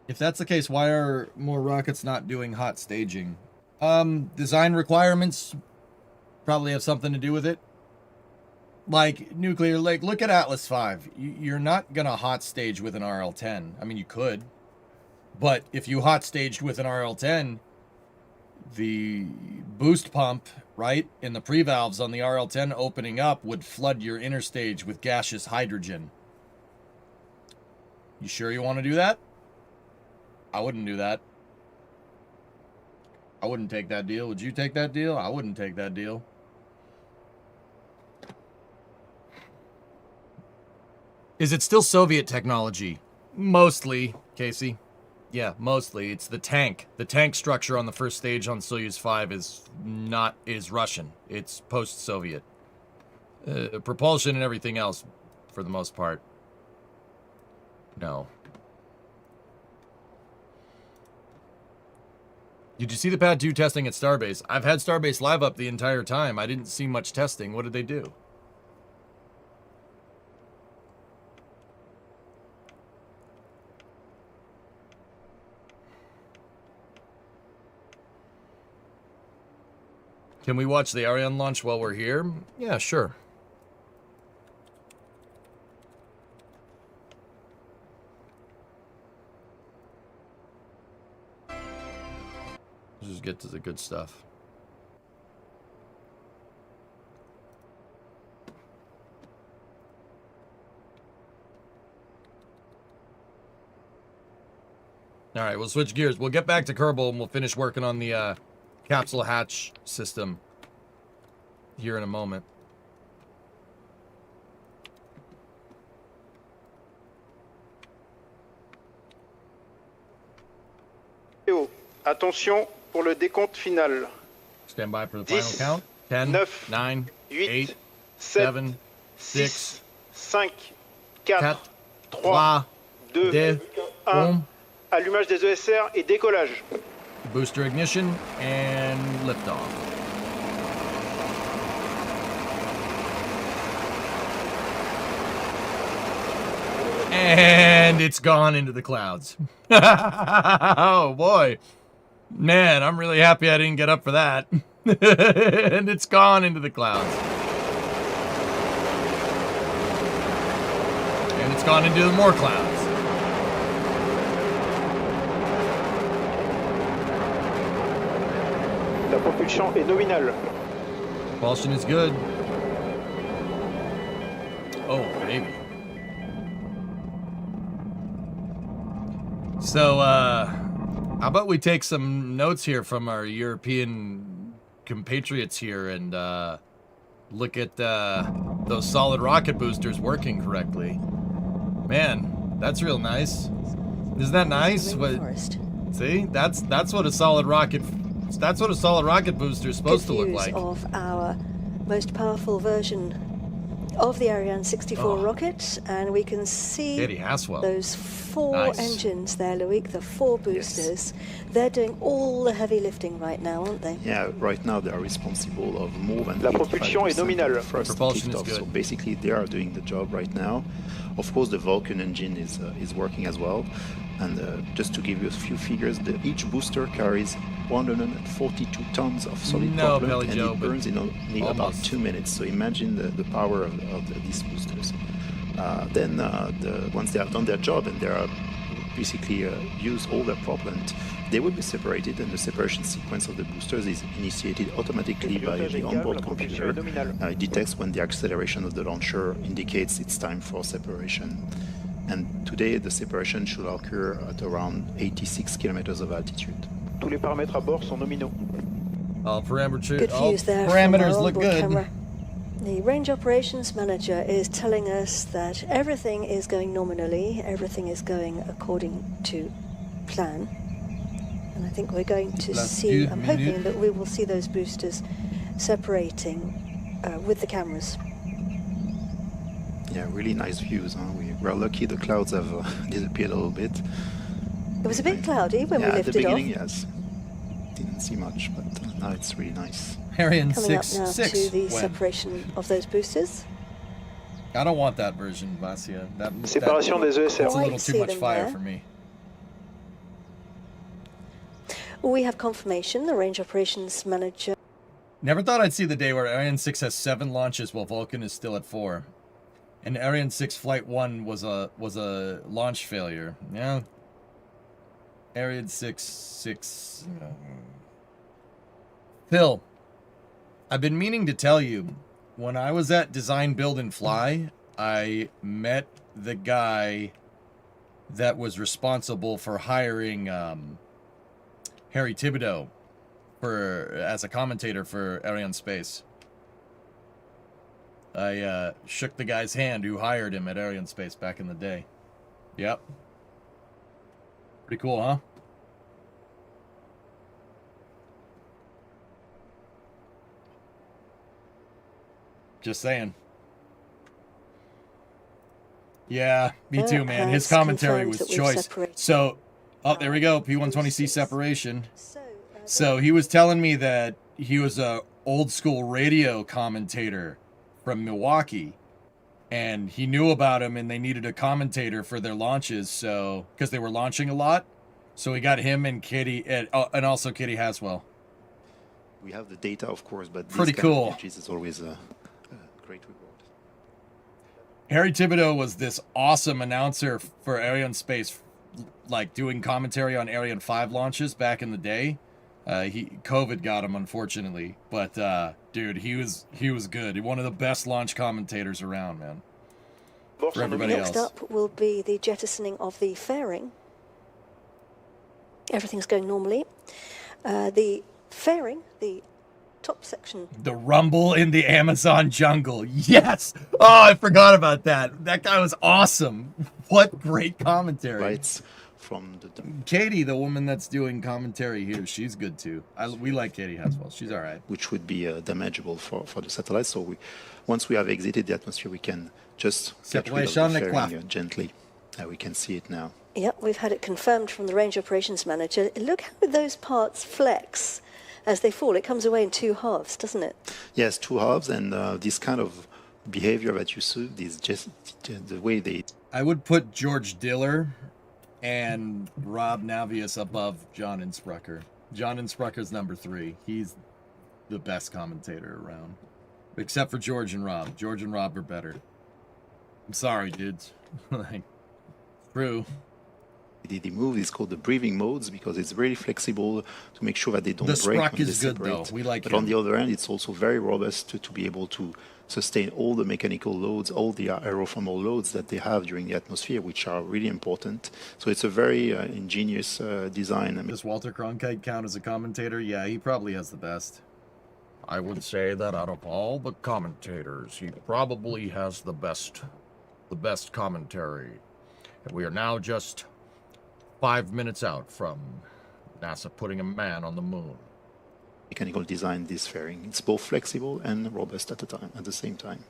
If that's the case, why are more rockets not doing hot staging? Design requirements probably have something to do with it. Like nuclear, like look at Atlas V. You're not gonna hot stage with an RL-10. I mean, you could, but if you hot staged with an RL-10, the boost pump, right, in the pre-valves on the RL-10 opening up would flood your inner stage with gaseous hydrogen. You sure you want to do that? I wouldn't do that. I wouldn't take that deal. Would you take that deal? I wouldn't take that deal. Is it still Soviet technology? Mostly, Casey. Yeah, mostly. It's the tank. The tank structure on the first stage on Soyuz 5 is Russian. It's post-Soviet. Propulsion and everything else, for the most part. No. Did you see the Pad 2 testing at Starbase? I've had Starbase live up the entire time. I didn't see much testing. What did they do? Can we watch the Orion launch while we're here? Yeah, sure. Let's just get to the good stuff. All right, we'll switch gears. We'll get back to Kerbal and we'll finish working on the capsule hatch system here in a moment. Attention pour le décompte final. Stand by for the final count. 10, 9, 8, 7, 6, 5, 4, 3, 2, 1. Allumage des ESR et décollage. Booster ignition and liftoff. And it's gone into the clouds. Oh boy. Man, I'm really happy I didn't get up for that. And it's gone into the clouds. And it's gone into more clouds. La propulsion est nominale. Propulsion is good. Oh, baby. So, how about we take some notes here from our European compatriots here and look at those solid rocket boosters working correctly. Man, that's real nice. Isn't that nice? See, that's what a solid rocket. That's what a solid rocket booster is supposed to look like. Of our most powerful version of the Ariane 64 rocket, and we can see those 4 engines there, Loic, the 4 boosters. Yes. They're doing all the heavy lifting right now, aren't they? Yeah, right now they are responsible of more than La propulsion est nominale. The first liftoff. So basically they are doing the job right now. Of course the Vulcan engine is working as well. And just to give you a few figures, each booster carries 142 tons of solid propellant, and it burns in only about 2 minutes. So imagine the power of these boosters. Then once they have done their job and they are basically use all their propellant, they will be separated, and the separation sequence of the boosters is initiated automatically by the onboard computer. It detects when the acceleration of the launcher indicates it's time for separation. And today the separation should occur at around 86 kilometers of altitude. Tous les paramètres à bord sont nominaux. All parameters, good views there parameters look good. Camera. The range operations manager is telling us that everything is going nominally, everything is going according to plan. And I think we're going to see, I'm hoping that we will see those boosters separating with the cameras. Yeah, really nice views. Huh? We're lucky the clouds have disappeared a little bit. It was a bit cloudy when we lifted off. At the beginning, yes. Didn't see much, but now it's really nice. Ariane Coming up now to the separation of those boosters. I don't want that version, Vasia. Séparation des ESR. That's a little too much fire for me. We have confirmation, the range operations manager. Never thought I'd see the day where Ariane 6 has 7 launches while Vulcan is still at 4. And Ariane 6 Flight 1 was a launch failure. Yeah. Ariane 6. Phil, I've been meaning to tell you, when I was at Design, Build, and Fly, I met the guy that was responsible for hiring Harry Thibodeau as a commentator for Orion Space. I shook the guy's hand who hired him at Orion Space back in the day. Yep. Pretty cool, huh? Just saying. Yeah, me too, man. His commentary was choice. So, oh, there we go. P120C separation. So he was telling me that he was a old school radio commentator from Milwaukee, and he knew about him, and they needed a commentator for their launches, so because they were launching a lot, so he got him and Kitty, and also Kitty Haswell. We have the data, of course, but pretty cool. Is always a great reward. Harry Thibodeau was this awesome announcer for Ariane Space, like doing commentary on Ariane 5 launches back in the day. COVID got him, unfortunately, but dude, he was good. One of the best launch commentators around, man. For everybody else. Next up will be the jettisoning of the fairing. Everything's going normally. The fairing, the top section. The rumble in the Amazon jungle. Yes! Oh, I forgot about that. That guy was awesome. What great commentary. Right. From Katie, the woman that's doing commentary here, she's good too. We like Katie Haswell. She's all right. Which would be damageable for the satellite. So once we have exited the atmosphere, we can just get rid of the fairing gently. We can see it now. Yep, we've had it confirmed from the range operations manager. Look how those parts flex as they fall. It comes away in two halves, doesn't it? Yes, two halves, and this kind of behavior that you see, this just the way they. I would put George Diller and Rob Navius above John Insprucker. John Insprucker's number 3. He's the best commentator around. Except for George and Rob. George and Rob are better. I'm sorry, dudes. Like, true. The move is called the breathing modes because it's really flexible to make sure that they don't break. The Spruck is good, though. We like it. But on the other hand, it's also very robust to be able to sustain all the mechanical loads, all the aerothermal loads that they have during the atmosphere, which are really important. So it's a very ingenious design. Does Walter Cronkite count as a commentator? Yeah, he probably has the best. I would say that out of all the commentators, he probably has the best commentary. And we are now just 5 minutes out from NASA putting a man on the moon. Mechanical design, this fairing. It's both flexible and robust at the same time.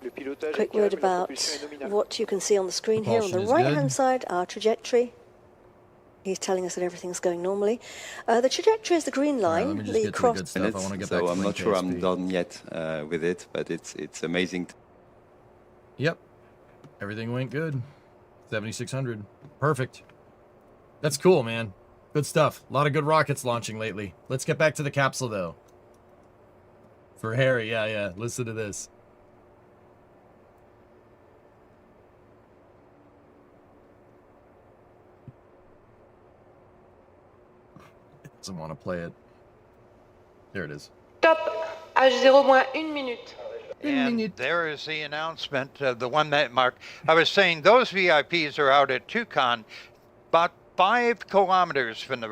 Quick word about what you can see on the screen here. On the right-hand side, our trajectory. He's telling us that everything's going normally. The trajectory is the green line. The cross. So I'm not sure I'm done yet with it, but it's amazing. Yep, everything went good. 7600, perfect. That's cool, man. Good stuff. A lot of good rockets launching lately. Let's get back to the capsule, though. For Harry, yeah. Listen to this. Doesn't want to play it. There it is. Top. H0 moins 1 minute. And there is the announcement, the one that Mark, I was saying those VIPs are out at Tucson, about 5 kilometers from the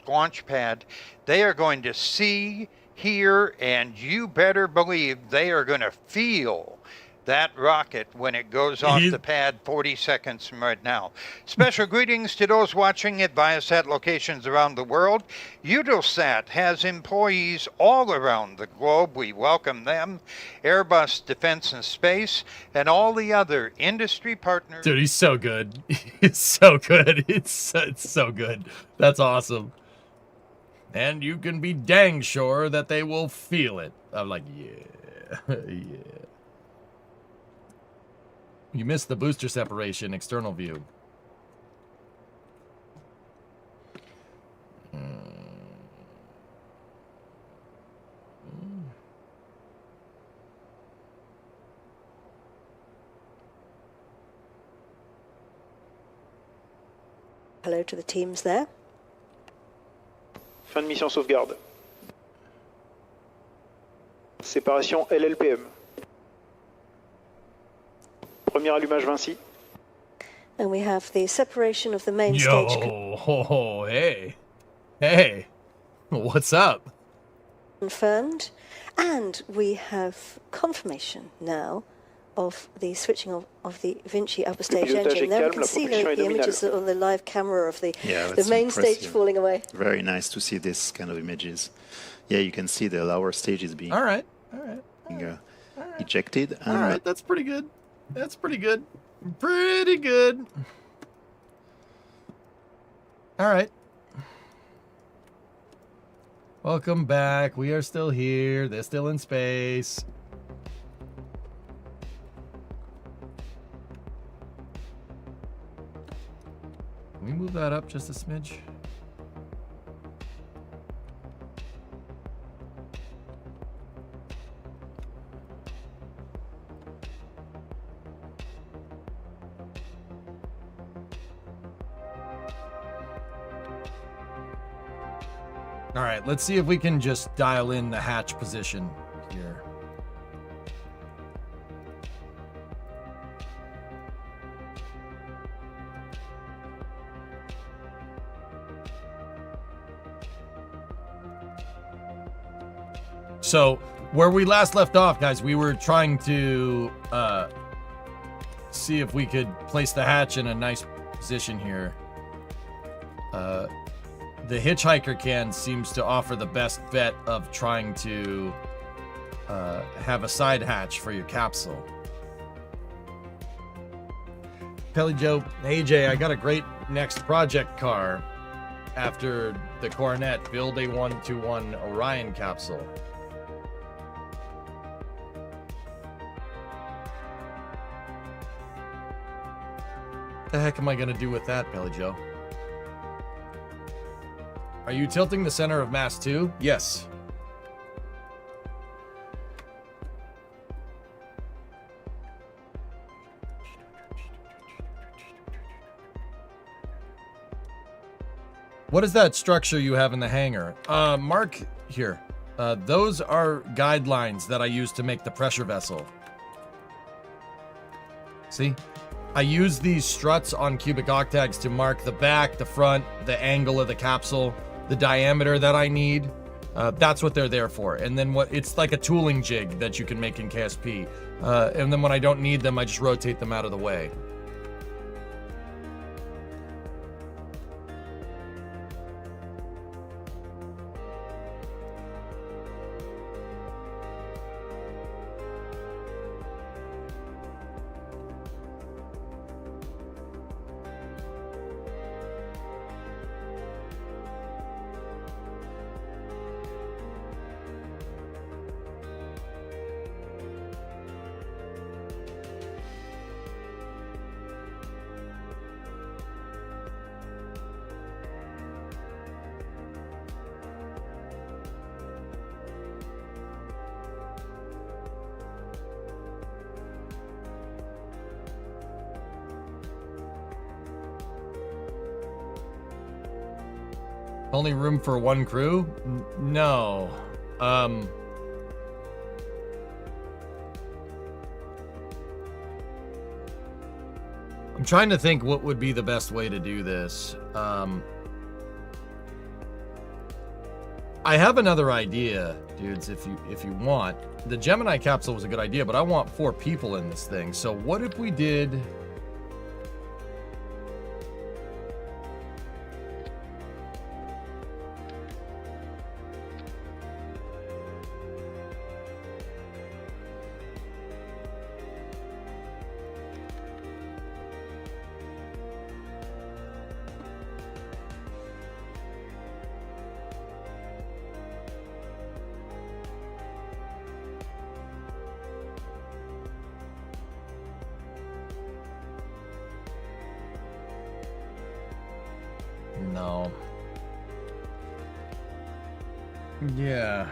launch pad. They are going to see, hear, and you better believe they are going to feel that rocket when it goes off the pad 40 seconds from right now. Special greetings to those watching at Viasat locations around the world. Eutelsat has employees all around the globe. We welcome them. Airbus Defense and Space and all the other industry partners. Dude, he's so good. It's so good. It's so good. That's awesome. And you can be dang sure that they will feel it. I'm like, yeah. Yeah. You missed the booster separation external view. Hello to the teams there. Fin de mission sauvegarde. Séparation LLPM. Premier allumage Vinci. And we have the separation of the main stage. Yo, hey. What's up? confirmed, and we have confirmation now of the switching of the Vinci upper stage engine. There we can see the images on the live camera of the main stage falling away. Very nice to see this kind of images. Yeah, you can see the lower stages being ejected. All right, that's pretty good. That's pretty good. Pretty good. All right. Welcome back. We are still here. They're still in space. Can we move that up just a smidge? All right, let's see if we can just dial in the hatch position here. So, where we last left off, guys, we were trying to see if we could place the hatch in a nice position here. The hitchhiker can seems to offer the best bet of trying to have a side hatch for your capsule. Pelly Joe, hey Jay, I got a great next project car after the Coronet. Build a 121 Orion capsule. The heck am I gonna do with that, Pelly Joe? Are you tilting the center of mass too? Yes. What is that structure you have in the hangar? Mark here. Those are guidelines that I use to make the pressure vessel. See? I use these struts on cubic octags to mark the back, the front, the angle of the capsule, the diameter that I need. That's what they're there for. And then it's like a tooling jig that you can make in KSP. And then when I don't need them, I just rotate them out of the way. Only room for one crew? No. I'm trying to think what would be the best way to do this. I have another idea, dudes, if you want. The Gemini capsule was a good idea, but I want 4 people in this thing. So what if we did... No. Yeah.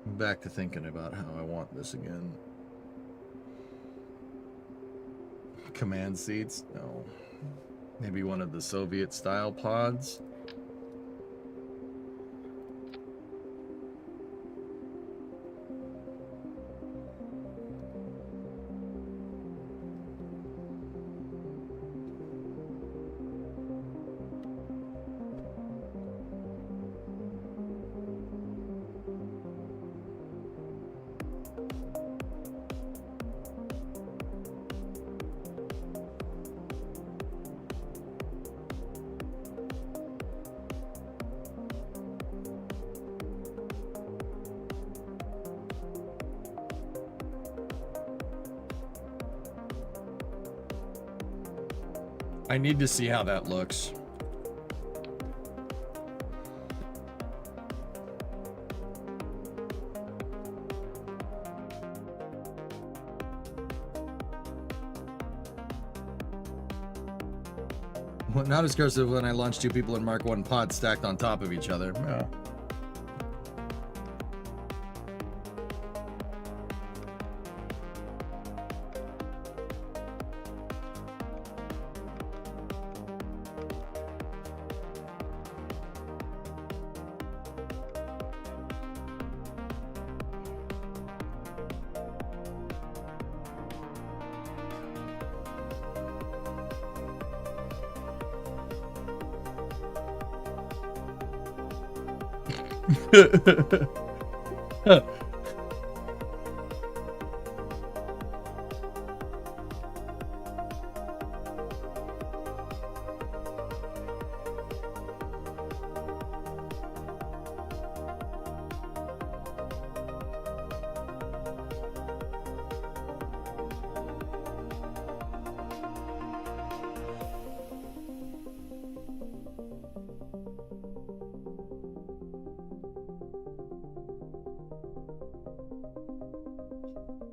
I'm back to thinking about how I want this again. Command seats? No. Maybe one of the Soviet-style pods. I need to see how that looks. Well, not as cursive when I launched 2 people in Mark 1 pods stacked on top of each other. Yeah.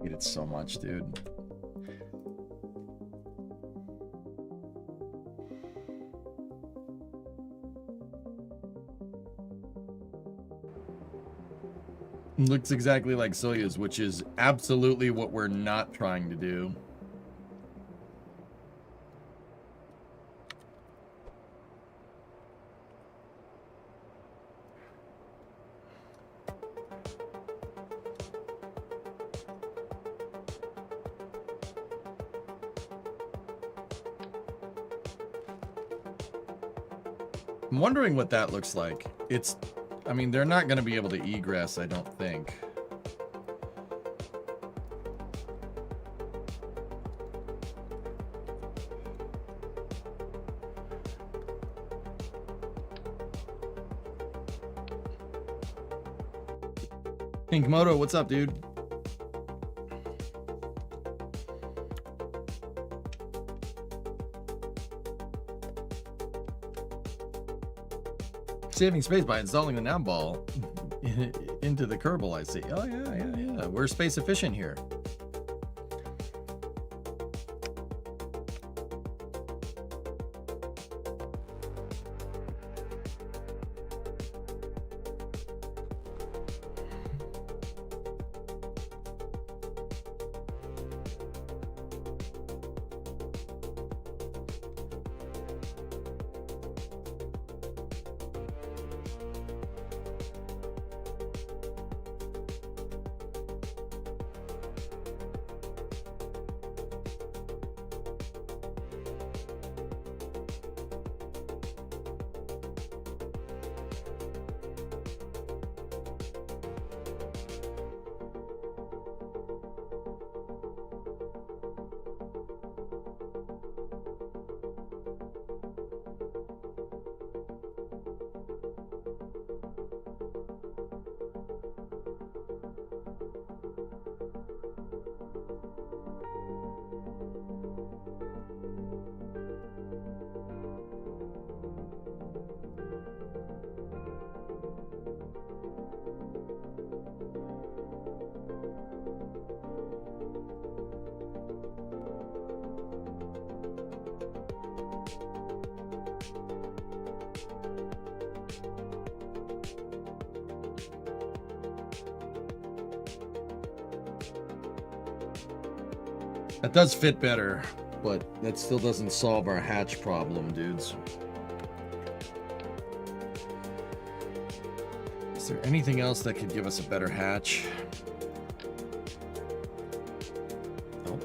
hate it so much, dude. Looks exactly like Soyuz, which is absolutely what we're not trying to do. I'm wondering what that looks like. I mean, they're not going to be able to egress, I don't think. Pinkmoto, what's up, dude? Saving space by installing the nav ball into the Kerbal, I see. Oh, yeah. We're space efficient here. That does fit better, but that still doesn't solve our hatch problem, dudes. Is there anything else that could give us a better hatch? Nope.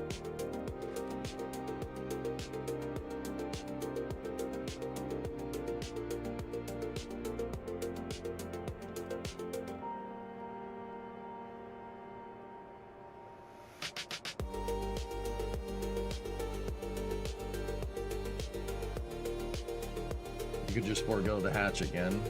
You could just forego the hatch again.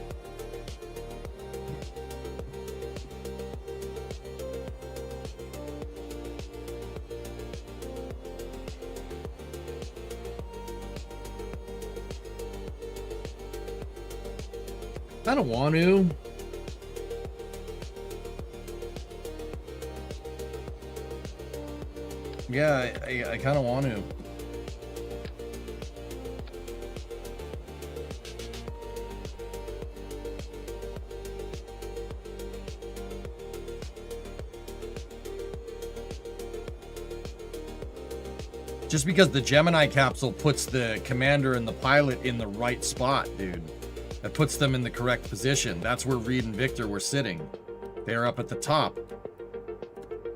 I don't want to. Yeah, I kind of want to. Just because the Gemini capsule puts the commander and the pilot in the right spot, dude. That puts them in the correct position. That's where Reed and Victor were sitting. They're up at the top.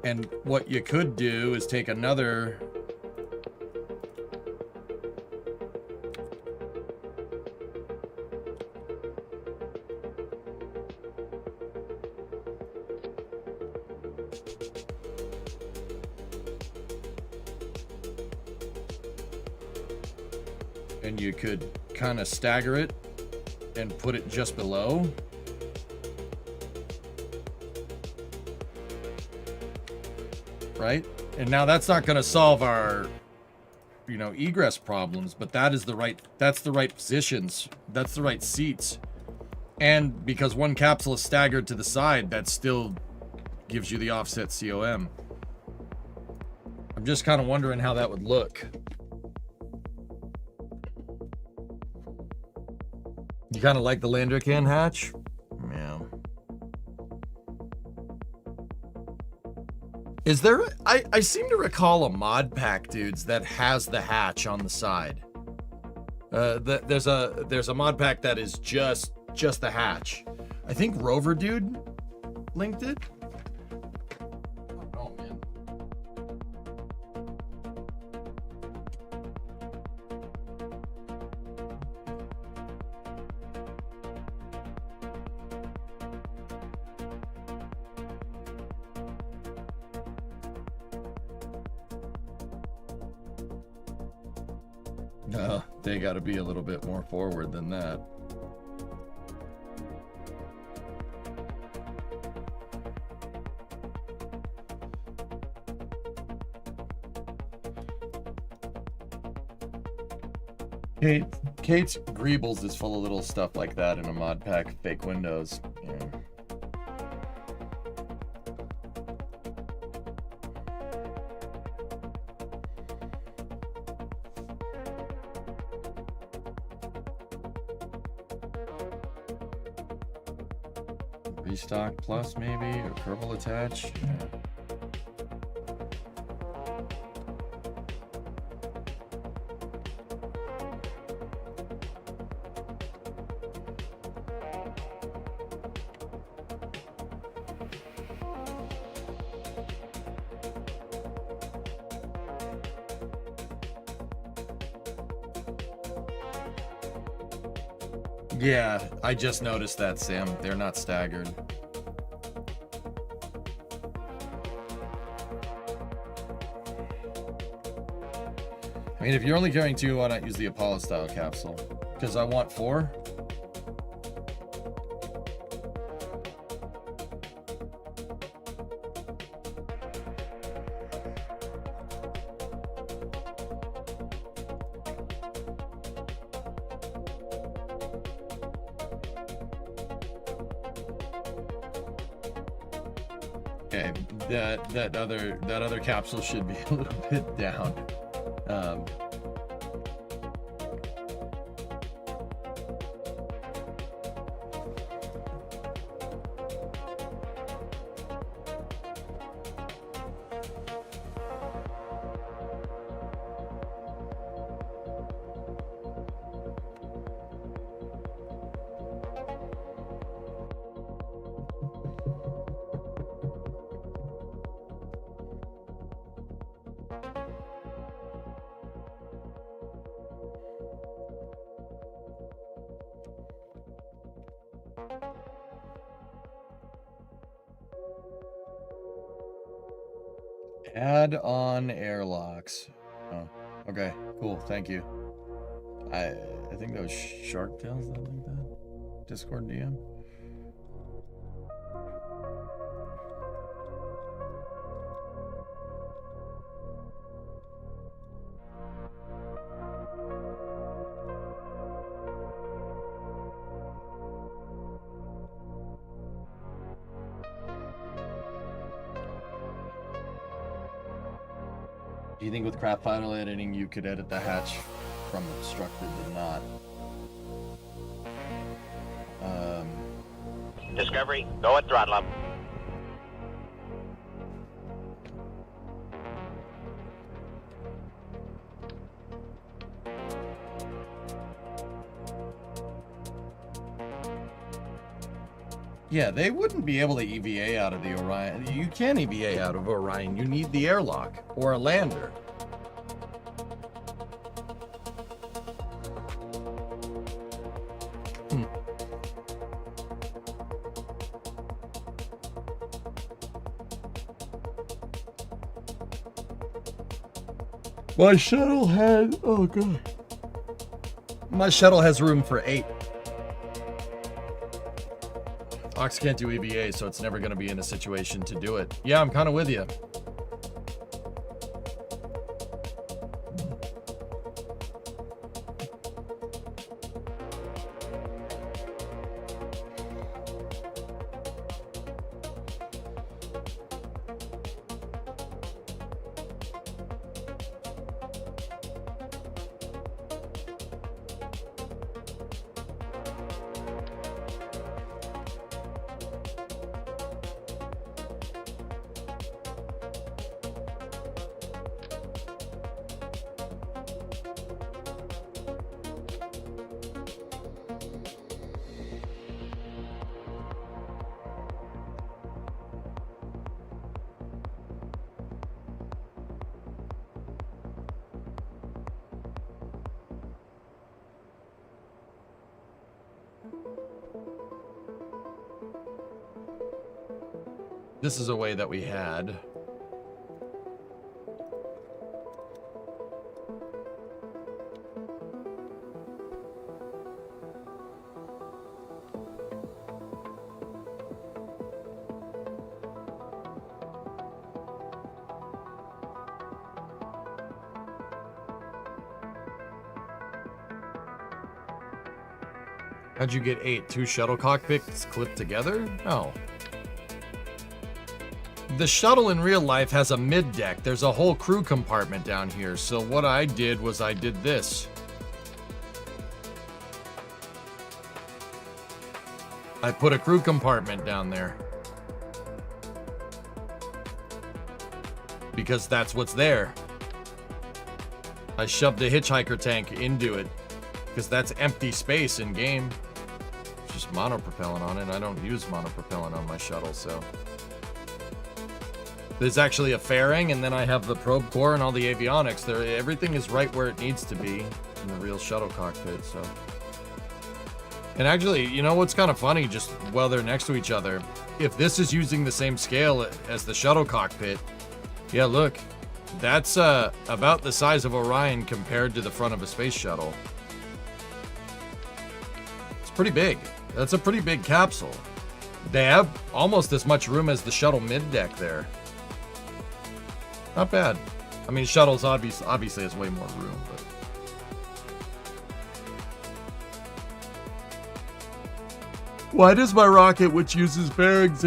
And what you could do is take another... And you could kind of stagger it and put it just below. Right? And now that's not going to solve our, you know, egress problems, but that's the right positions. That's the right seats. And because one capsule is staggered to the side, that still gives you the offset COM. I'm just kind of wondering how that would look. You kind of like the Landrican hatch? Yeah. Is there... I seem to recall a mod pack, dudes, that has the hatch on the side. There's a mod pack that is just the hatch. I think Rover Dude linked it. Oh, man. No, they got to be a little bit more forward than that. Kate's Greebles is full of little stuff like that in a mod pack. Fake windows. Yeah. Restock plus maybe, or purple attach. Yeah. Yeah, I just noticed that, Sam. They're not staggered. I mean, if you're only carrying 2, why not use the Apollo style capsule? Because I want 4. Okay, that other capsule should be a little bit down. Add on airlocks. Oh, okay, cool. Thank you. I think those shark tails that like that. Discord DM. Do you think with craft file editing you could edit the hatch from obstructed to not? Discovery, go at throttle up. Yeah, they wouldn't be able to EVA out of the Orion. You can EVA out of Orion. You need the airlock or a lander. My shuttle had, oh god. My shuttle has room for 8. Ox can't do EVA, so it's never going to be in a situation to do it. Yeah, I'm kind of with you. This is a way that we had. How'd you get 8? 2 shuttle cockpits clipped together? No. The shuttle in real life has a mid-deck. There's a whole crew compartment down here. So what I did was I did this. I put a crew compartment down there. Because that's what's there. I shoved a hitchhiker tank into it. Because that's empty space in game. Just monopropellant on it. I don't use monopropellant on my shuttle, so. There's actually a fairing, and then I have the probe core and all the avionics. Everything is right where it needs to be in the real shuttle cockpit, so. And actually, you know what's kind of funny, just while they're next to each other? If this is using the same scale as the shuttle cockpit, yeah, look. That's about the size of Orion compared to the front of a space shuttle. It's pretty big. That's a pretty big capsule. They have almost as much room as the shuttle mid-deck there. Not bad. I mean, shuttles obviously has way more room, but. Why does my rocket, which uses fairings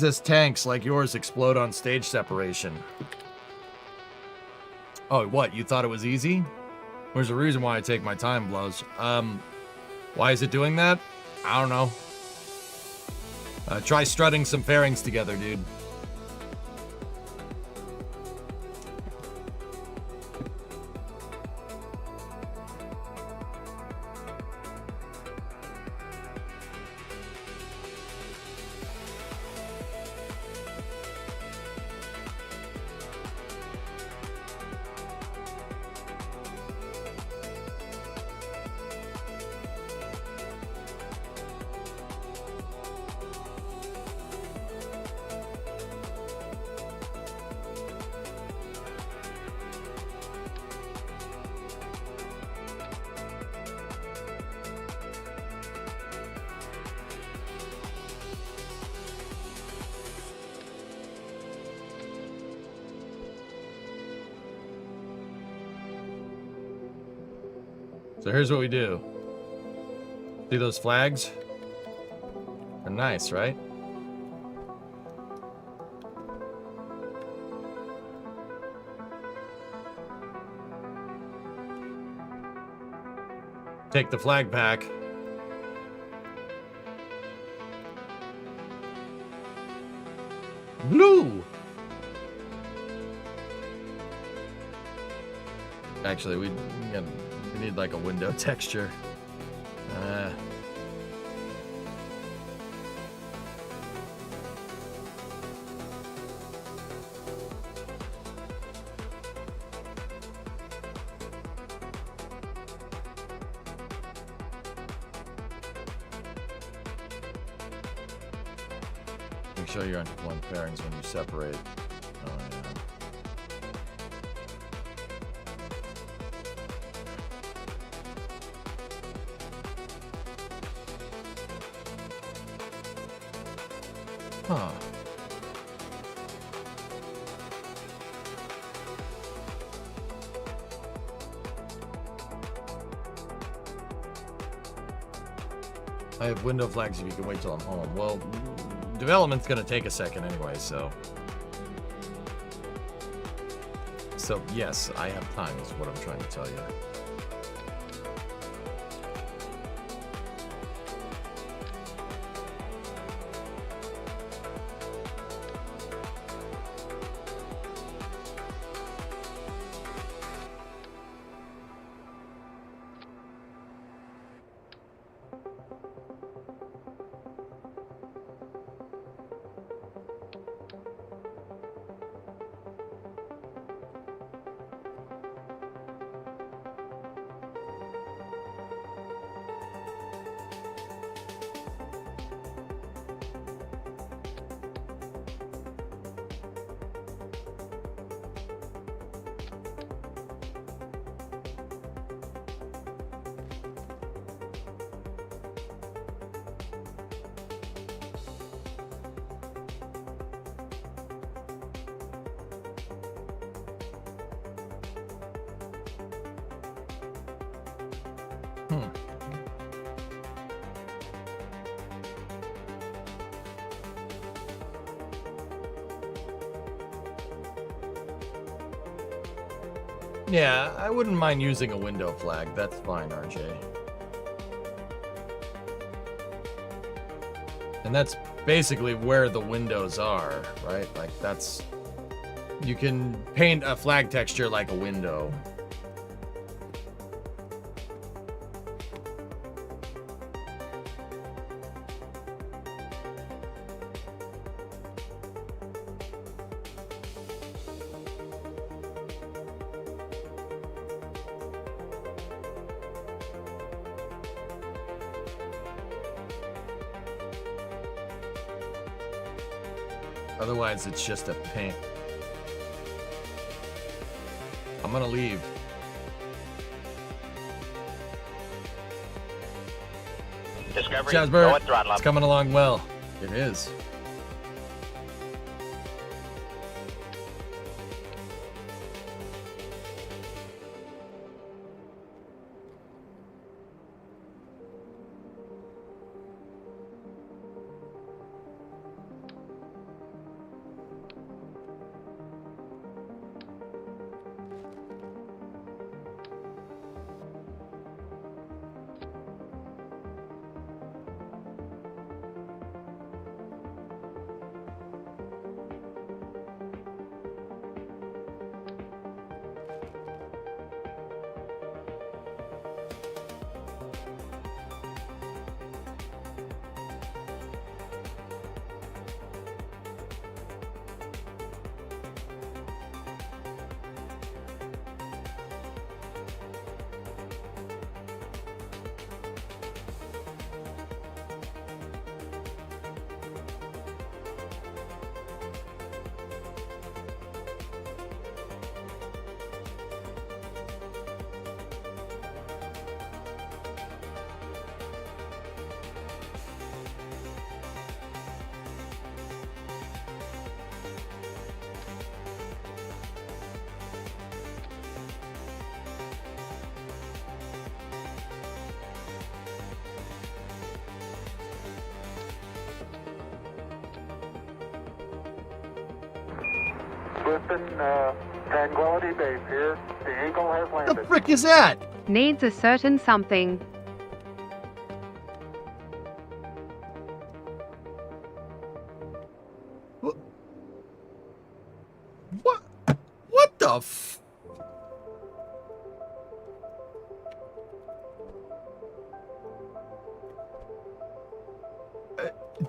as tanks like yours, explode on stage separation? Oh, what? You thought it was easy? There's a reason why I take my time, Blows. Why is it doing that? I don't know. Try strutting some fairings together, dude. So here's what we do. See those flags? They're nice, right? Take the flag back. Blue! Actually, we need like a window texture. Make sure you're on one pairings when you separate. Oh, yeah. Huh. I have window flags if you can wait till I'm home. Well, development's gonna take a second anyway, so yes, I have time is what I'm trying to tell you. Yeah, I wouldn't mind using a window flag. That's fine, RJ. And that's basically where the windows are, right? Like that's... You can paint a flag texture like a window. Otherwise, it's just a paint. I'm gonna leave. Discovery, Jasper, go at throttle up. it's coming along well. It is. Tranquility Base here. The Eagle has landed. The frick is that? Needs a certain something.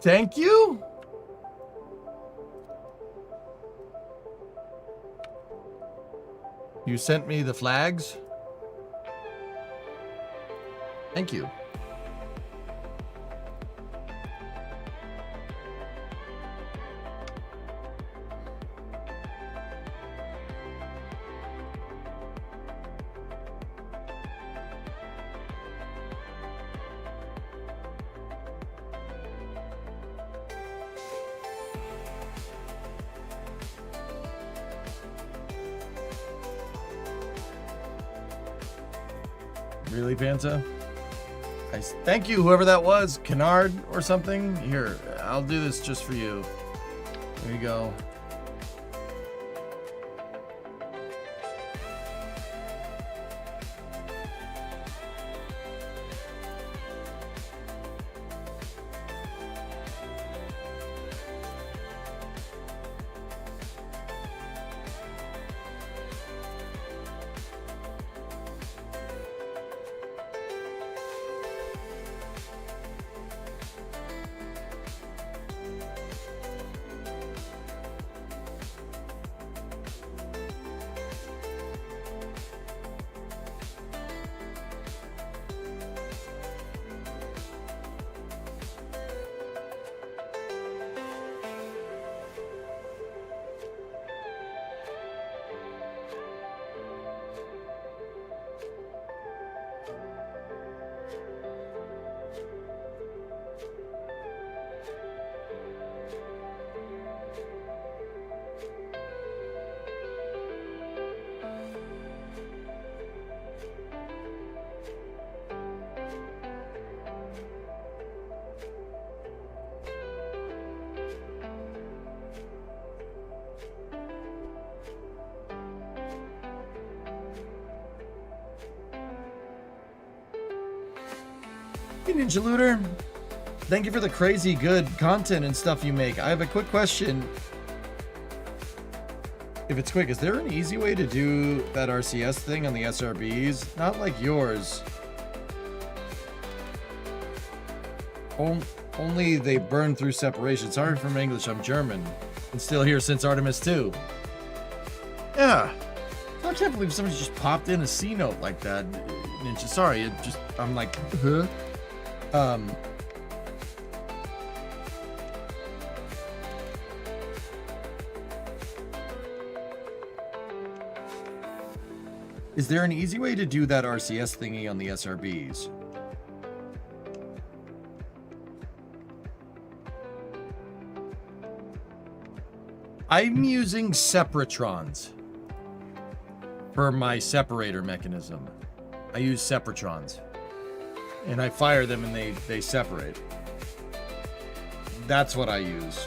Thank you? You sent me the flags? Thank you. Really, Panta? Thank you, whoever that was. Kennard or something? Here, I'll do this just for you. There you go. Hey, Ninja Looter. Thank you for the crazy good content and stuff you make. I have a quick question. If it's quick, is there an easy way to do that RCS thing on the SRBs? Not like yours. Only they burn through separation. Sorry for my English, I'm German. And still here since Artemis 2. Yeah. I can't believe somebody just popped in a C note like that. Ninja, sorry, I'm like, huh? Is there an easy way to do that RCS thingy on the SRBs? I'm using separatrons for my separator mechanism. I use separatrons. And I fire them and they separate. That's what I use.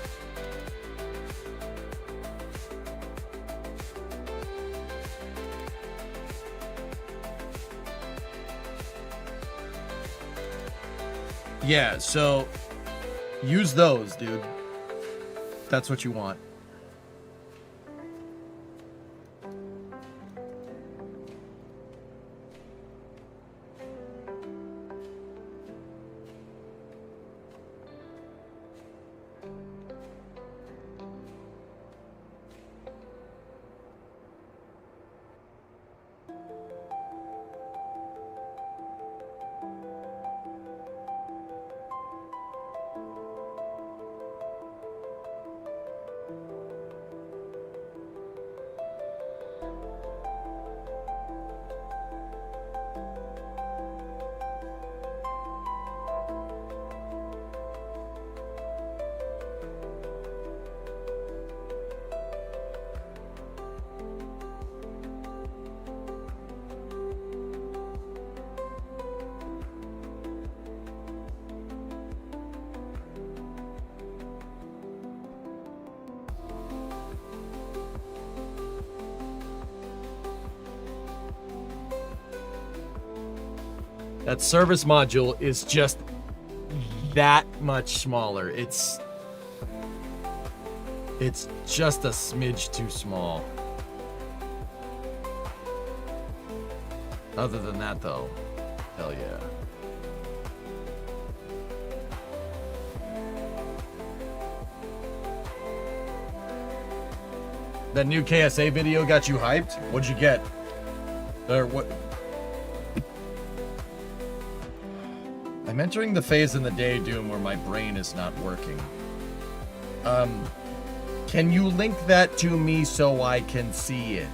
Yeah, so use those, dude. That's what you want. That service module is just that much smaller. It's just a smidge too small. Other than that, though, hell yeah. That new KSA video got you hyped? What'd you get? Or what? I'm entering the phase in the day, Doom, where my brain is not working. Can you link that to me so I can see it?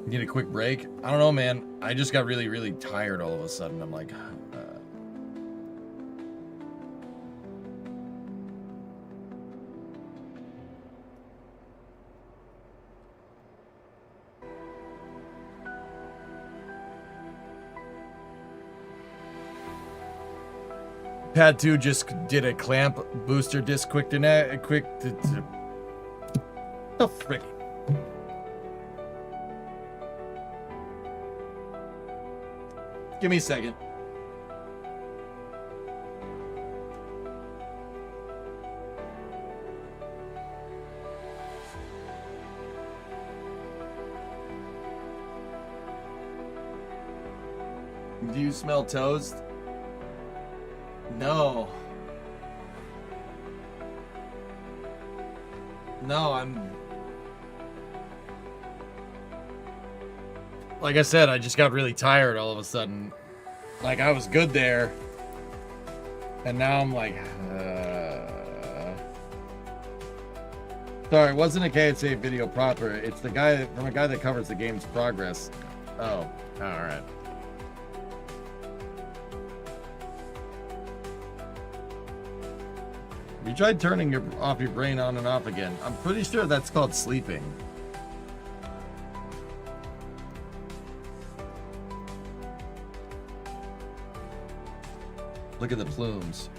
Need a quick break? I don't know, man. I just got really, really tired all of a sudden. I'm like, Pad 2 just did a clamp booster disc quick to the frick. Give me a second. Do you smell toast? No. No, I'm... Like I said, I just got really tired all of a sudden. Like, I was good there. And now I'm like, Sorry, it wasn't a KSA video proper. It's the guy from a guy that covers the game's progress. Oh, alright. You tried turning off your brain on and off again. I'm pretty sure that's called sleeping. Look at the plumes.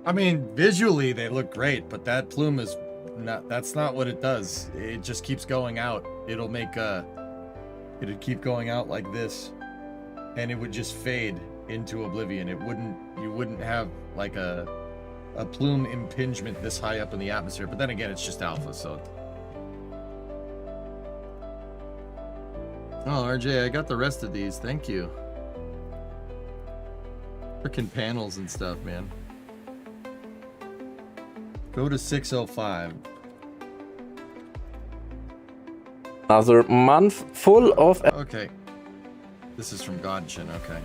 I mean, visually they look great, but that plume is not, that's not what it does. It just keeps going out. It'll make it'd keep going out like this, and it would just fade into oblivion. You wouldn't have like a plume impingement this high up in the atmosphere, but then again, it's just alpha, so. Oh, RJ, I got the rest of these, thank you. Frickin' panels and stuff, man. Go to 605. Another month full of... Okay. This is from Godchin, okay.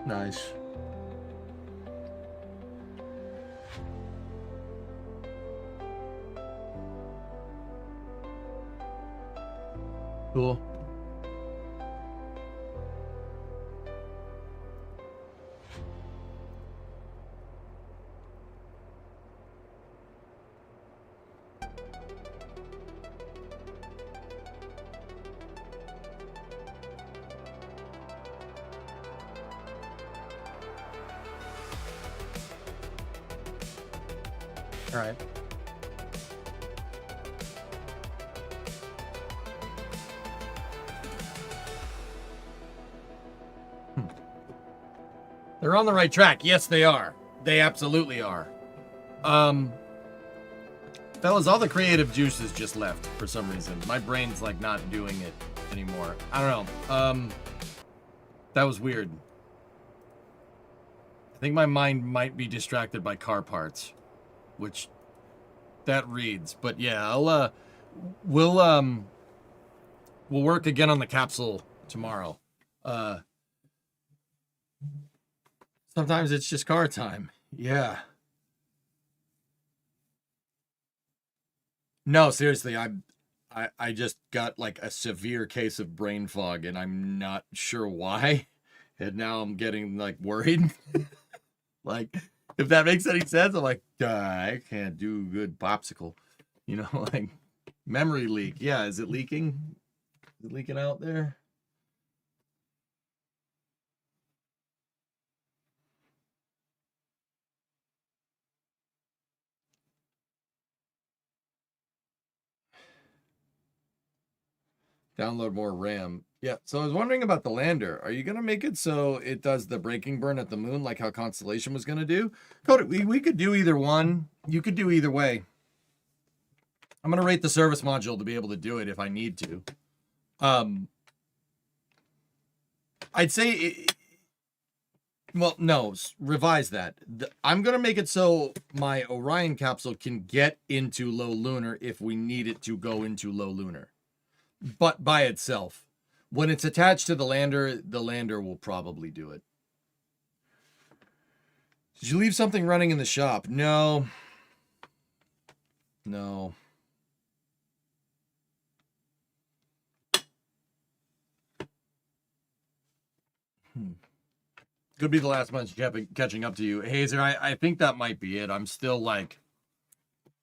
Nice. Cool. All right. They're on the right track. Yes, they are. They absolutely are. Fellas, all the creative juices just left for some reason. My brain's like not doing it anymore. I don't know. That was weird. I think my mind might be distracted by car parts, which that reads. But yeah, we'll work again on the capsule tomorrow. Sometimes it's just car time. Yeah. No, seriously, I just got like a severe case of brain fog, and I'm not sure why. And now I'm getting like worried. Like, if that makes any sense, I'm like, I can't do good popsicle. You know, like memory leak. Yeah, is it leaking? Is it leaking out there? Download more RAM. Yeah, so I was wondering about the lander. Are you going to make it so it does the braking burn at the moon like how Constellation was going to do? Cody, we could do either one. You could do either way. I'm going to rate the service module to be able to do it if I need to. I'd say... well, no, revise that. I'm going to make it so my Orion capsule can get into low lunar if we need it to go into low lunar. But by itself. When it's attached to the lander will probably do it. Did you leave something running in the shop? No. No. Could be the last month catching up to you. Hazer, I think that might be it. I'm still like,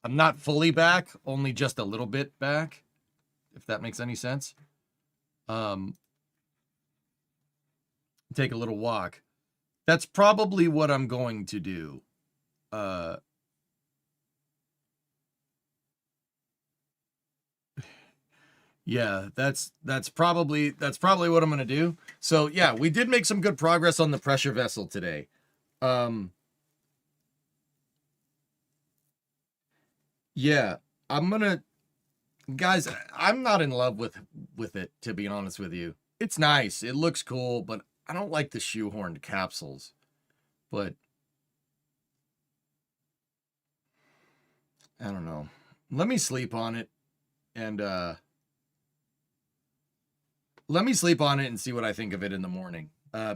I'm not fully back, only just a little bit back. If that makes any sense. Take a little walk. That's probably what I'm going to do. Yeah, that's probably what I'm going to do. So, yeah, we did make some good progress on the pressure vessel today. Yeah, I'm going to... Guys, I'm not in love with it, to be honest with you. It's nice. It looks cool, but I don't like the shoehorned capsules. But I don't know. Let me sleep on it and see what I think of it in the morning.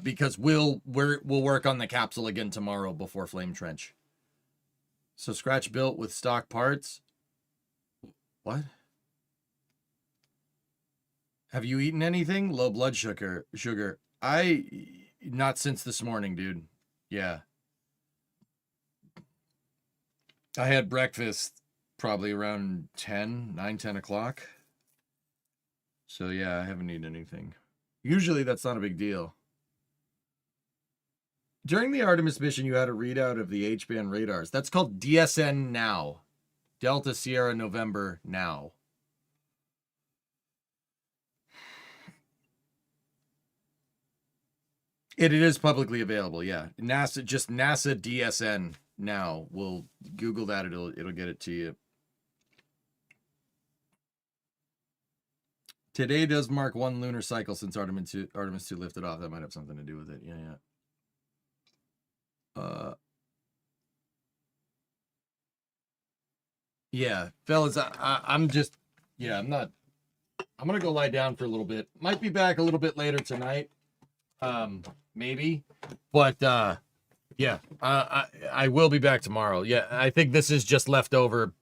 Because we'll work on the capsule again tomorrow before Flame Trench. So scratch built with stock parts. What? Have you eaten anything? Low blood sugar. Not since this morning, dude. Yeah. I had breakfast probably around 9, 10 o'clock. So yeah, I haven't eaten anything. Usually that's not a big deal. During the Artemis mission, you had a readout of the H-band radars. That's called DSN now. Delta Sierra November now. It is publicly available, yeah. NASA DSN now. We'll Google that. It'll get it to you. Today does mark 1 lunar cycle since Artemis 2 lifted off. That might have something to do with it. Yeah. Yeah, fellas, I'm not. I'm gonna go lie down for a little bit. Might be back a little bit later tonight. Maybe, but yeah, I will be back tomorrow. Yeah, I think this is just left over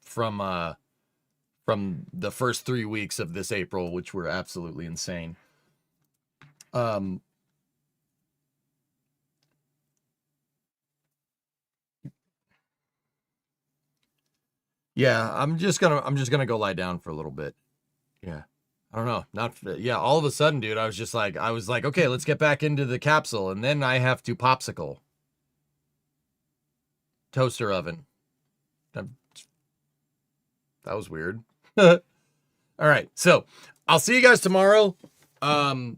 from the first 3 weeks of this April, which were absolutely insane. Yeah, I'm just gonna go lie down for a little bit. Yeah. I don't know. All of a sudden, dude, I was like, okay, let's get back into the capsule. And then I have to popsicle. Toaster oven. That was weird. All right, so I'll see you guys tomorrow. I'll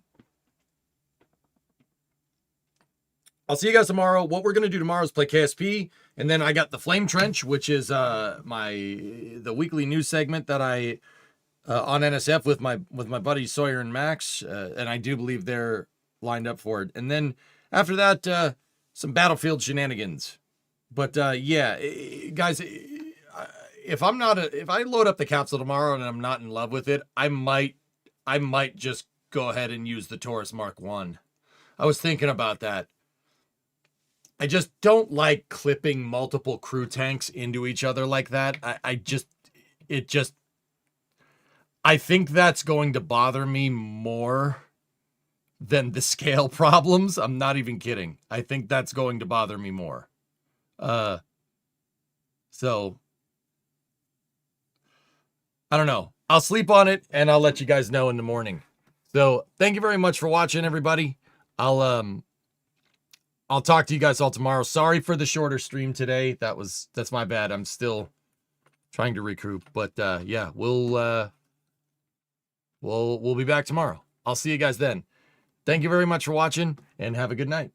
see you guys tomorrow. What we're gonna do tomorrow is play KSP, and then I got the Flame Trench, which is the weekly news segment that I on NSF with my buddies Sawyer and Max, and I do believe they're lined up for it. And then after that, some Battlefield shenanigans. But yeah, guys, if I load up the capsule tomorrow and I'm not in love with it, I might just go ahead and use the Taurus Mark 1. I was thinking about that. I just don't like clipping multiple crew tanks into each other like that. I think that's going to bother me more than the scale problems. I'm not even kidding. I think that's going to bother me more. So I don't know. I'll sleep on it and I'll let you guys know in the morning. So thank you very much for watching, everybody. I'll talk to you guys all tomorrow. Sorry for the shorter stream today. That's my bad. I'm still trying to recoup, but yeah, we'll be back tomorrow. I'll see you guys then. Thank you very much for watching and have a good night.